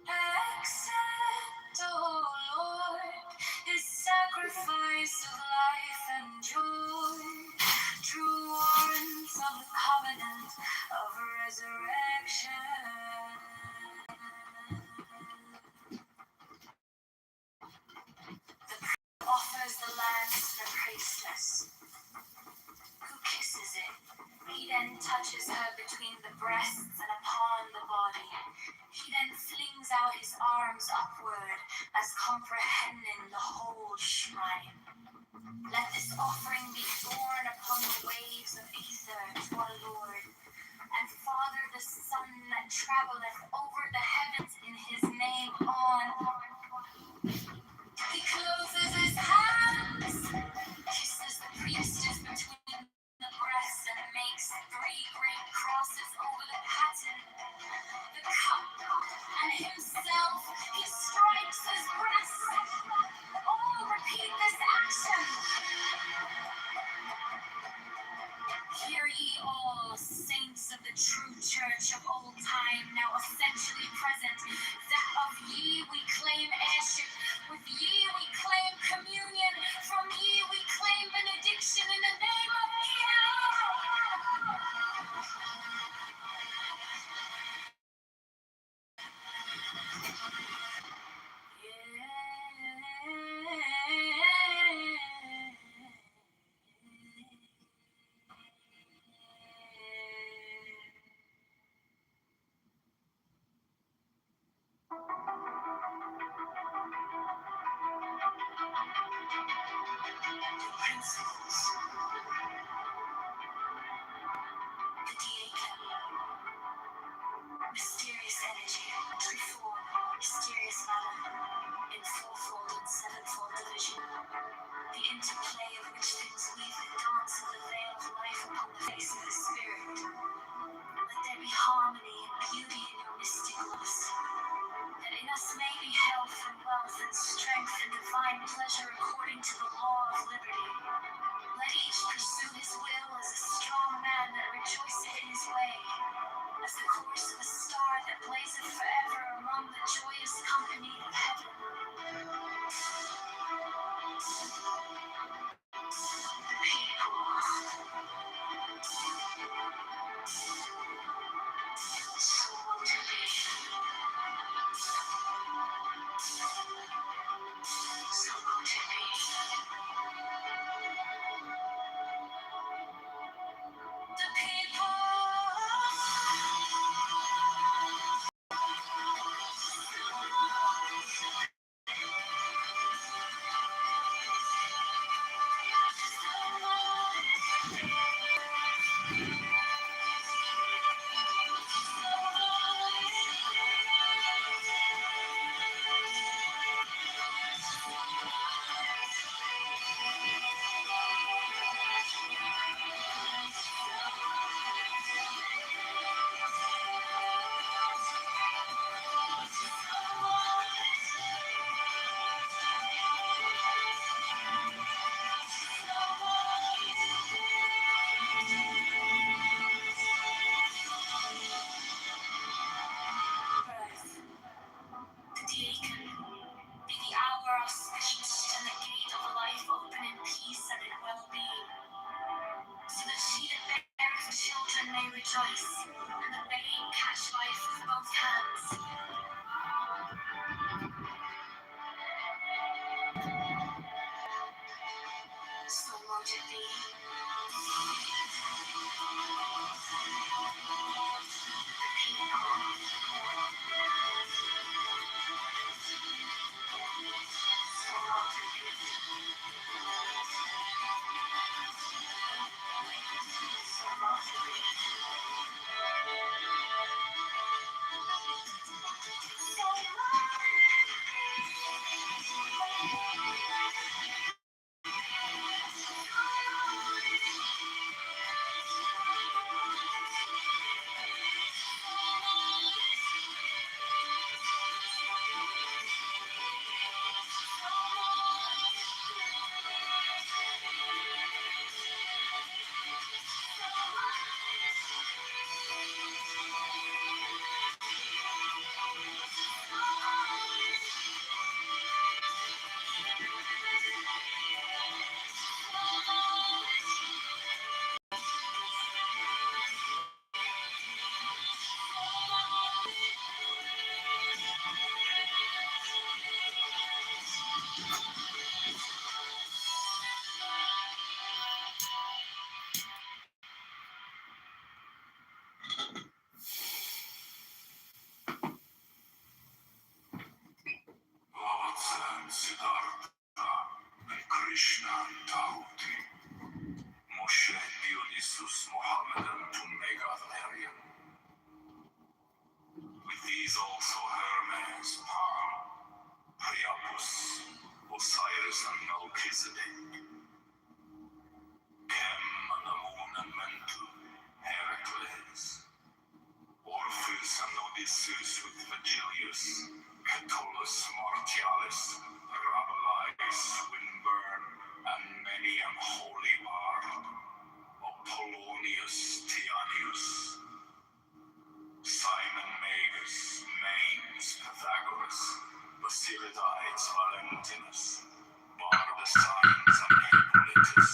Speaker 8: Accept, O Lord, his sacrifice of life and joy. True warrants of the covenant of resurrection. Offers the lance to the priestess, who kisses it. He then touches her between the breasts and upon the body. He then flings out his arms upward as comprehending the whole shrine. Let this offering be borne upon the waves of ether to our Lord, and Father the Son that travelleth over the heavens in his name on. He closes his hands, kisses the priestess between the breasts, and makes 3 great crosses over the paten, the cup, and himself. He strikes his breast. All repeat this action. Hear ye all, saints of the true church of old time, now essentially present, that of ye we claim heirship, with ye we claim communion, from ye we claim benediction in the name of Kitover. Principles. The diacon. Mysterious energy. Treeform. Mysterious matter. In 4-fold and 7-fold division. The interplay of which things weave the dance of the veil of life upon the face of the spirit. Let there be harmony and beauty in your mystic loves. That in us may be health and wealth and strength and divine pleasure according to the law of liberty. Let each pursue his will as a strong man that rejoiceth in his way, as the course of a star that blazeth forever among the joyous company of heaven. The people. So will it be. So will it be. The people. The diacon, be the hour auspicious and the gate of life open in peace and in well-being, so that she that beareth children may rejoice, and the babe catch life with both hands. So won't it be. The
Speaker 5: Krishna Tauti, Moshe Dionysus Mohammedan to Megatherian. With these also Hermes, Palm, Priapus, Osiris and Melchizedek, Chem and Amun and Mentu, Heracles, Orpheus and Odysseus with Virgilius, Catullus, Martialis, Rabelais, Swinburne, and many an holy bard, Apollonius, Tianius, Simon Magus, Manes, Pythagoras, Basilidides, Valentinus, Bardesigns, and Hippolytus,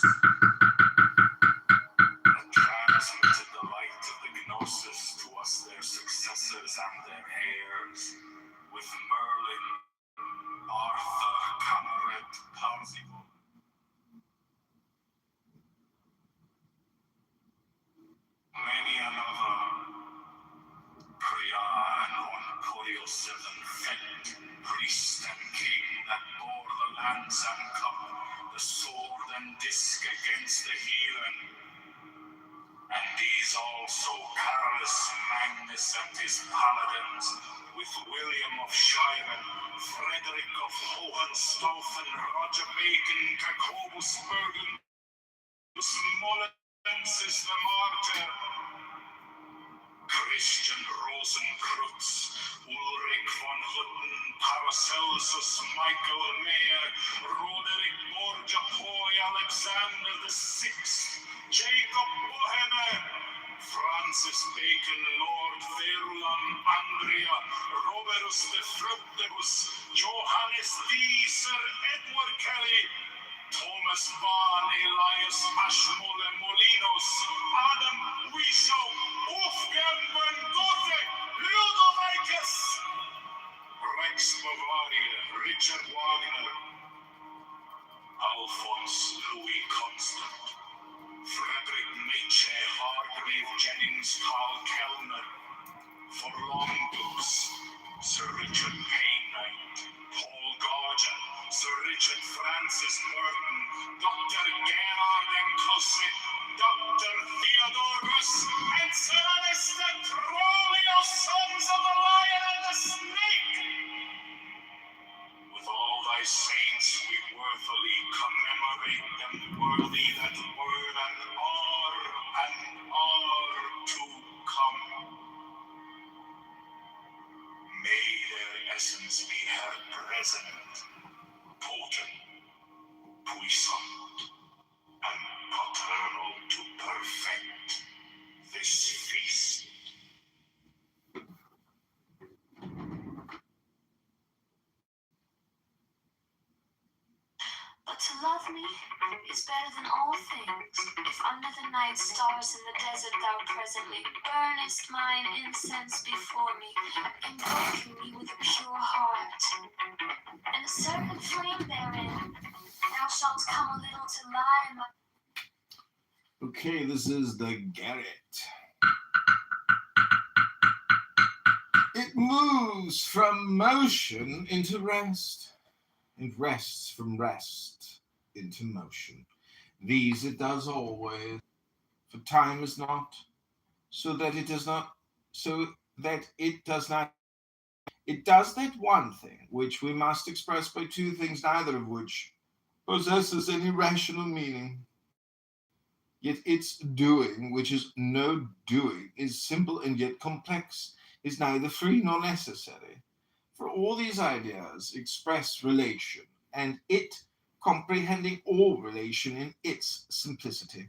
Speaker 5: that transmitted the light of the Gnosis to us, their successors and their heirs, with Merlin, Arthur, Cameron, Parzival. Many another, Priyan on Coil 7 Fent, priest and king that bore the lance and cup, the sword and disc against the heathen. And these also, Carolus Magnus and his paladins, with William of Shiren, Frederick of Hohenstaufen, Roger Bacon, Jacobus Bergen, Smolensis the martyr, Christian Rosenkreutz, Ulrich von Hutten, Paracelsus, Michael Mayer, Roderick Borgia Poi, Alexander VI, Jacob Boheme, Francis Bacon, Lord Verulam, Andrea, Robertus de Fructibus, Johannes D, Sir Edward Kelly, Thomas Bahn, Elias Ashmole Molinos, Adam Wishow, Wolfgang van Gogh, Ludovicus, Rex Bavaria, Richard Wagner, Alphonse Louis Constant, Frederick Nietzsche, Hargrave Jennings, Carl Kellner, Forlongus, Sir Richard Paynight, Paul Gauger, Sir Richard Francis Burton, Dr. Gerard Encossi, Dr. Theodorus, and Sir Alistair Trollio, sons of the Lion and the Snake. With all thy saints we worthily commemorate them, worthy that were and are to come. May their essence be held present, potent, puissant, and paternal to perfect this feast.
Speaker 8: But to love me is better than all things. If under the night stars in the desert thou presently burnest mine incense before me, invoking me with a pure heart, and a certain flame therein, thou shalt come a little to lie in my...
Speaker 12: Okay, this is the Garret. It moves from motion into rest. It rests from rest into motion. These it does always, for time is not, so that it does not, it does that one thing which we must express by two things, neither of which possesses any rational meaning. Yet its doing, which is no doing, is simple and yet complex, is neither free nor necessary. For all these ideas express relation, and it, comprehending all relation in its simplicity,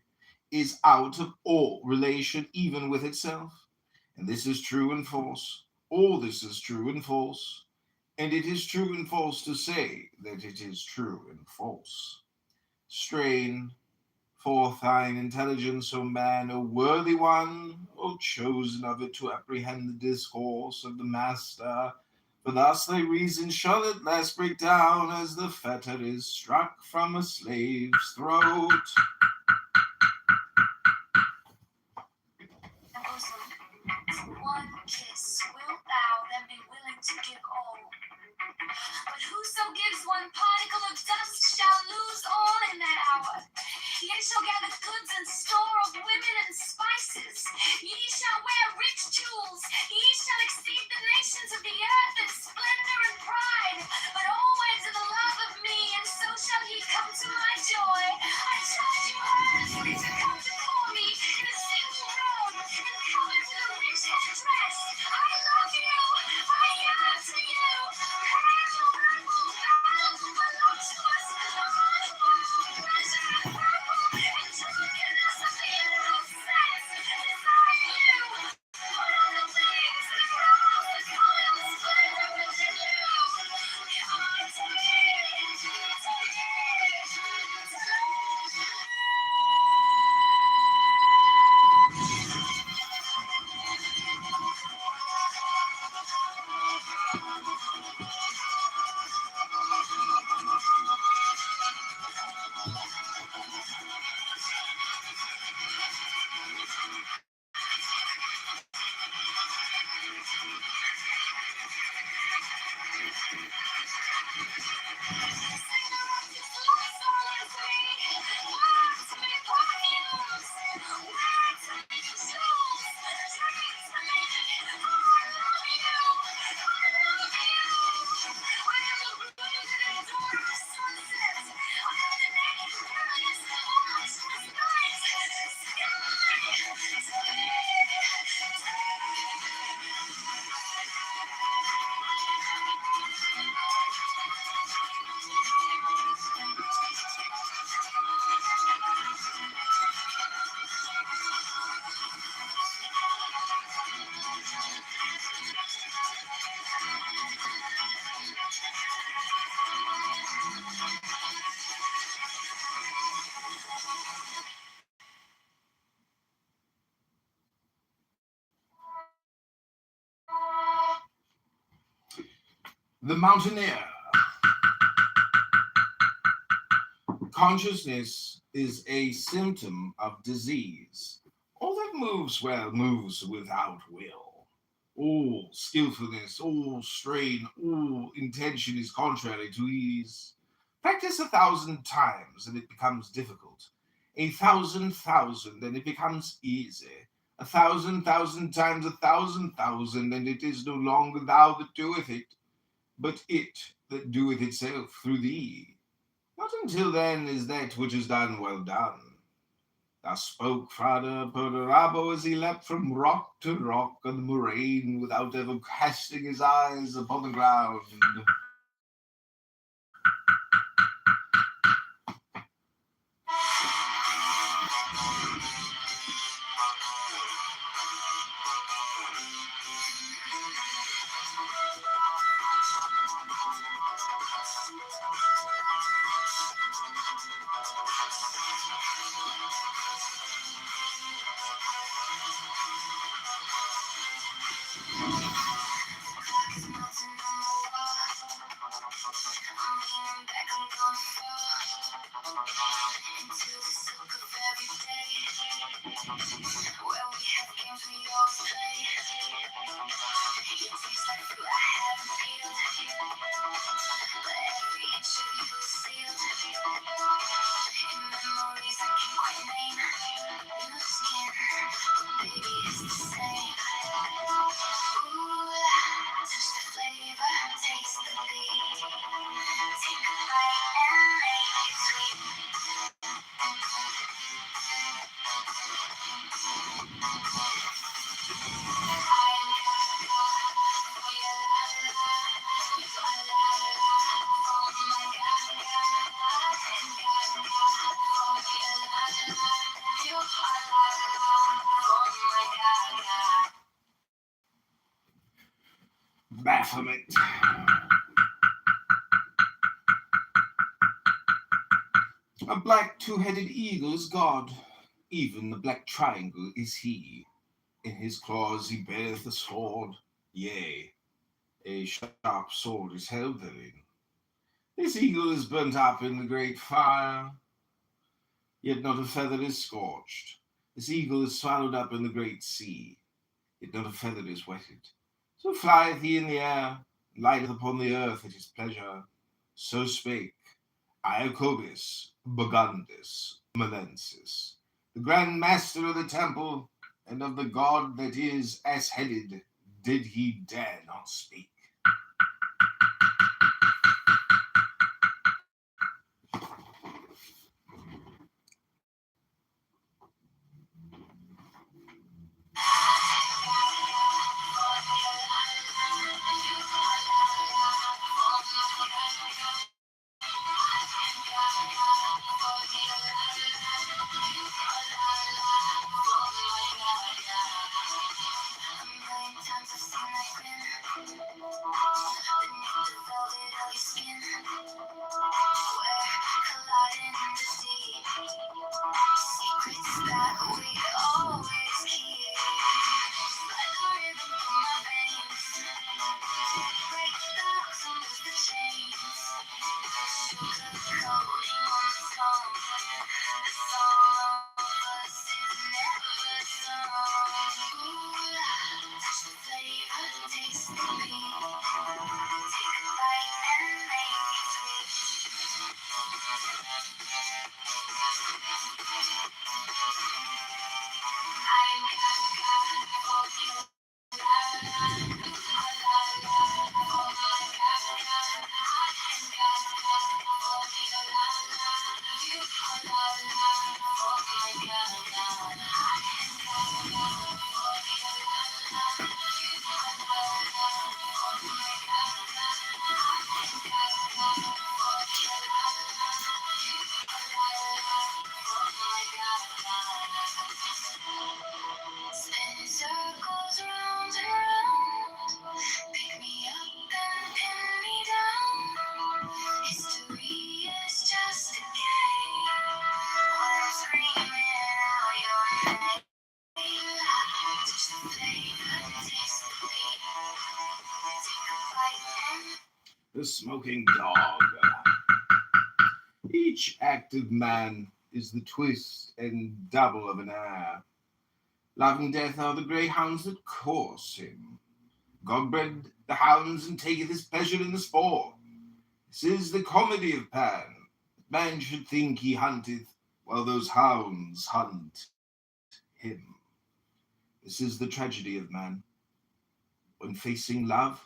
Speaker 12: is out of all relation even with itself. And this is true and false. All this is true and false. And it is true and false to say that it is true and false. Strain forth thine intelligence, O man, O worthy one, O chosen of it to apprehend the discourse of the master, for thus thy reason shall at last break down as the fetter is struck from a slave's throat.
Speaker 8: For one kiss wilt thou then be willing to give all? But whoso gives one particle of dust shall lose all
Speaker 12: The mountaineer. Consciousness is a symptom of disease. All that moves well moves without will. All skillfulness, all strain, all intention is contrary to ease. Practice 1,000 times and it becomes difficult. 1,000 and it becomes easy. 1,000 times 1,000 and it is no longer thou that doeth it, but it that doeth itself through thee. Not until then is that which is done well done. Thus spoke Frater Perdurabo as he leapt from rock to rock on the moraine without ever casting his eyes upon the ground. Baphomet. A black two-headed eagle is God, even the black triangle is he. In his claws he beareth a sword, yea, a sharp sword is held therein. This eagle is burnt up in the great fire, yet not a feather is scorched. This eagle is swallowed up in the great sea, yet not a feather is wetted. So flieth he in the air, lighteth upon the earth at his pleasure. So spake Iacobus Bogundus Malensis, the grand master of the temple and of the god that is ass-headed, did he dare not speak. the smoking dog. Each active man is the twist and double of an heir. Love and death are the greyhounds that course him. God bred the hounds and taketh his pleasure in the sport. This is the comedy of Pan. Man should think he hunteth, while those hounds hunt him. This is the tragedy of man. When facing love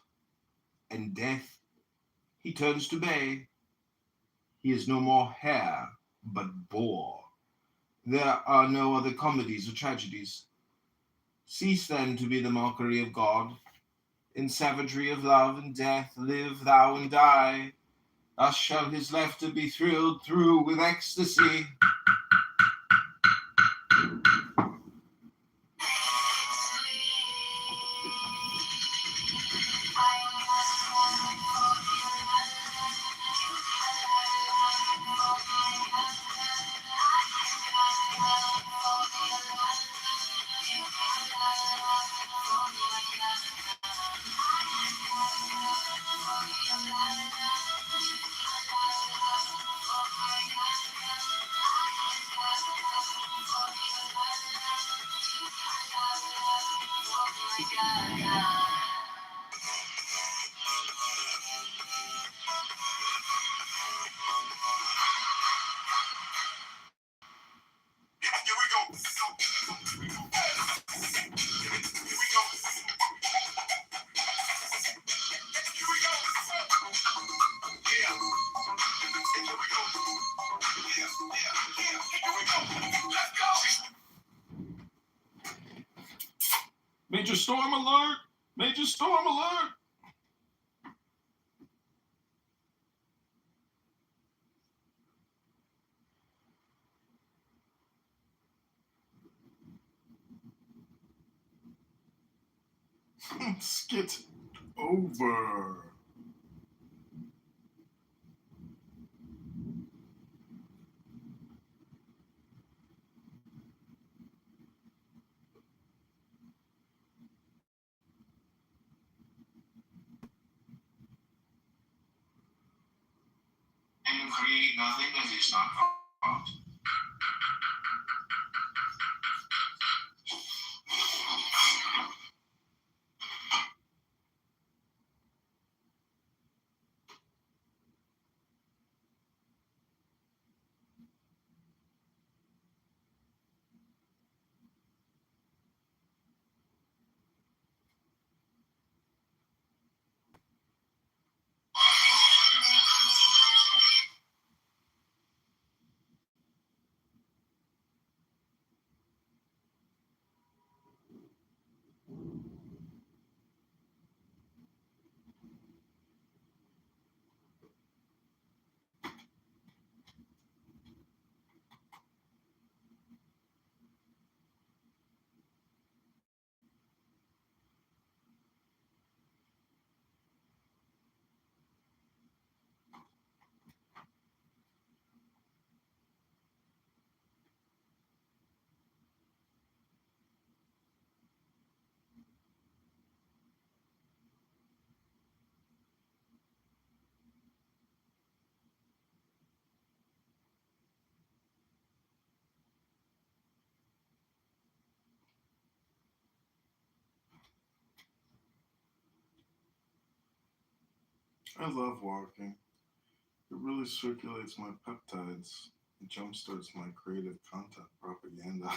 Speaker 12: and death, he turns to bay. He is no more hare, but boar. There are no other comedies or tragedies. Cease then to be the mockery of God. In savagery of love and death, live thou and die. Thus shall his laughter be thrilled through with ecstasy.
Speaker 1: Here we go. Here we go. Here we go. Yeah. Here we go. Yeah. Here we go. Let's go.
Speaker 12: Major storm alert! Major storm alert! Skit over.
Speaker 1: And create nothing that is not God.
Speaker 12: I love walking. It really circulates my peptides. It jumpstarts my creative content propaganda.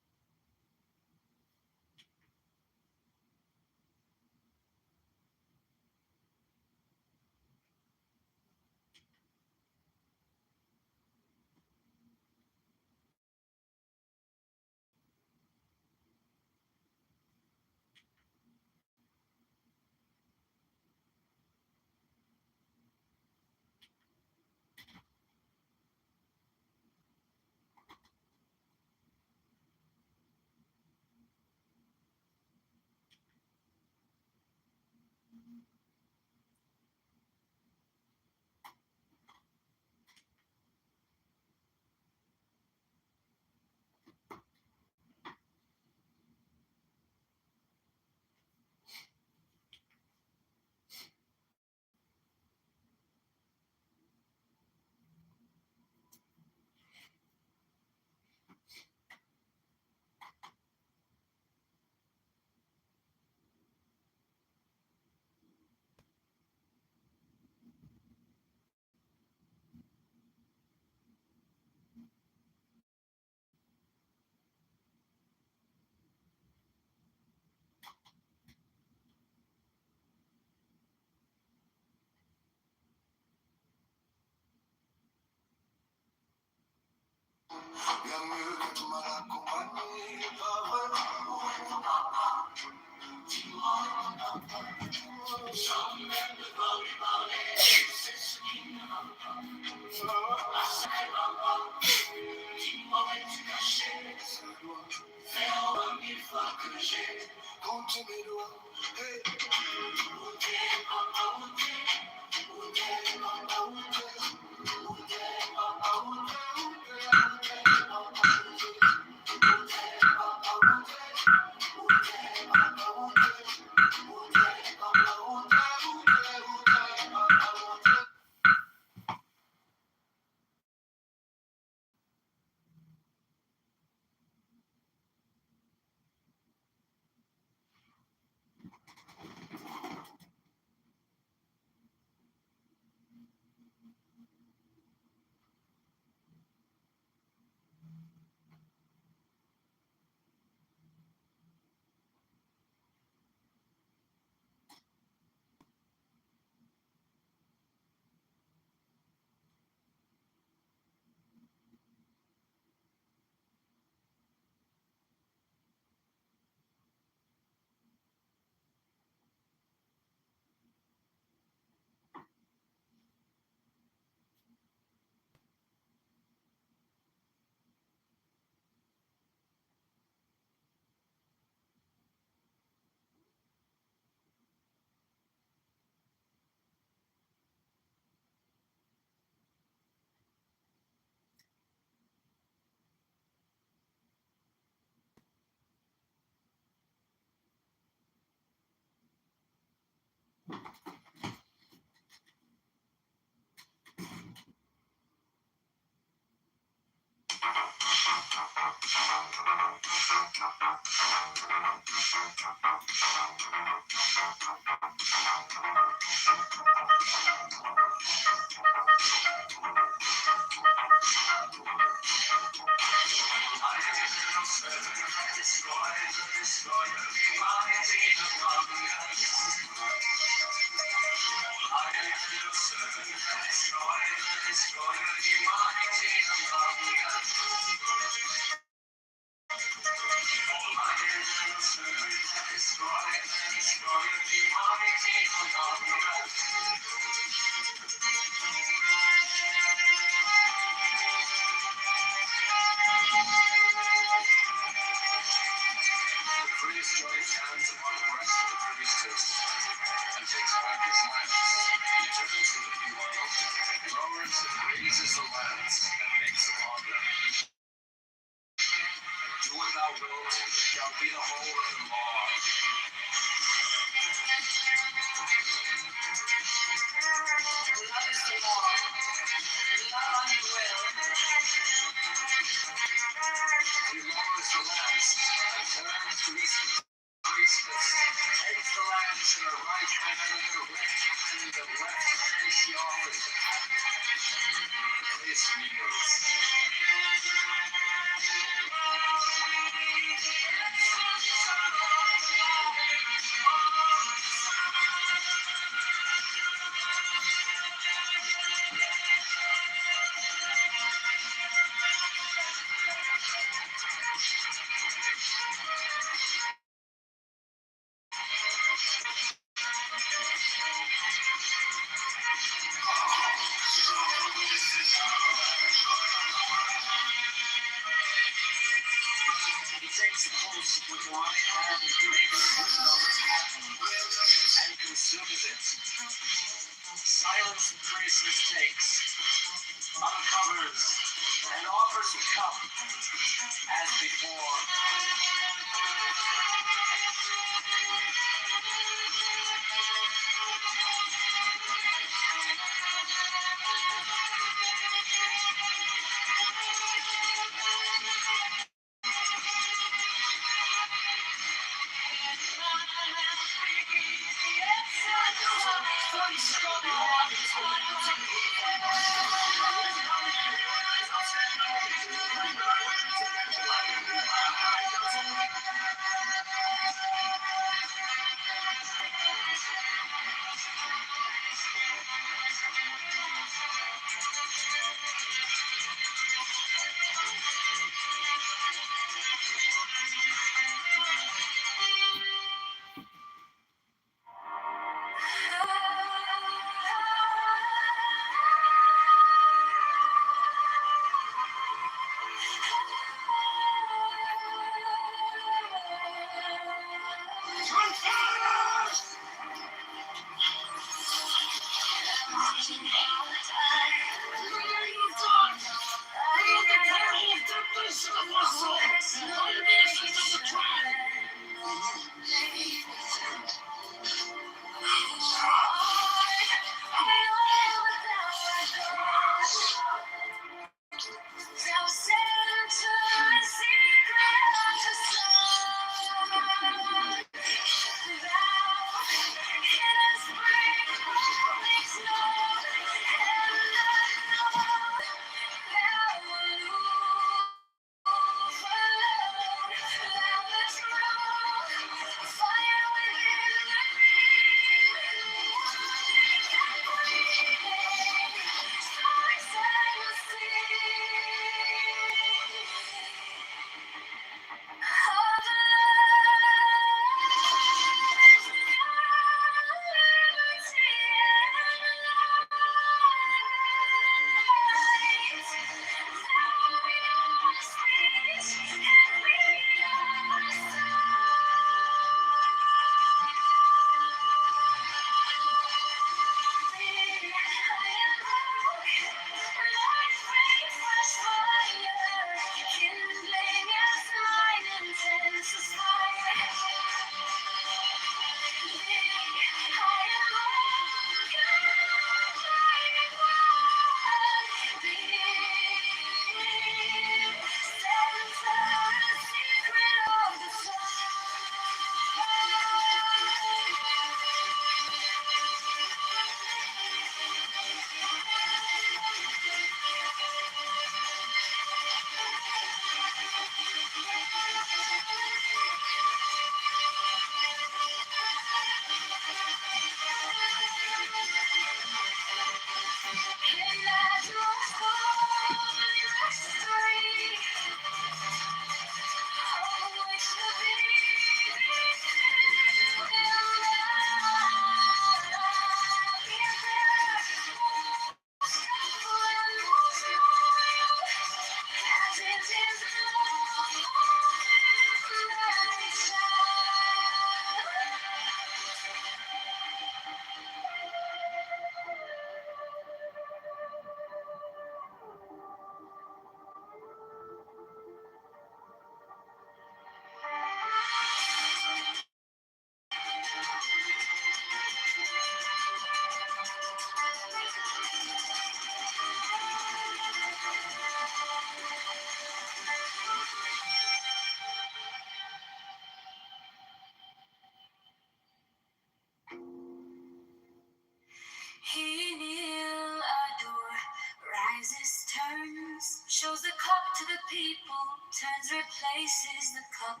Speaker 8: the people, turns, replaces the cup,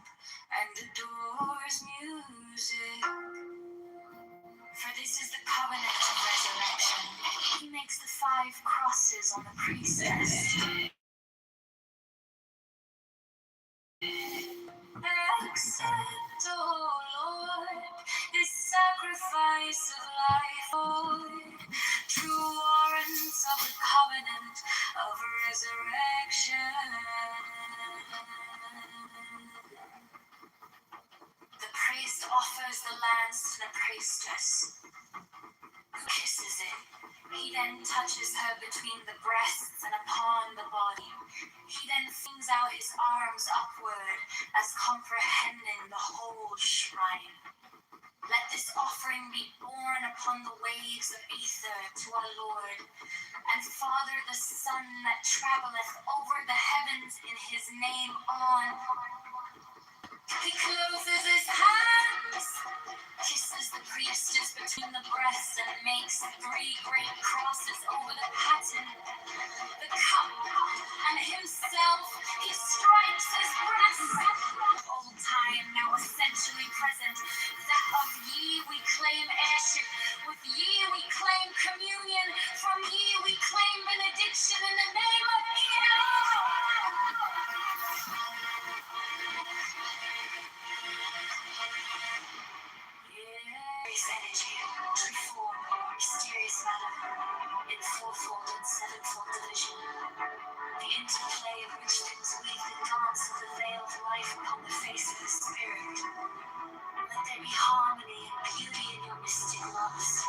Speaker 8: and adores music. For this is the covenant of resurrection. He makes the 5 crosses on the priestess. Accept, O Lord, this sacrifice of life, Lord, true warrants of the covenant of resurrection. The priest offers the lance to the priestess, who kisses it. He then touches her between the breasts and upon the body. He then flings out his arms upward as comprehending the whole shrine. Let this offering be borne upon the waves of ether to our Lord, and Father the Son that travelleth over the heavens in his name on. He closes his hands, kisses the priestess between the breasts, and makes 3 great crosses over the paten, the cup, and himself. He strikes his breast. Old time, now essentially present, that of ye we claim heirship, with ye we claim communion, from ye we claim benediction in the name of Grace energy, form, mysterious matter, in 4-fold and 7-fold division. The interplay of which things weave the dance of the veiled life upon the face of the spirit. Let there be harmony and beauty in your mystic loves,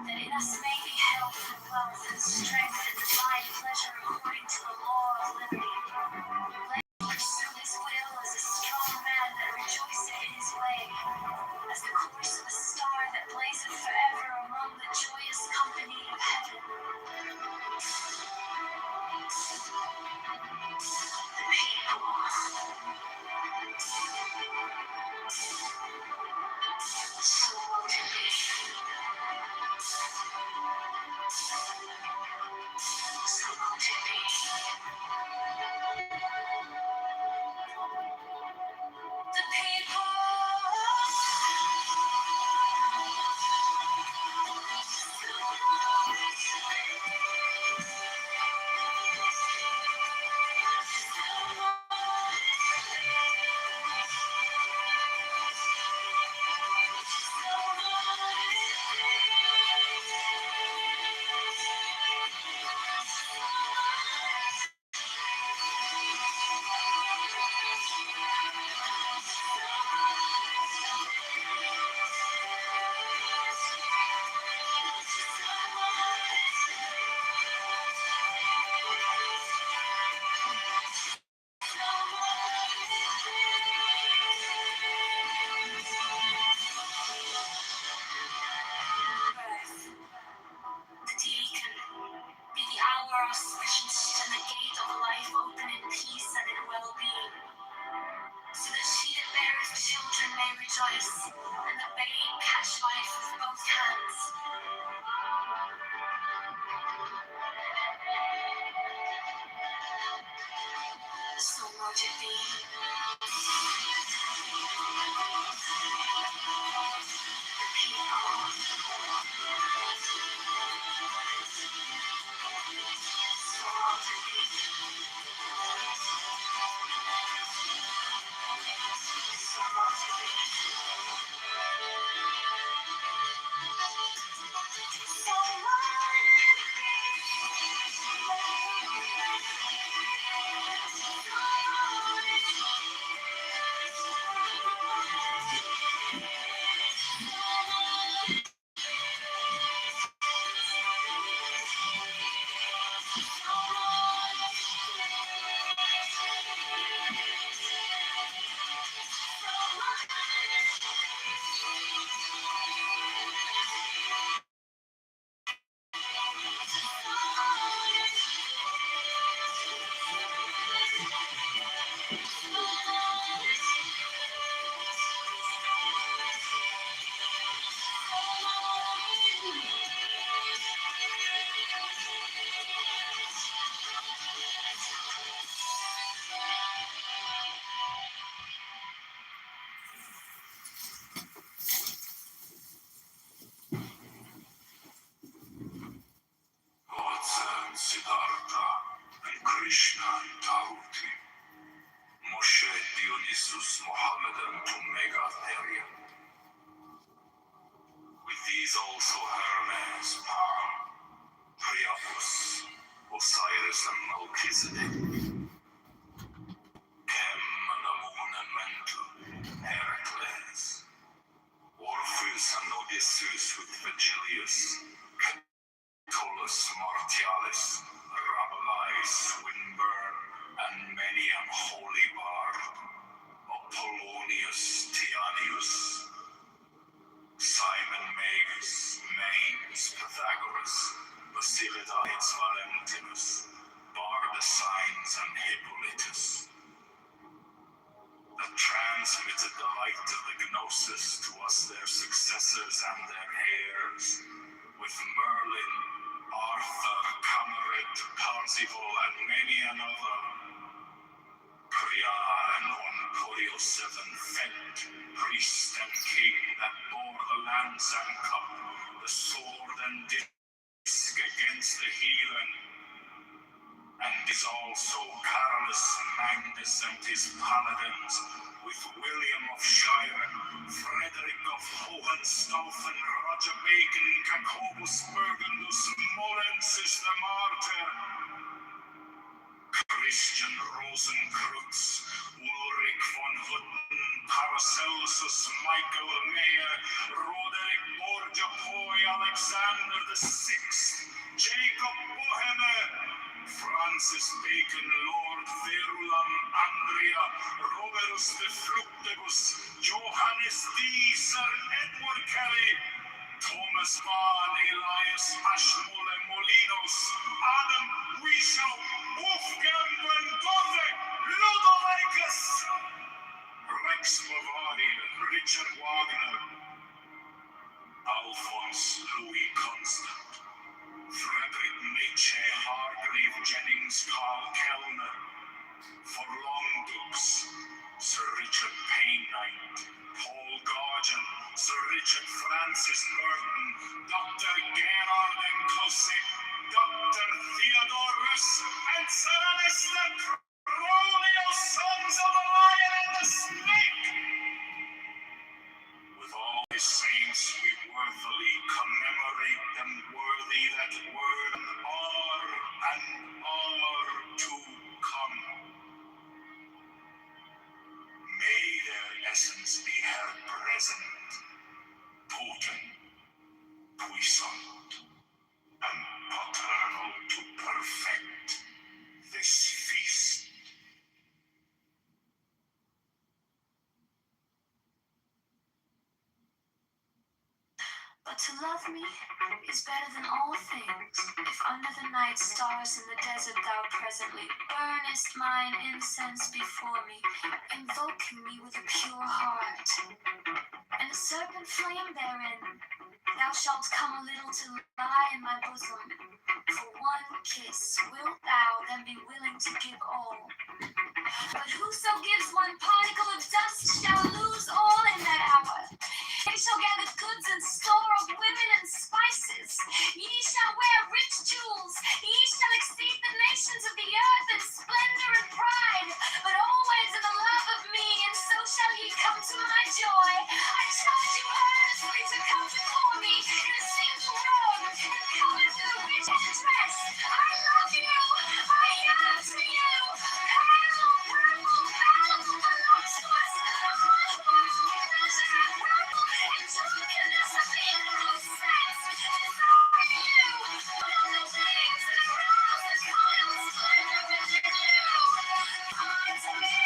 Speaker 8: that in us may be health and wealth and strength and divine pleasure according to the law of liberty. Let us pursue his will as a strong man that rejoiceth in his way, as the course of a star that blazeth forever among the joyous company of heaven. The people. So won't it be? So won't it be? The people. The deacon, be the hour auspicious and the gate of life open in peace and in well-being, so that she that beareth children may rejoice, and the babe catch life with both hands. So mote it be. The people. So mote it be. So mote it be. So mote it be.
Speaker 11: Jesus Mohammedan to Megatheria. With these also Hermes, Palm, Priapus, Osiris and Melchizedek, Chem and Amun and Mentu, Heracles, Orpheus and Odysseus with Virgilius, Catullus Martialis, Rabelais, Swinburne, and many an holy bard, Apollonius Tianius, Simon Magus, Manes, Pythagoras, Basilides, Valentinus, Bardesigns, and Hippolytus, that transmitted the light of the Gnosis to us, their successors and their heirs, with Merlin, Arthur, Camerid, Parzival, and many another. Priya and Onporio VII Fent, priest and king, that bore the lance and cup, the sword and disc against the heathen, and is also Carolus Magnus and his paladins, with William of Shiren, Frederick of Hohenstaufen, Roger Bacon, Jacobus Burgundus, Molensis the martyr, Christian Rosenkreutz, Ulrich von Hutten, Paracelsus, Michael Mayer, Roderick Borgia Poi, Alexander VI, Jacob Boheme, Francis Bacon, Lord Verulam, Andrea, Roberus de Fructibus, Johannes D, Sir Edward Kelly, Thomas Mann, Elias Ashmole Molinos, Adam Wishow, Wolfgang Van Gogh, Ludovicus, Rex Bavaria, Richard Wagner, Alphonse Louis Constant, Frederick Nietzsche, Hargrave Jennings, Carl Kellner, Forlong Dukes, Sir Richard Payne-Knight, Paul Gauguin, Sir Richard Francis Burton, Dr. Gerard Enclosi, Dr. Theodorus, and Sir Alistair Crowley, sons of the Lion and the Snake. With all his saints we worthily commemorate them, worthy that were and are to come. May their essence be held present, potent, puissant, and paternal to perfect this feast.
Speaker 8: But to love me is better than all things. If under the night stars in the desert thou presently burnest mine incense before me, invoking me with a pure heart, and a serpent flame therein, thou shalt come a little to lie in my bosom. For one kiss wilt thou then be willing to give all. But whoso gives one particle of dust shall lose all in that hour. Ye shall gather goods and store of women and spices. Ye shall wear rich jewels. Ye shall exceed the nations of the earth in splendor and pride. But always in the love of me, and so shall ye come to my joy. I charge you earnestly to come before me in a single robe, and come into the rich dress. I love you. I yearn for you. Purple, purple, purple, voluptuous, and drunkenness of the animal sex. Desire you. Put on the wings and arouse the coil splendor within you. Come to me,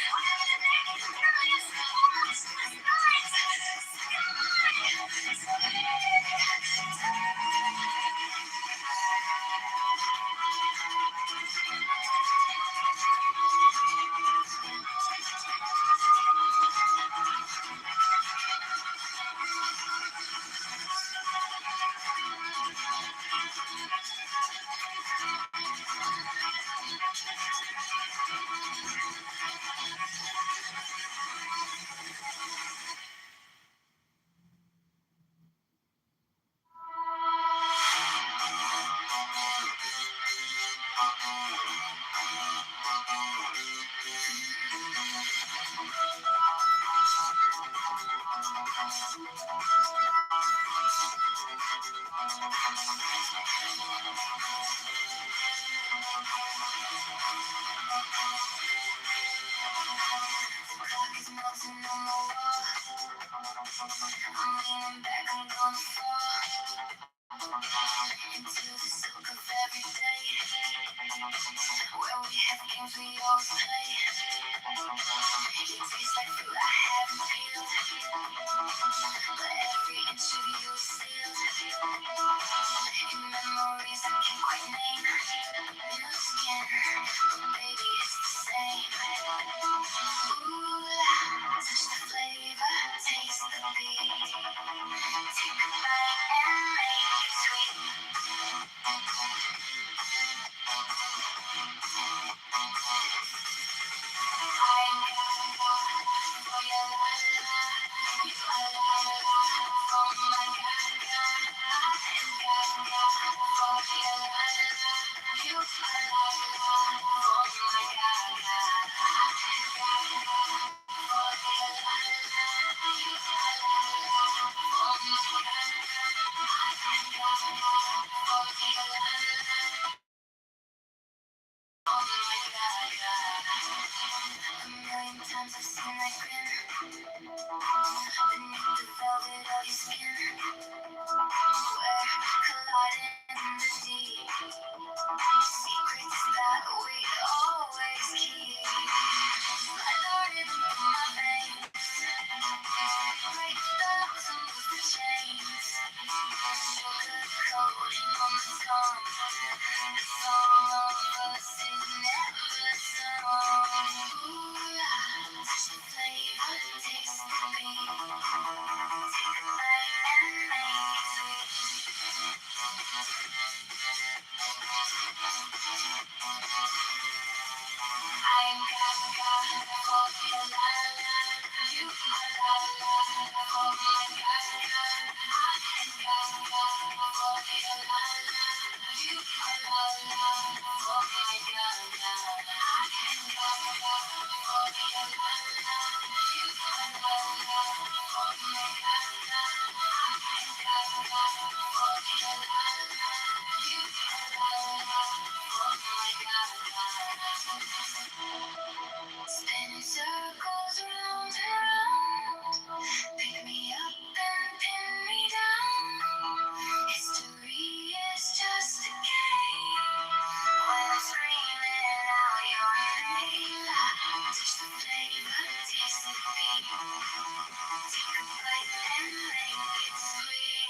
Speaker 8: I I'm leaning back, I'm gonna fall into the silk of every day, where we have games we all play. It tastes like fruit I haven't peeled, but every inch of you is sealed in memories I can't quite name. New skin, but baby it's the same. Ooh, touch the flavor, taste the beat. Take a bite and make it sweet. I ain't got for your la la, you a la la, oh my God, God. I ain't got for your la la, you a la la, oh my God, God. I ain't got for your la la, you a la la, oh my God, God. I ain't got for your la la. Oh my God, God. A million times I've seen that grin beneath the velvet of your skin. We're colliding in the deep. Secrets that we always keep. Like the rhythm in my veins. Break the locks and move the chains. Sugar coating on the tongue. The song of us is never sung. Ooh, touch the flavor, taste the beat. Take a bite and make it sweet. I ain't got for your la la, you a la la, oh my God, God. I ain't got for your la la, you a la la, oh my God, God. I ain't got for your la la, you a la la, oh my God, God. I ain't got for your la la, you a la la, oh my God, God. Spinning circles round and round, pick me up and pin me down. History is just a game when I'm screaming out your name. Touch the flavor, taste the beat. Take a bite and make it sweet.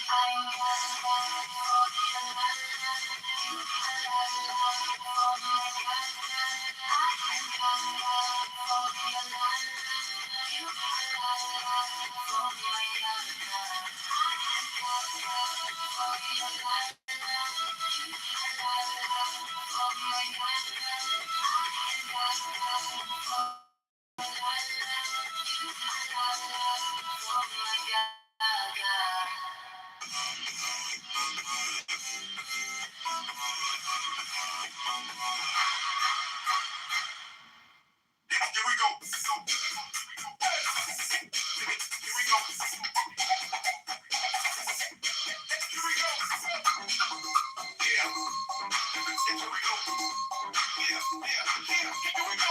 Speaker 8: I ain't got for your la la, you a la la, oh my God, God. I ain't got for your la la, you a la la, oh my God, God. I ain't got for your la la, you a la la, oh my God, God. I ain't got for your la la, you a la la, oh my God, God.
Speaker 1: Here we go. Here we go. Here we go. Yeah. Here we go. Yeah. Here we go.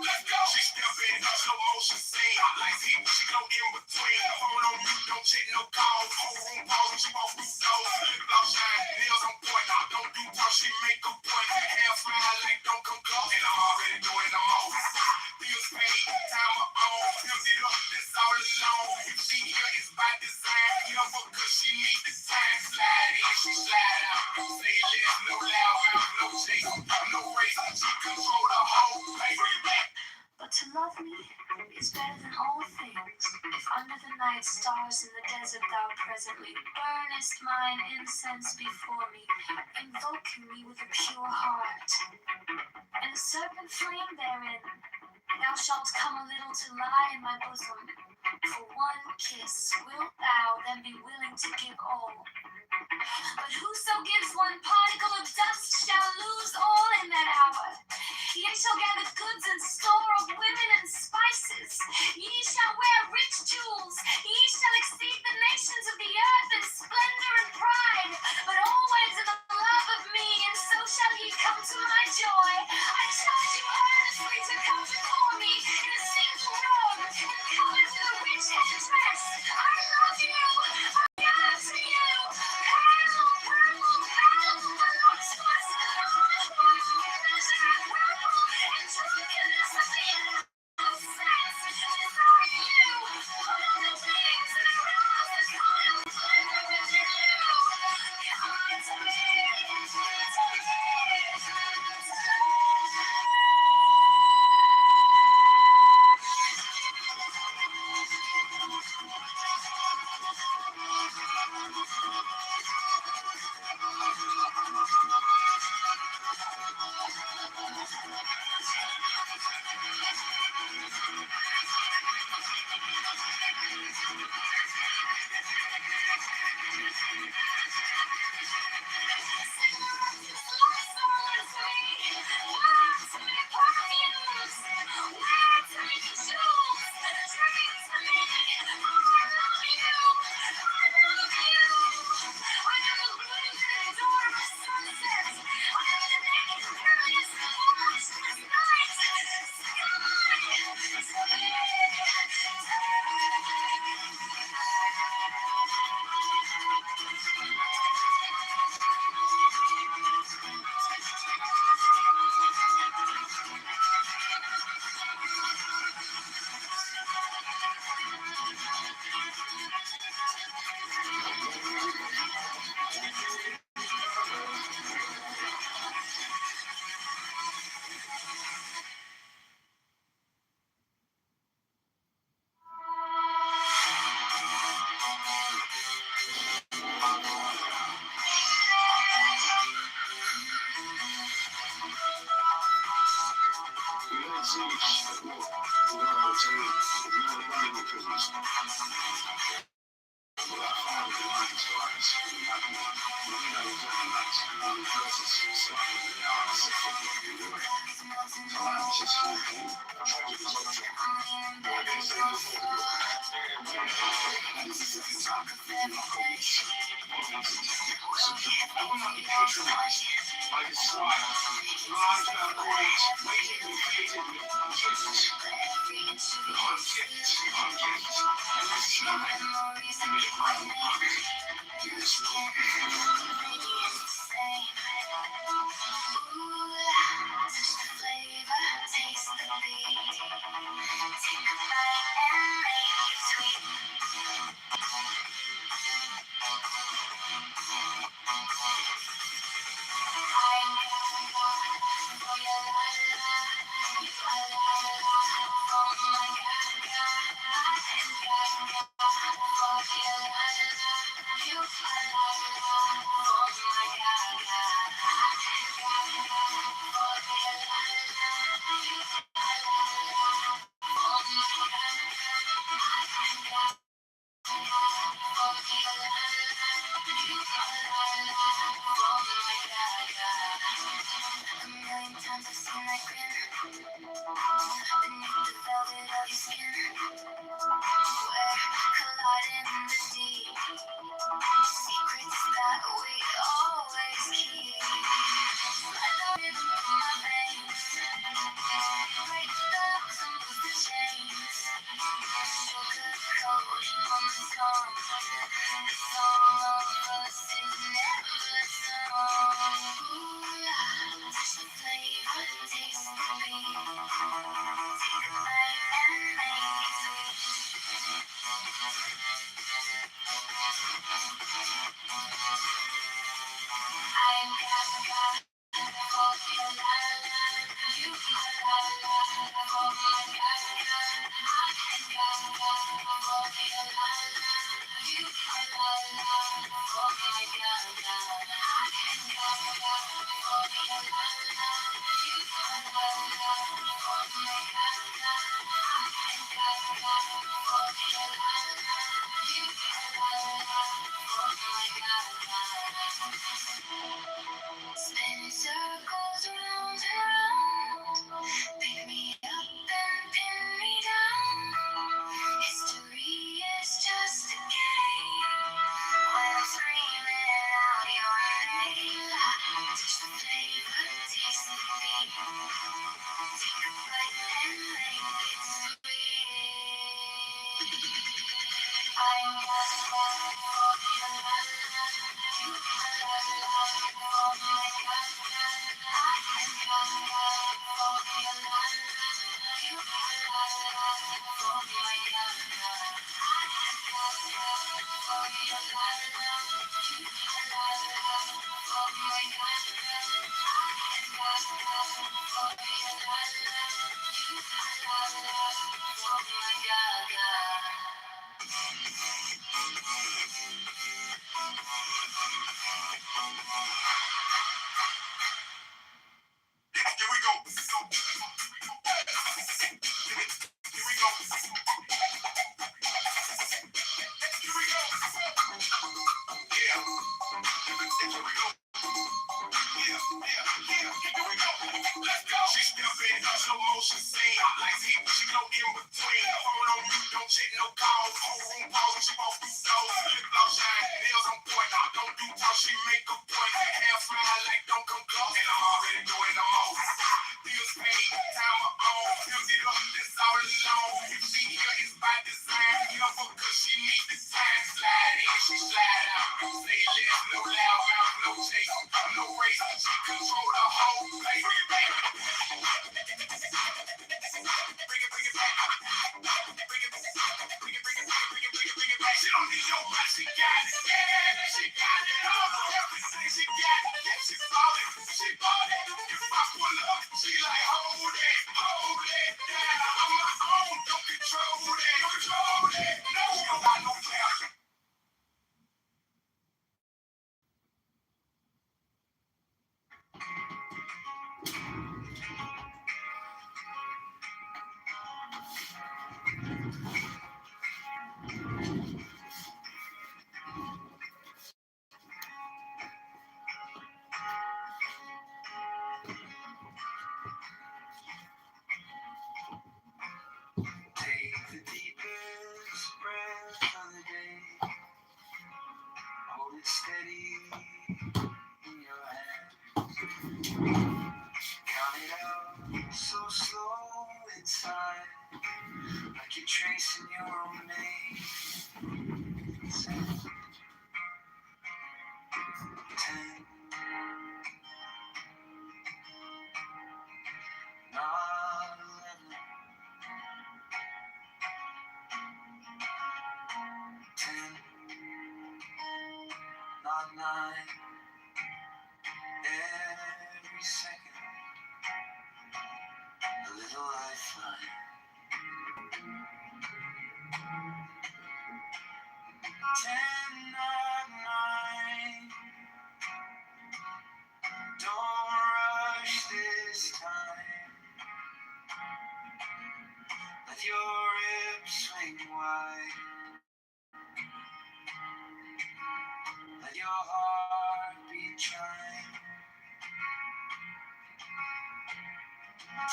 Speaker 1: Let's go. She step in, slow motion scene. Like heat, she go in between. Phone on you, don't check no calls. Whole room pause, she walk through doors. Lip gloss shine, nails on point. Don't do talk, she make a point. Hair smile like don't come close. And I'm already doing the most. Bills paid, time of own. Fills it up, that's all alone. If she here, it's by design. Never cause she need the time. Slide in, she slide out. Say less, no loud mouth, no chase, no race. She control the whole place.
Speaker 8: But to love me is better than all things. If under the night stars in the desert thou presently burnest mine incense before me, invoking me with a pure heart, and a serpent flame therein, thou shalt come a little to lie in my bosom. For one kiss wilt thou then be willing to give all. But whoso gives one particle of dust shall lose all in that hour. Ye shall gather goods and store of women and spices. Ye shall wear rich jewels. Ye shall exceed the nations of the earth in splendor and pride. But always in the love of me, and so shall ye come to my joy. I charge you earnestly to come before me in a single robe, in
Speaker 1: Bills paid, time my own, bills it up, that's all alone.
Speaker 14: like you're tracing your own name. 10, not 11, 10, not 9, every second, a little lifeline. 10, not 9, don't rush this time, let your hips swing wide, let your heart beat chime.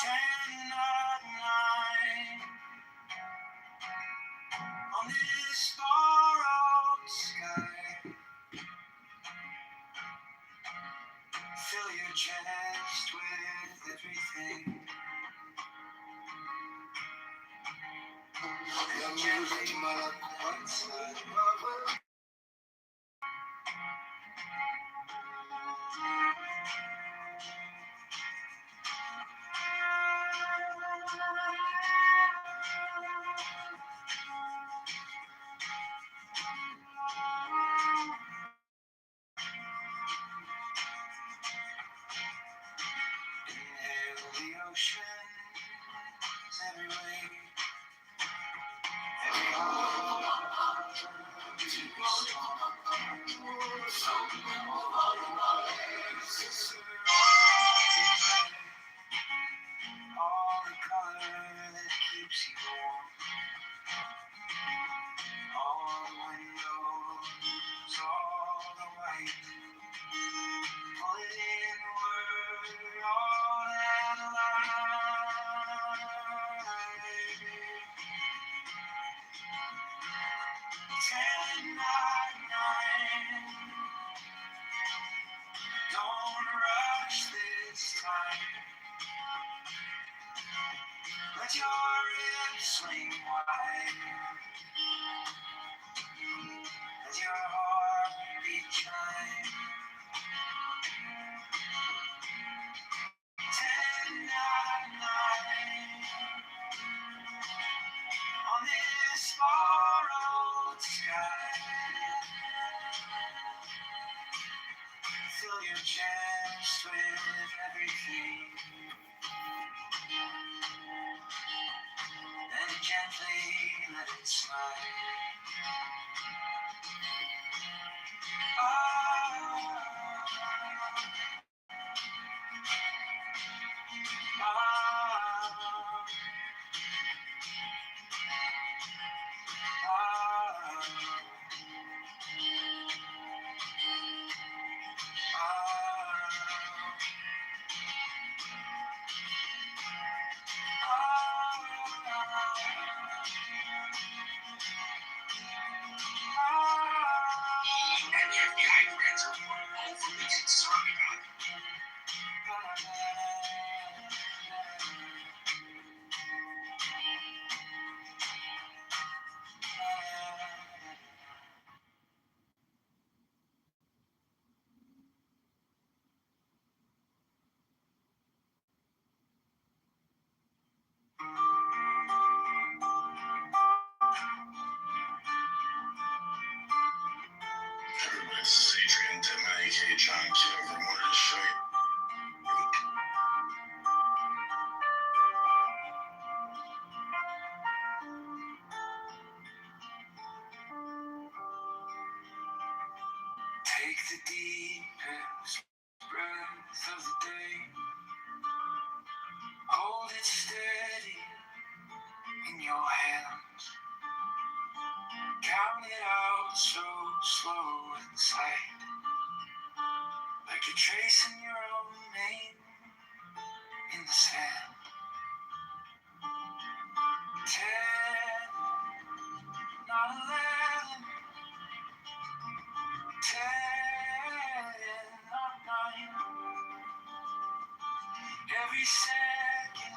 Speaker 14: 10, not 9, on this borrowed sky, fill your chest with everything. And gently melt outside. Inhale the ocean, every wave, every heart to be strong. All the color that keeps you warm, all the windows, all the white, pull it inward, all that light. 10, 9, 9, don't rush this time, let your hips swing wide, let your heart beat chime. 10, 9, 9, on this borrowed sky, fill your chest with everything, and gently let it slide.
Speaker 7: And yet the hybrids are what all the things concerned about. Everybody, this is Adrian Denman, aka John Kitover. I wanted to show you.
Speaker 14: Take the deepest breath of the day, hold it steady in your hands, count it out so slow and sight, like you're tracing your own name in the sand. 10, not 11, 10, not 9, every second,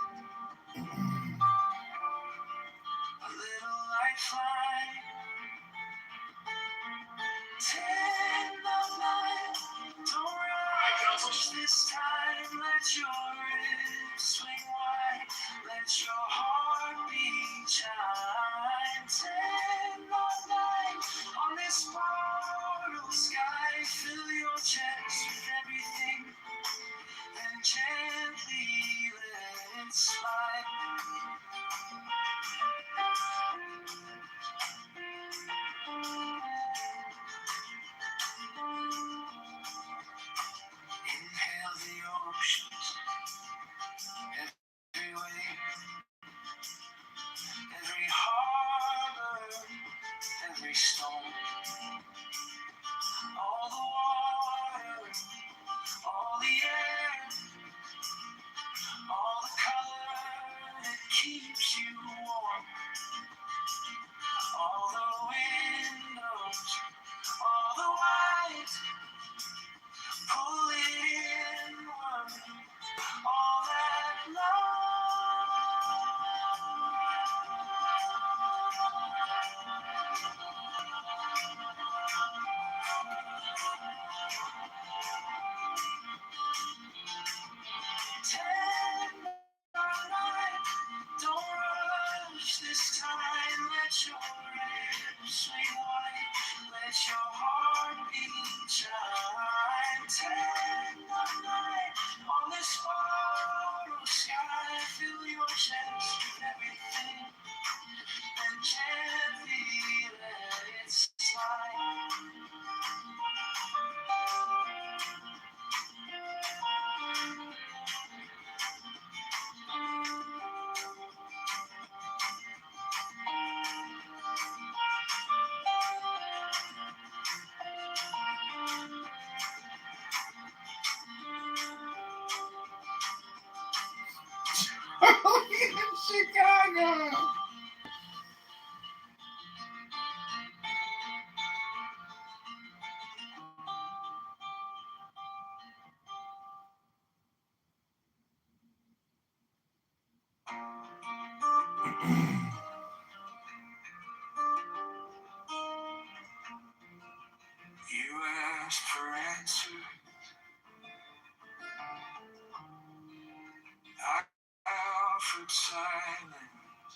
Speaker 11: time, let your lips sweet white, let your heartbeat shine. Tender night on this spiral sky, fill your chest with everything, and gently let it slide.
Speaker 12: Chicago.
Speaker 11: You asked for answers, I offered silence.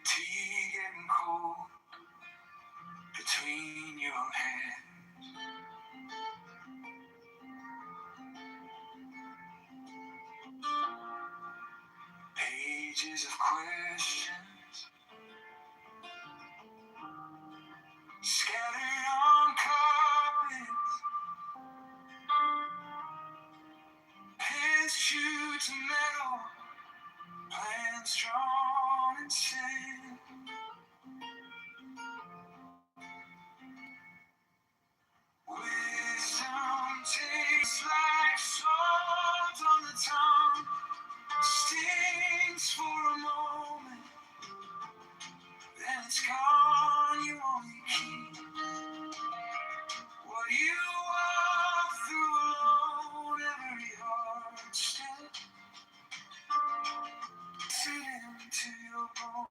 Speaker 11: Tea getting cold between your hands. Pages of questions scattered on carpet, pens chewed to metal, plans drawn in sand. Wisdom tastes like salt on the tongue, stings for a moment, then it's gone. You only keep what you walk through alone. Every hard step, sit into your bones.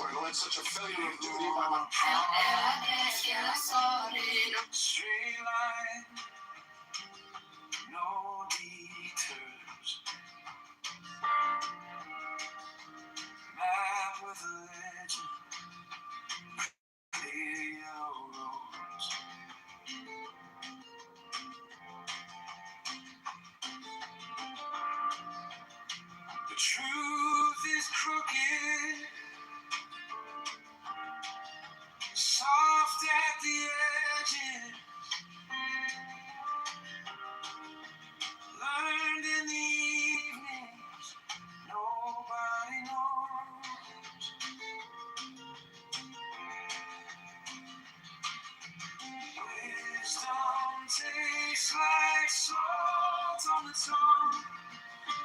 Speaker 11: We're like such a failure of duty by my straight line, no detours. Map with a legend, clear your roads. The truth is crooked, soft at the edges, learned in the evenings, nobody knows. Wisdom tastes like salt on the tongue,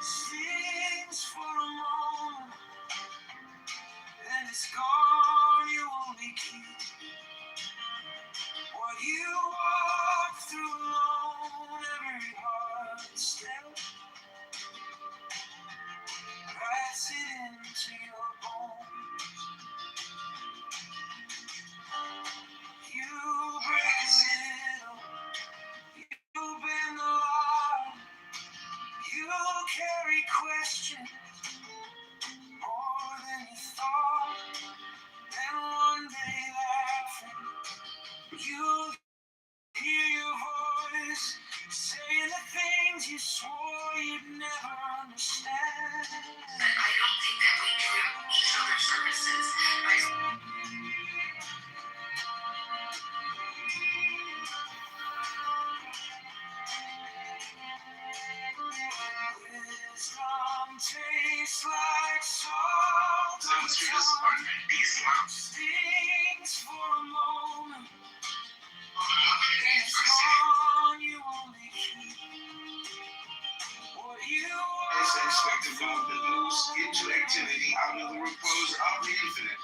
Speaker 11: stings for a moment, then it's gone. You only keep what you walk through alone. Every hard step, press it into your bones. You break a little, you bend the law, you carry questions more than you thought. Then one day laughing, you'll hear your voice saying the things you swore you'd never understand.
Speaker 8: I don't think that we treat each other's services by
Speaker 11: Wisdom tastes like salt on the tongue, stings for a moment, then it's gone. You only keep what you
Speaker 1: As I expected from the news into activity out of the repose of the infinite.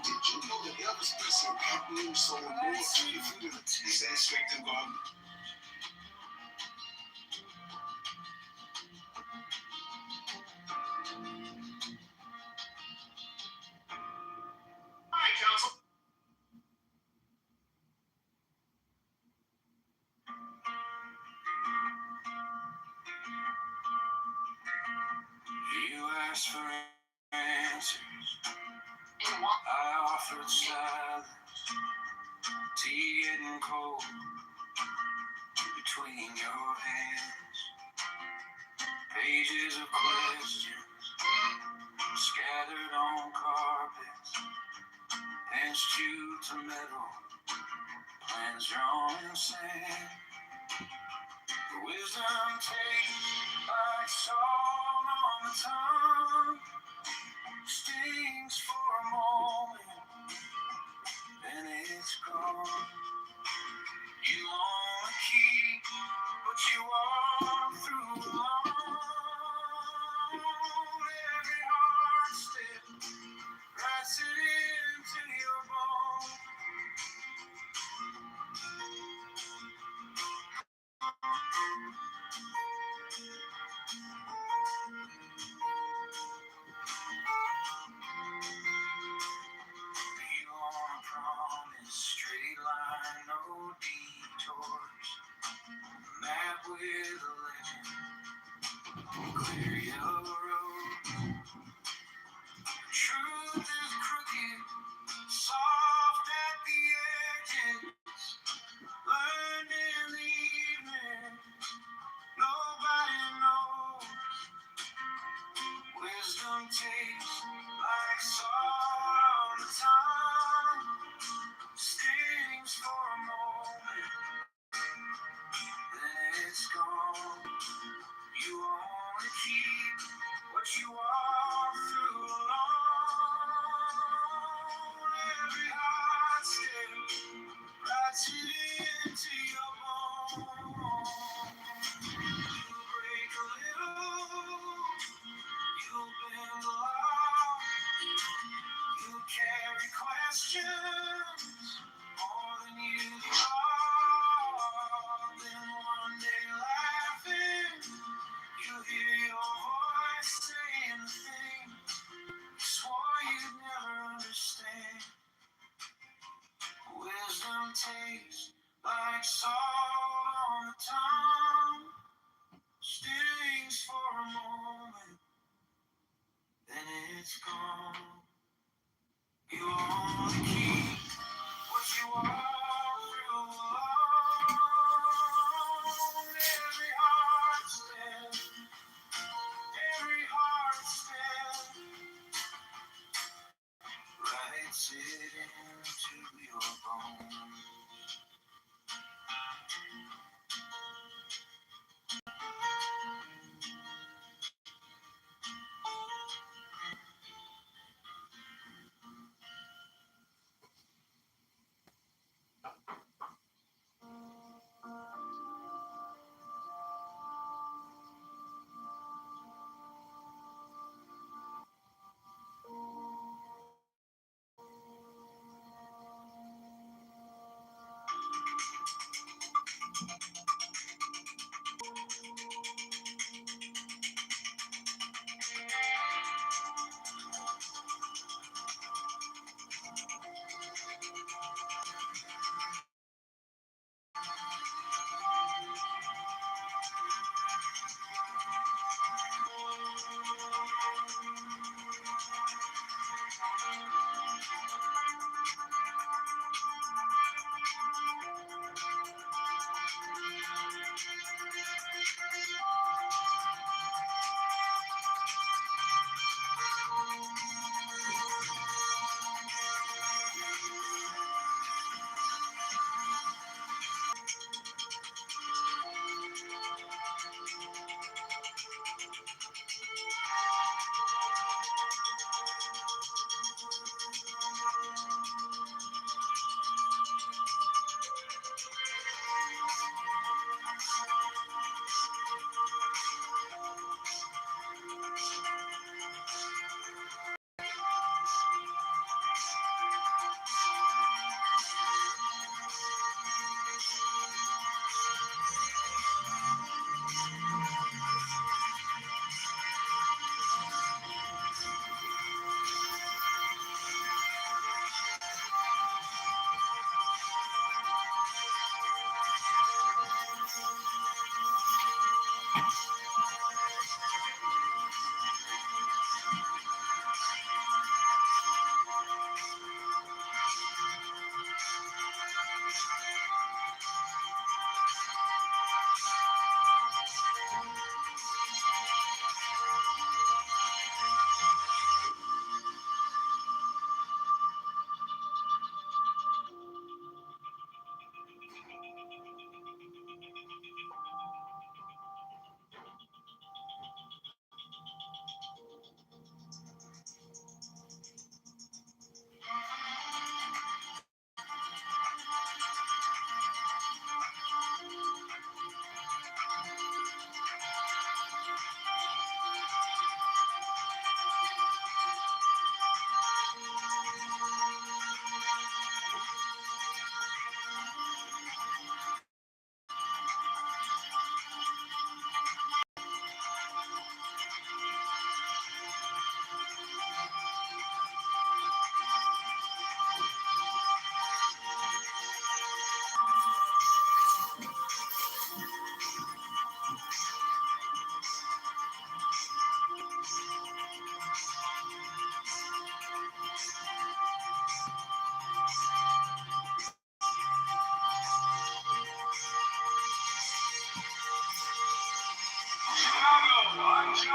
Speaker 1: Did you know that Elvis Presley pop news sold more to the future? This aspect of God. Hi, Council.
Speaker 5: asked for answers. I offered silence. Tea getting cold between your hands. Pages of questions scattered on carpets. Pens chewed to metal. Plans drawn in sand. The wisdom takes like salt on the tongue. Stings for a moment, then it's gone. You only keep what you walk through alone. Every heart step writes it into your bone. You wanna promise straight line, no detours. Map with a legend, clear your road. Truth is crooked, soft at the edges. Learned in the evening, nobody knows. Wisdom tastes like salt on the tongue. Stings for a moment, then it's gone. You only keep what you walk through alone. Every heart step writes it into your bones. You break a little, you bend a lot, you carry questions more than you thought. Then one day laughing, you hear your voice saying the thing you swore you'd never understand. Wisdom tastes like salt on the tongue. Stings for a moment, then it's gone. You only keep what you walk through alone. Every heart step writes it into your bones.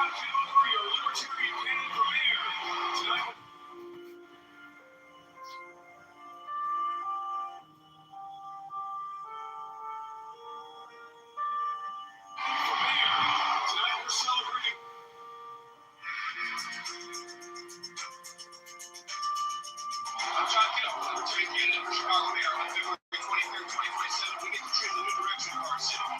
Speaker 5: Kitover, your libertarian candidate for mayor. Tonight, we're celebrating. I'm John Kitover, libertarian candidate for Chicago mayor. On February 23rd, 2027, we get to choose a new direction for our city.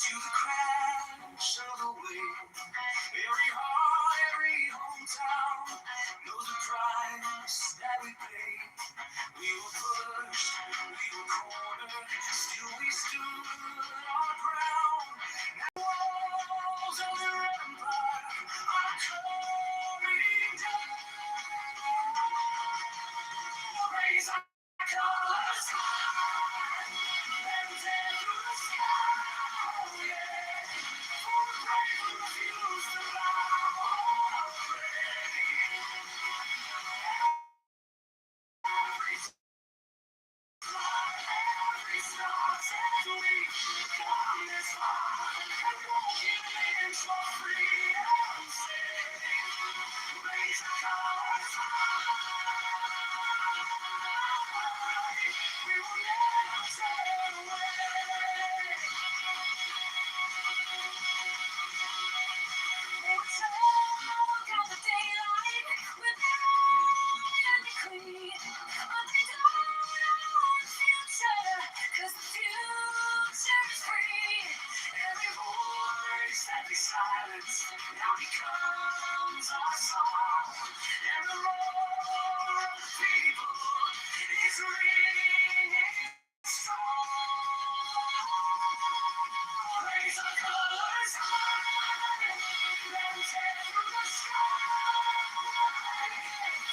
Speaker 11: to the crash of the wave. Every heart, every hometown knows the price that we pay. We were pushed, we were cornered, still we stood our ground. Now walls of the empire are coming down. Raise our colors high, and dance through the sky, yeah. For the brave who refuse to bow, every every star says we come this far, and won't give an inch for freedom's sake. Raise our colors high, we will never turn away. Got the daylight without a decree, but they don't know the future, 'cause the future is free. Every voice that we silence now becomes our song, and the roar of the people is ringing strong. Raise our colors high, then tear through the sky.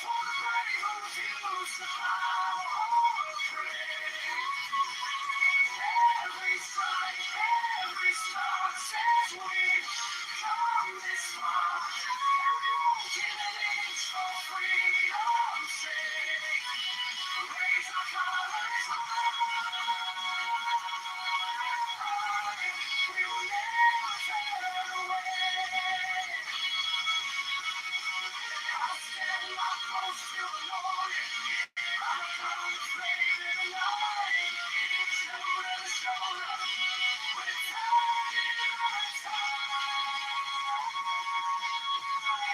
Speaker 11: For the brave who refuse to bow or pray. Every strike, every star says we've come this far, and we won't give an inch for freedom's sake. Raise our colors high, we will never turn away. I'll stand my post till the morning. I'll come to flame in the night. Shoulder to shoulder, with time in our time.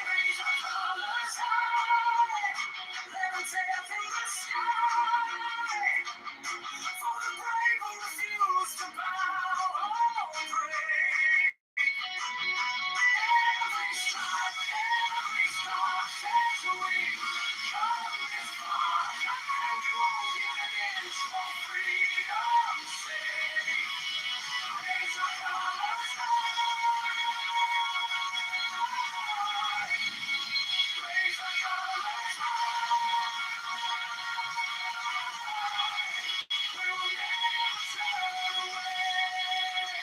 Speaker 11: Raise our colors high, let them tear through the sky. For the brave who refuse to bow or break. Every stripe, every star says we come this far, and we won't give an inch for freedom's sake. Raise our colors high, raise our colors high. We will never turn away.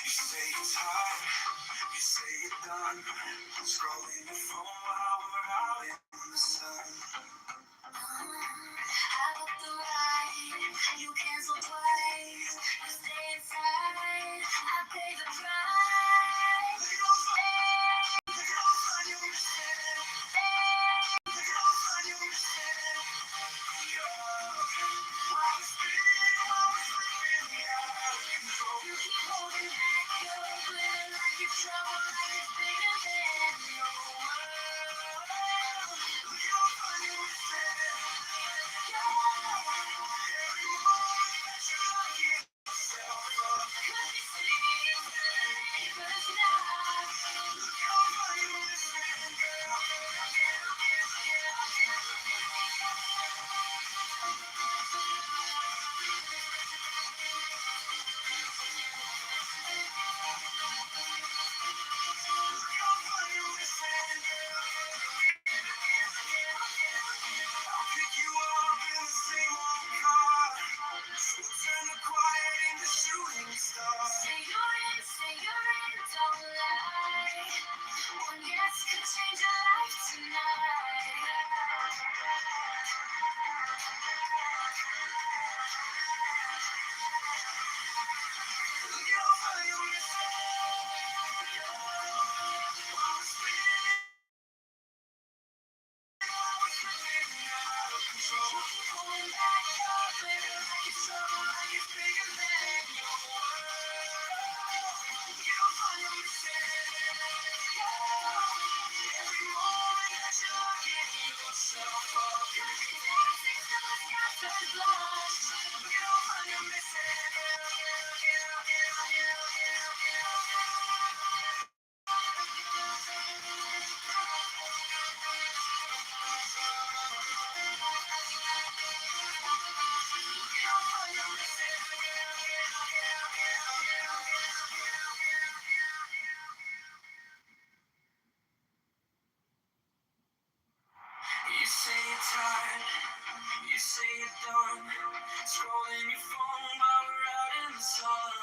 Speaker 11: You say it's hard, you say it done. Scrolling your phone while we're out in the sun.
Speaker 8: I booked the ride, you canceled twice. You stay inside, I pay the price. You keep holding back, you're opening like it's trouble, like it's bigger than your world.
Speaker 11: done. Scrolling your phone while we're out in the sun.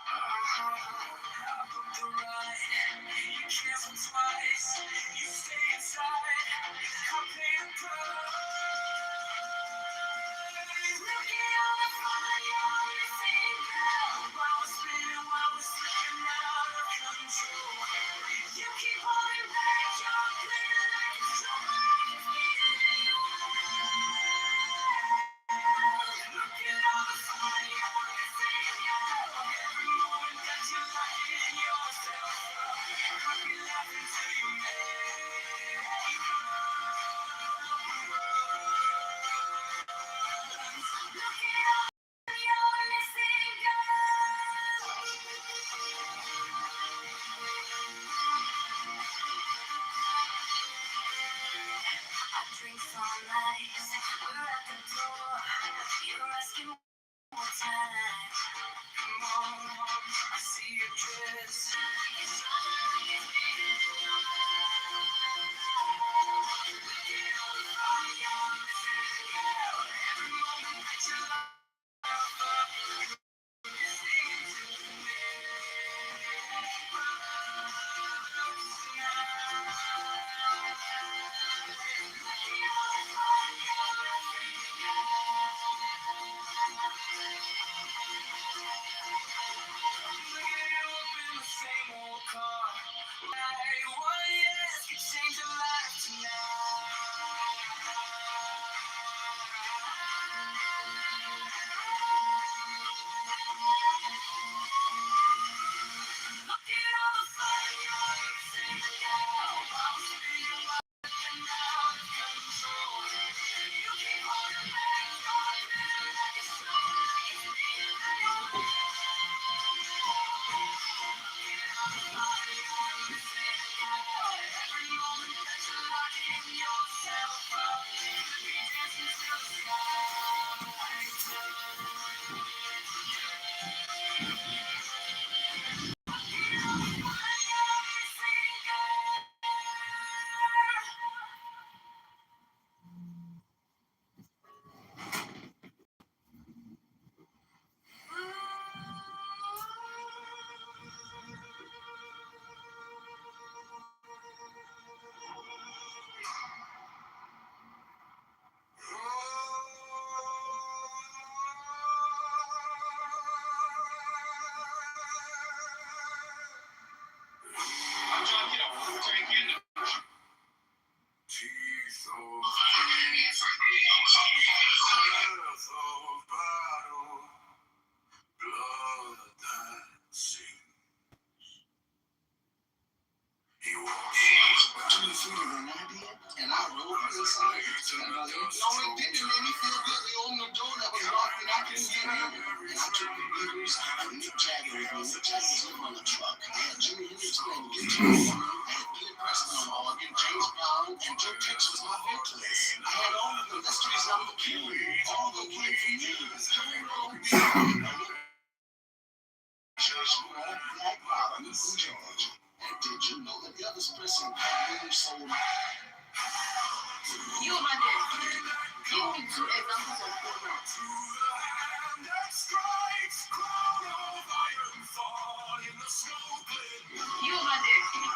Speaker 11: I booked the ride. You canceled twice. You stay inside. I pay the price. Look at all the fun you're missing, girl. While we're spinning, while we're slipping out of control. You keep holding back your glitter like it's dry. It's beating in your eyes. Look at all the fun you're missing, girl. Every moment that you're locking yourself up. I'll be laughing till you make up. Look at all you're missing, girl. I drink some nights, we're at the door. You're asking more time. Come on, I see your dress. It's shining like it's beating in your eyes. Look at all the fun you're missing, girl. Every moment that you love up, you're singing to me.
Speaker 5: I'm trying to get a full tank in the
Speaker 11: And I wrote this song. No, it didn't. It made me feel good. They opened the door that was locked and I couldn't get in. And I took the Beatles and Mick Jagger with me. Mick Jagger was living on the truck. I had Jimmy Hendrix playing guitar. I had Billy Preston on organ, James Brown, and Joe Tex was my vocalist. I had all of them. That's the reason I'm the king. All of them came from me. Jewish boy, black bottom in Georgia. And did you know that Elvis Presley really sold you and my dad? Give me two examples of programs. You and my dad.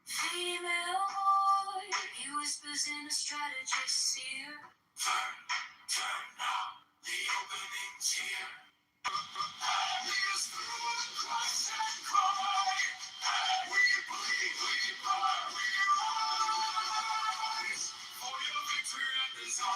Speaker 11: Female boy, he whispers in a strategist's ear. Turn now, the opening's here. Lead us through the crush and cry. We bleed, we burn, we rise for your victory and desire.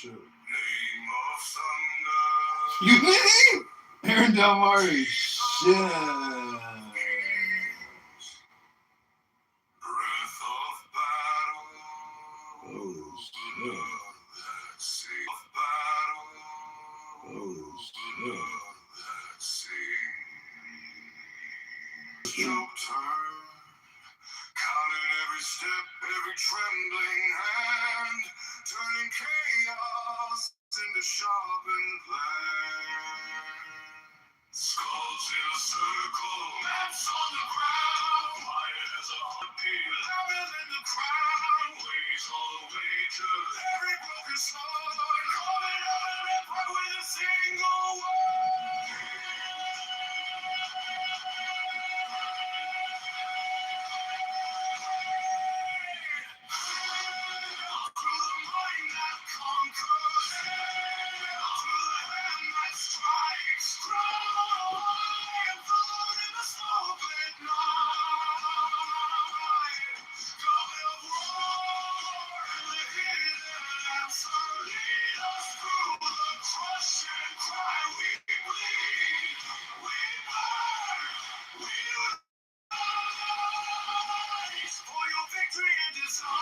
Speaker 12: shit.
Speaker 11: Name of thunder.
Speaker 12: You Aaron Del Mari. Shit.
Speaker 11: Breath of battle.
Speaker 12: Holy shit.
Speaker 11: That sea of battle.
Speaker 12: Holy shit.
Speaker 11: That sea. Choked her. Counting every step, every trembling hand. Turning chaos into sharpened plan. Skulls in a circle, maps on the ground. Quiet as a heartbeat, louder than the crowd. Waves all the way to every broken sword. Calling out an empire with a single word. Through the mind that conquers, through the hand that strikes, through and through in the smoke-lit night. God of war, the hidden answer, lead us through the crush and cry. We bleed, we burn, we rise for your victory and design.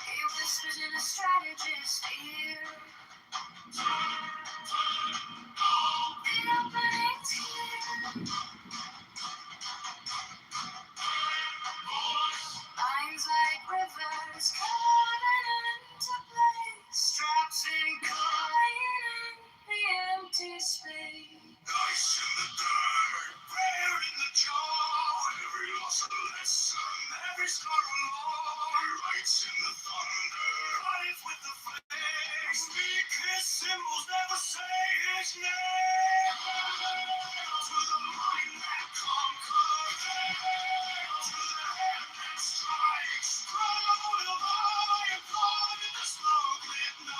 Speaker 8: He whispers in a strategist's ear. The opening's here. Lines like rivers coming into place.
Speaker 11: Straps in
Speaker 8: Lying in the empty space.
Speaker 11: ice in the dirt, prayer in the jaw. Every loss a lesson, every scar a law. Writes in the thunder, rise with the flame. Speak his symbols, never say his name. To the mind that conquers, to the hand that strikes. Proud of iron blood in the smoke-lit night.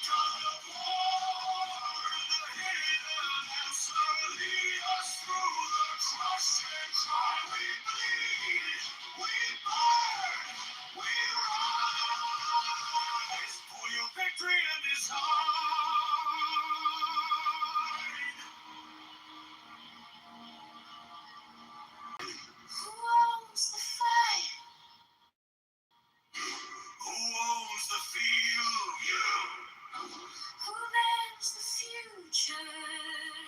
Speaker 11: God of war, the hidden answer, lead us through the crush and cry. We bleed, we burn, we rise for your victory and design.
Speaker 8: Who owns the fight?
Speaker 11: Who owns the field? You.
Speaker 8: Who bends the future?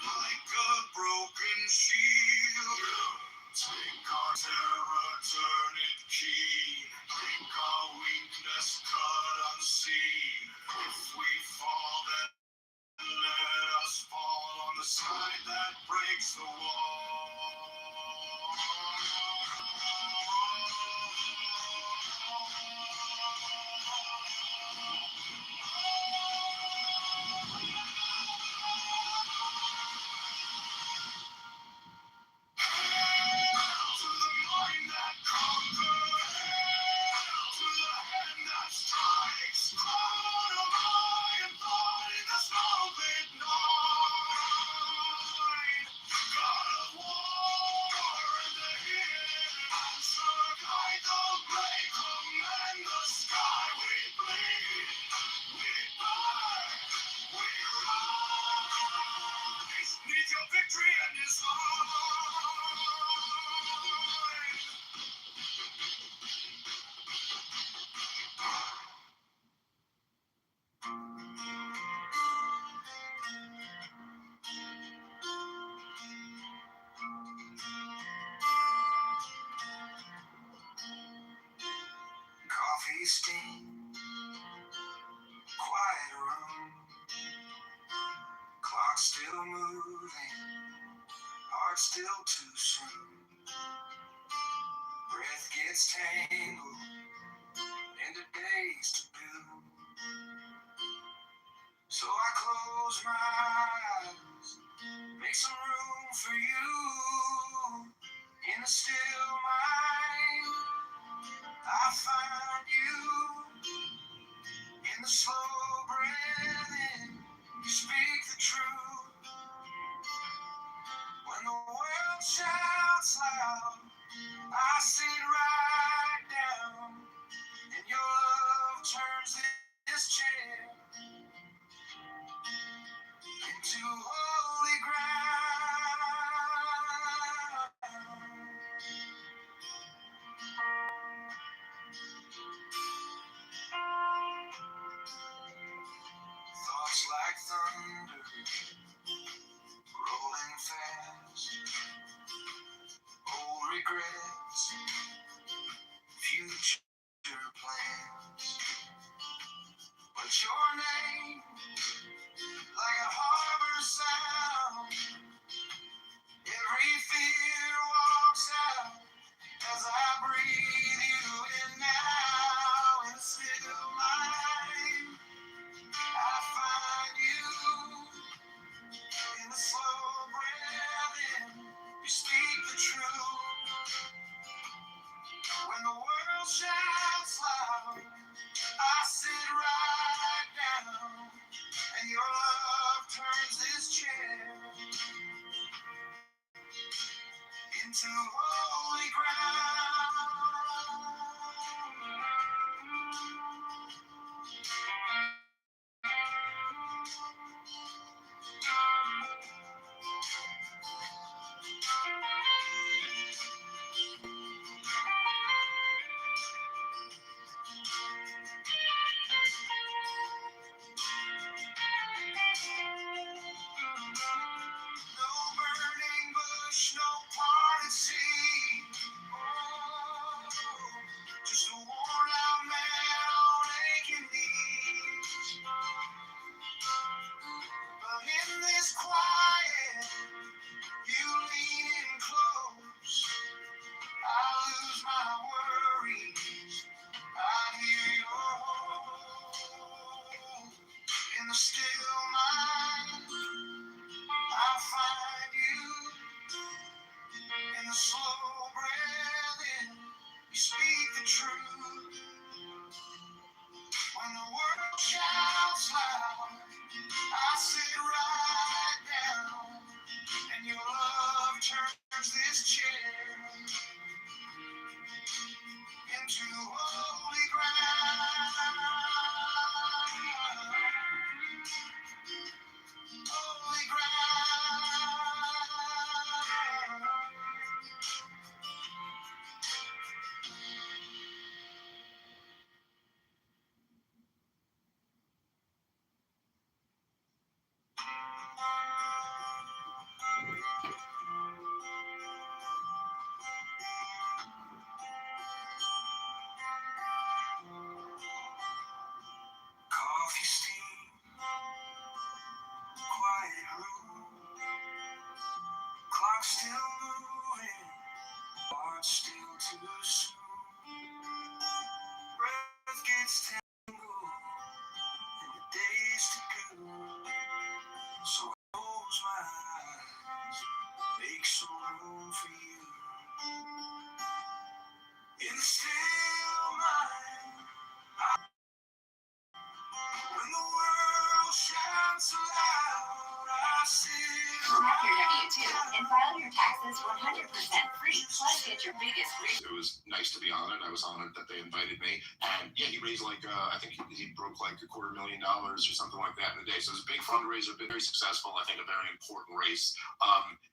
Speaker 11: Like a broken shield. Take our terror, turn it keen. Take our weakness, cut unseen. If we fall, then let us fall on the side that breaks the wall. To the mind that conquers, to the hand that strikes. Crown of iron thought in the smoke-lit night. God of war and the hidden answer, guide the brave, command the sky. We bleed, we burn, we rise. Need your victory and design. Coffee steam, quiet room, clock still moving, heart still too soon. Breath gets tangled into days to do. So I close my eyes, make some room for you. In the still mind, I find you. In the slow breathing, you speak the truth. When the world shouts loud,
Speaker 3: into holy ground. Thoughts like thunder, rolling fast. Old regrets, future plans. But your name, like a harbor sound, every fear walks out as I breathe you in now. In a still mind, I find you in the slow breath in. You speak the truth when the world shouts loud. I sit right down, and your love turns this chair into holy ground. No burning bush, no parted sea. Oh, just a worn out man on aching knees. But in this quiet, you lean in close. I lose my worries. I hear your hope. In the still mind, I find you. In the slow breath in, you speak the truth. When the world shouts loud, I sit right down, and your love turns this chair into holy ground. Holy ground. Coffee steam, quiet room, clock still moving, heart still too soon. Breath gets tangled in the days to go. So I close my eyes, make some room for you. In the still mind, when the world shouts aloud, I sit.
Speaker 8: Snap your W-2 and file your taxes 100% free. Plus, get your biggest rebate.
Speaker 7: It was nice to be honored. I was honored that they invited me. And yeah, he raised like, I think he broke like $250,000 or something like that in a day. So it was a big fundraiser, been very successful. I think a very important race.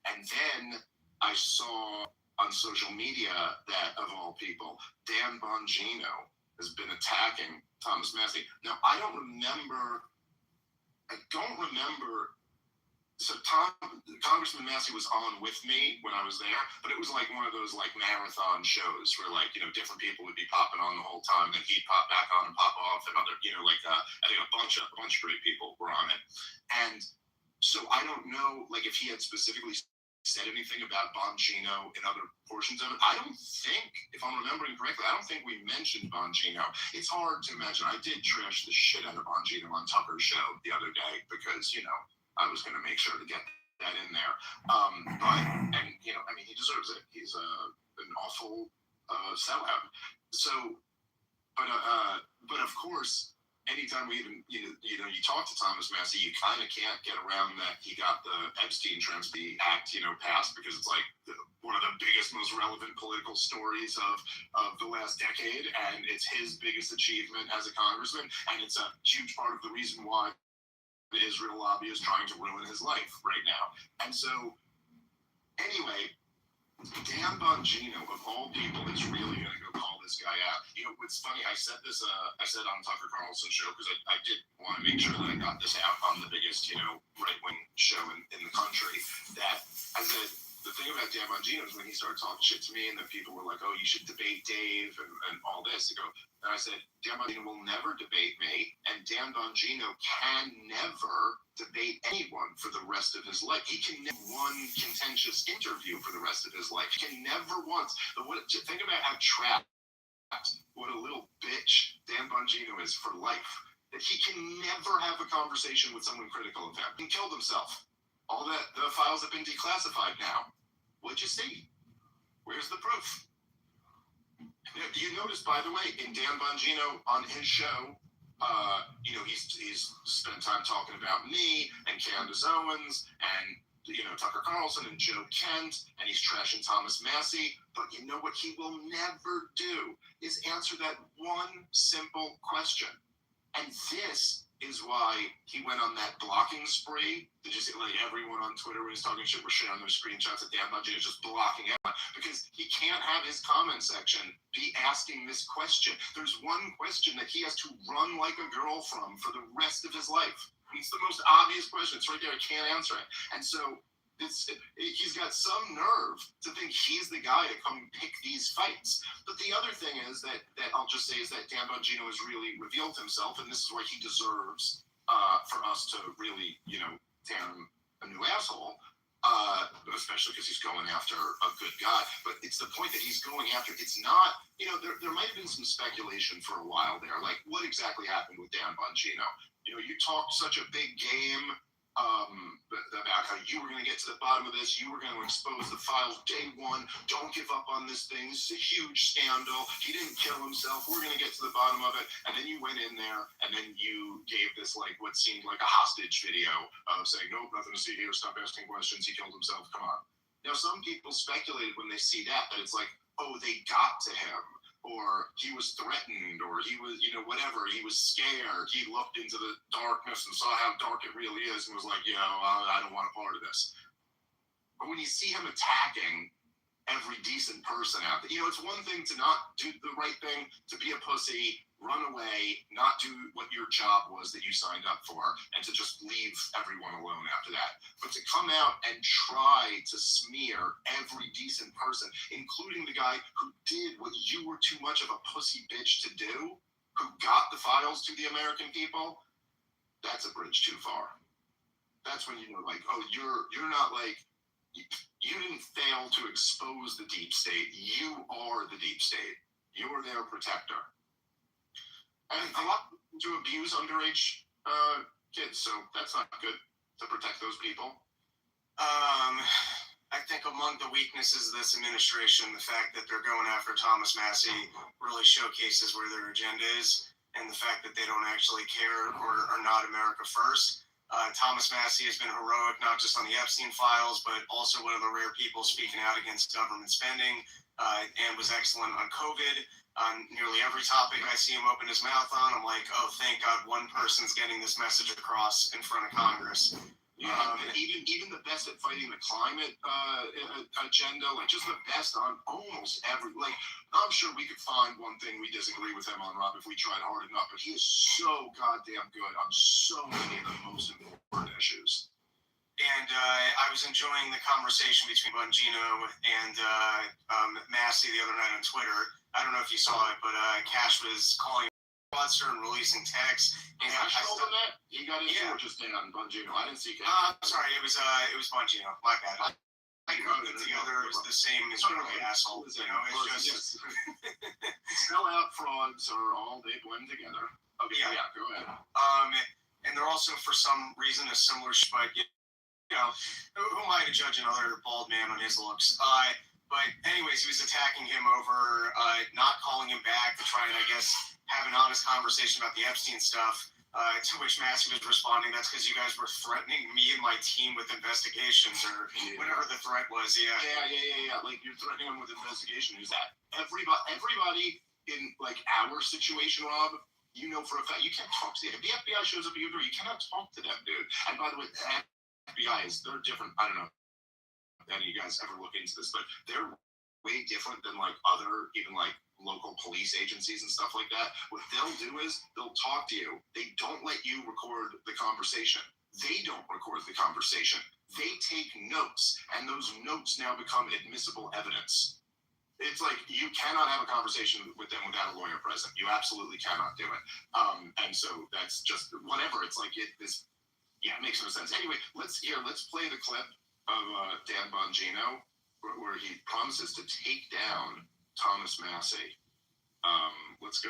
Speaker 7: And then I saw on social media that, of all people, Dan Bongino has been attacking Thomas Massey. Now, I don't remember. So Congressman Massey was on with me when I was there, but it was like one of those like marathon shows where like, you know, different people would be popping on the whole time, and he'd pop back on and pop off, and other, you know, like I think a bunch of great people were on it. And so I don't know, like, if he had specifically said anything about Bongino in other portions of it. I don't think, if I'm remembering correctly, I don't think we mentioned Bongino. It's hard to imagine. I did trash the shit out of Bongino on Tucker's show the other day because, you know, I was going to make sure to get that in there. And, you know, I mean, he deserves it. He's an awful sellout. So, but of course, anytime we even, you talk to Thomas Massey, you kind of can't get around that he got the Epstein Transparency Act, passed, because it's like one of the biggest, most relevant political stories of the last decade, and it's his biggest achievement as a congressman, and it's a huge part of the reason why Israel lobbyist trying to ruin his life right now. And so, anyway, Dan Bongino, of all people, is really going to go call this guy out. You know, it's funny, I said on Tucker Carlson's show, because I did want to make sure that I got this out on the biggest, right-wing show in the country, that I said, the thing about Dan Bongino is when he started talking shit to me, and then people were like, oh, you should debate Dave and all this. And I said, Dan Bongino will never debate me, and Dan Bongino can never debate anyone for the rest of his life. He can never one contentious interview for the rest of his life. He can never once. Think about how trapped, what a little bitch Dan Bongino is for life. That he can never have a conversation with someone critical of him. He killed himself. All the files have been declassified now. What'd you see? Where's the proof? You notice, by the way, in Dan Bongino on his show, he's spent time talking about me and Candace Owens and Tucker Carlson and Joe Kent, and he's trashing Thomas Massey. But you know what he will never do is answer that one simple question. And this is why he went on that blocking spree. Did you see, everyone on Twitter when he's talking shit, we're sharing those screenshots of Dan Bongino just blocking everyone, because he can't have his comment section be asking this question. There's one question that he has to run like a girl from for the rest of his life. It's the most obvious question. It's right there. I can't answer it. And so he's got some nerve to think he's the guy to come pick these fights. But the other thing is that I'll just say is that Dan Bongino has really revealed himself, and this is why he deserves for us to really, tear him a new asshole, especially because he's going after a good guy. But it's the point that he's going after. It's not, there might have been some speculation for a while there, like what exactly happened with Dan Bongino. You talked such a big game about how you were going to get to the bottom of this. You were going to expose the files day one. Don't give up on this thing. This is a huge scandal. He didn't kill himself. We're going to get to the bottom of it. And then you went in there, and then you gave this, what seemed like a hostage video of saying, nope, nothing to see here. Stop asking questions. He killed himself. Come on. Now, some people speculated when they see that it's like, oh, they got to him. Or he was threatened, or he was, whatever. He was scared. He looked into the darkness and saw how dark it really is and was like, I don't want a part of this. But when you see him attacking every decent person out there, it's one thing to not do the right thing, to be a pussy, run away, not do what your job was that you signed up for, and to just leave everyone alone after that. But to come out and try to smear every decent person, including the guy who did what you were too much of a pussy bitch to do, who got the files to the American people, that's a bridge too far. That's when you're not you didn't fail to expose the deep state. You are the deep state. You're their protector. And a lot to abuse underage kids, so that's not good to protect those people.
Speaker 15: I think among the weaknesses of this administration, the fact that they're going after Thomas Massey really showcases where their agenda is, and the fact that they don't actually care or are not America first. Thomas Massey has been heroic, not just on the Epstein files, but also one of the rare people speaking out against government spending, and was excellent on COVID. On nearly every topic I see him open his mouth on, I'm like, oh, thank God one person's getting this message across in front of Congress.
Speaker 7: Even the best at fighting the climate agenda, just the best on almost every, I'm sure we could find one thing we disagree with him on, Rob, if we tried hard enough, but he is so goddamn good on so many of the most important issues.
Speaker 15: And I was enjoying the conversation between Bongino and Massey the other night on Twitter. I don't know if you saw it, but Cash was calling fraudster and releasing texts. And
Speaker 7: Cash told him that? He got his just in on Bongino. I didn't see Cash.
Speaker 15: I'm sorry, it was Bongino. My bad. I grouped them together. It was the same as really asshole. It's just
Speaker 7: sell out frauds are all they blend together. Okay, yeah, go ahead.
Speaker 15: And they're also for some reason a similar spike. Who am I to judge another bald man on his looks? But anyways, he was attacking him over not calling him back to try and, I guess, have an honest conversation about the Epstein stuff. To which Massey was responding, that's because you guys were threatening me and my team with investigations or whatever the threat was. Yeah.
Speaker 7: You're threatening him with investigation. Who's that? Everybody in our situation, Rob, you know for a fact you can't talk to the FBI shows up at your door. You cannot talk to them, dude. And by the way, the FBI they're different. I don't know if any of you guys ever look into this, but they're way different than like other even like local police agencies and stuff like that. What they'll do is they'll talk to you. They don't let you record the conversation. They don't record the conversation. They take notes, and those notes now become admissible evidence. It's like you cannot have a conversation with them without a lawyer present. You absolutely cannot do it. And so that's just whatever. It's like it makes no sense. Anyway, let's play the clip of Dan Bongino where he promises to take down Thomas Massey. Let's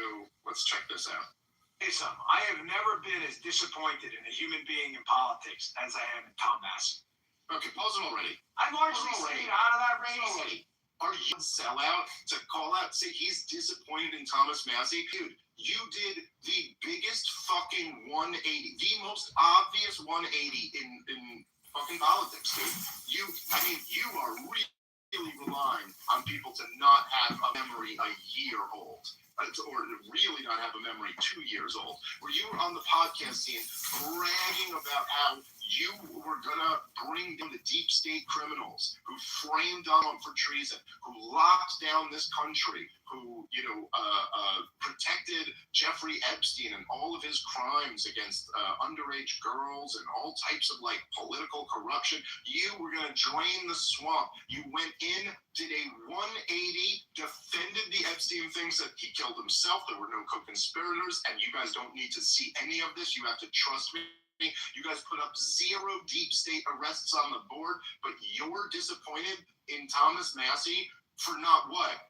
Speaker 7: check this out.
Speaker 16: Hey, something. I have never been as disappointed in a human being in politics as I am in Tom Massey.
Speaker 7: Okay, pause it already.
Speaker 16: I largely stayed out of that race.
Speaker 7: Are you a sellout to call out, say he's disappointed in Thomas Massey? Dude, you did the biggest fucking 180, the most obvious 180 in fucking politics, dude. You are really relying on people to not have a memory a year old. Or really not have a memory 2 years old, where you were on the podcast scene bragging about how you were gonna bring down the deep state criminals who framed Donald for treason, who locked down this country, who protected Jeffrey Epstein and all of his crimes against underage girls and all types of like political corruption. You were gonna drain the swamp. You went in, did a 180, defended the Epstein things that he killed himself. There were no co-conspirators, and you guys don't need to see any of this. You have to trust me. You guys put up 0 deep state arrests on the board, but you're disappointed in Thomas Massey for not what?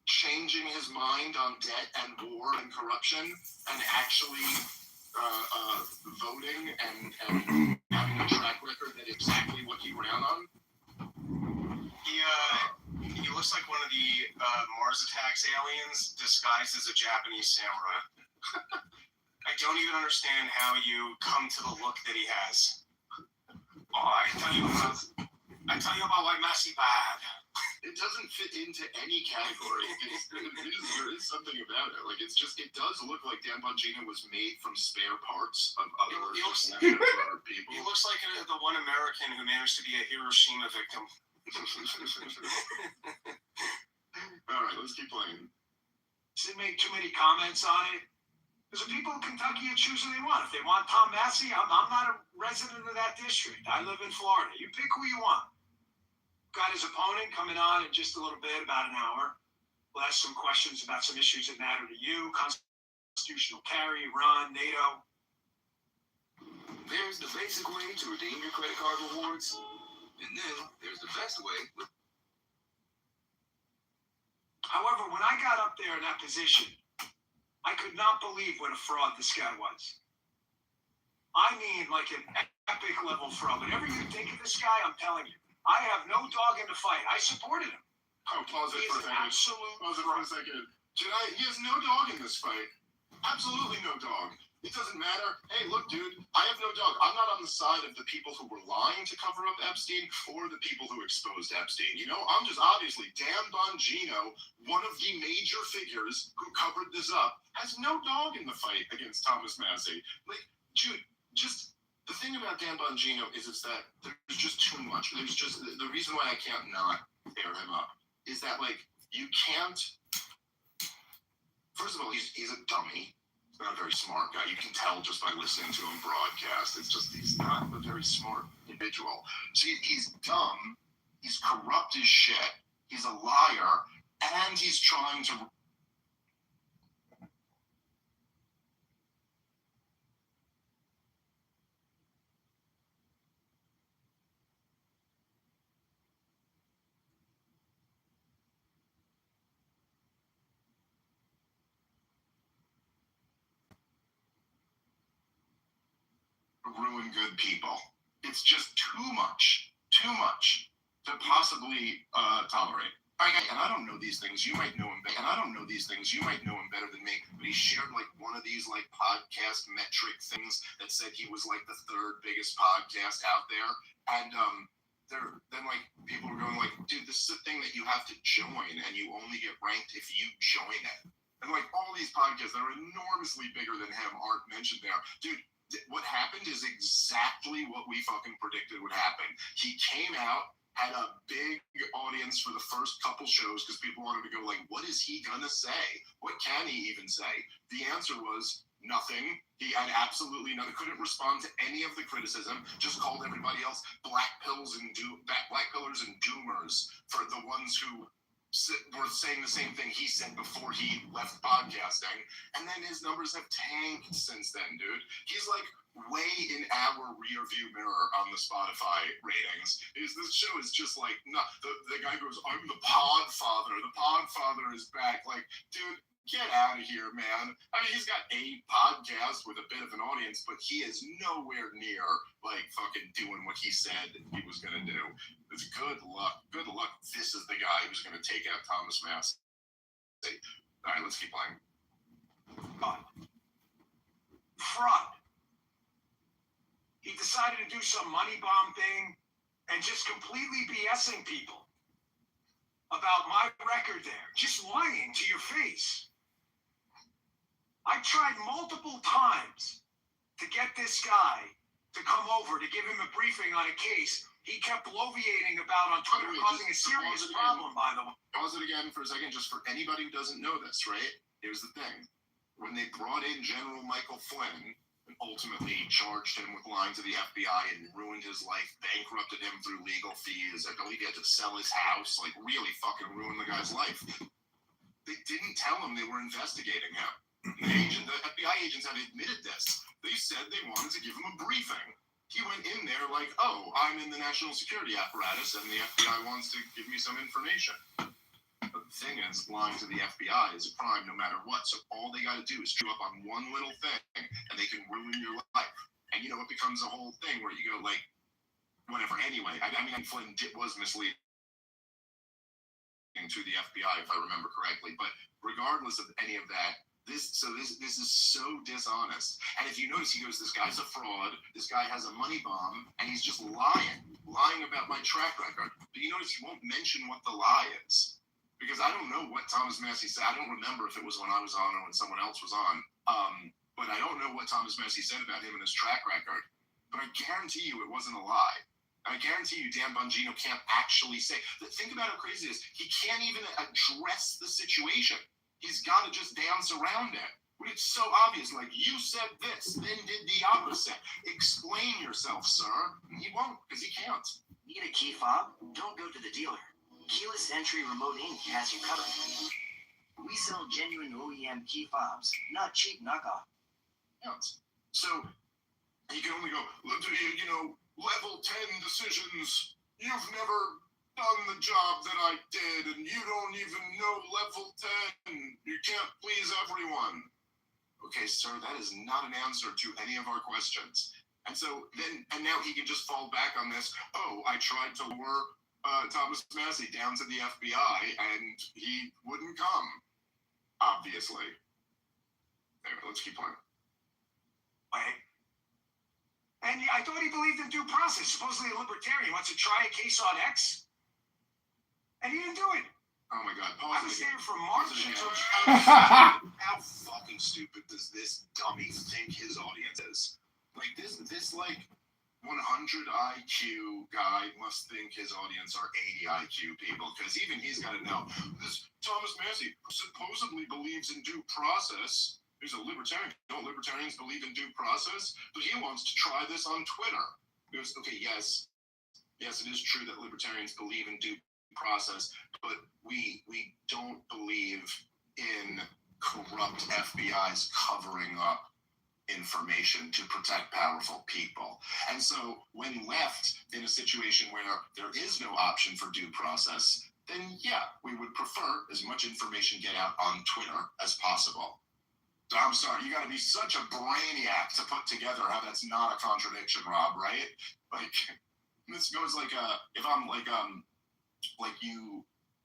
Speaker 7: Changing his mind on debt and war and corruption and actually voting and having a track record that exactly what he ran on?
Speaker 15: He looks like one of the Mars Attacks aliens disguised as a Japanese samurai. I don't even understand how you come to the look that he has. Oh, I tell you about why Massey bad.
Speaker 7: It doesn't fit into any category. There is something about it. Like it does look like Dan Bongino was made from spare parts of other people.
Speaker 15: He looks like the one American who managed to be a Hiroshima victim.
Speaker 7: All right, let's keep playing.
Speaker 16: Didn't make too many comments on it. Because the people of Kentucky can choose who they want. If they want Tom Massey, I'm not a resident of that district. I live in Florida. You pick who you want. Got his opponent coming on in just a little bit, about an hour. We'll ask some questions about some issues that matter to you, constitutional carry, Iran, NATO.
Speaker 11: There's the basic way to redeem your credit card rewards, and then there's the best way.
Speaker 16: However, when I got up there in that position, I could not believe what a fraud this guy was. I mean, like an epic level fraud. Whatever you think of this guy, I'm telling you, I have no dog in the fight. I supported him.
Speaker 7: Oh, pause it for a second.
Speaker 16: Absolute
Speaker 7: pause it for a second. He has no dog in this fight. Absolutely no dog. It doesn't matter. Hey, look, dude, I have no dog. I'm not on the side of the people who were lying to cover up Epstein or the people who exposed Epstein. You know, I'm just obviously Dan Bongino, one of the major figures who covered this up, has no dog in the fight against Thomas Massey. Like, dude, just the thing about Dan Bongino is that there's just too much. There's just the reason why I can't not air him up is that like you can't. First of all, he's a dummy. Not a very smart guy. You can tell just by listening to him broadcast. It's just he's not a very smart individual. So he's dumb. He's corrupt as shit. He's a liar, and he's trying to. Ruin good people. It's just too much to possibly tolerate. And I don't know these things. You might know him. And I don't know these things. You might know him better than me. But he shared like one of these like podcast metric things that said he was like the 3rd biggest podcast out there. And then like people were going like, dude, this is a thing that you have to join, and you only get ranked if you join it. And like all these podcasts that are enormously bigger than him aren't mentioned there. Dude, what happened is exactly what we fucking predicted would happen. He came out, had a big audience for the first couple shows because people wanted to go like, what is he gonna say? What can he even say? The answer was nothing. He had absolutely nothing. Couldn't respond to any of the criticism. Just called everybody else black pillars and doomers for the ones who were saying the same thing he said before he left podcasting. And then his numbers have tanked since then, dude. He's like way in our rear view mirror on the Spotify ratings. This show is just like, the guy goes, I'm the Podfather. The Podfather is back. Like, dude, get out of here, man. I mean, he's got a podcast with a bit of an audience, but he is nowhere near like fucking doing what he said he was gonna do. It's good luck. Good luck. This is the guy who's gonna take out Thomas Massey. All right, let's keep playing.
Speaker 16: Fraud. He decided to do some money bomb thing and just completely BSing people about my record there. Just lying to your face. I tried multiple times to get this guy to come over to give him a briefing on a case he kept bloviating about on Twitter, causing a serious problem, by the way.
Speaker 7: Pause it again for a second, just for anybody who doesn't know this, right? Here's the thing. When they brought in General Michael Flynn and ultimately charged him with lying to the FBI and ruined his life, bankrupted him through legal fees, I believe he had to sell his house, like really fucking ruined the guy's life. They didn't tell him they were investigating him. The FBI agents have admitted this. They said they wanted to give him a briefing. He went in there like, oh, I'm in the national security apparatus and the FBI wants to give me some information. But the thing is, lying to the FBI is a crime no matter what. So all they got to do is screw up on one little thing and they can ruin your life. And you know, it becomes a whole thing where you go like, whatever. Anyway, I mean, Flynn was misleading to the FBI, if I remember correctly. But regardless of any of that, this is so dishonest. And if you notice, he goes, this guy's a fraud, this guy has a money bomb, and he's just lying about my track record. But you notice he won't mention what the lie is. Because I don't know what Thomas Massey said. I don't remember if it was when I was on or when someone else was on. But I don't know what Thomas Massey said about him and his track record. But I guarantee you it wasn't a lie. I guarantee you Dan Bongino can't actually say. Think about how crazy it is. He can't even address the situation. He's got to just dance around it. It's so obvious. Like, you said this, then did the opposite. Explain yourself, sir. And he won't, because he can't.
Speaker 17: Need a key fob? Don't go to the dealer. Keyless entry remote ink has you covered. We sell genuine OEM key fobs, not cheap knockoff.
Speaker 7: So, he can only go, you know, level 10 decisions. You've never done the job that I did, and you don't even know level 10. You can't please everyone. Okay, sir, that is not an answer to any of our questions. And so then, and now he can just fall back on this. Oh, I tried to lure Thomas Massey down to the FBI, and he wouldn't come. Obviously. Anyway, let's keep playing.
Speaker 16: And I thought he believed in due process. Supposedly a libertarian wants to try a case on X. And he didn't do it.
Speaker 7: Oh my God!
Speaker 16: I was there from March until.
Speaker 7: How fucking stupid does this dummy think his audience is? Like this like 100 IQ guy must think his audience are 80 IQ people, because even he's got to know this. Thomas Massey supposedly believes in due process. He's a libertarian. Don't libertarians believe in due process? But he wants to try this on Twitter. He goes, okay, yes, it is true that libertarians believe in due process, but we don't believe in corrupt FBI's covering up information to protect powerful people. And so when left in a situation where there is no option for due process, then yeah, we would prefer as much information get out on Twitter as possible. So I'm sorry, you got to be such a brainiac to put together how that's not a contradiction, Rob, right? Like, this goes like if I'm like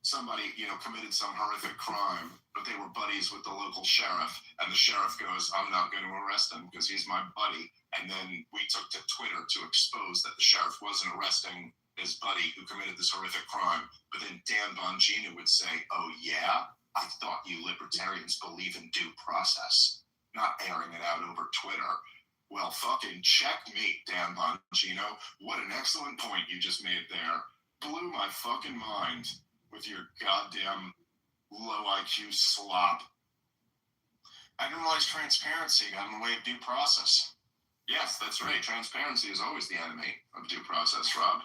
Speaker 7: somebody, committed some horrific crime, but they were buddies with the local sheriff, and the sheriff goes, I'm not going to arrest him because he's my buddy. And then we took to Twitter to expose that the sheriff wasn't arresting his buddy who committed this horrific crime. But then Dan Bongino would say, oh yeah, I thought you libertarians believe in due process, not airing it out over Twitter. Well, fucking checkmate, Dan Bongino. What an excellent point you just made there. Blew my fucking mind with your goddamn low IQ slop.
Speaker 15: I didn't realize transparency got in the way of due process.
Speaker 7: Yes, that's right. Transparency is always the enemy of due process, Rob.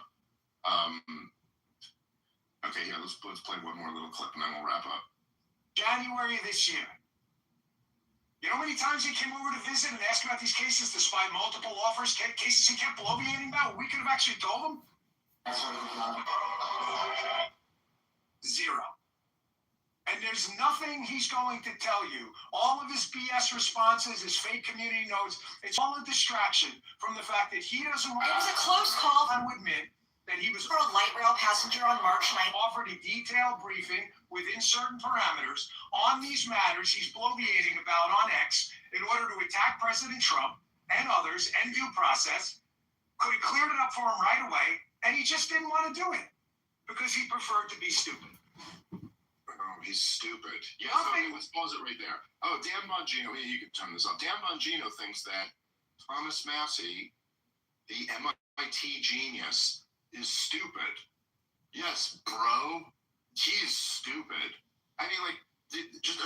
Speaker 7: Okay, here, let's play one more little clip and then we'll wrap up.
Speaker 16: January this year. You know how many times he came over to visit and ask about these cases despite multiple offers, cases he kept bloviating about? We could have actually told him. Zero. And there's nothing he's going to tell you. All of his BS responses, his fake community notes, it's all a distraction from the fact that he doesn't want
Speaker 18: It was a close call.
Speaker 16: to admit that he was
Speaker 18: For a light rail passenger on March 9th.
Speaker 16: offered a detailed briefing within certain parameters on these matters he's bloviating about on X in order to attack President Trump and others and due process. Could have cleared it up for him right away, and he just didn't want to do it because he preferred to be stupid.
Speaker 7: Oh, he's stupid. Yeah, okay, let's pause it right there. Oh, Dan Bongino, you can turn this up. Dan Bongino thinks that Thomas Massey, the MIT genius, is stupid. Yes, bro, he's stupid. I mean, like, just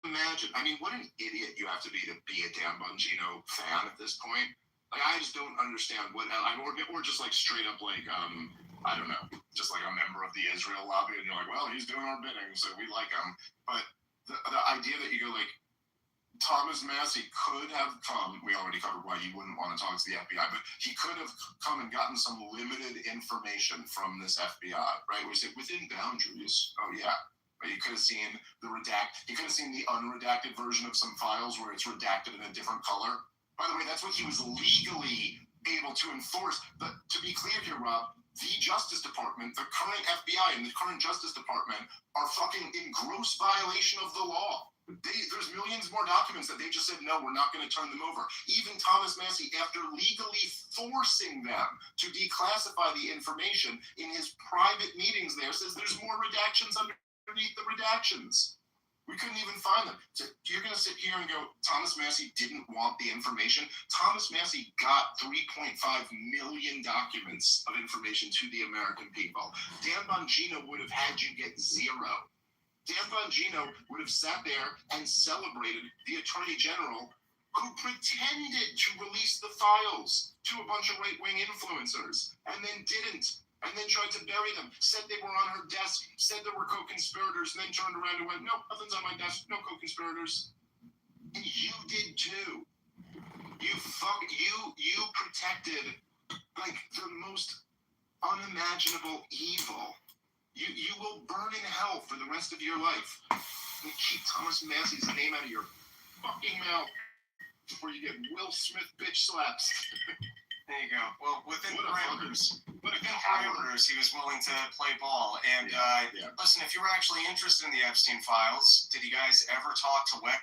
Speaker 7: imagine. I mean, what an idiot you have to be a Dan Bongino fan at this point. Like, I just don't understand what, or just like straight up like, I don't know, just like a member of the Israel lobby, and you're like, well, he's doing our bidding, so we like him. But the idea that you go like, Thomas Massey could have come, we already covered why you wouldn't want to talk to the FBI, but he could have come and gotten some limited information from this FBI, right? We say within boundaries. Oh yeah. But you could have seen you could have seen the unredacted version of some files where it's redacted in a different color. By the way, that's what he was legally able to enforce. But to be clear here, Rob, the Justice Department, the current FBI and the current Justice Department are fucking in gross violation of the law. There's millions more documents that they just said, no, we're not going to turn them over. Even Thomas Massey, after legally forcing them to declassify the information in his private meetings there, says there's more redactions underneath the redactions. We couldn't even find them. So you're going to sit here and go, Thomas Massey didn't want the information. Thomas Massey got 3.5 million documents of information to the American people. Dan Bongino would have had you get zero. Dan Bongino would have sat there and celebrated the Attorney General who pretended to release the files to a bunch of right-wing influencers and then didn't. And then tried to bury them, said they were on her desk, said there were co-conspirators, and then turned around and went, no, nothing's on my desk, no co-conspirators. And you did too. You protected, like, the most unimaginable evil. You will burn in hell for the rest of your life. And keep Thomas Massey's name out of your fucking mouth before you get Will Smith bitch slaps.
Speaker 15: There you go. Well, within parameters, he was willing to play ball. And listen, if you were actually interested in the Epstein files, did you guys ever talk to Weck?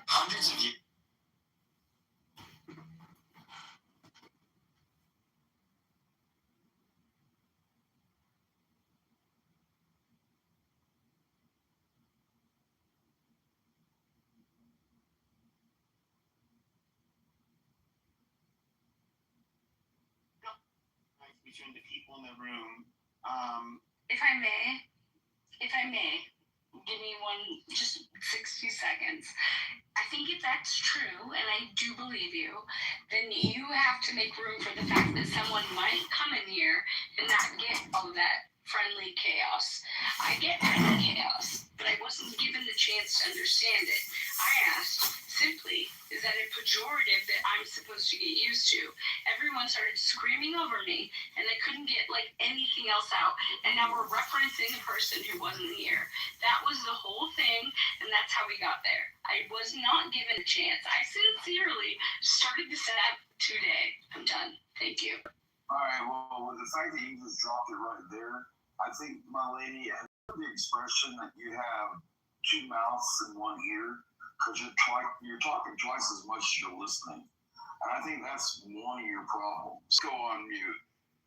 Speaker 15: Hundreds of years.
Speaker 1: Between the people in the room.
Speaker 19: If I may, give me just 60 seconds. I think if that's true, and I do believe you, then you have to make room for the fact that someone might come in here and not get all that friendly chaos. I get friendly chaos, but I wasn't given the chance to understand it. I asked simply is that a pejorative that I'm supposed to get used to. Everyone started screaming over me, and they couldn't get like anything else out. And now we're referencing a person who wasn't here. That was the whole thing, and that's how we got there. I was not given a chance. I sincerely started this app today. I'm done. Thank you.
Speaker 5: All right, well, with the fact that you just dropped it right there, I think, my lady, have you heard the expression that you have two mouths and one ear? Because you're talking twice as much as you're listening. And I think that's one of your problems. Go on mute.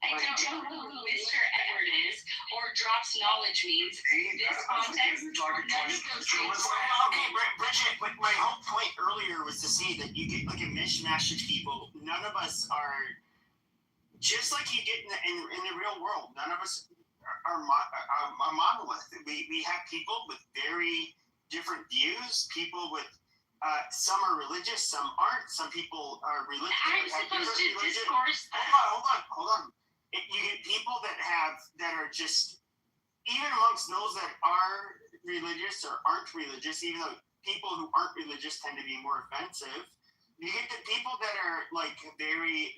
Speaker 19: I don't know who Mr. Edward is or drops knowledge means. This context, none of those things.
Speaker 16: Okay, Bridget, but my whole point earlier was to say that you get like a mishmash of people. None of us are, just like you get in the real world, none of us are a monolith. We have people with very different views, people with some are religious, some aren't. Some people are religious.
Speaker 19: I'm supposed to discourse that.
Speaker 16: Hold on. You get people that are just, even amongst those that are religious or aren't religious, even though people who aren't religious tend to be more offensive. You get the people that are like very,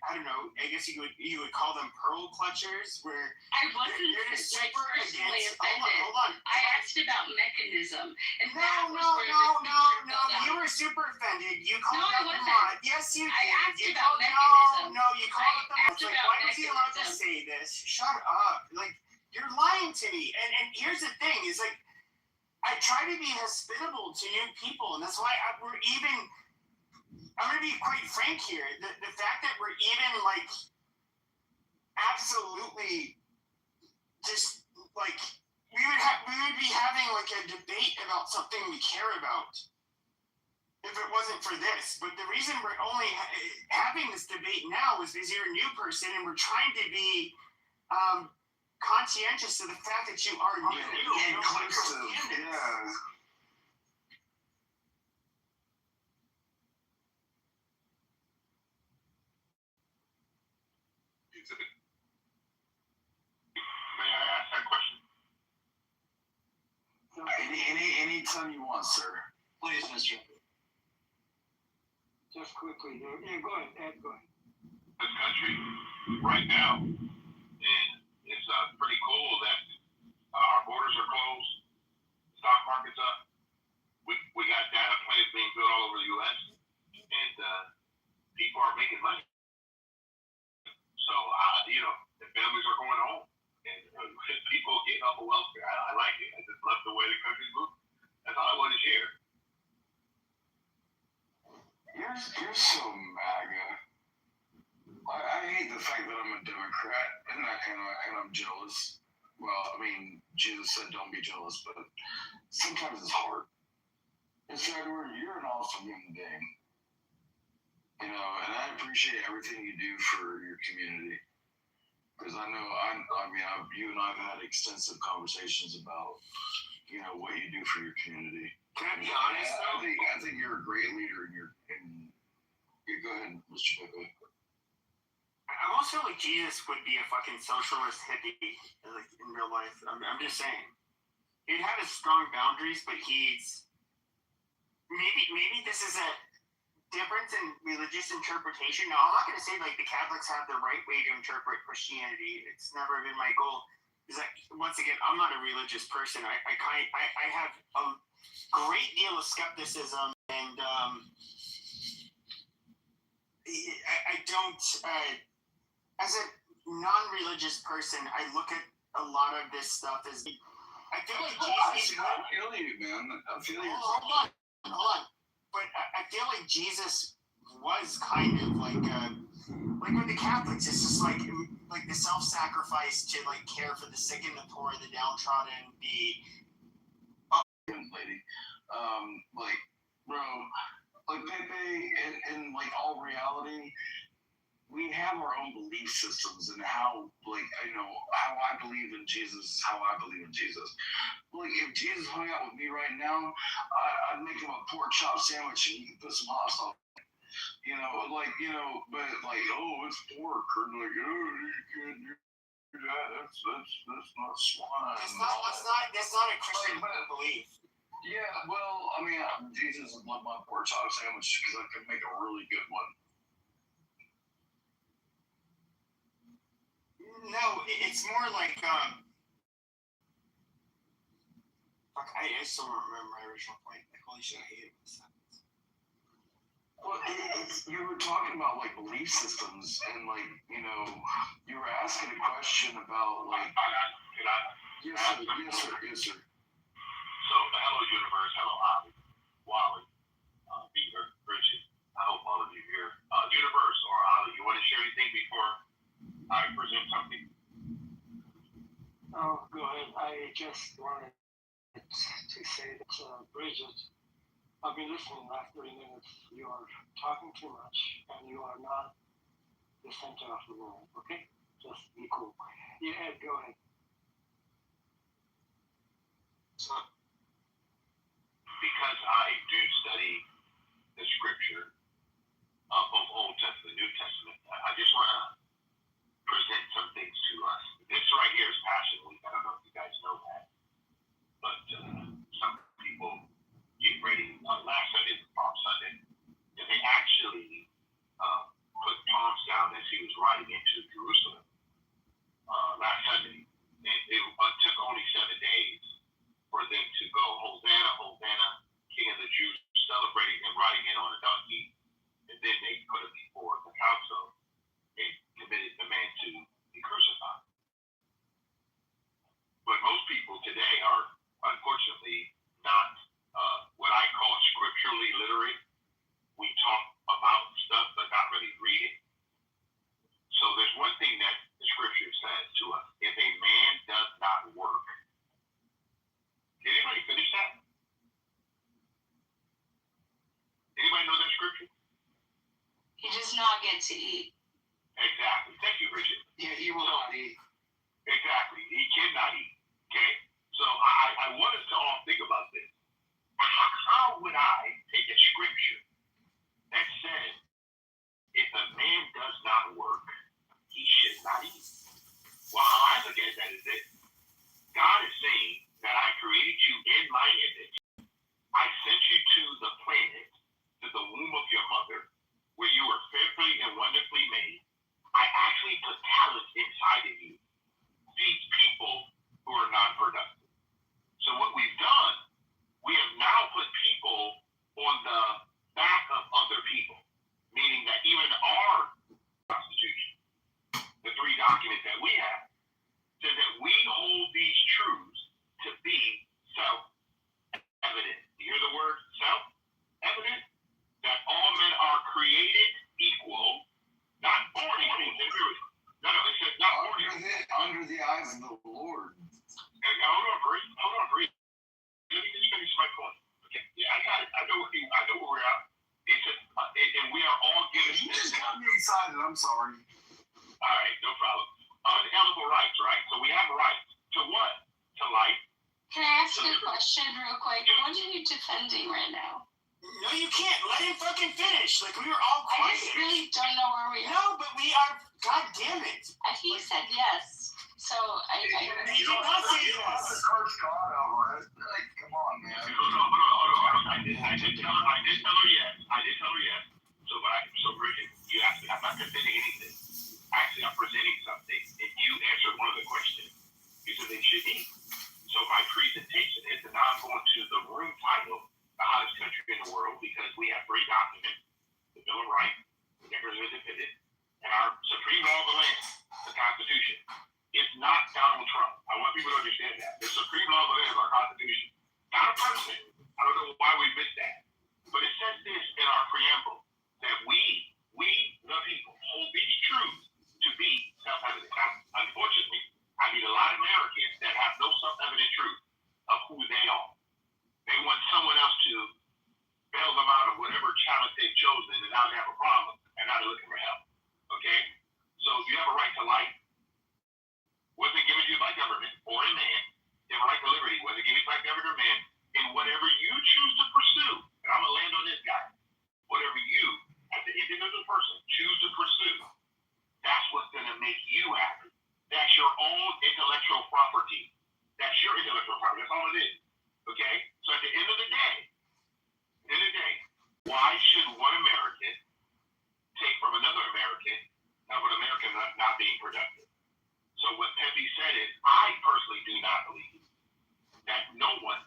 Speaker 16: I don't know, I guess you would call them pearl clutchers, where
Speaker 19: I wasn't like personally offended.
Speaker 16: Hold on.
Speaker 19: I asked about mechanism, and
Speaker 16: No, you were super offended. You called
Speaker 19: No, I
Speaker 16: it the
Speaker 19: wasn't.
Speaker 16: mod. Yes, you did.
Speaker 19: I asked
Speaker 16: You
Speaker 19: about
Speaker 16: called-
Speaker 19: mechanism.
Speaker 16: No, you called it the mod.
Speaker 19: asked
Speaker 16: Like,
Speaker 19: about
Speaker 16: why was he allowed to
Speaker 19: mechanism.
Speaker 16: say this? Shut up. Like, you're lying to me. And here's the thing, is like, I try to be hospitable to new people, and that's why we're even, I'm going to be quite frank here. The fact that we're even like absolutely just like we would be having like a debate about something we care about if it wasn't for this. But the reason we're only having this debate now is because you're a new person and we're trying to be conscientious of the fact that you are new.
Speaker 5: Inclusive, yeah.
Speaker 7: May I ask that question?
Speaker 5: Anytime you want, sir.
Speaker 14: Please, Mr.
Speaker 10: Just quickly, yeah, go ahead, Ed, go ahead.
Speaker 7: This country right now, and it's pretty cool that our borders are closed, stock market's up. We got data plants being built all over the U.S. and people are making money. So the families are going home and people getting off of welfare. I like it. I just love the way the country's moving. That's all I want to share.
Speaker 5: You're so MAGA. I hate the fact that I'm a Democrat and I'm jealous. Well, I mean, Jesus said don't be jealous, but sometimes it's hard. It's Edward, you're an awesome human being. And I appreciate everything you do for your community. Because I know, you and I have had extensive conversations about, what you do for your community.
Speaker 16: Can I be honest?
Speaker 5: I think you're a great leader, go ahead, Mr. Pickle.
Speaker 16: I almost feel like Jesus would be a fucking socialist hippie, like in real life. I'm just saying. He'd have his strong boundaries, but he's maybe this is a difference in religious interpretation. Now, I'm not going to say like the Catholics have the right way to interpret Christianity. It's never been my goal. Is that once again, I'm not a religious person. I have a great deal of skepticism, and I don't. As a non-religious person, I look at a lot of this stuff as I feel like Jesus.
Speaker 5: I feel you, man. I feel you.
Speaker 16: Hold on. But I feel like Jesus was kind of like with the Catholics, it's just like the self-sacrifice to like care for the sick and the poor, the downtrodden,
Speaker 5: lady. Bro, like Pepe, in like all reality, we have our own belief systems and how I believe in Jesus is how I believe in Jesus. Like, if Jesus hung out with me right now, I'd make him a pork chop sandwich and you can put some hot sauce. But it's pork, or like, you can't do that. That's not swine.
Speaker 16: That's not a Christian belief.
Speaker 1: Yeah, well, I mean, Jesus is my pork chop sandwich because I can make a really good one.
Speaker 16: No, it's more like fuck, I still don't remember my original point. Like, holy shit, I hate it.
Speaker 1: Well, you were talking about like belief systems, and like you were asking a question about like. Yes, sir.
Speaker 7: So, hello, universe. Hello, Ollie, Wally, Peter, Bridget. I hope all of you here. Universe or Ollie, you want to share anything before I present something?
Speaker 10: Oh, go ahead. I just wanted to say that, Bridget, I've been listening the last 30 minutes. You are talking too much, and you are not the center of the world, okay? Just be cool. Yeah, go ahead.
Speaker 7: So, because I do study the scripture of both Old Testament and New Testament, I just want to present some things to us. This right here is Passion Week. I don't know if you guys know that, but some people get ready last Sunday for Palm Sunday, and they actually put palms down as he was riding into Jerusalem last Sunday. It took only 7 days for them to go, Hosanna, Hosanna, King of the Jews, celebrating him riding in on a donkey, and then they put him before the council and committed the man to be crucified. But most people today are, unfortunately, not what I call scripturally literate. We talk about stuff, but not really read it. So there's one thing that the scripture says to us: if a man does not work. Did anybody finish that? Anybody know that scripture?
Speaker 8: He does not get to eat.
Speaker 7: Exactly. Thank you, Bridget.
Speaker 16: Yeah, he will not eat.
Speaker 7: Exactly. He cannot eat. Okay? So I want us to all think about this. How would I take a scripture that says, if a man does not work, he should not eat? Well, how I look at that is this. God is saying that I created you in my image. I sent you to the planet, to the womb of your mother, where you were fearfully and wonderfully made. I actually put talent inside of you. These people who are non-productive. So what we've done, we have now put people on the back of other people, meaning that even our Constitution, the 3 documents that we have, says that we hold these truths to be self-evident. You hear the word self-evident? That all men are created equal, not born equal. No, it says not born equal.
Speaker 1: Under the eyes of the Lord.
Speaker 7: Hold on, breathe. Let me just finish my point. Okay, yeah, I got it. I know where we're at. It says, and we are all given.
Speaker 1: You just got me excited. I'm sorry.
Speaker 7: All right, no problem. Unalienable rights, right? So we have rights to what? To life.
Speaker 8: Can I ask you a question real quick? What are you defending right now?
Speaker 16: No, you can't. Let him fucking finish. Like, we were all
Speaker 8: I
Speaker 16: quiet.
Speaker 8: just really don't know where we are.
Speaker 16: No, but we are. God damn it.
Speaker 8: He said yes. So
Speaker 16: He did not say yes.
Speaker 1: Curse God outright. Like, come on, man.
Speaker 7: Hold on. I did tell her yes. So Bridget, you asked me, I'm not defending anything. Actually, I'm presenting something, and you answered one of the questions. You said they should eat. So my presentation is that now I'm going to the room title, the hottest country in the world, because we have 3 documents: the Bill of Rights, the Declaration of Independence, and our supreme law of the land, the Constitution. It's not Donald Trump. I want people to understand that. The supreme law of the land is our Constitution, not a person. I don't know why we missed that. But it says this in our preamble, that we, the people, hold these truths to be self-evident. Now, unfortunately, I meet a lot of Americans that have no self-evident truth of who they are. They want someone else to bail them out of whatever challenge they've chosen, and now they have a problem, and now they're looking for help. Okay? So you have a right to life. Wasn't given to you by government or a man. You have a right to liberty. Wasn't given by government or man. In whatever American, of an American not being productive. So what Pepe said is, I personally do not believe that no one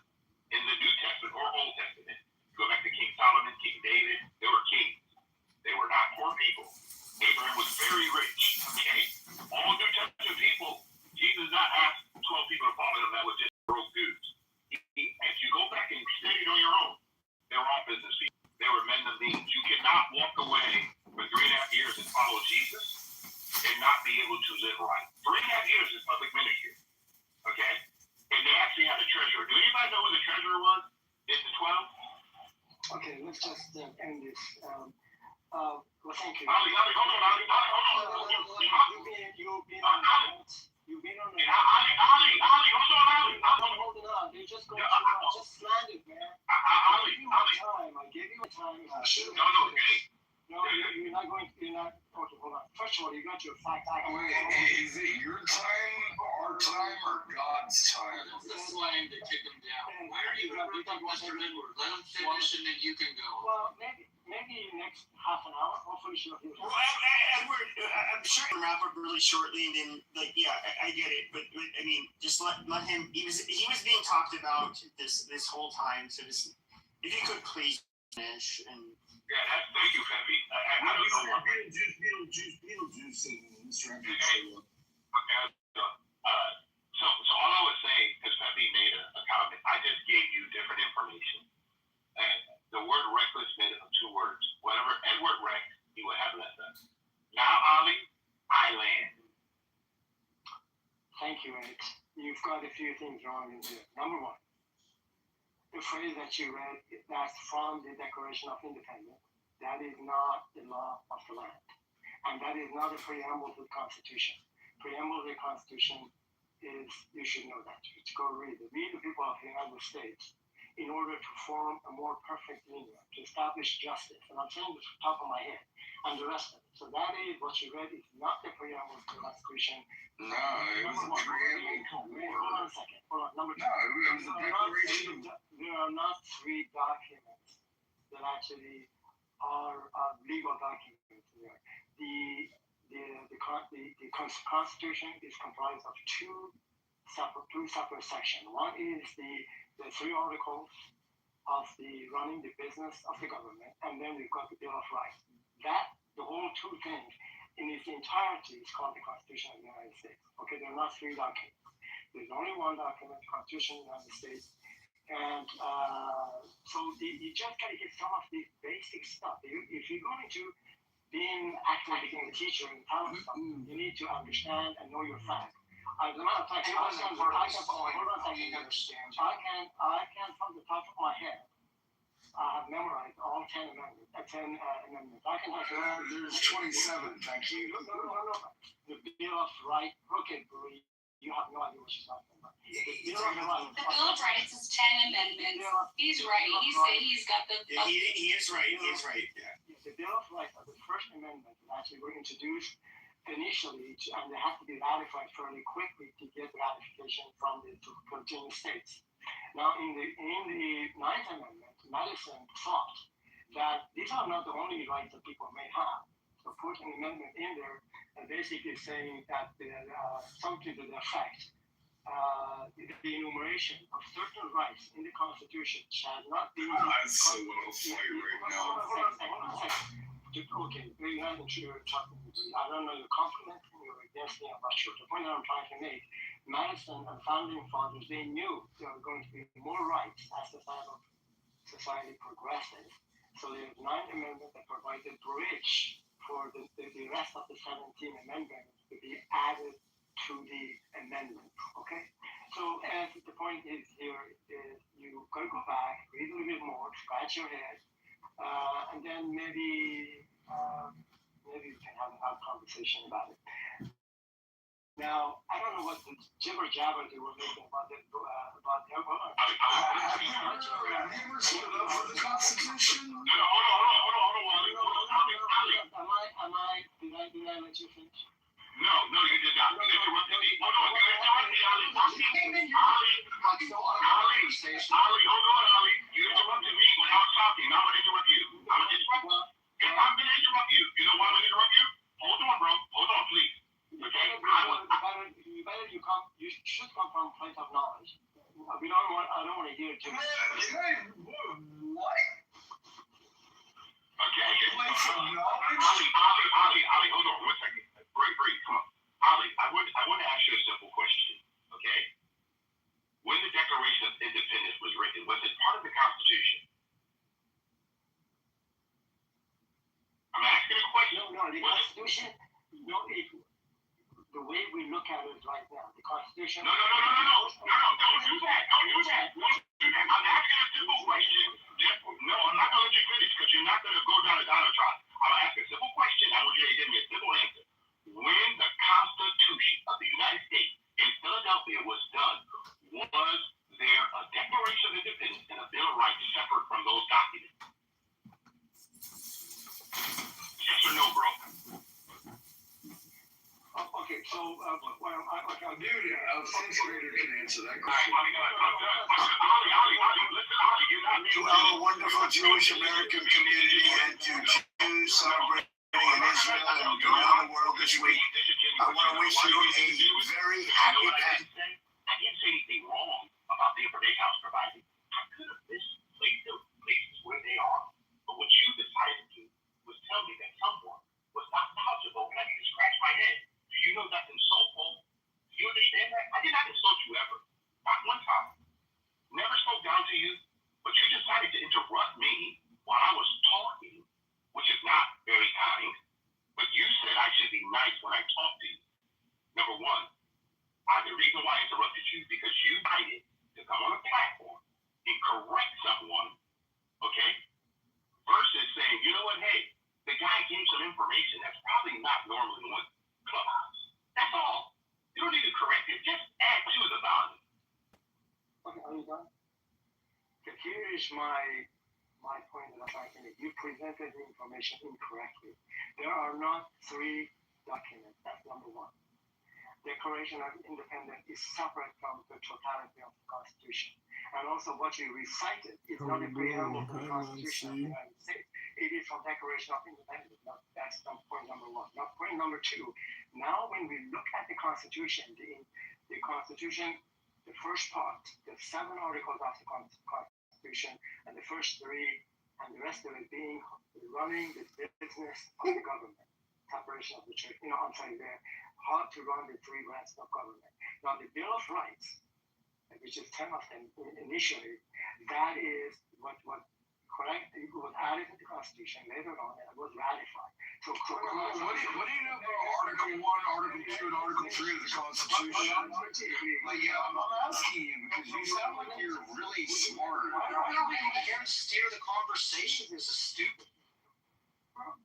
Speaker 7: in the New Testament or Old Testament, go back to King Solomon, King David, they were kings. They were not poor people. Abraham was very rich. Okay? All New Testament people, Jesus not asked 12 people to follow him that was just broke dudes. If you go back and study it on your own, they were all business people. They were men of means. You cannot walk away for 3.5 years and follow Jesus and not be able to live right. 3.5 years is public ministry. Okay? And they actually had a treasurer. Do anybody know who the treasurer was in the 12?
Speaker 10: Okay, let's just end this. Well, thank you.
Speaker 7: Ali, hold on, Ali.
Speaker 10: You've been on the
Speaker 7: Ali, hold on, Ali.
Speaker 10: I'm holding on. They're just going to just slandered, man. I gave you my time. I gave you my time. No, you're not going to. You're not. Okay, hold on. First of all, you got your fact.
Speaker 5: Is it your time, our time, or God's time?
Speaker 1: That's why I to kick him down. Why are you going to talk Mr. Edward? Let him finish and then you can go.
Speaker 10: Well, maybe next half an hour. Hopefully she'll hear.
Speaker 20: Well, Edward, I'm sure I can wrap up really shortly, and then, like, yeah, I get it, but I mean, just let him. He was being talked about this whole time. So just, if you could please finish and.
Speaker 7: Yeah, thank you, Pepe. I don't know what.
Speaker 5: Beetlejuice, Mr.
Speaker 7: Okay. So all I was saying, because Pepe made a comment, I just gave you different information. And the word reckless made it 2 words. Whatever Edward wrecked, he would have left us. Now, Ali, I land.
Speaker 10: Thank you, Ed. You've got a few things wrong in here. Number one, the phrase that you read, that's from the Declaration of Independence. That is not the law of the land. And that is not a preamble to the Constitution. Preamble to the Constitution is, you should know that. Just go read it. We, the people of the United States, in order to form a more perfect union, to establish justice. And I'm saying this off the top of my head, and the rest of it. So that is what you read is not the preamble to the Constitution.
Speaker 5: No, it was a preamble.
Speaker 10: Hold on a second. Hold on. Number 2.
Speaker 5: No, it was a declaration.
Speaker 10: There are not 3 documents that actually are legal documents here. The Constitution is comprised of two separate sections. One is the 3 articles of the running the business of the government, and then we've got the Bill of Rights. That, the whole 2 things, in its entirety is called the Constitution of the United States. Okay, there are not 3 documents. There's only 1 document, the Constitution of the United States. And so you just got to get some of the basic stuff. If you're going to actually become a teacher in Palestine, you need to understand and know your facts. As a matter of fact, I can from the top of my head, I have memorized all 10 amendments. I can
Speaker 5: There's 27, thank you.
Speaker 10: No. The Bill of Rights. Okay, Bree, you have no idea what she's talking about.
Speaker 19: The Bill of Rights is 10 amendments. He's right. He's got the.
Speaker 20: Yeah, he is right. He is right. Yeah.
Speaker 10: The Bill of Rights, the first amendment, actually were introduced initially, and they have to be ratified fairly quickly to get ratification from the 14 states. Now, in the 9th Amendment, Madison thought that these are not the only rights that people may have. So put an amendment in there and basically saying that something to the effect the enumeration of certain rights in the Constitution shall not be.
Speaker 5: I'm so well fight right now.
Speaker 10: Hold on a second. Okay, we're not sure talking. I don't know your compliment and you're against me. I'm not sure. The point that I'm trying to make, Madison and founding fathers, they knew there were going to be more rights as society progresses. So there's 9th Amendment that provided a bridge for the rest of the 17 amendments to be added to the amendment. Okay? So the point is here is you got to go back, read a little bit more, scratch your head, and then maybe we can have a conversation about it. Now, I don't know what the jibber jabber they were making about the
Speaker 5: Have you ever stood up for the Constitution?
Speaker 7: Hold on.
Speaker 10: Did I let you finish?
Speaker 7: No, you did not. You interrupted me. Hold on. Ali, hold on, Ali. You interrupted me when I was talking. Now I'm going to interrupt you. If I'm going to interrupt you, you know why I'm going to interrupt you? Hold
Speaker 10: should come from a place of knowledge. I don't want to hear too much.
Speaker 1: What?
Speaker 7: Okay.
Speaker 1: Place of knowledge?
Speaker 7: Ali, hold on 1 second. Break, come on. Ali, I want to ask you a simple question, okay? When the Declaration of Independence was written, was it part of the Constitution? I'm asking a question.
Speaker 10: No, the Constitution, the way we look at it right now, the Constitution.
Speaker 7: No, don't do that. I'm asking a simple question. No, I'm not going to let you finish because you're not going to go down a diatribe. I'm going to ask a simple question. I want you to give me a simple answer. When the Constitution of the United States in Philadelphia was done, was there a Declaration of Independence and a Bill of Rights separate from those documents? Yes or no, bro?
Speaker 10: Okay, so I'll do that.
Speaker 1: A fourth grader can answer that
Speaker 7: All right,
Speaker 1: question.
Speaker 7: Ali,
Speaker 1: To our wonderful Jewish American community and to Jews celebrating in Israel and around the world this week, I want to wish you a very happy Passover.
Speaker 7: I didn't say anything wrong about the information I was providing. I could have misplaced the places where they are. But what you decided to do was tell me that someone was not knowledgeable and I need to scratch my head. Do you know that's insultful? Do you understand that? I did not insult you ever. Not one time. Never spoke down to you. But you decided to interrupt me while I was talking, which is not very kind. But you said I should be nice when I talk to you. Number one, the reason why I interrupted you because you decided to come on a platform and correct someone, okay? Versus saying, you know what, hey, the guy gave some information that's probably not normally on Clubhouse. That's all. You don't need to correct it. Just add to the value.
Speaker 10: Okay, are you done? Okay, here is my point that I'm trying to make. You presented the information incorrectly. There are not 3 documents. That's number one. Declaration of Independence is separate from the totality of the Constitution. And also what you recited is not a preamble to the Constitution of the United States. It is from Declaration of Independence. That's point number one. Now, point number two, now when we look at the Constitution, the Constitution, the first part, the 7 articles of the Constitution, and the first 3, and the rest of it being running the business of the government, separation of the church, I'm sorry, how to run the 3 branches of government. Now, the Bill of Rights, which is 10 of them initially, that is what was added to the Constitution later on and was ratified. So,
Speaker 1: what do you know about Article 1, Article 2, and Article 3 of the Constitution? I'm asking you because you sound like you're really smart.
Speaker 6: Why are we here to steer the conversation? This is stupid.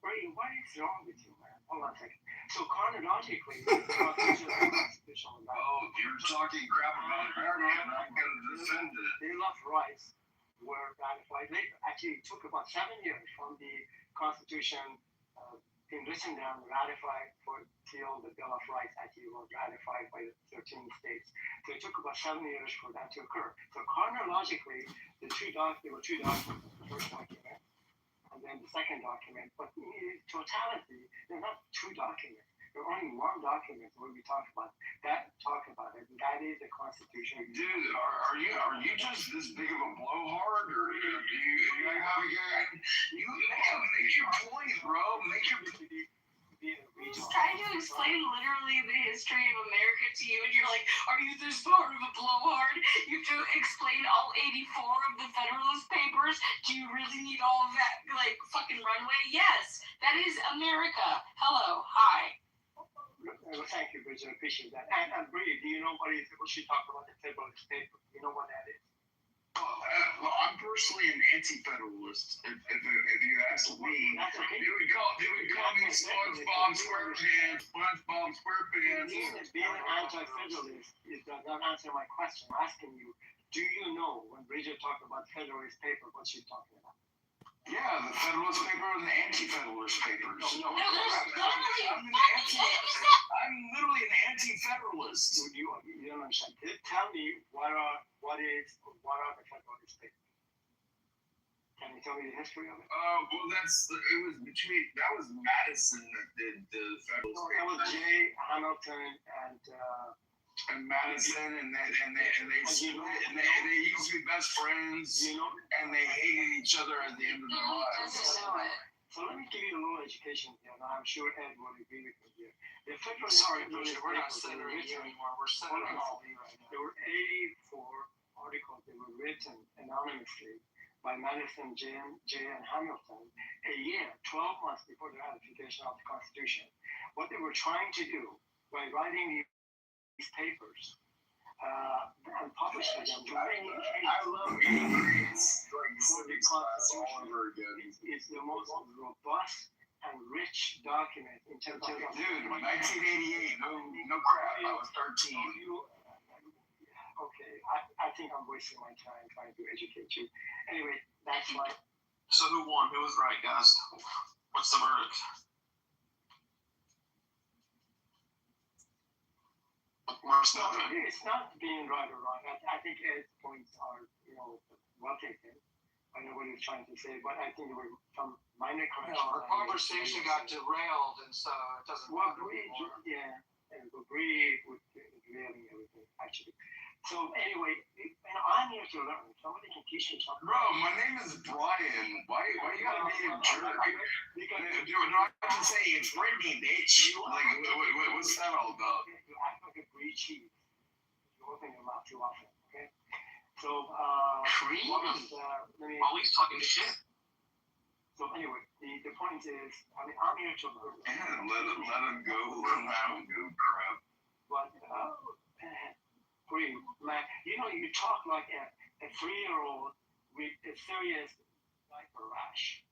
Speaker 10: Brady, what is wrong with you, man? Hold on a second. So chronologically, the Constitution
Speaker 1: you're talking crap about America, and I'm going to defend it.
Speaker 10: Bill of Rights were ratified later. Actually, it took about 7 years from the Constitution being written down, ratified till the Bill of Rights actually was ratified by the 13 states. So it took about 7 years for that to occur. So chronologically, there were 2 documents. The first document and then the second document, but in totality, there are not 2 documents. There are only 1 document where we talk about it, and that is the Constitution.
Speaker 1: Dude, are you just this big of a blowhard, or do you have make your point, bro? Make your.
Speaker 19: Just trying to explain literally the history of America to you, and you're like, are you this far of a blowhard? You have to explain all 84 of the Federalist Papers? Do you really need all of that, fucking runway? Yes, that is America. Hello, hi.
Speaker 10: Well, thank you, Bridget. I appreciate that. And Bree, do you know what she talked about the Federalist Paper? Do you know what that is?
Speaker 1: Well, I'm personally an anti-federalist. If you ask me, they would call me SpongeBob SquarePants.
Speaker 10: Being an anti-federalist does not answer my question. I'm asking you, do you know when Bridget talked about Federalist Paper, what she's talking about?
Speaker 1: Yeah, the Federalist Paper and the Anti-Federalist Papers.
Speaker 19: No,
Speaker 1: I'm literally an anti-federalist.
Speaker 10: You don't understand. Tell me what are the Federalist Papers? Can you tell me the history of it?
Speaker 1: Well, that was Madison that did the Federalist Papers.
Speaker 10: That was Jay Hamilton and
Speaker 5: and Madison, and they split, and they used to be best friends, and they hated each other at the end of their lives.
Speaker 10: So let me give you a little education here, and I'm sure Ed will agree with me here. The federal
Speaker 3: Sorry,
Speaker 10: newspapers
Speaker 3: we're not
Speaker 10: were
Speaker 3: centering you
Speaker 10: written-
Speaker 3: anymore. We're centering all of you right now.
Speaker 10: There were 84 articles that were written anonymously by Madison, J. and Hamilton a year, 12 months before the ratification of the Constitution. What they were trying to do by writing these papers and publishing them to bring
Speaker 5: I love English
Speaker 10: for the Constitution
Speaker 5: all over again.
Speaker 10: is the most robust and rich document in terms of...
Speaker 5: Dude, 1988, no crap, I was 13.
Speaker 10: Okay, I think I'm wasting my time trying to educate you. Anyway, that's why...
Speaker 3: So who won? Who was right, guys? What's the verdict?
Speaker 10: It's not being right or wrong. I think Ed's points are, well taken. I know what he's trying to say, but I think there were some minor corrections.
Speaker 3: Our conversation got derailed, and so it doesn't
Speaker 10: Well,
Speaker 3: matter anymore.
Speaker 10: yeah, and agree with derailing everything, actually. So anyway, I'm here to learn. Somebody can teach me something.
Speaker 5: Bro, my name is Brian. Why you gotta be a jerk? Do I have to say it's Brittany, bitch? Like, what's that all about?
Speaker 10: You act like a brie cheese. You open your mouth too often, okay? So,
Speaker 3: Cream? Always talking shit.
Speaker 10: So anyway, the point is, I'm here to learn.
Speaker 5: Yeah, let him go. Let him go, crap.
Speaker 10: But, Green, man, you talk like a 3-year-old with a serious diaper rash.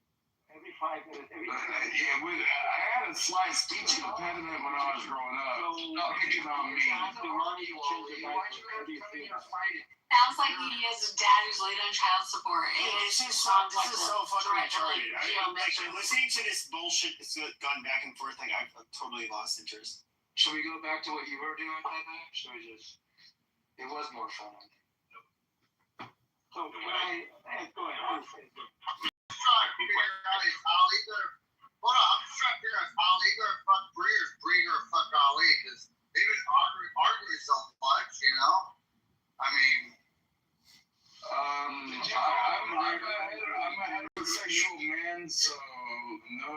Speaker 10: Every 5 minutes,
Speaker 5: I had a slight speech impediment when I was growing up. Not picking on me.
Speaker 8: Sounds like he has a dad who's late on child support.
Speaker 20: This is so fucking retarded. Listening to this bullshit that's gone back and forth, I've totally lost interest.
Speaker 3: Should we go back to what you were doing, Pepe? Should we just... It was more fun.
Speaker 10: So, go ahead.
Speaker 1: I'm just trying to figure out if Ali hold on, I'm just trying to figure out if Ali gonna fuck Bree or Bree gonna fuck Ali, because they've been arguing so much, I mean,
Speaker 5: I'm a heterosexual man, so no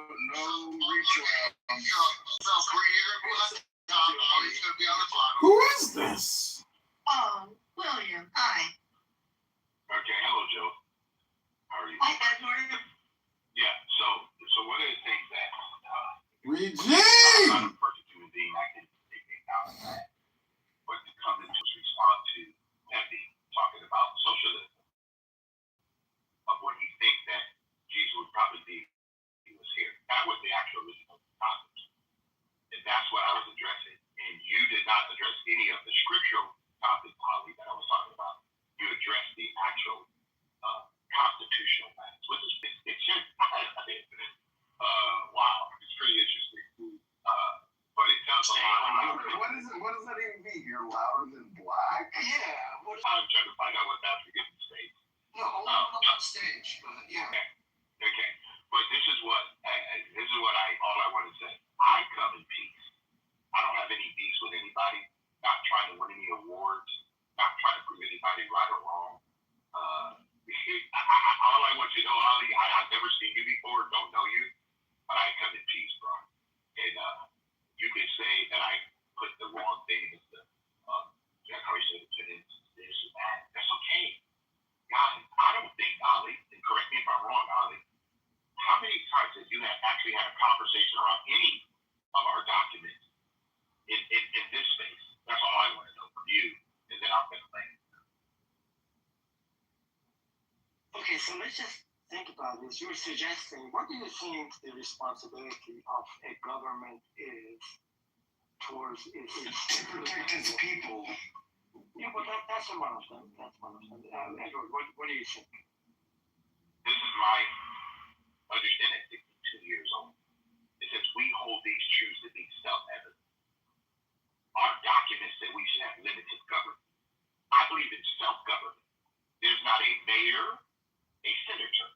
Speaker 5: reach around.
Speaker 1: So Bree, you're gonna be on Ali's gonna be on the bottom.
Speaker 5: Who is this?
Speaker 18: William, hi.
Speaker 7: Okay, hello, Joe. How are you?
Speaker 18: Hi, Edward.
Speaker 7: Yeah, so one of the things that
Speaker 12: Regine!
Speaker 7: I'm not a perfect human being, I can take it out of that. But to come into respond to Pepe talking about socialism, of what you think that Jesus would probably be, he was here. That was the actual original topic. And that's what I was addressing. And you did not address any of the scriptural topic, Holly, that I was talking about. You addressed the actual constitutional matters, which is it's just wow, it's pretty interesting. But it tells a lot.
Speaker 5: What does that even mean? You're louder than black?
Speaker 3: Yeah.
Speaker 7: I'm trying to find out what that's for getting stage.
Speaker 3: No, only on stage. But yeah.
Speaker 7: Okay. But this is what all I want to say. I come in peace. I don't have any beefs with anybody. Not trying to win any awards, not trying to prove anybody right or wrong. All I want you to know, Ali, I've never seen you before, don't know you, but I come in peace, bro. And you can say that I put the wrong thing in the Declaration of Independence, this and that. That's okay. God, I don't think, Ali, and correct me if I'm wrong, Ali, how many times have you actually had a conversation around any of our documents in this space? That's all I want to know from you, and then I'm going to land.
Speaker 10: Okay, so let's just think about this. You're suggesting, what do you think the responsibility of a government is towards its
Speaker 5: to protect its people?
Speaker 10: Yeah, but that's one of them. That's one of them. Edward, what do you think?
Speaker 7: This is my understanding at 62 years old. It says we hold these truths to be self-evident. Our documents say we should have limited government. I believe in self-government. There's not a mayor, a senator,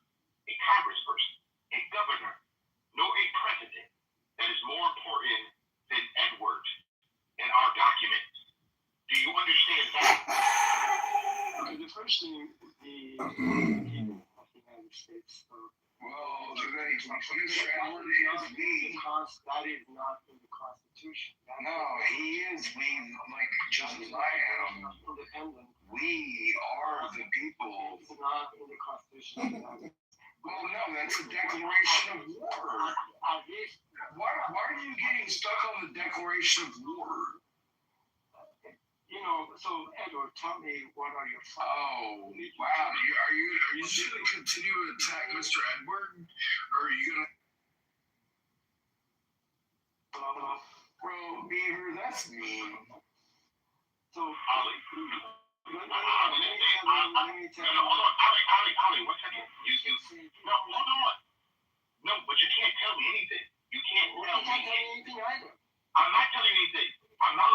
Speaker 7: a congressperson, a governor, nor a president that is more important than Edward in our documents. Do
Speaker 10: especially the people of the United States.
Speaker 5: Well, Mr. Edward is mean.
Speaker 10: Because that is not in the Constitution.
Speaker 5: No, he is mean, like just as I am.
Speaker 10: Independent.
Speaker 5: We are the people.
Speaker 10: It's not in the Constitution.
Speaker 5: Well, no, that's a declaration of war. Why are you getting stuck on the declaration of war?
Speaker 10: You know, so Edward, tell me, what are your thoughts?
Speaker 5: Oh, wow! Are you just going to continue to attack Mr. Edward, or are you going to? Bro, Beaver, that's mean.
Speaker 10: So,
Speaker 7: Ollie.
Speaker 10: let me tell you.
Speaker 7: Hold on, Ollie, one second. No, hold on. No, but you can't tell me anything. You can't tell me
Speaker 10: anything either.
Speaker 7: I'm not telling you anything. I'm not.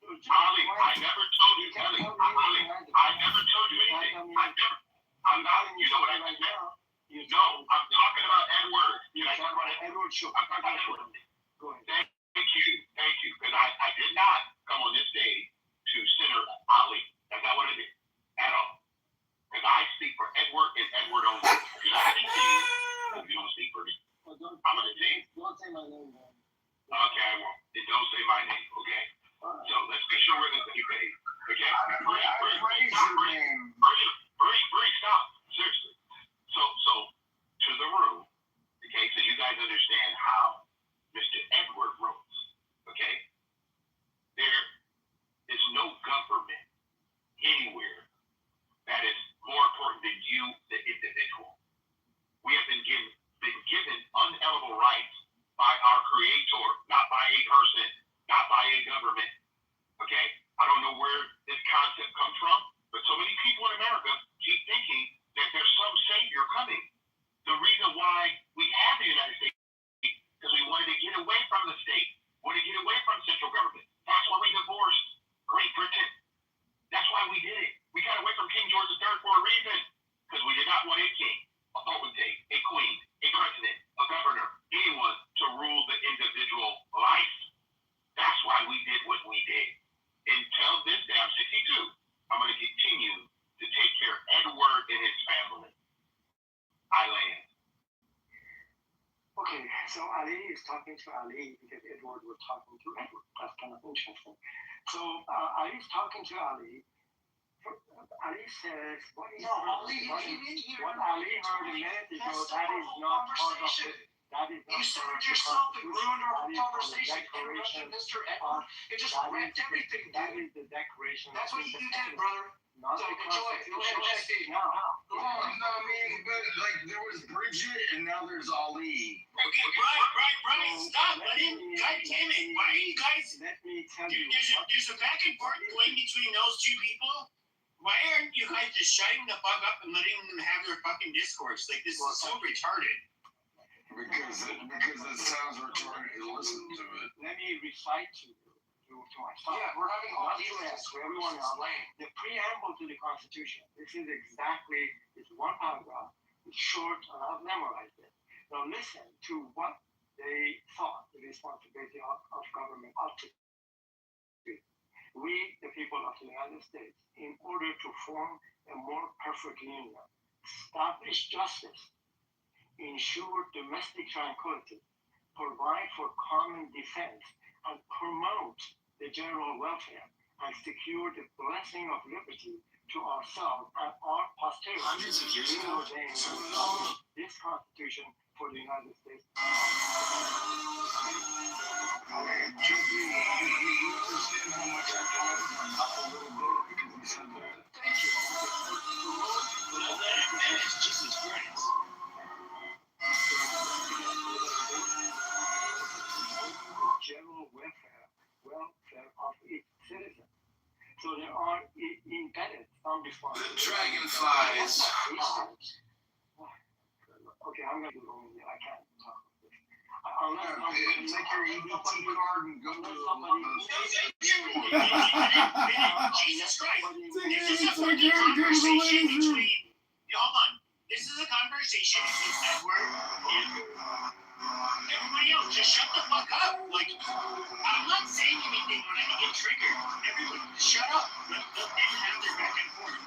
Speaker 7: Ollie, I never told you, Ollie, I never told you anything. I'm not. You know what I meant? No, I'm talking about Edward. I'm talking about Edward. I'm talking about Edward.
Speaker 10: Go ahead.
Speaker 7: Thank you, because I did not come on this stage to center Ollie. That's not what I did at all. Because I speak for Edward and Edward only. You don't speak for you. You don't speak for me. I'm going to say.
Speaker 10: Don't say my name, man.
Speaker 7: Okay, I won't. Don't say my name, okay? So let's make sure we're on the same page. Okay? Bree, stop. Seriously. So to the room, okay, so you guys understand how Mr. Edward wrote, okay? There is no government anywhere that is more important than you, the individual. We have been given unalienable rights by our Creator, not by a person, not by a government. Okay? I don't know where this concept comes from, but so many people in America keep thinking that there's some savior coming. The reason why we have the United States is because we wanted to get away from the state, wanted to get away from central government. That's why we divorced Great Britain. That's why we did it. We got away from King George III for a reason, because we did not want a king, a potentate, a queen, a president, a governor, anyone to rule the individual life. That's why we did what we did. Until this day, I'm 62. I'm going to continue to take care of Edward and his family. I land.
Speaker 10: Okay, so Ali is talking to Ali because Edward was talking to Edward. That's kind of interesting. So Ali is talking to Ali. Ali says, what Ali heard a minute ago, that is not part of it.
Speaker 16: You centered yourself and ruined our whole conversation. Interrupted Mr. Edward. It just wrecked everything, dude.
Speaker 10: That is the declaration.
Speaker 16: That's what you did, brother.
Speaker 10: Not
Speaker 16: so enjoy it. Go ahead, Steve.
Speaker 5: No, I mean, but like there was Bridget and now there's Ali.
Speaker 20: Okay, right. Stop. Let him. God damn it. Why are you guys?
Speaker 10: Let me tell
Speaker 20: you. There's a back and forth going between those two people. Why aren't you guys just shutting the fuck up and letting them have their fucking discourse? Like, this is so retarded.
Speaker 5: Because it sounds retarded to listen to it.
Speaker 10: Let me recite to you. To my son.
Speaker 16: Yeah, we're having all these
Speaker 10: for everyone else. The preamble to the Constitution. This is exactly, it's one paragraph. It's short, and I've memorized it. Now listen to what they thought the responsibility of government ought to be. We, the people of the United States, in order to form a more perfect union, establish justice, ensure domestic tranquility, provide for common defense, and promote the general welfare, and secure the blessing of liberty to ourselves and our posterity.
Speaker 11: Hundreds of years ago,
Speaker 10: this Constitution for the United States.
Speaker 20: Thank you. Jesus Christ.
Speaker 10: General welfare of its citizens. So there are embedded some responsibilities.
Speaker 5: The dragonflies.
Speaker 10: Okay, I'm going to do it over here. I can't talk about this.
Speaker 5: Take your EBT card and go to
Speaker 20: Jesus Christ. This is a fucking conversation between. Hold on. This is a conversation between Edward and everybody else. Just shut the fuck up. Like, I'm not saying anything when I get triggered. Everybody, just shut up. Let them have their back and forth.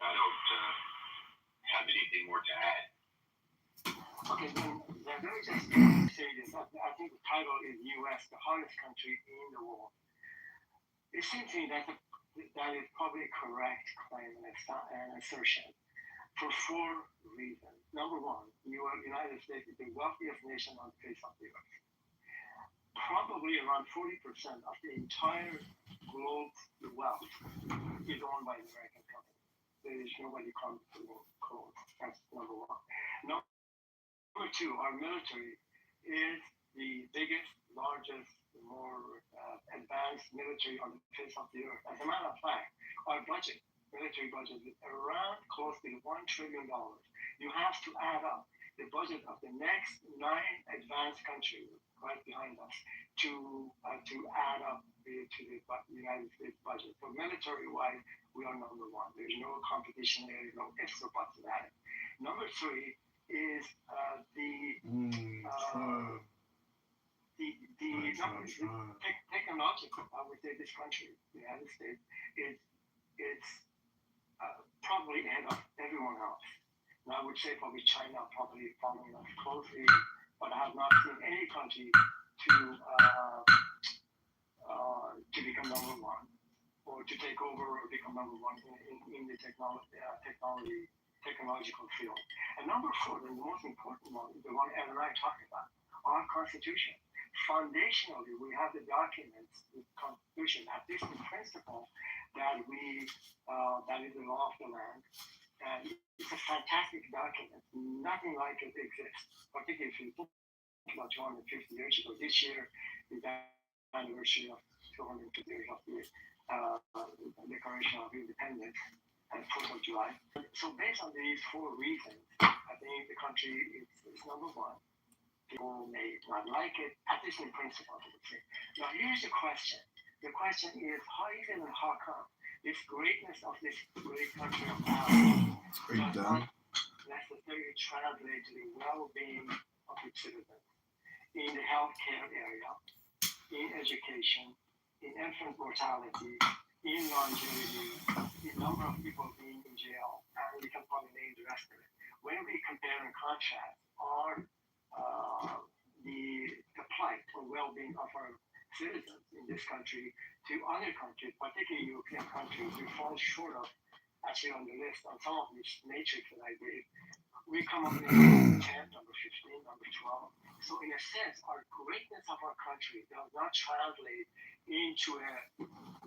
Speaker 7: I don't have anything more to add.
Speaker 10: Okay, then let me just say this. I think the title is U.S., the hottest country in the world. It seems to me that is probably a correct claim and assertion for 4 reasons. Number one, the United States is the wealthiest nation on the face of the earth. Probably around 40% of the entire globe's wealth is owned by American companies. There is nobody comes to close. That's number one. Number two, our military is the biggest, largest, more advanced military on the face of the earth. As a matter of fact, our military budget is around close to $1 trillion. You have to add up the budget of the next 9 advanced countries right behind us to add up to the United States budget. So military-wise, we are number one. There's no competition there. There's no ifs or buts about it. Number three is technological. I would say this country, the United States, is probably ahead of everyone else. And I would say probably China probably following us closely, but I have not seen any country to become number one or to take over or become number one in the technological field. And number four, the most important one, is the one Ed and I talked about, our Constitution. Foundationally, we have the documents, the Constitution, at least in principle, that is the law of the land. And it's a fantastic document. Nothing like it exists. Particularly if you think about 250 years ago. This year is the anniversary of 250 years of the Declaration of Independence and 4th of July. So based on these 4 reasons, I think the country is number one. People may not like it, at least in principle, I would say. Now here's the question. The question is, how is it and how come this greatness of this great country of ours does not necessarily translate to the well-being of its citizens in the healthcare area, in education, in infant mortality, in longevity, the number of people being in jail, and we can probably name the rest of it. When we compare and contrast the plight or well-being of our citizens in this country to other countries, particularly European countries, we fall short of, actually on the list, on some of these matrix that I gave, we come up with number 10, number 15, number 12. So in a sense, our greatness of our country does not translate into a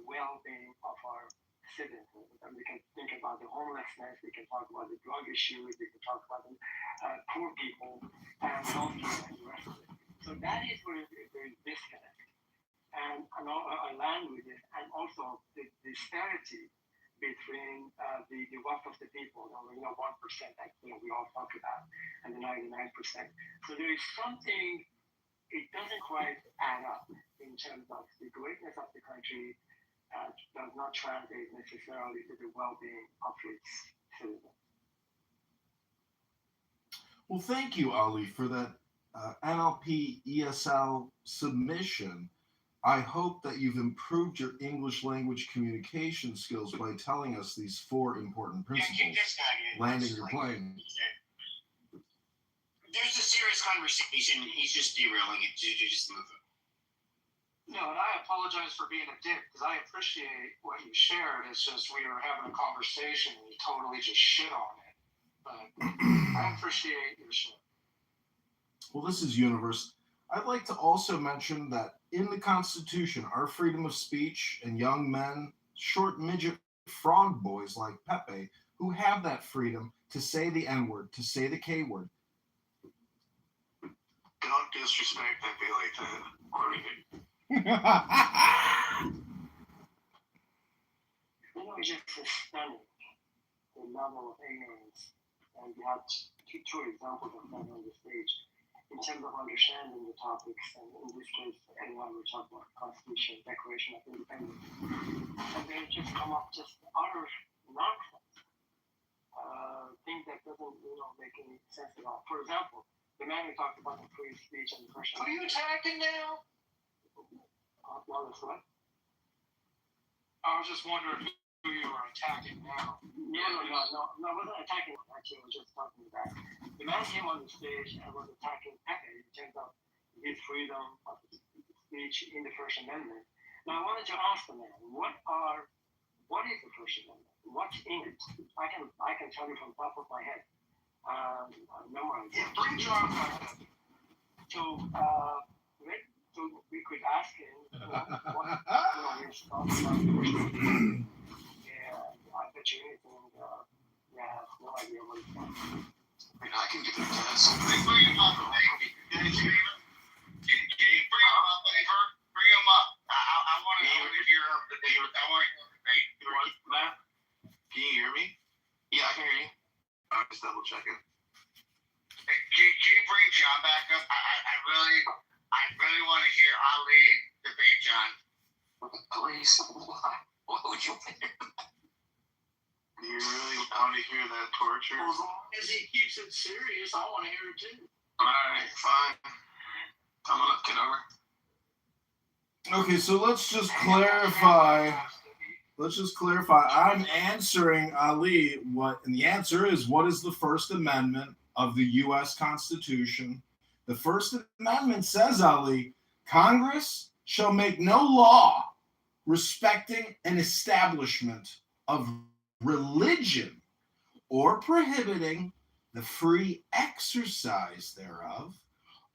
Speaker 10: well-being of our citizens. And we can think about the homelessness, we can talk about the drug issues, we can talk about the poor people, and healthcare and the rest of it. So that is where there is disconnect. And I land with it, and also the disparity between the wealth of the people, 1% that we all talk about, and the 99%. So there is something, it doesn't quite add up in terms of the greatness of the country does not translate necessarily to the well-being of its citizens.
Speaker 12: Well, thank you, Ali, for that NLP ESL submission. I hope that you've improved your English language communication skills by telling us these 4 important principles. Landing your plane.
Speaker 20: There's a serious conversation. He's just derailing it. You just move it.
Speaker 16: No, and I apologize for being a dick because I appreciate what you shared. It's just we were having a conversation and you totally just shit on it. But I appreciate your shit.
Speaker 12: Well, this is Universe. I'd like to also mention that in the Constitution, our freedom of speech and young men, short midget frog boys like Pepe, who have that freedom to say the N-word, to say the K-word.
Speaker 7: Don't disrespect Pepe like that.
Speaker 10: it's just stunning, the level of ignorance. And we had two examples of that on the stage in terms of understanding the topics, and in this case, anyone will talk about Constitution, Declaration of Independence, and they just come up just utter nonsense, things that doesn't make any sense at all. For example, the man who talked about the free speech and the First
Speaker 16: What are you attacking now?
Speaker 10: Well, that's what?
Speaker 16: I was just wondering who you were attacking now.
Speaker 10: No, I wasn't attacking. Actually, I was just talking about the man came on the stage and was attacking Pepe in terms of his freedom of speech in the First Amendment. Now, I wanted to ask the man, what is the First Amendment? What's in it? I can tell you from the top of my head. Memorize.
Speaker 16: Yeah, bring John back.
Speaker 10: So we could ask him what his thoughts about the First Amendment. Yeah, I bet you anything. I have no idea what he's talking about.
Speaker 16: I can give it a test.
Speaker 2: Bring him up, baby. Can you bring him up, buddy? Bring him up. I want to hear the debate. I want to hear the debate.
Speaker 16: Matt, can you hear me? Yeah, I can hear you. I'm just double checking.
Speaker 2: Can you bring John back up? I really want to hear Ali debate John.
Speaker 16: Please, what would you want? Do you really want to hear that torture?
Speaker 10: Well, as long as he keeps it serious, I want to hear it too.
Speaker 16: Alright, fine. Come on up, Kitover.
Speaker 12: Okay, so let's just clarify. I'm answering Ali and the answer is, what is the First Amendment of the U.S. Constitution? The First Amendment says, Ali, Congress shall make no law respecting an establishment of religion or prohibiting the free exercise thereof,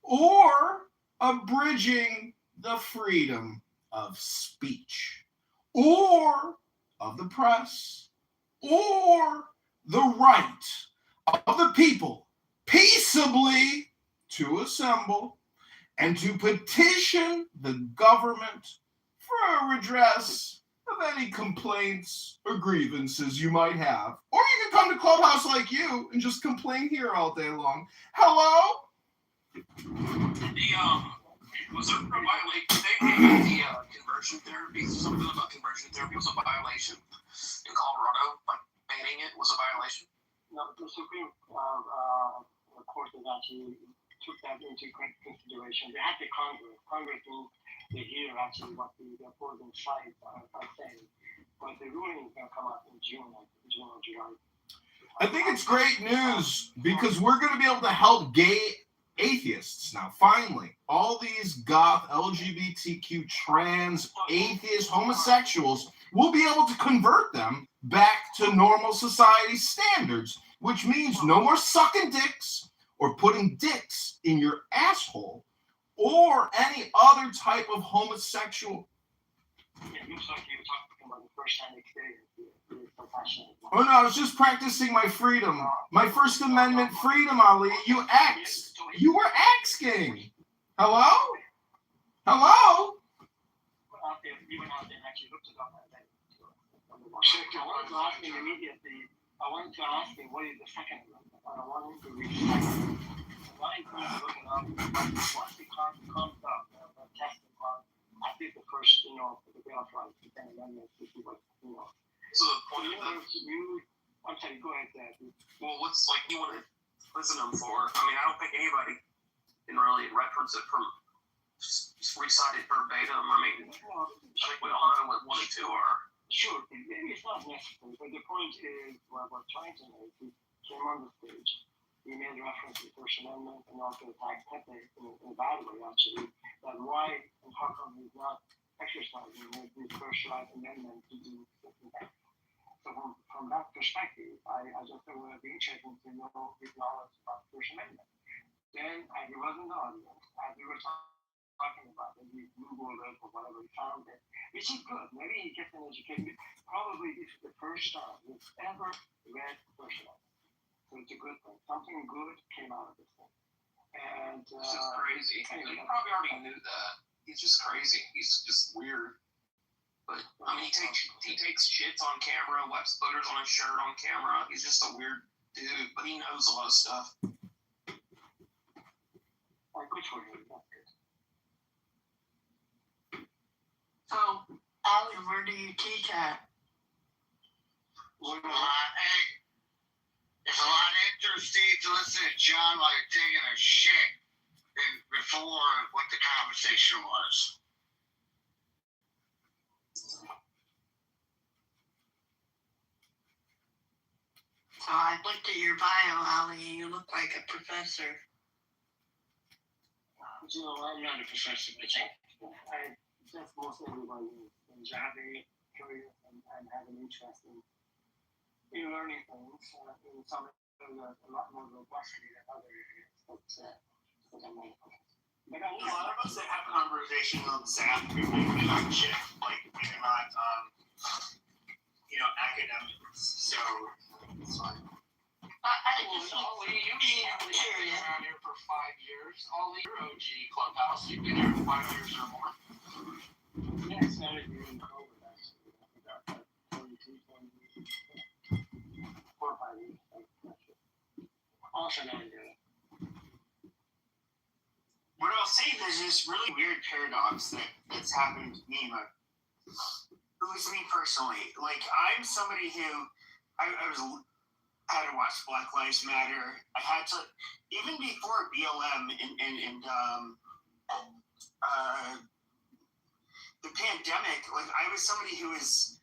Speaker 12: or abridging the freedom of speech, or of the press, or the right of the people peaceably to assemble and to petition the government for a redress of any complaints or grievances you might have. Or you can come to Clubhouse like you and just complain here all day long. Hello?
Speaker 13: Was there a violation? The conversion therapy, something about conversion therapy was a violation in Colorado, like banning it was a violation?
Speaker 10: No, the Supreme Court has actually took that into consideration. They had the Congress to hear actually what the opposing sides are saying. But the ruling is going to come out in June or July.
Speaker 12: I think it's great news because we're going to be able to help gay atheists now. Finally, all these goth, LGBTQ, trans, atheist, homosexuals, we'll be able to convert them back to normal society standards, which means no more sucking dicks or putting dicks in your asshole or any other type of homosexual.
Speaker 10: It looks like you're talking about the first-hand experience.
Speaker 12: Oh no, I was just practicing my freedom. My First Amendment freedom, Ali. You asked. You were asking. Hello? Hello?
Speaker 10: I wanted to ask him what is the Second Amendment. I wanted to read the Second Amendment. Why is he looking up? Once he comes up, testing on, I think the first, the Bill of Rights, the Second Amendment, this is what,
Speaker 13: So the point of that.
Speaker 10: I'm sorry, go ahead, Dad.
Speaker 13: Well, what's like you want to listen to them for? I mean, I don't think anybody can really reference it from just recite it verbatim. I mean, I think we all know what 1 and 2 are.
Speaker 10: Sure, maybe it's not necessary, but the point is what we're trying to make. He came on the stage, he made reference to the First Amendment and also attacked Pepe in a bad way, actually, that why and how come he's not exercising his First Amendment to do something like that. So from that perspective, I just thought it would be interesting to know his knowledge about the First Amendment. Then, as he was in the audience, as we were talking about it, he Googled it or whatever, he found it, which is good. Maybe he gets an education. Probably this is the first time he's ever read the First Amendment. So it's a good thing. Something good came out of this thing. And
Speaker 13: it's just crazy. Anyway, you probably already knew that. He's just crazy. He's just weird. But I mean, he takes shits on camera, wipes butters on his shirt on camera. He's just a weird dude, but he knows a lot of stuff.
Speaker 10: Good for him.
Speaker 18: So, Ollie, where do you teach at?
Speaker 7: Hey, it's a lot interesting to listen to John like taking a shit before what the conversation was.
Speaker 18: So I looked at your bio, Ollie, and you look like a professor.
Speaker 10: You know, I'm not a professor, but I guess most everybody is Punjabi, curious, and have an interest in learning things. In some areas, a lot more robustly than other areas. But I'm like,
Speaker 20: But a lot of us that have conversations on the app, we talk shit. Like, we're not, academics. So, it's fine.
Speaker 6: Ollie, you've been around here for 5 years. Ollie, you're OG Clubhouse. You've been here for 5 years or more.
Speaker 10: Yeah, I started doing COVID actually. I got 22, 4 or 5 years. Also not doing it.
Speaker 20: What I'll say, there's this really weird paradox that's happened to me, at least me personally. Like, I'm somebody who, I had to watch Black Lives Matter. I had to, even before BLM and the pandemic, like, I was somebody who was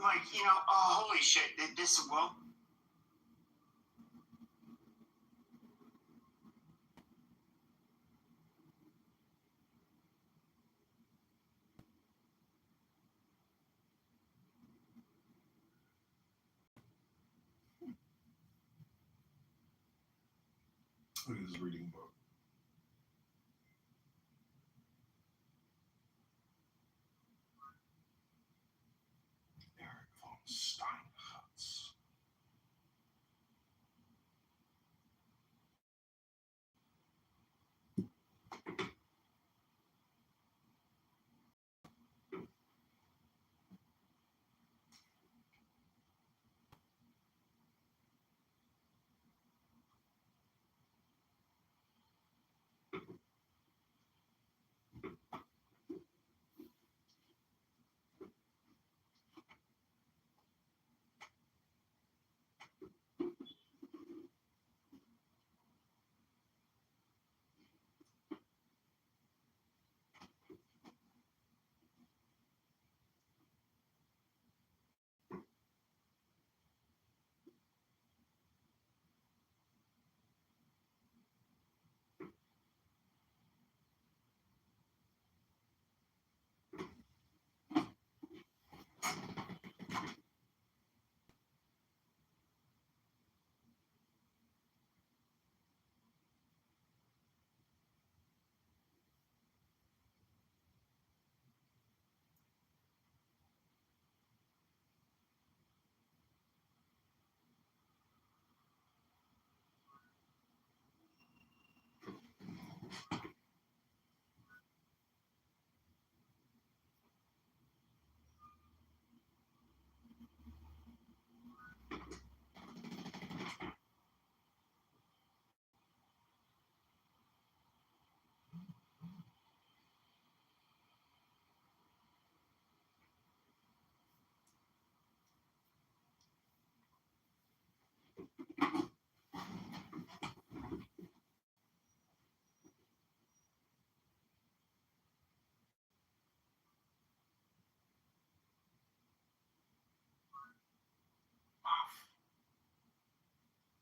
Speaker 20: like, oh, holy shit, this woke.
Speaker 12: Look at this reading book. Eric von Steinhatz.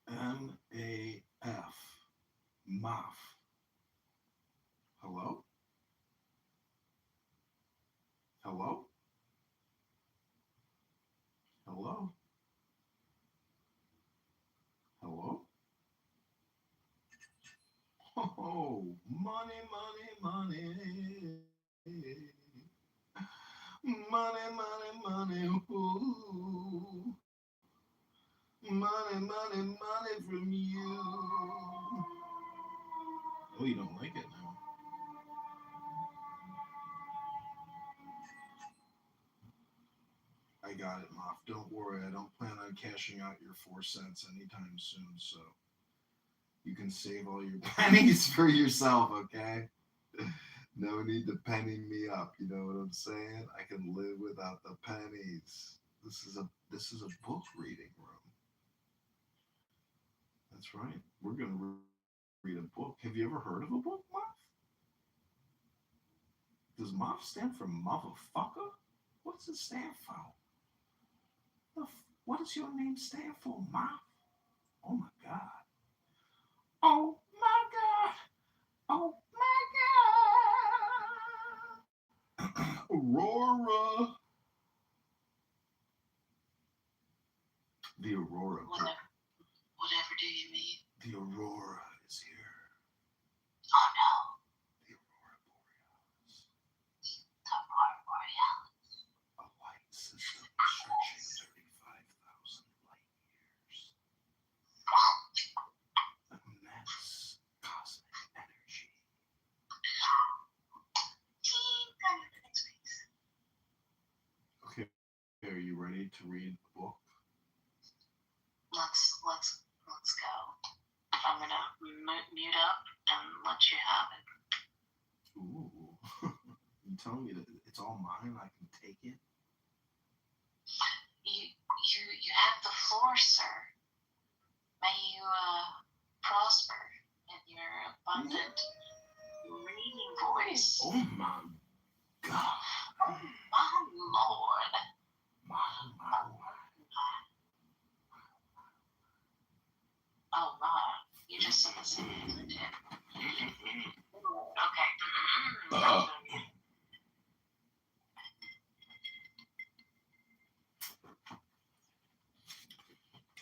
Speaker 12: M-A-F. Maf. Hello? Hello? Hello? Hello? Oh, money, money, money. Money, money, money. Ooh. Money, money, money from you. Oh, you don't like it now. got it, Moff. Don't worry. I don't plan on cashing out your 4 cents anytime soon, so you can save all your pennies for yourself, okay? No need to penny me up. You know what I'm saying? I can live without the pennies. This is a book reading room. That's right. We're gonna read a book. Have you ever heard of a book, Moff? Does Moff stand for motherfucker? What's it stand for? What does your name stand for, Moff? Oh my God. Oh my God. Oh my God. Aurora. The Aurora.
Speaker 4: Whatever do you mean?
Speaker 12: The Aurora is here.
Speaker 4: Oh no.
Speaker 12: The Aurora Borealis.
Speaker 4: The Aurora Borealis.
Speaker 12: A light system stretching 35,000 light years. Immense cosmic energy. Okay, are you ready to read the book?
Speaker 4: Let's go. I'm gonna mute up and let you have it.
Speaker 12: Ooh. You telling me that it's all mine? I can take it?
Speaker 4: You have the floor, sir. May you prosper in your abundant reading voice.
Speaker 12: Oh my God.
Speaker 4: Oh my Lord.
Speaker 12: My Lord.
Speaker 4: Oh my. You just said the same thing I did. Okay.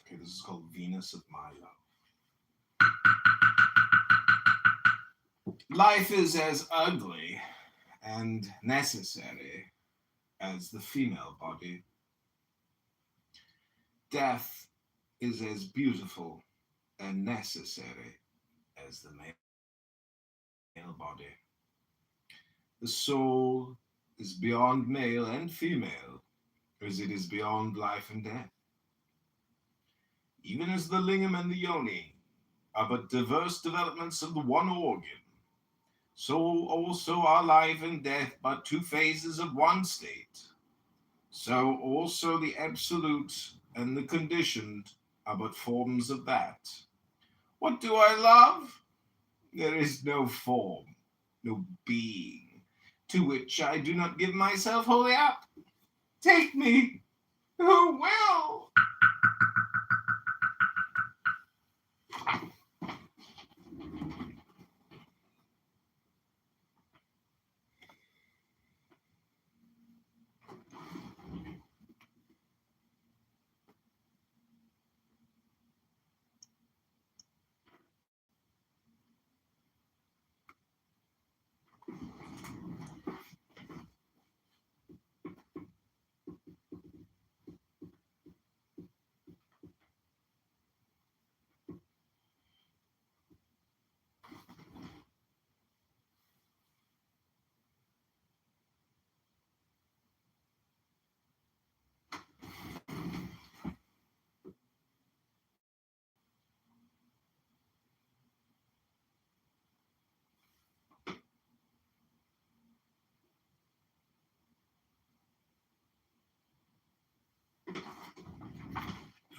Speaker 12: Okay, this is called Venus of Milo. Life is as ugly and necessary as the female body. Death is as beautiful and necessary as the male body. The soul is beyond male and female, as it is beyond life and death. Even as the lingam and the yoni are but diverse developments of the one organ, so also are life and death but two phases of one state. So also the absolute and the conditioned are but forms of that. What do I love? There is no form, no being, to which I do not give myself wholly up. Take me, who will?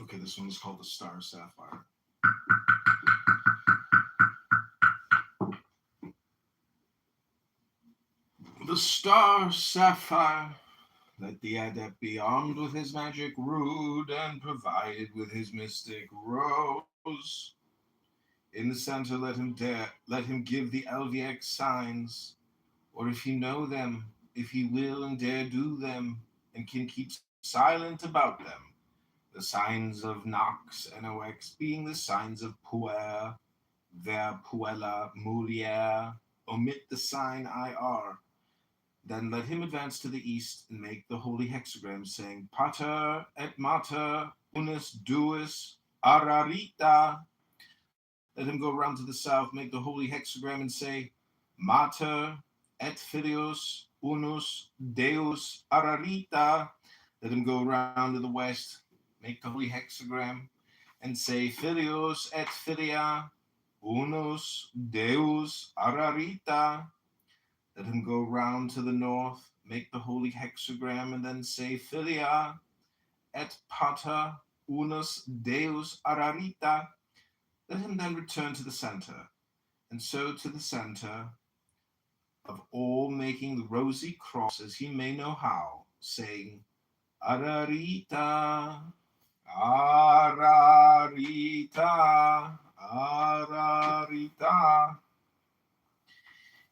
Speaker 12: Okay, this one is called the Star Sapphire. The star sapphire, let the adept be armed with his magic rood and provided with his mystic rose. In the center, let him give the LVX signs, or if he know them, if he will and dare do them, and can keep silent about them. The signs of Nox, NOx, being the signs of puer, ver, puella, mulier, omit the sign IR. Then let him advance to the east and make the holy hexagram, saying, Pater et Mater, unus duus, ararita. Let him go round to the south, make the holy hexagram, and say, Mater et Filius, unus Deus, ararita. Let him go round to the west, make the holy hexagram, and say Filios et Filia, unus Deus ararita. Let him go round to the north, make the holy hexagram, and then say Filia et Pater, unus Deus ararita. Let him then return to the center, and so to the center of all, making the rosy cross as he may know how, saying Ararita, Ararita, Ararita.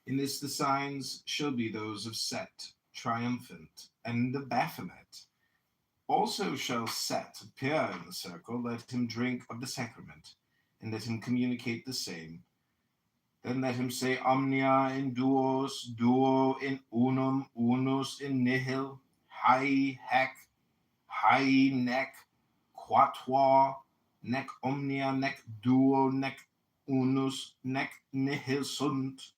Speaker 12: In this the signs shall be those of Set, triumphant, and the Baphomet. Also shall Set appear in the circle, let him drink of the sacrament, and let him communicate the same. Then let him say omnia in duos, duo in unum, unus in nihil, hai hec, hai nec, quatuor, nec omnia, nec duo, nec unus, nec nihil sunt.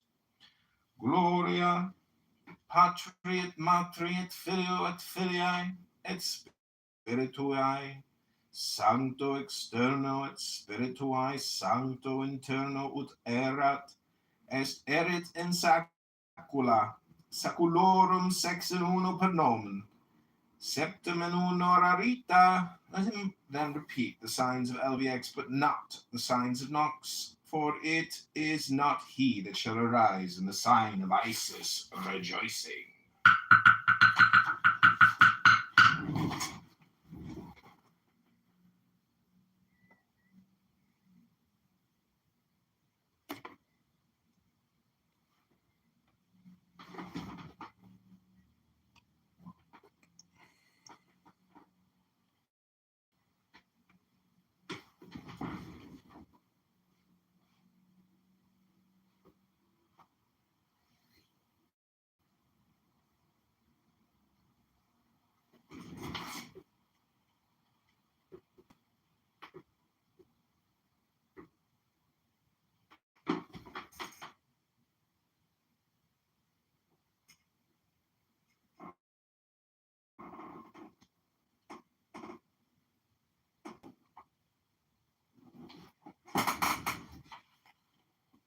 Speaker 12: Gloria Patri et Matri et Filio et Filiae et Spiritui, Sancto externo et Spiritui, Sancto interno ut erat, erit in sacula, saculorum sex in uno per nomen, septem in uno rarita. Let him then repeat the signs of LVX, but not the signs of Nox, for it is not he that shall arise in the sign of Isis rejoicing.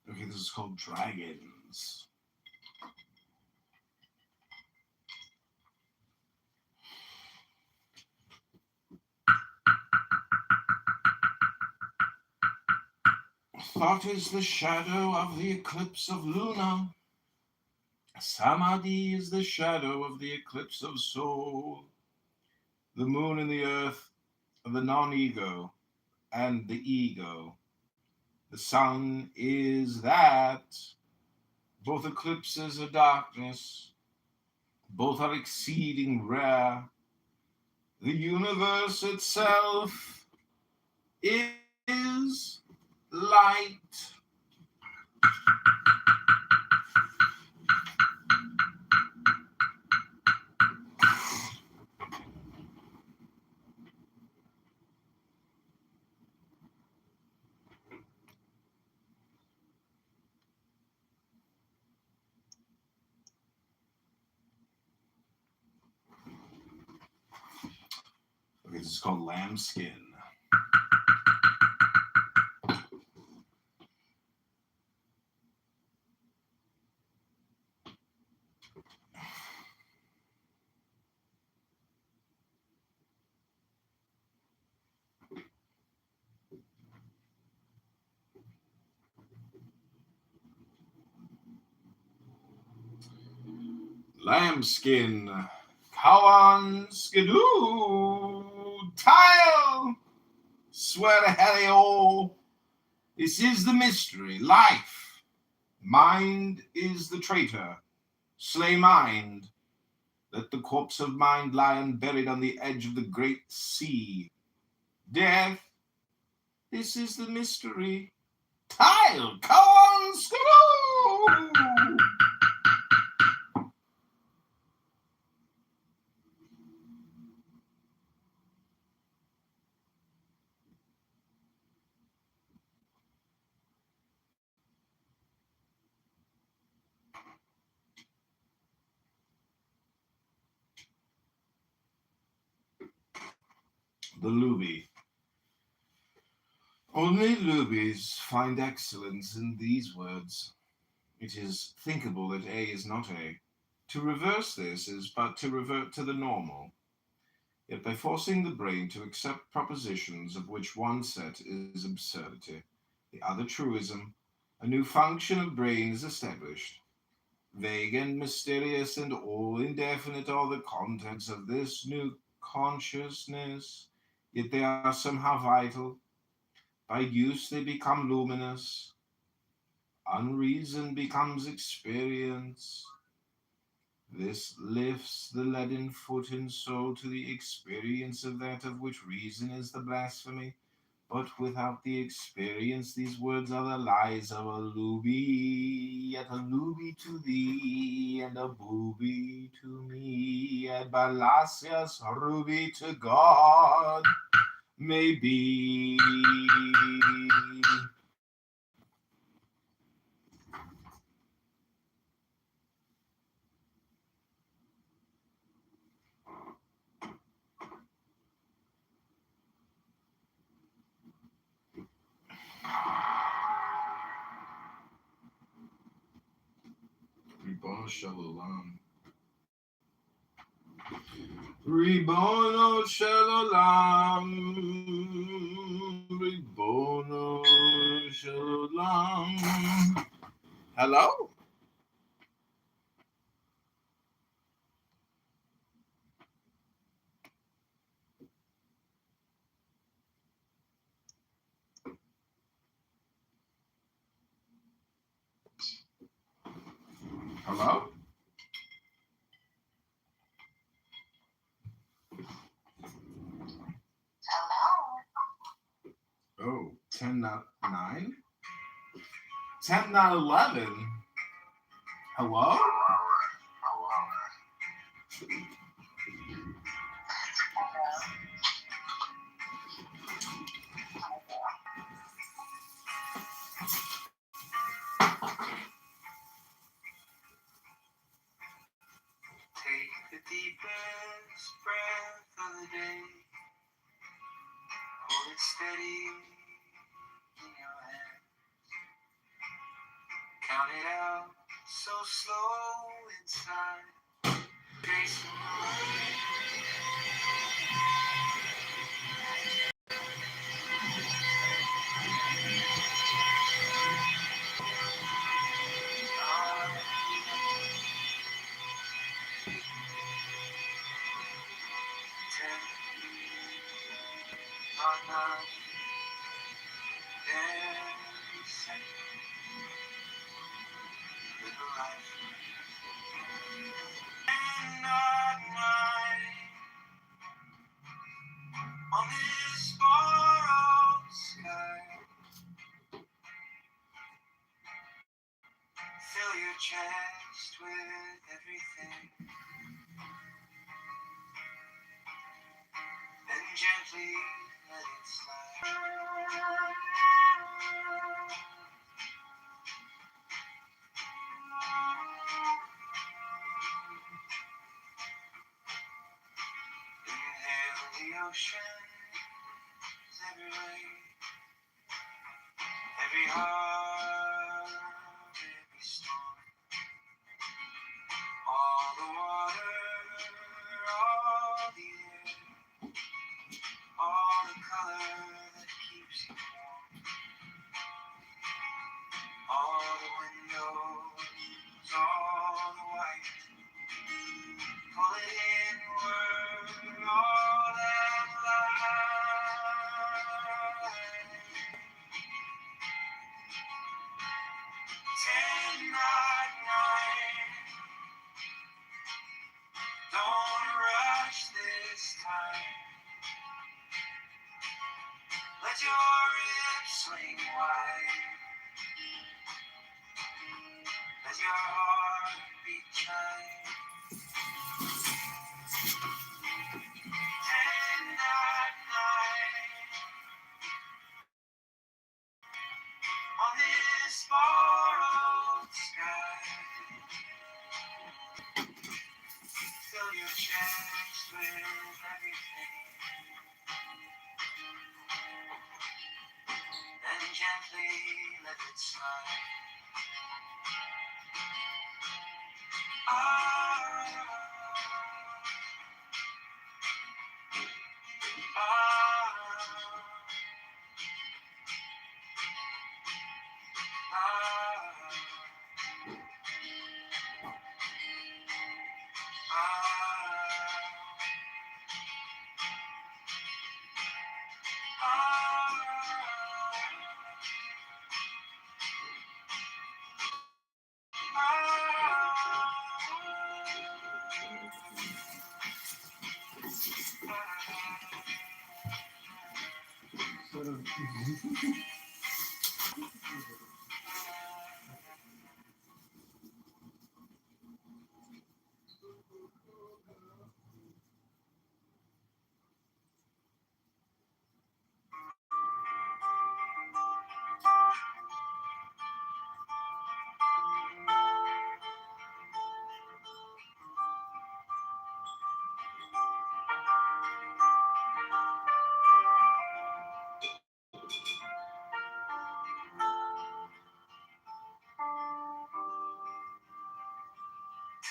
Speaker 12: Okay, this is called Dragons. Thought is the shadow of the eclipse of Luna. Samadhi is the shadow of the eclipse of Soul. The moon and the earth are the non-ego and the ego. The sun is that. Both eclipses are darkness. Both are exceeding rare. The universe itself is light. Okay, this is called Lambskin. Lambskin, Kawan, Skidoo, Tile, swear to hell, this is the mystery, life. Mind is the traitor, slay mind. Let the corpse of mind lie unburied on the edge of the great sea. Death, this is the mystery. Tile, Kawan, Skidoo. The Luby. Only Lubies find excellence in these words. It is thinkable that A is not A. To reverse this is but to revert to the normal. Yet by forcing the brain to accept propositions of which one set is absurdity, the other truism, a new function of brain is established. Vague and mysterious and all indefinite are the contents of this new consciousness, yet they are somehow vital. By use they become luminous. Unreason becomes experience. This lifts the leaden foot and soul to the experience of that of which reason is the blasphemy. But without the experience, these words are the lies of a looby, yet a looby to thee, and a booby to me, and Balasias ruby to God may be. Ribono Shalom. Ribono Shalom. Ribono Shalom. Hello? Hello? Oh, 10 not 9? 10 not 11? Hello?
Speaker 14: Take the deepest breath of the day. Hold it steady in your hand. Count it out so slow inside. Pacing away. Not nine, every second, little life. And not nine, on this borrowed sky. Fill your chest with everything, then gently let it slide. Inhale the oceans every way, every heart, every storm, all the water, all the air, all the color that keeps you warm, all the windows, all the white. Pull it inward, all that light. 10 not 9. Don't rush this time. Let your hips swing wide. Let your heart beat tight. 10 not 9. On this borrowed sky. Fill your chest with everything,
Speaker 11: gently let it slide.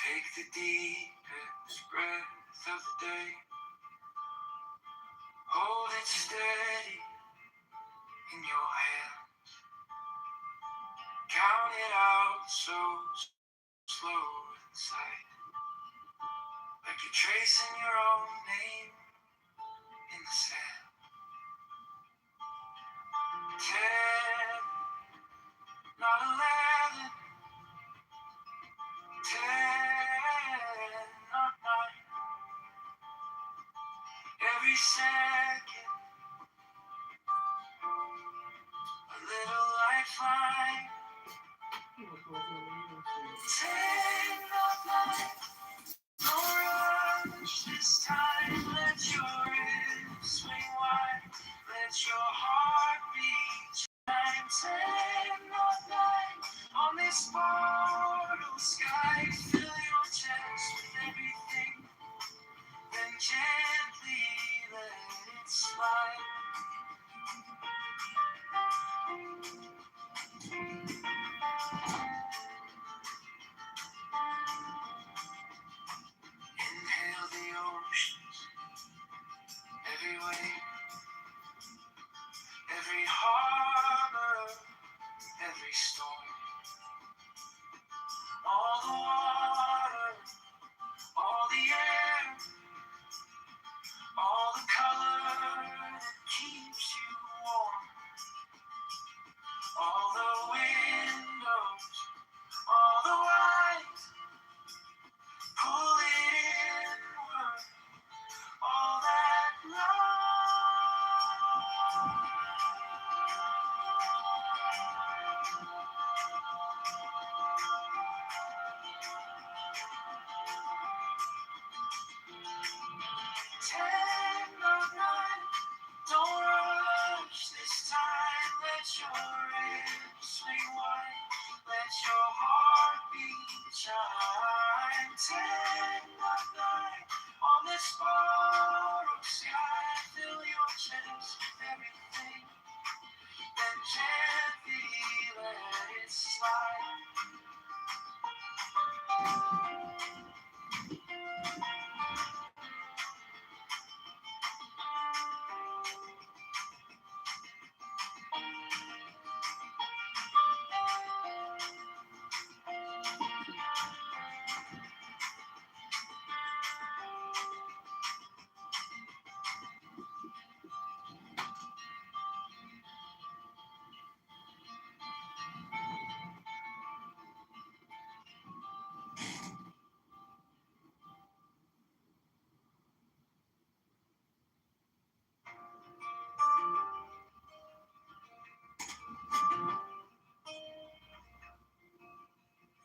Speaker 11: Take the deepest breath of the day. Hold it steady in your hand. Count it out so slow inside. Like you're tracing your own name in the sand. 10, not 11. 10, not 9. Every second, a little lifeline. 10, not 9. Don't rush this time. Let your hips swing wide. Let your heart beat. Time 10, not 9. On this portal sky, fill your chest with everything. Then gently let it slide. Inhale the oceans, every wave, every harbor, every storm. All the water, all the air, all the color that keeps you warm. All the windows, all the white, pull it inward, all that love. 10, not 9. Don't rush this time. Let your hips swing wide. Let your heartbeat shine. 10, not 9. On this portal sky, fill your chest with everything. Then gently let it slide.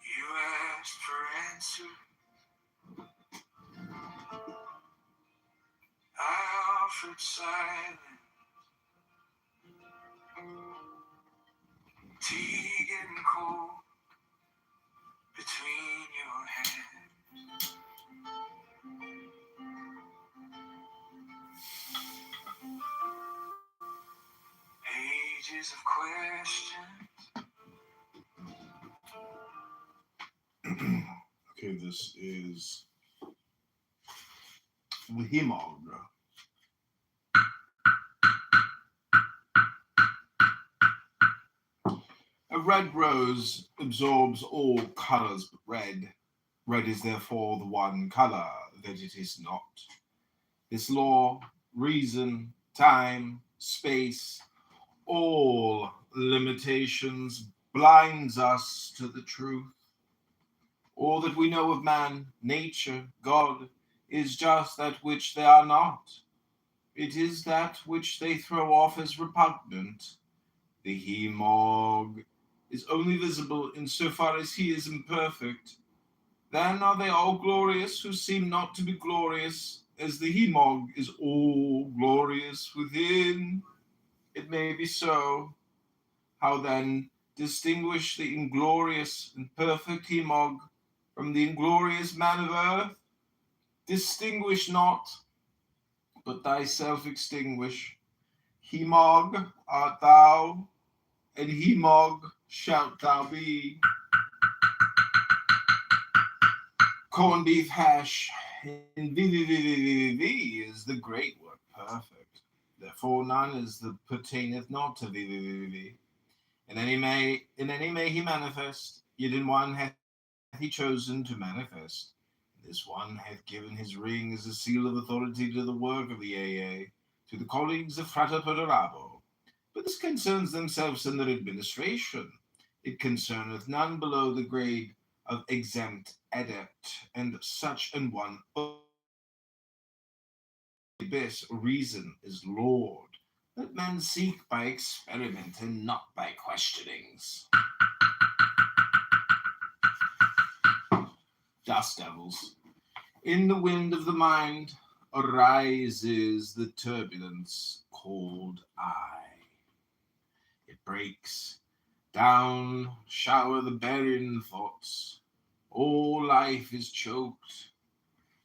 Speaker 11: You asked for answer, I offered silence. Tea getting cold between your hands. pages of questions.
Speaker 12: Okay, this is the Hemog. A red rose absorbs all colors but red. Red is therefore the one color that it is not. This law, reason, time, space, all limitations blinds us to the truth. All that we know of man, nature, God, is just that which they are not. It is that which they throw off as repugnant. The Hemog is only visible insofar as he is imperfect. Then are they all glorious who seem not to be glorious, as the Hemog is all glorious within. It may be so. How then distinguish the inglorious and perfect Hemog from the inglorious man of earth? Distinguish not, but thyself extinguish. Hemog art thou, and Hemog shalt thou be. Corned beef hash in VVVVVV is the great word perfect. Therefore none is that pertaineth not to VVVVV. In any may he manifest, yet in one hath he chosen to manifest. This one hath given his ring as a seal of authority to the work of the AA, to the colleagues of Frater Perorabo. But this concerns themselves and their administration. It concerneth none below the grade of exempt adept, and such an one abyss reason is Lord, that men seek by experiment and not by questionings. Dust devils. In the wind of the mind arises the turbulence called I. It breaks down, shower the barren thoughts. All life is choked.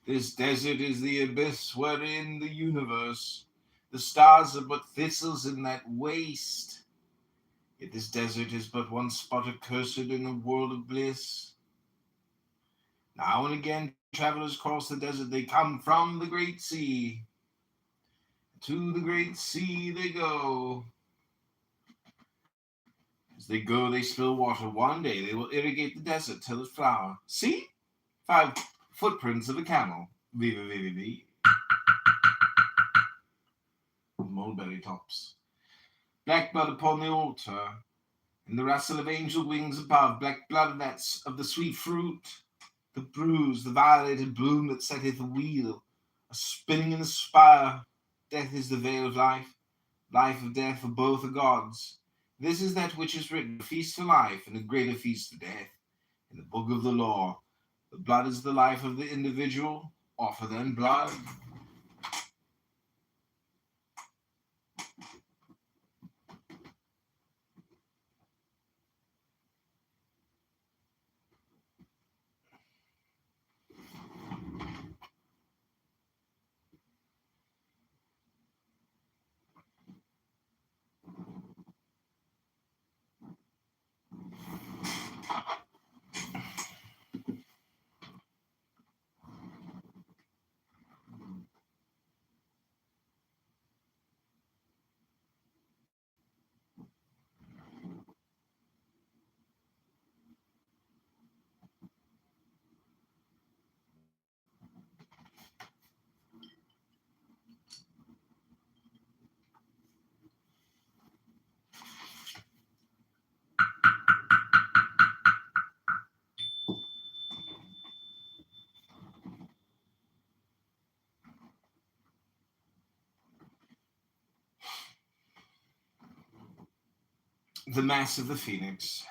Speaker 12: This desert is the abyss wherein the universe, the stars are but thistles in that waste. Yet this desert is but one spot accursed in a world of bliss. Now and again travelers cross the desert, they come from the great sea. To the great sea they go. As they go, they spill water. One day they will irrigate the desert till it flower. See? 5 footprints of a camel. Viva, viva, viva. Mulberry tops. Black blood upon the altar. In the rustle of angel wings above. Black blood that's of the sweet fruit. The bruise, the violated bloom that setteth the wheel. A spinning in the spire. Death is the veil of life. Life of death, for both are gods. This is that which is written, a feast for life and a greater feast for death. In the book of the law, the blood is the life of the individual. Offer then blood. The mass of the phoenix.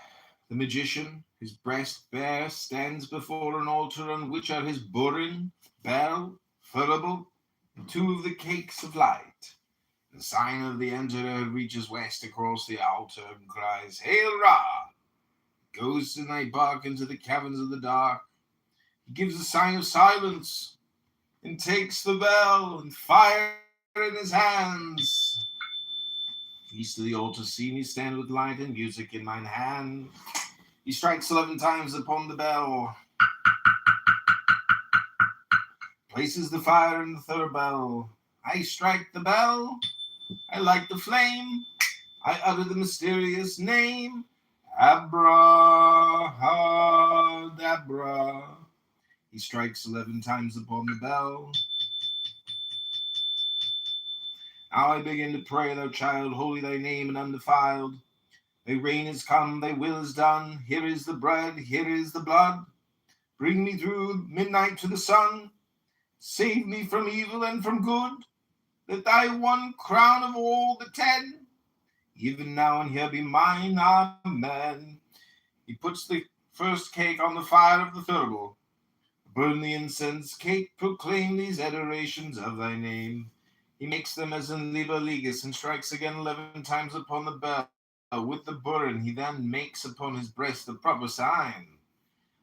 Speaker 12: The magician, his breast bare, stands before an altar on which are his burin, bell, thurible, and 2 of the cakes of light. The sign of the enterer reaches west across the altar and cries, Hail Ra! Goes in thy bark into the caverns of the dark. He gives a sign of silence and takes the bell and fire in his hands. East of the altar see me stand with light and music in mine hand. He strikes 11 times upon the bell, places the fire in the third bell. I strike the bell, I light the flame, I utter the mysterious name, Abrahadabra. He strikes 11 times upon the bell. Now I begin to pray, thou child, holy thy name and undefiled. Thy reign is come, thy will is done. Here is the bread, here is the blood. Bring me through midnight to the sun. Save me from evil and from good. Let thy one crown of all the 10, even now and here, be mine. Amen. He puts the first cake on the fire of the thurible. Burn the incense cake, proclaim these adorations of thy name. He makes them as in Liber Legis, and strikes again 11 times upon the bell. With the burden he then makes upon his breast the proper sign.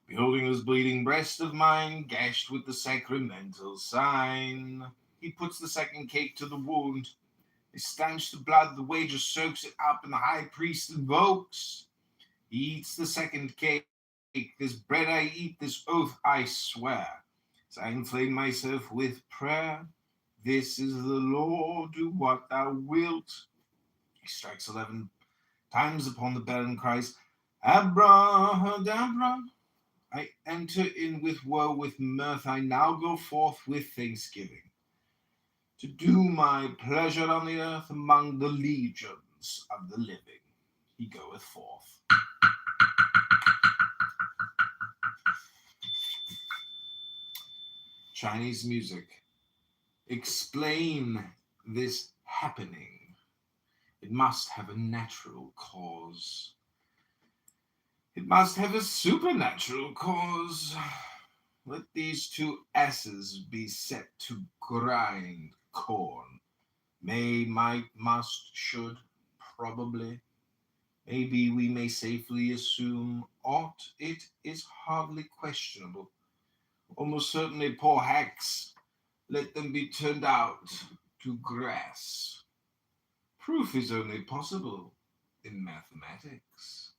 Speaker 12: Beholding this bleeding breast of mine, gashed with the sacramental sign, he puts the second cake to the wound. They stanch the blood, the wager soaks it up, and the high priest invokes. He eats the second cake. This bread I eat, this oath I swear. As I inflame myself with prayer, this is the law, do what thou wilt. He strikes 11 times upon the bell and cries, Abrahadabra. I enter in with woe, with mirth. I now go forth with thanksgiving, to do my pleasure on the earth among the legions of the living. He goeth forth. Chinese music. Explain this happening. It must have a natural cause. It must have a supernatural cause. Let these two asses be set to grind corn. May, might, must, should, probably. Maybe we may safely assume ought. It is hardly questionable. Almost certainly poor hacks. Let them be turned out to grass. Proof is only possible in mathematics.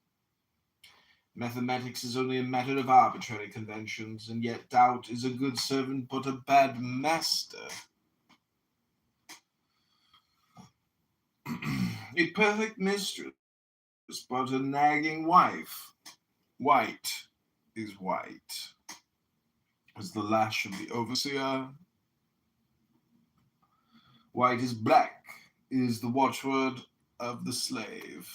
Speaker 12: Mathematics is only a matter of arbitrary conventions, and yet doubt is a good servant but a bad master. A perfect mistress but a nagging wife. White is white as the lash of the overseer. White is black is the watchword of the slave.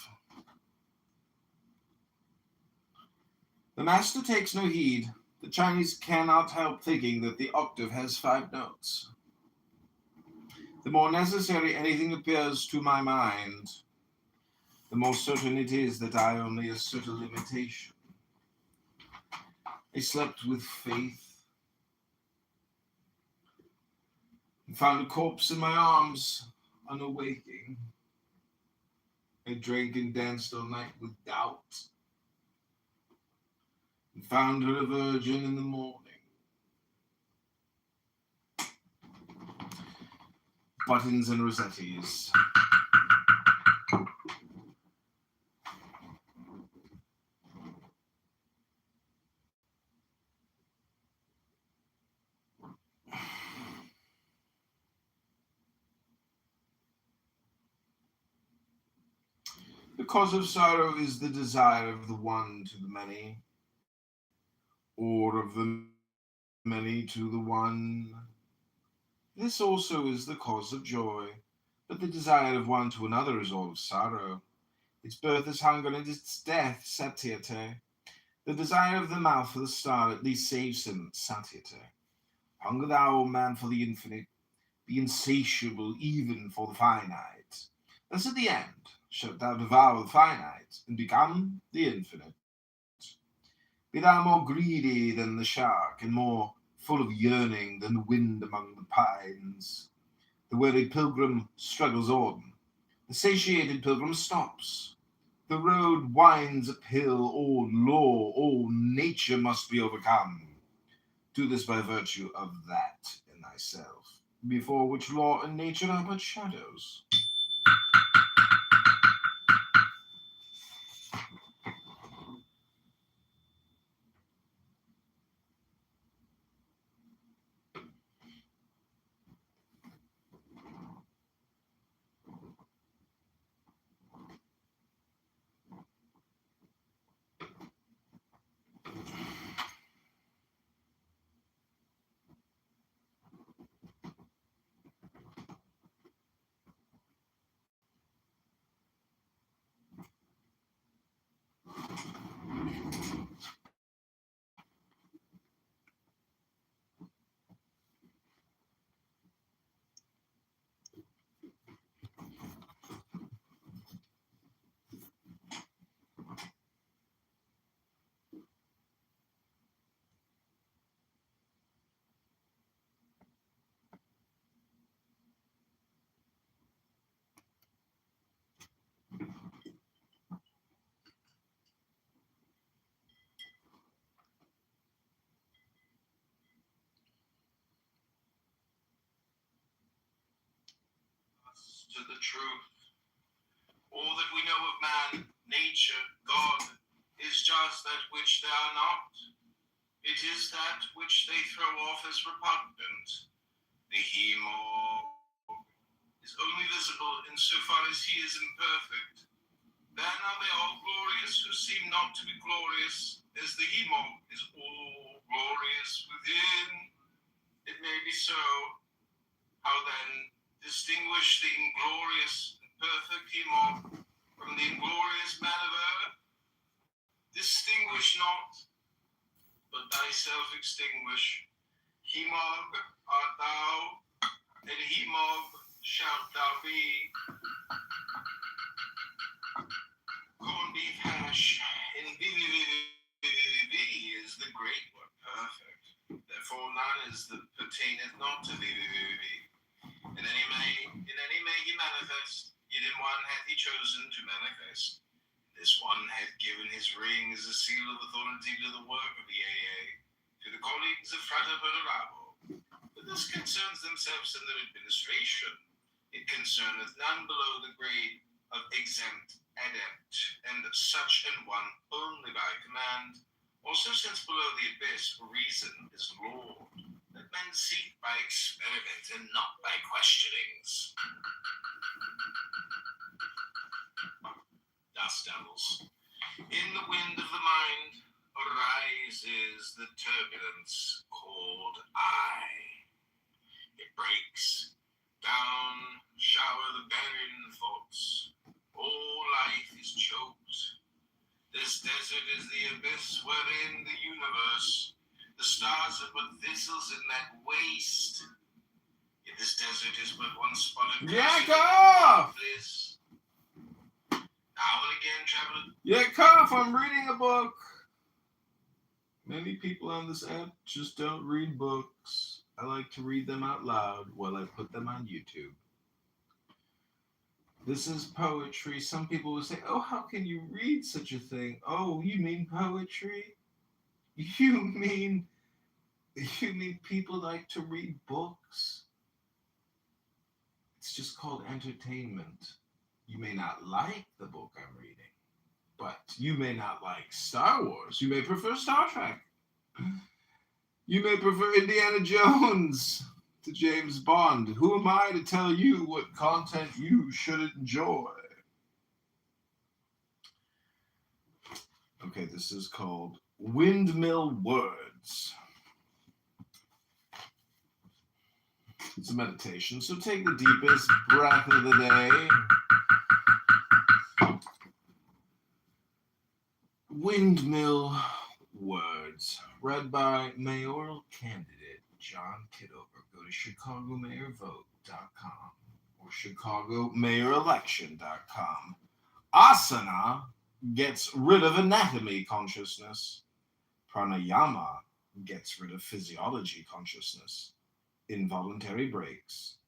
Speaker 12: The master takes no heed. The Chinese cannot help thinking that the octave has 5 notes. The more necessary anything appears to my mind, the more certain it is that I only assert a limitation. I slept with faith and found a corpse in my arms, unawaking. I drank and danced all night with doubt, and found her a virgin in the morning. Buttons and rosettis. The cause of sorrow is the desire of the one to the many, or of the many to the one. This also is the cause of joy, but the desire of one to another is all of sorrow. Its birth is hunger, and its death satiety. The desire of the mouth for the star at least saves him satiety. Hunger thou, O man, for the infinite, be insatiable even for the finite. Thus at the end shalt thou devour the finite, and become the infinite. Be thou more greedy than the shark, and more full of yearning than the wind among the pines. The weary pilgrim struggles on. The satiated pilgrim stops. The road winds uphill. All law, all nature must be overcome. Do this by virtue of that in thyself, before which law and nature are but shadows.
Speaker 5: truth. All that we know of man, nature, God, is just that which they are not. It is that which they throw off as repugnant. The he-morg is only visible insofar as he is imperfect. Then are they all glorious who seem not to be glorious, as the he-morg is all glorious within. It may be so. How then distinguish the inglorious and perfect he-morg from the inglorious man of earth? Distinguish not, but thyself extinguish. He-morg art thou, and he-morg shalt thou be. Corned beef hash in VVVVVV is the great one, perfect. Therefore none is that pertaineth not to VVVVV. In any may he manifest, yet in one hath he chosen to manifest. This one hath given his ring as a seal of authority to the work of the AA, to the colleagues of Frater Perorabo. But this concerns themselves in their administration. It concerneth none below the grade of exempt adept, and such an one only by command. Also since below the abyss reason is Lord, that men seek by experiment and not by questionings. Dust devils. In the wind of the mind arises the turbulence called I. It breaks down, shower the barren thoughts. All life is choked. This desert is the abyss wherein the universe, the stars are but thistles in that waste. Yet this desert is but one spot of bliss. Now and again, traveler.
Speaker 12: Yakov, I'm reading a book. Many people on this app just don't read books. I like to read them out loud while I put them on YouTube. This is poetry. Some people will say, oh, how can you read such a thing? Oh, you mean poetry? You mean people like to read books? It's just called entertainment. You may not like the book I'm reading, but you may not like Star Wars. You may prefer Star Trek. You may prefer Indiana Jones to James Bond. Who am I to tell you what content you should enjoy? Okay, this is called Windmill Words. It's a meditation, so take the deepest breath of the day. Windmill Words, read by mayoral candidate John Kitover. Go to ChicagoMayorVote.com or ChicagoMayorElection.com. Asana gets rid of anatomy consciousness. Pranayama gets rid of physiology consciousness. Involuntary breaks.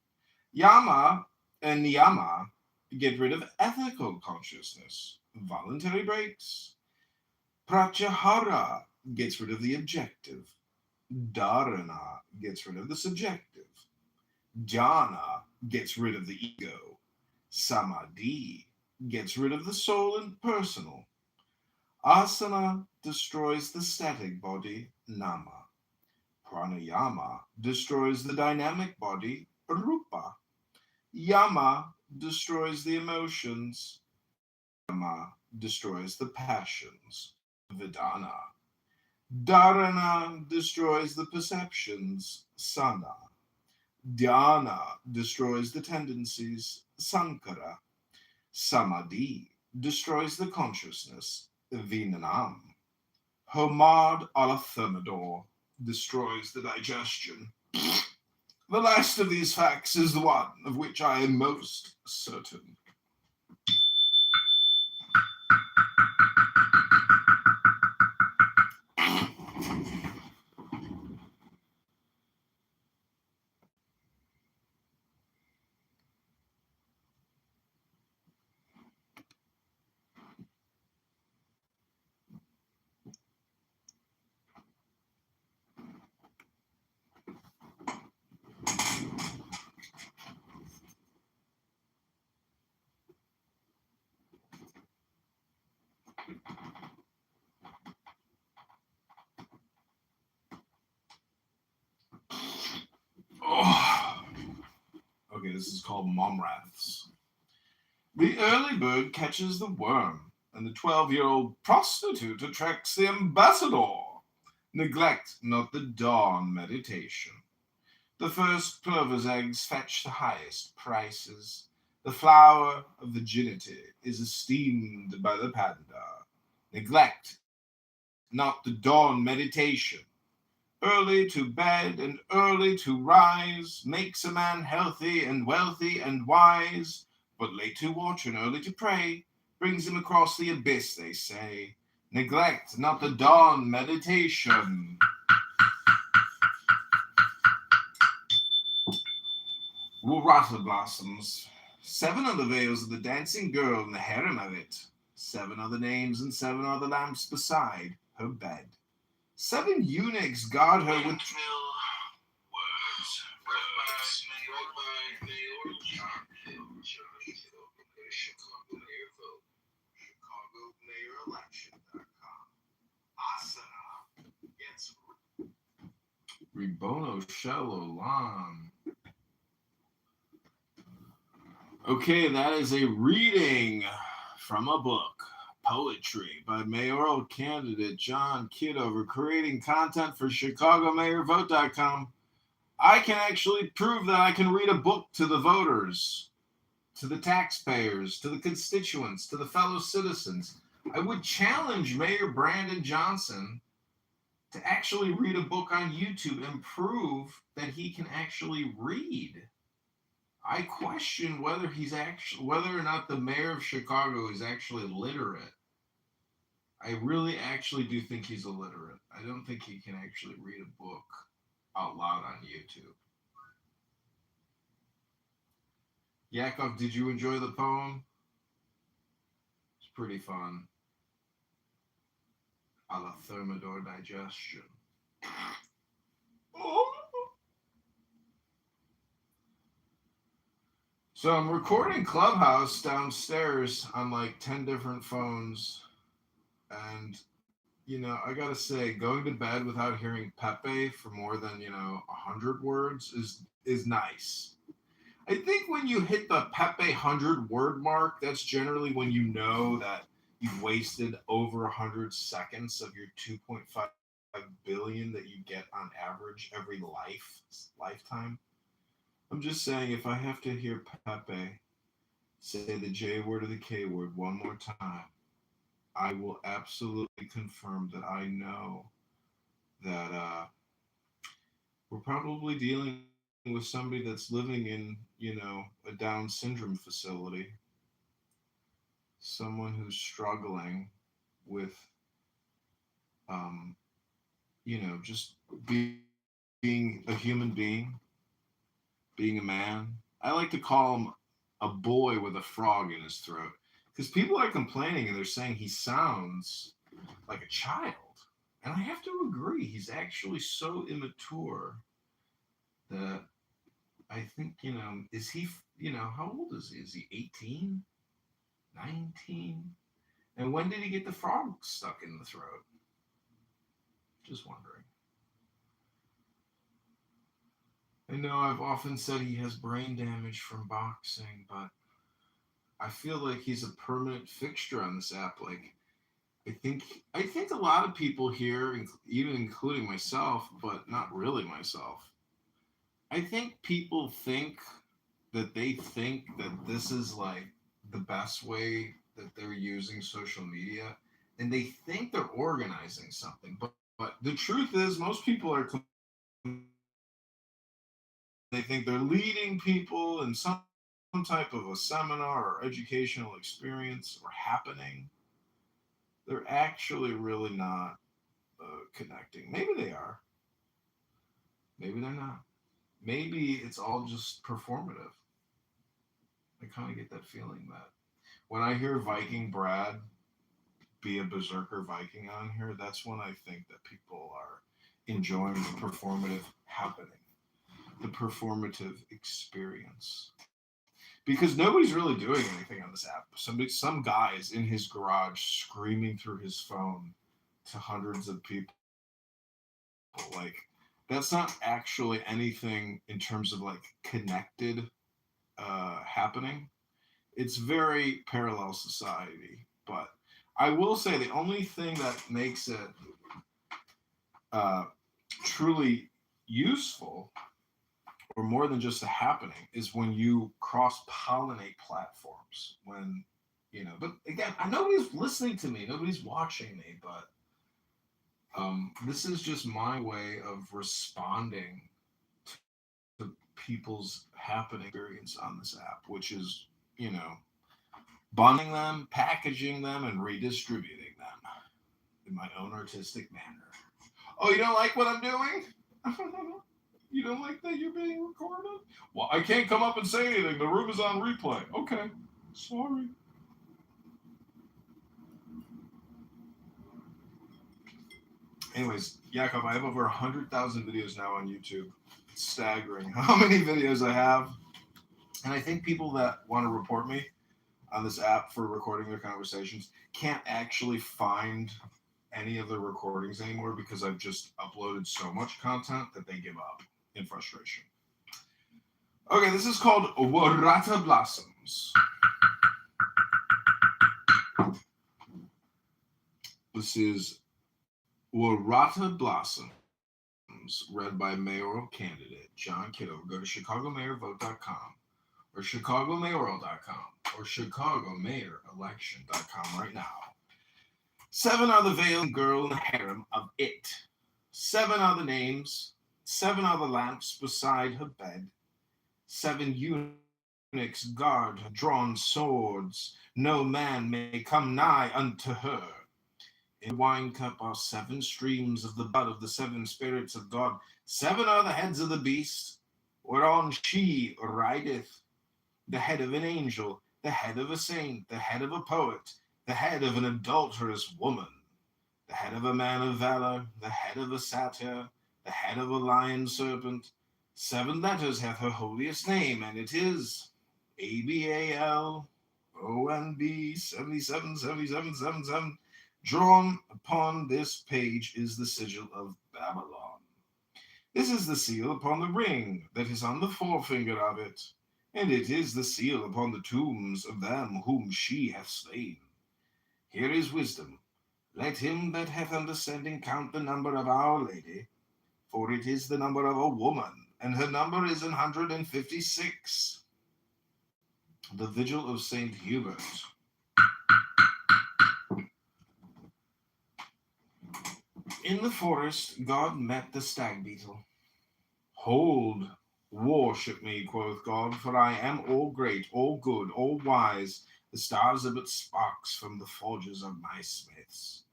Speaker 12: Yama and Niyama get rid of ethical consciousness. Voluntary breaks. Pratyahara gets rid of the objective. Dharana gets rid of the subjective. Dhyana gets rid of the ego. Samadhi gets rid of the soul and personal. Asana destroys the static body, nama. Pranayama destroys the dynamic body, rupa. Yama destroys the emotions. Yama destroys the passions, vedana. Dharana destroys the perceptions, sana. Dhyana destroys the tendencies, sankara. Samadhi destroys the consciousness, vinanam. Homard a la thermidor destroys the digestion. The last of these facts is the one of which I am most certain. Okay, this is called Mom Wraths. The early bird catches the worm, and the 12-year-old prostitute attracts the ambassador. Neglect not the dawn meditation. The first plover's eggs fetch the highest prices. The flower of virginity is esteemed by the panda. Neglect not the dawn meditation. Early to bed and early to rise makes a man healthy and wealthy and wise, but late to watch and early to pray brings him across the abyss, they say. Neglect not the dawn meditation. Warata blossoms. 7 are the veils of the dancing girl and the harem of it. 7 are the names and 7 are the lamps beside her bed. 7 eunuchs guard her with Rebono Shalom. Okay, that is a reading from a book, Poetry, by mayoral candidate John Kitover, creating content for ChicagoMayorVote.com. I can actually prove that I can read a book to the voters, to the taxpayers, to the constituents, to the fellow citizens. I would challenge Mayor Brandon Johnson to actually read a book on YouTube and prove that he can actually read. I question whether or not the mayor of Chicago is actually literate. I really actually do think he's illiterate. I don't think he can actually read a book out loud on YouTube. Yakov, did you enjoy the poem? It's pretty fun. A la Thermidor digestion. So I'm recording Clubhouse downstairs on like 10 different phones. And, I gotta say, going to bed without hearing Pepe for more than, 100 words is nice. I think when you hit the Pepe 100-word mark, that's generally when you know that you've wasted over 100 seconds of your 2.5 billion that you get on average every lifetime. I'm just saying, if I have to hear Pepe say the J word or the K word one more time, I will absolutely confirm that I know that we're probably dealing with somebody that's living in, a Down syndrome facility. Someone who's struggling with, just being a human being, being a man. I like to call him a boy with a frog in his throat, because people are complaining and they're saying he sounds like a child. And I have to agree, he's actually so immature that I think, is he, how old is he? Is he 18? 19? And when did he get the frog stuck in the throat? Just wondering. I know I've often said he has brain damage from boxing, but I feel like he's a permanent fixture on this app. Like, I think a lot of people here, even including myself, but not really myself, I think people think that this is like the best way that they're using social media, and they think they're organizing something. But the truth is, most people they think they're leading people in some type of a seminar or educational experience or happening. They're actually really not connecting. Maybe they are. Maybe they're not. Maybe it's all just performative. I kind of get that feeling that when I hear Viking Brad be a berserker Viking on here, that's when I think that people are enjoying the performative happening, the performative experience. Because nobody's really doing anything on this app. Some guy's in his garage screaming through his phone to hundreds of people. Like, that's not actually anything in terms of like connected happening. It's very parallel society, but I will say the only thing that makes it truly useful, or more than just a happening, is when you cross pollinate platforms. When but again, nobody's listening to me, nobody's watching me, but this is just my way of responding to people's happening experience on this app, which is, bundling them, packaging them, and redistributing them in my own artistic manner. Oh, you don't like what I'm doing? You don't like that you're being recorded? Well, I can't come up and say anything. The room is on replay. Okay. Sorry. Anyways, Yakov, I have over 100,000 videos now on YouTube. It's staggering how many videos I have. And I think people that want to report me on this app for recording their conversations can't actually find any of the recordings anymore because I've just uploaded so much content that they give up in frustration. Okay, this is called Warata Blossoms. This is Warata Blossoms, read by mayoral candidate John Kitover. Go to chicagomayorvote.com or chicagomayoral.com or chicagomayorelection.com right now. 7 are the veiled girl in the harem of it. 7 are the names. 7 are the lamps beside her bed. 7 eunuchs guard her drawn swords. No man may come nigh unto her. In the wine cup are 7 streams of the blood of the 7 spirits of God. 7 are the heads of the beast, whereon she rideth. The head of an angel, the head of a saint, the head of a poet, the head of an adulterous woman, the head of a man of valor, the head of a satyr, the head of a lion serpent. 7 letters hath her holiest name, and it is ABALONB 777777. Drawn upon this page is the sigil of Babylon. This is the seal upon the ring that is on the forefinger of it, and it is the seal upon the tombs of them whom she hath slain. Here is wisdom. Let him that hath understanding count the number of Our Lady, for it is the number of a woman, and her number is 156. The Vigil of St. Hubert. In the forest, God met the stag beetle. Hold, worship me, quoth God, for I am all great, all good, all wise. The stars are but sparks from the forges of my smiths.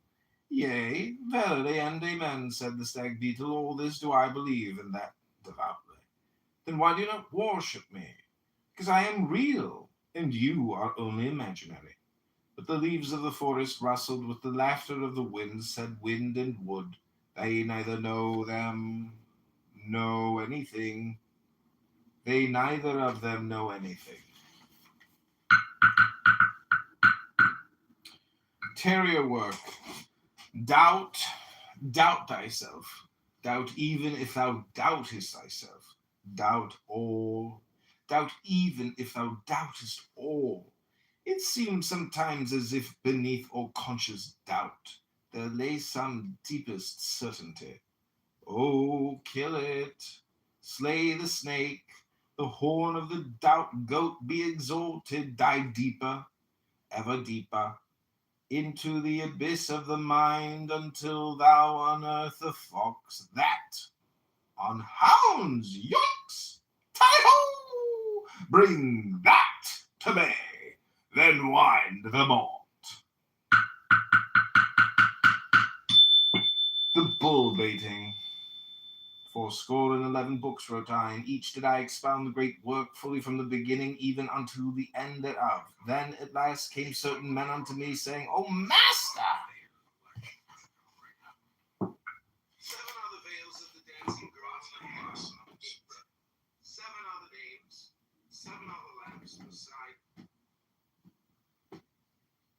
Speaker 12: Yea, verily and amen, said the stag beetle. All this do I believe, and that devoutly. Then why do you not worship me? Because I am real, and you are only imaginary. But the leaves of the forest rustled with the laughter of the wind, said wind and wood. They neither know anything. They neither of them know anything. Terrier work. Doubt thyself. Doubt even if thou doubtest thyself. Doubt all. Doubt even if thou doubtest all. It seemed sometimes as if beneath all conscious doubt there lay some deepest certainty. Oh, kill it. Slay the snake. The horn of the doubt goat be exalted. Dive deeper, ever deeper, into the abyss of the mind until thou unearth the fox that on hounds yonks. Tally-ho! Bring that to me, then wind them on. The bull baiting. 411 books wrote I, and each did I expound the great work fully from the beginning even unto the end thereof. Then at last came certain men unto me, saying, O Master! 7 are the veils of the dancing girls and blossoms. 7 are the names. 7 are the lamps beside.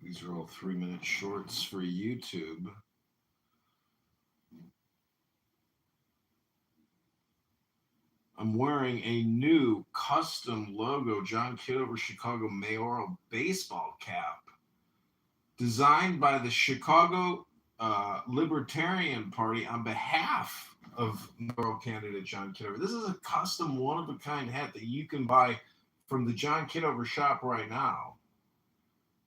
Speaker 12: These are all 3-minute shorts for YouTube. I'm wearing a new custom logo John Kitover Chicago mayoral baseball cap designed by the Chicago Libertarian Party on behalf of mayoral candidate John Kitover. This is a custom one-of-a-kind hat that you can buy from the John Kitover shop right now.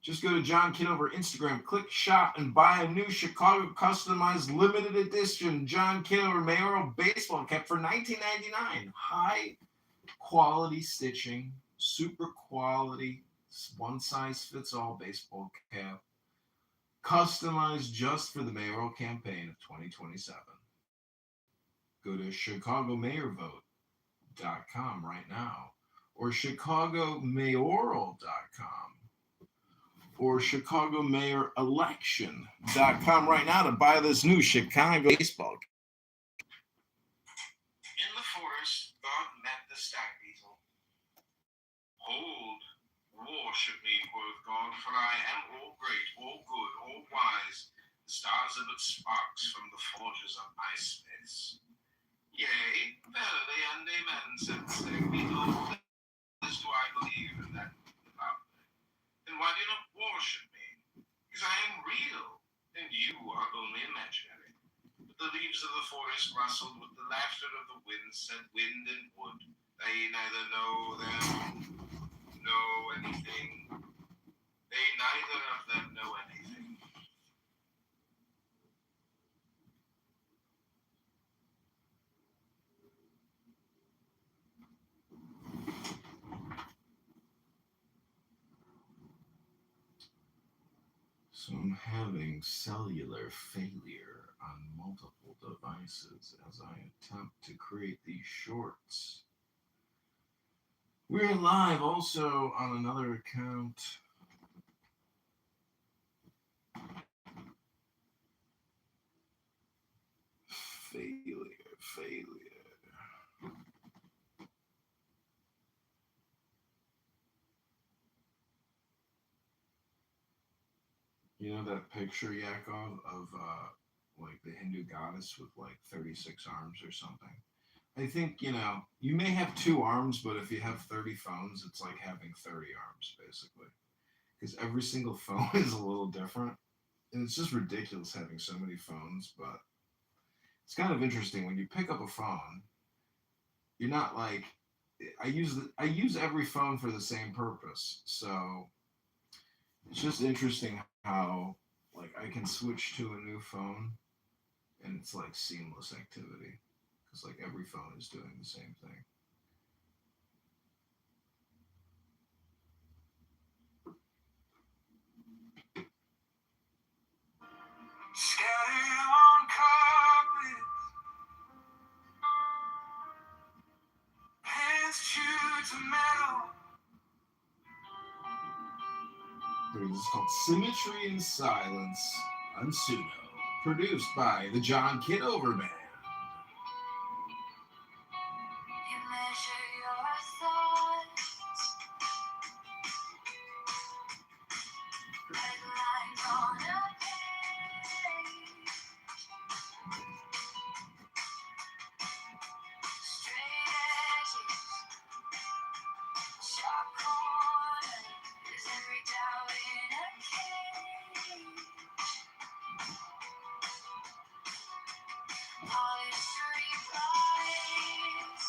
Speaker 12: Just go to John Kitover Instagram, click shop, and buy a new Chicago customized limited edition John Kitover mayoral baseball cap for $19.99. High quality stitching, super quality, one size fits all baseball cap, customized just for the mayoral campaign of 2027. Go to chicagomayorvote.com right now, or chicagomayoral.com, or chicagomayorelection.com right now to buy this new Chicago baseball cap.
Speaker 16: In the forest, God met the stag beetle.
Speaker 5: Hold, worship me, quoth God, for I am all great, all good, all wise. The stars are but sparks from the forges of my smiths. Yea, verily, and amen, said the stag beetle. This do I believe, and that about me. Then why do you not worship me? Because I am real, and you are only imaginary. But the leaves of the forest rustled with the laughter of the wind, said wind and wood. They neither know them, know anything. They neither of them know anything.
Speaker 12: So I'm having cellular failure on multiple devices as I attempt to create these shorts. We're live also on another account. Failure. You know that picture, Yakov, of like the Hindu goddess with like 36 arms or something? I think, you may have 2 arms, but if you have 30 phones, it's like having 30 arms, basically. Because every single phone is a little different. And it's just ridiculous having so many phones, but it's kind of interesting. When you pick up a phone, you're not like, I use every phone for the same purpose. So it's just interesting how like I can switch to a new phone and it's like seamless activity. Because like every phone is doing the same thing.
Speaker 16: Scattered on carpet, hands chewed to metal.
Speaker 12: It's called Symmetry and Silence, Unsuno, produced by the John Kitover Band.
Speaker 8: You measure your thoughts, red lines on a page, straight edges, sharp corners, there's every doubt in a cage, polished replies,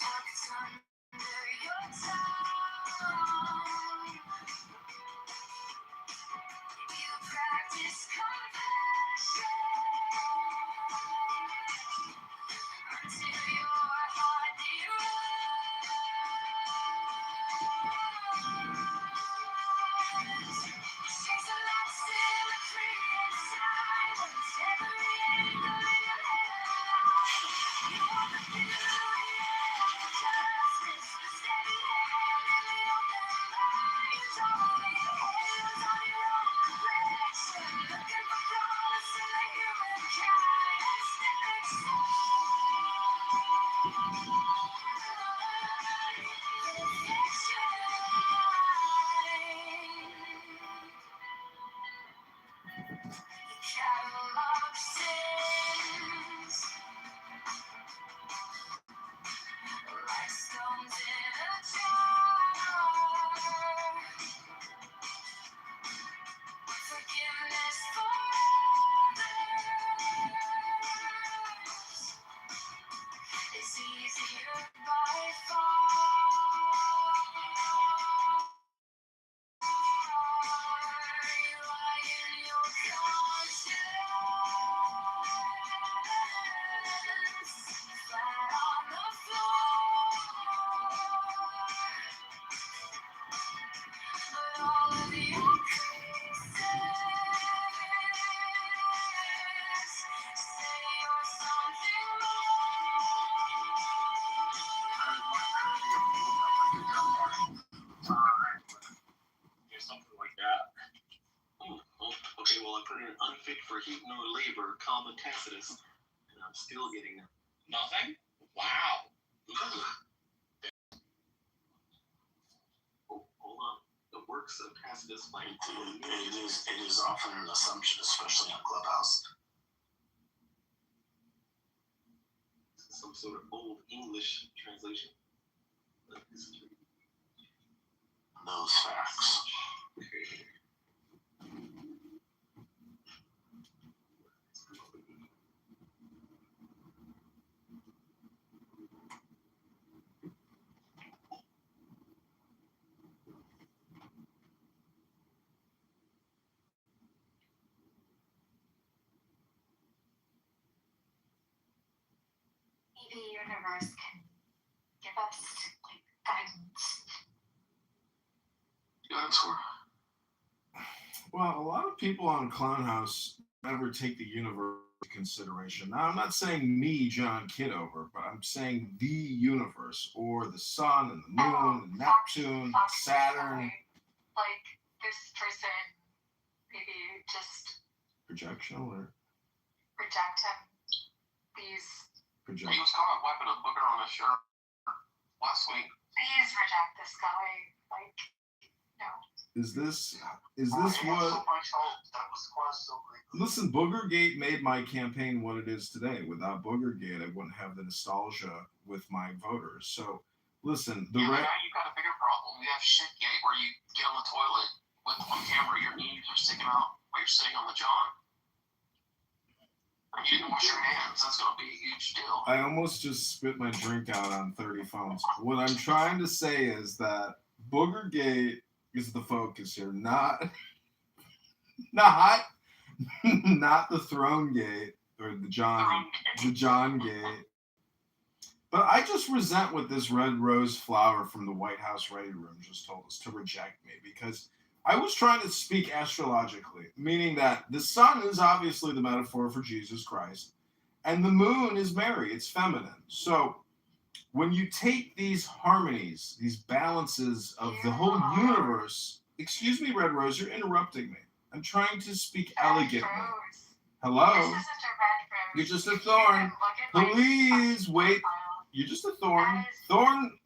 Speaker 8: tucked under your tongue. You practice compassion until your heart erupt. She's a lot symmetry and silence. Every angle in your headline. You want the beauty and justice, the steady hand in the open line. You told me halos on your own reflection, looking for
Speaker 11: unfit for heat nor labor, comma Tacitus, and I'm still getting nothing. Wow. Oh, hold on. The works of Tacitus by
Speaker 20: It is often an assumption, especially on Clubhouse.
Speaker 11: Some sort of old English translation. Like history.
Speaker 20: Those facts.
Speaker 9: The universe can give us like guidance.
Speaker 12: Well, a lot of people on Clownhouse never take the universe into consideration. Now, I'm not saying me, John Kitover, but I'm saying the universe, or the sun and the moon and Neptune, Saturn.
Speaker 9: Like this person maybe just
Speaker 12: Projectional or
Speaker 9: reject him. These
Speaker 12: project?
Speaker 13: He was kind of wiping a booger on his shirt last week.
Speaker 9: please reject this guy. Like, no.
Speaker 12: Is this what? Listen, Boogergate made my campaign what it is today. Without Boogergate, I wouldn't have the nostalgia with my voters. So, listen,
Speaker 13: Now you got a bigger problem. You have Shitgate where you get on the toilet with on camera, your knees are sticking out while you're sitting on the john. And you didn't wash your hands. That's going to be a huge deal.
Speaker 12: I almost just spit my drink out on 30 phones. What I'm trying to say is that Boogergate is the focus here, not the Throne Gate or the John Gate. But I just resent what this red rose flower from the White House Ready Room just told us to reject me, because I was trying to speak astrologically, meaning that the sun is obviously the metaphor for Jesus Christ, and the moon is Mary, it's feminine. So when you take these harmonies, these balances of the whole universe, excuse me, Red Rose, you're interrupting me. I'm trying to speak elegantly. Hello? You're just a thorn. Please wait. You're just a thorn. Thorn.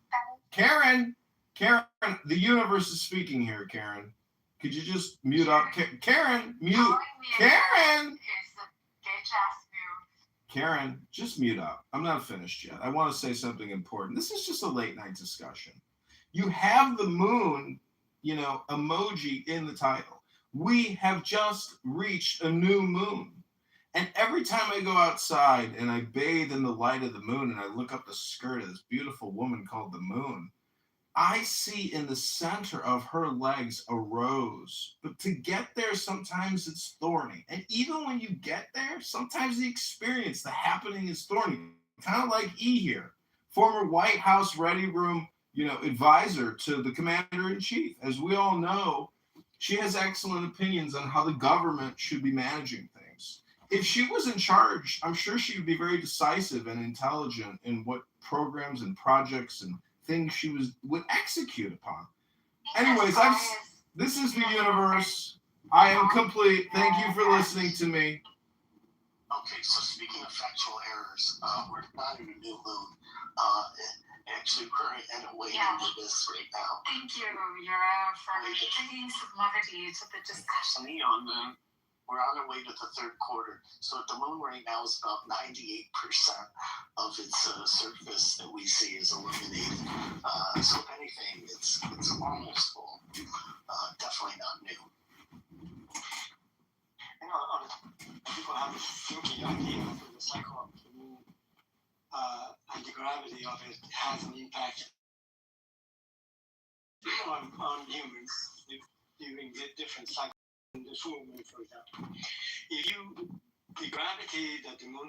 Speaker 12: Karen, the universe is speaking here, Karen. Could you just mute up? Karen, mute. Karen, just mute up. I'm not finished yet. I want to say something important. This is just a late night discussion. You have the moon, emoji in the title. We have just reached a new moon. And every time I go outside and I bathe in the light of the moon and I look up the skirt of this beautiful woman called the moon, I see in the center of her legs a rose. But to get there, sometimes it's thorny. And even when you get there, sometimes the experience, the happening is thorny. Kind of like E here, former White House Ready Room, advisor to the commander-in-chief. As we all know, she has excellent opinions on how the government should be managing things. If she was in charge, I'm sure she would be very decisive and intelligent in what programs and projects and things she would execute upon. Anyways, this is the universe. I am complete. Thank you for listening to me.
Speaker 20: Okay, so speaking of factual errors, we're not in a new moon. Actually, we're in a way into this right now.
Speaker 9: Thank you, Yura, for bringing some levity to the discussion.
Speaker 13: Neon moon.
Speaker 20: We're on our way to the third quarter. So the moon right now is about 98% of its surface that we see is illuminated. So if anything, it's almost full. Definitely not new.
Speaker 10: People have a thinking idea of the cycle of the moon and the gravity of it has an impact on humans during the different cycles. In the full moon, for example, the gravity that the moon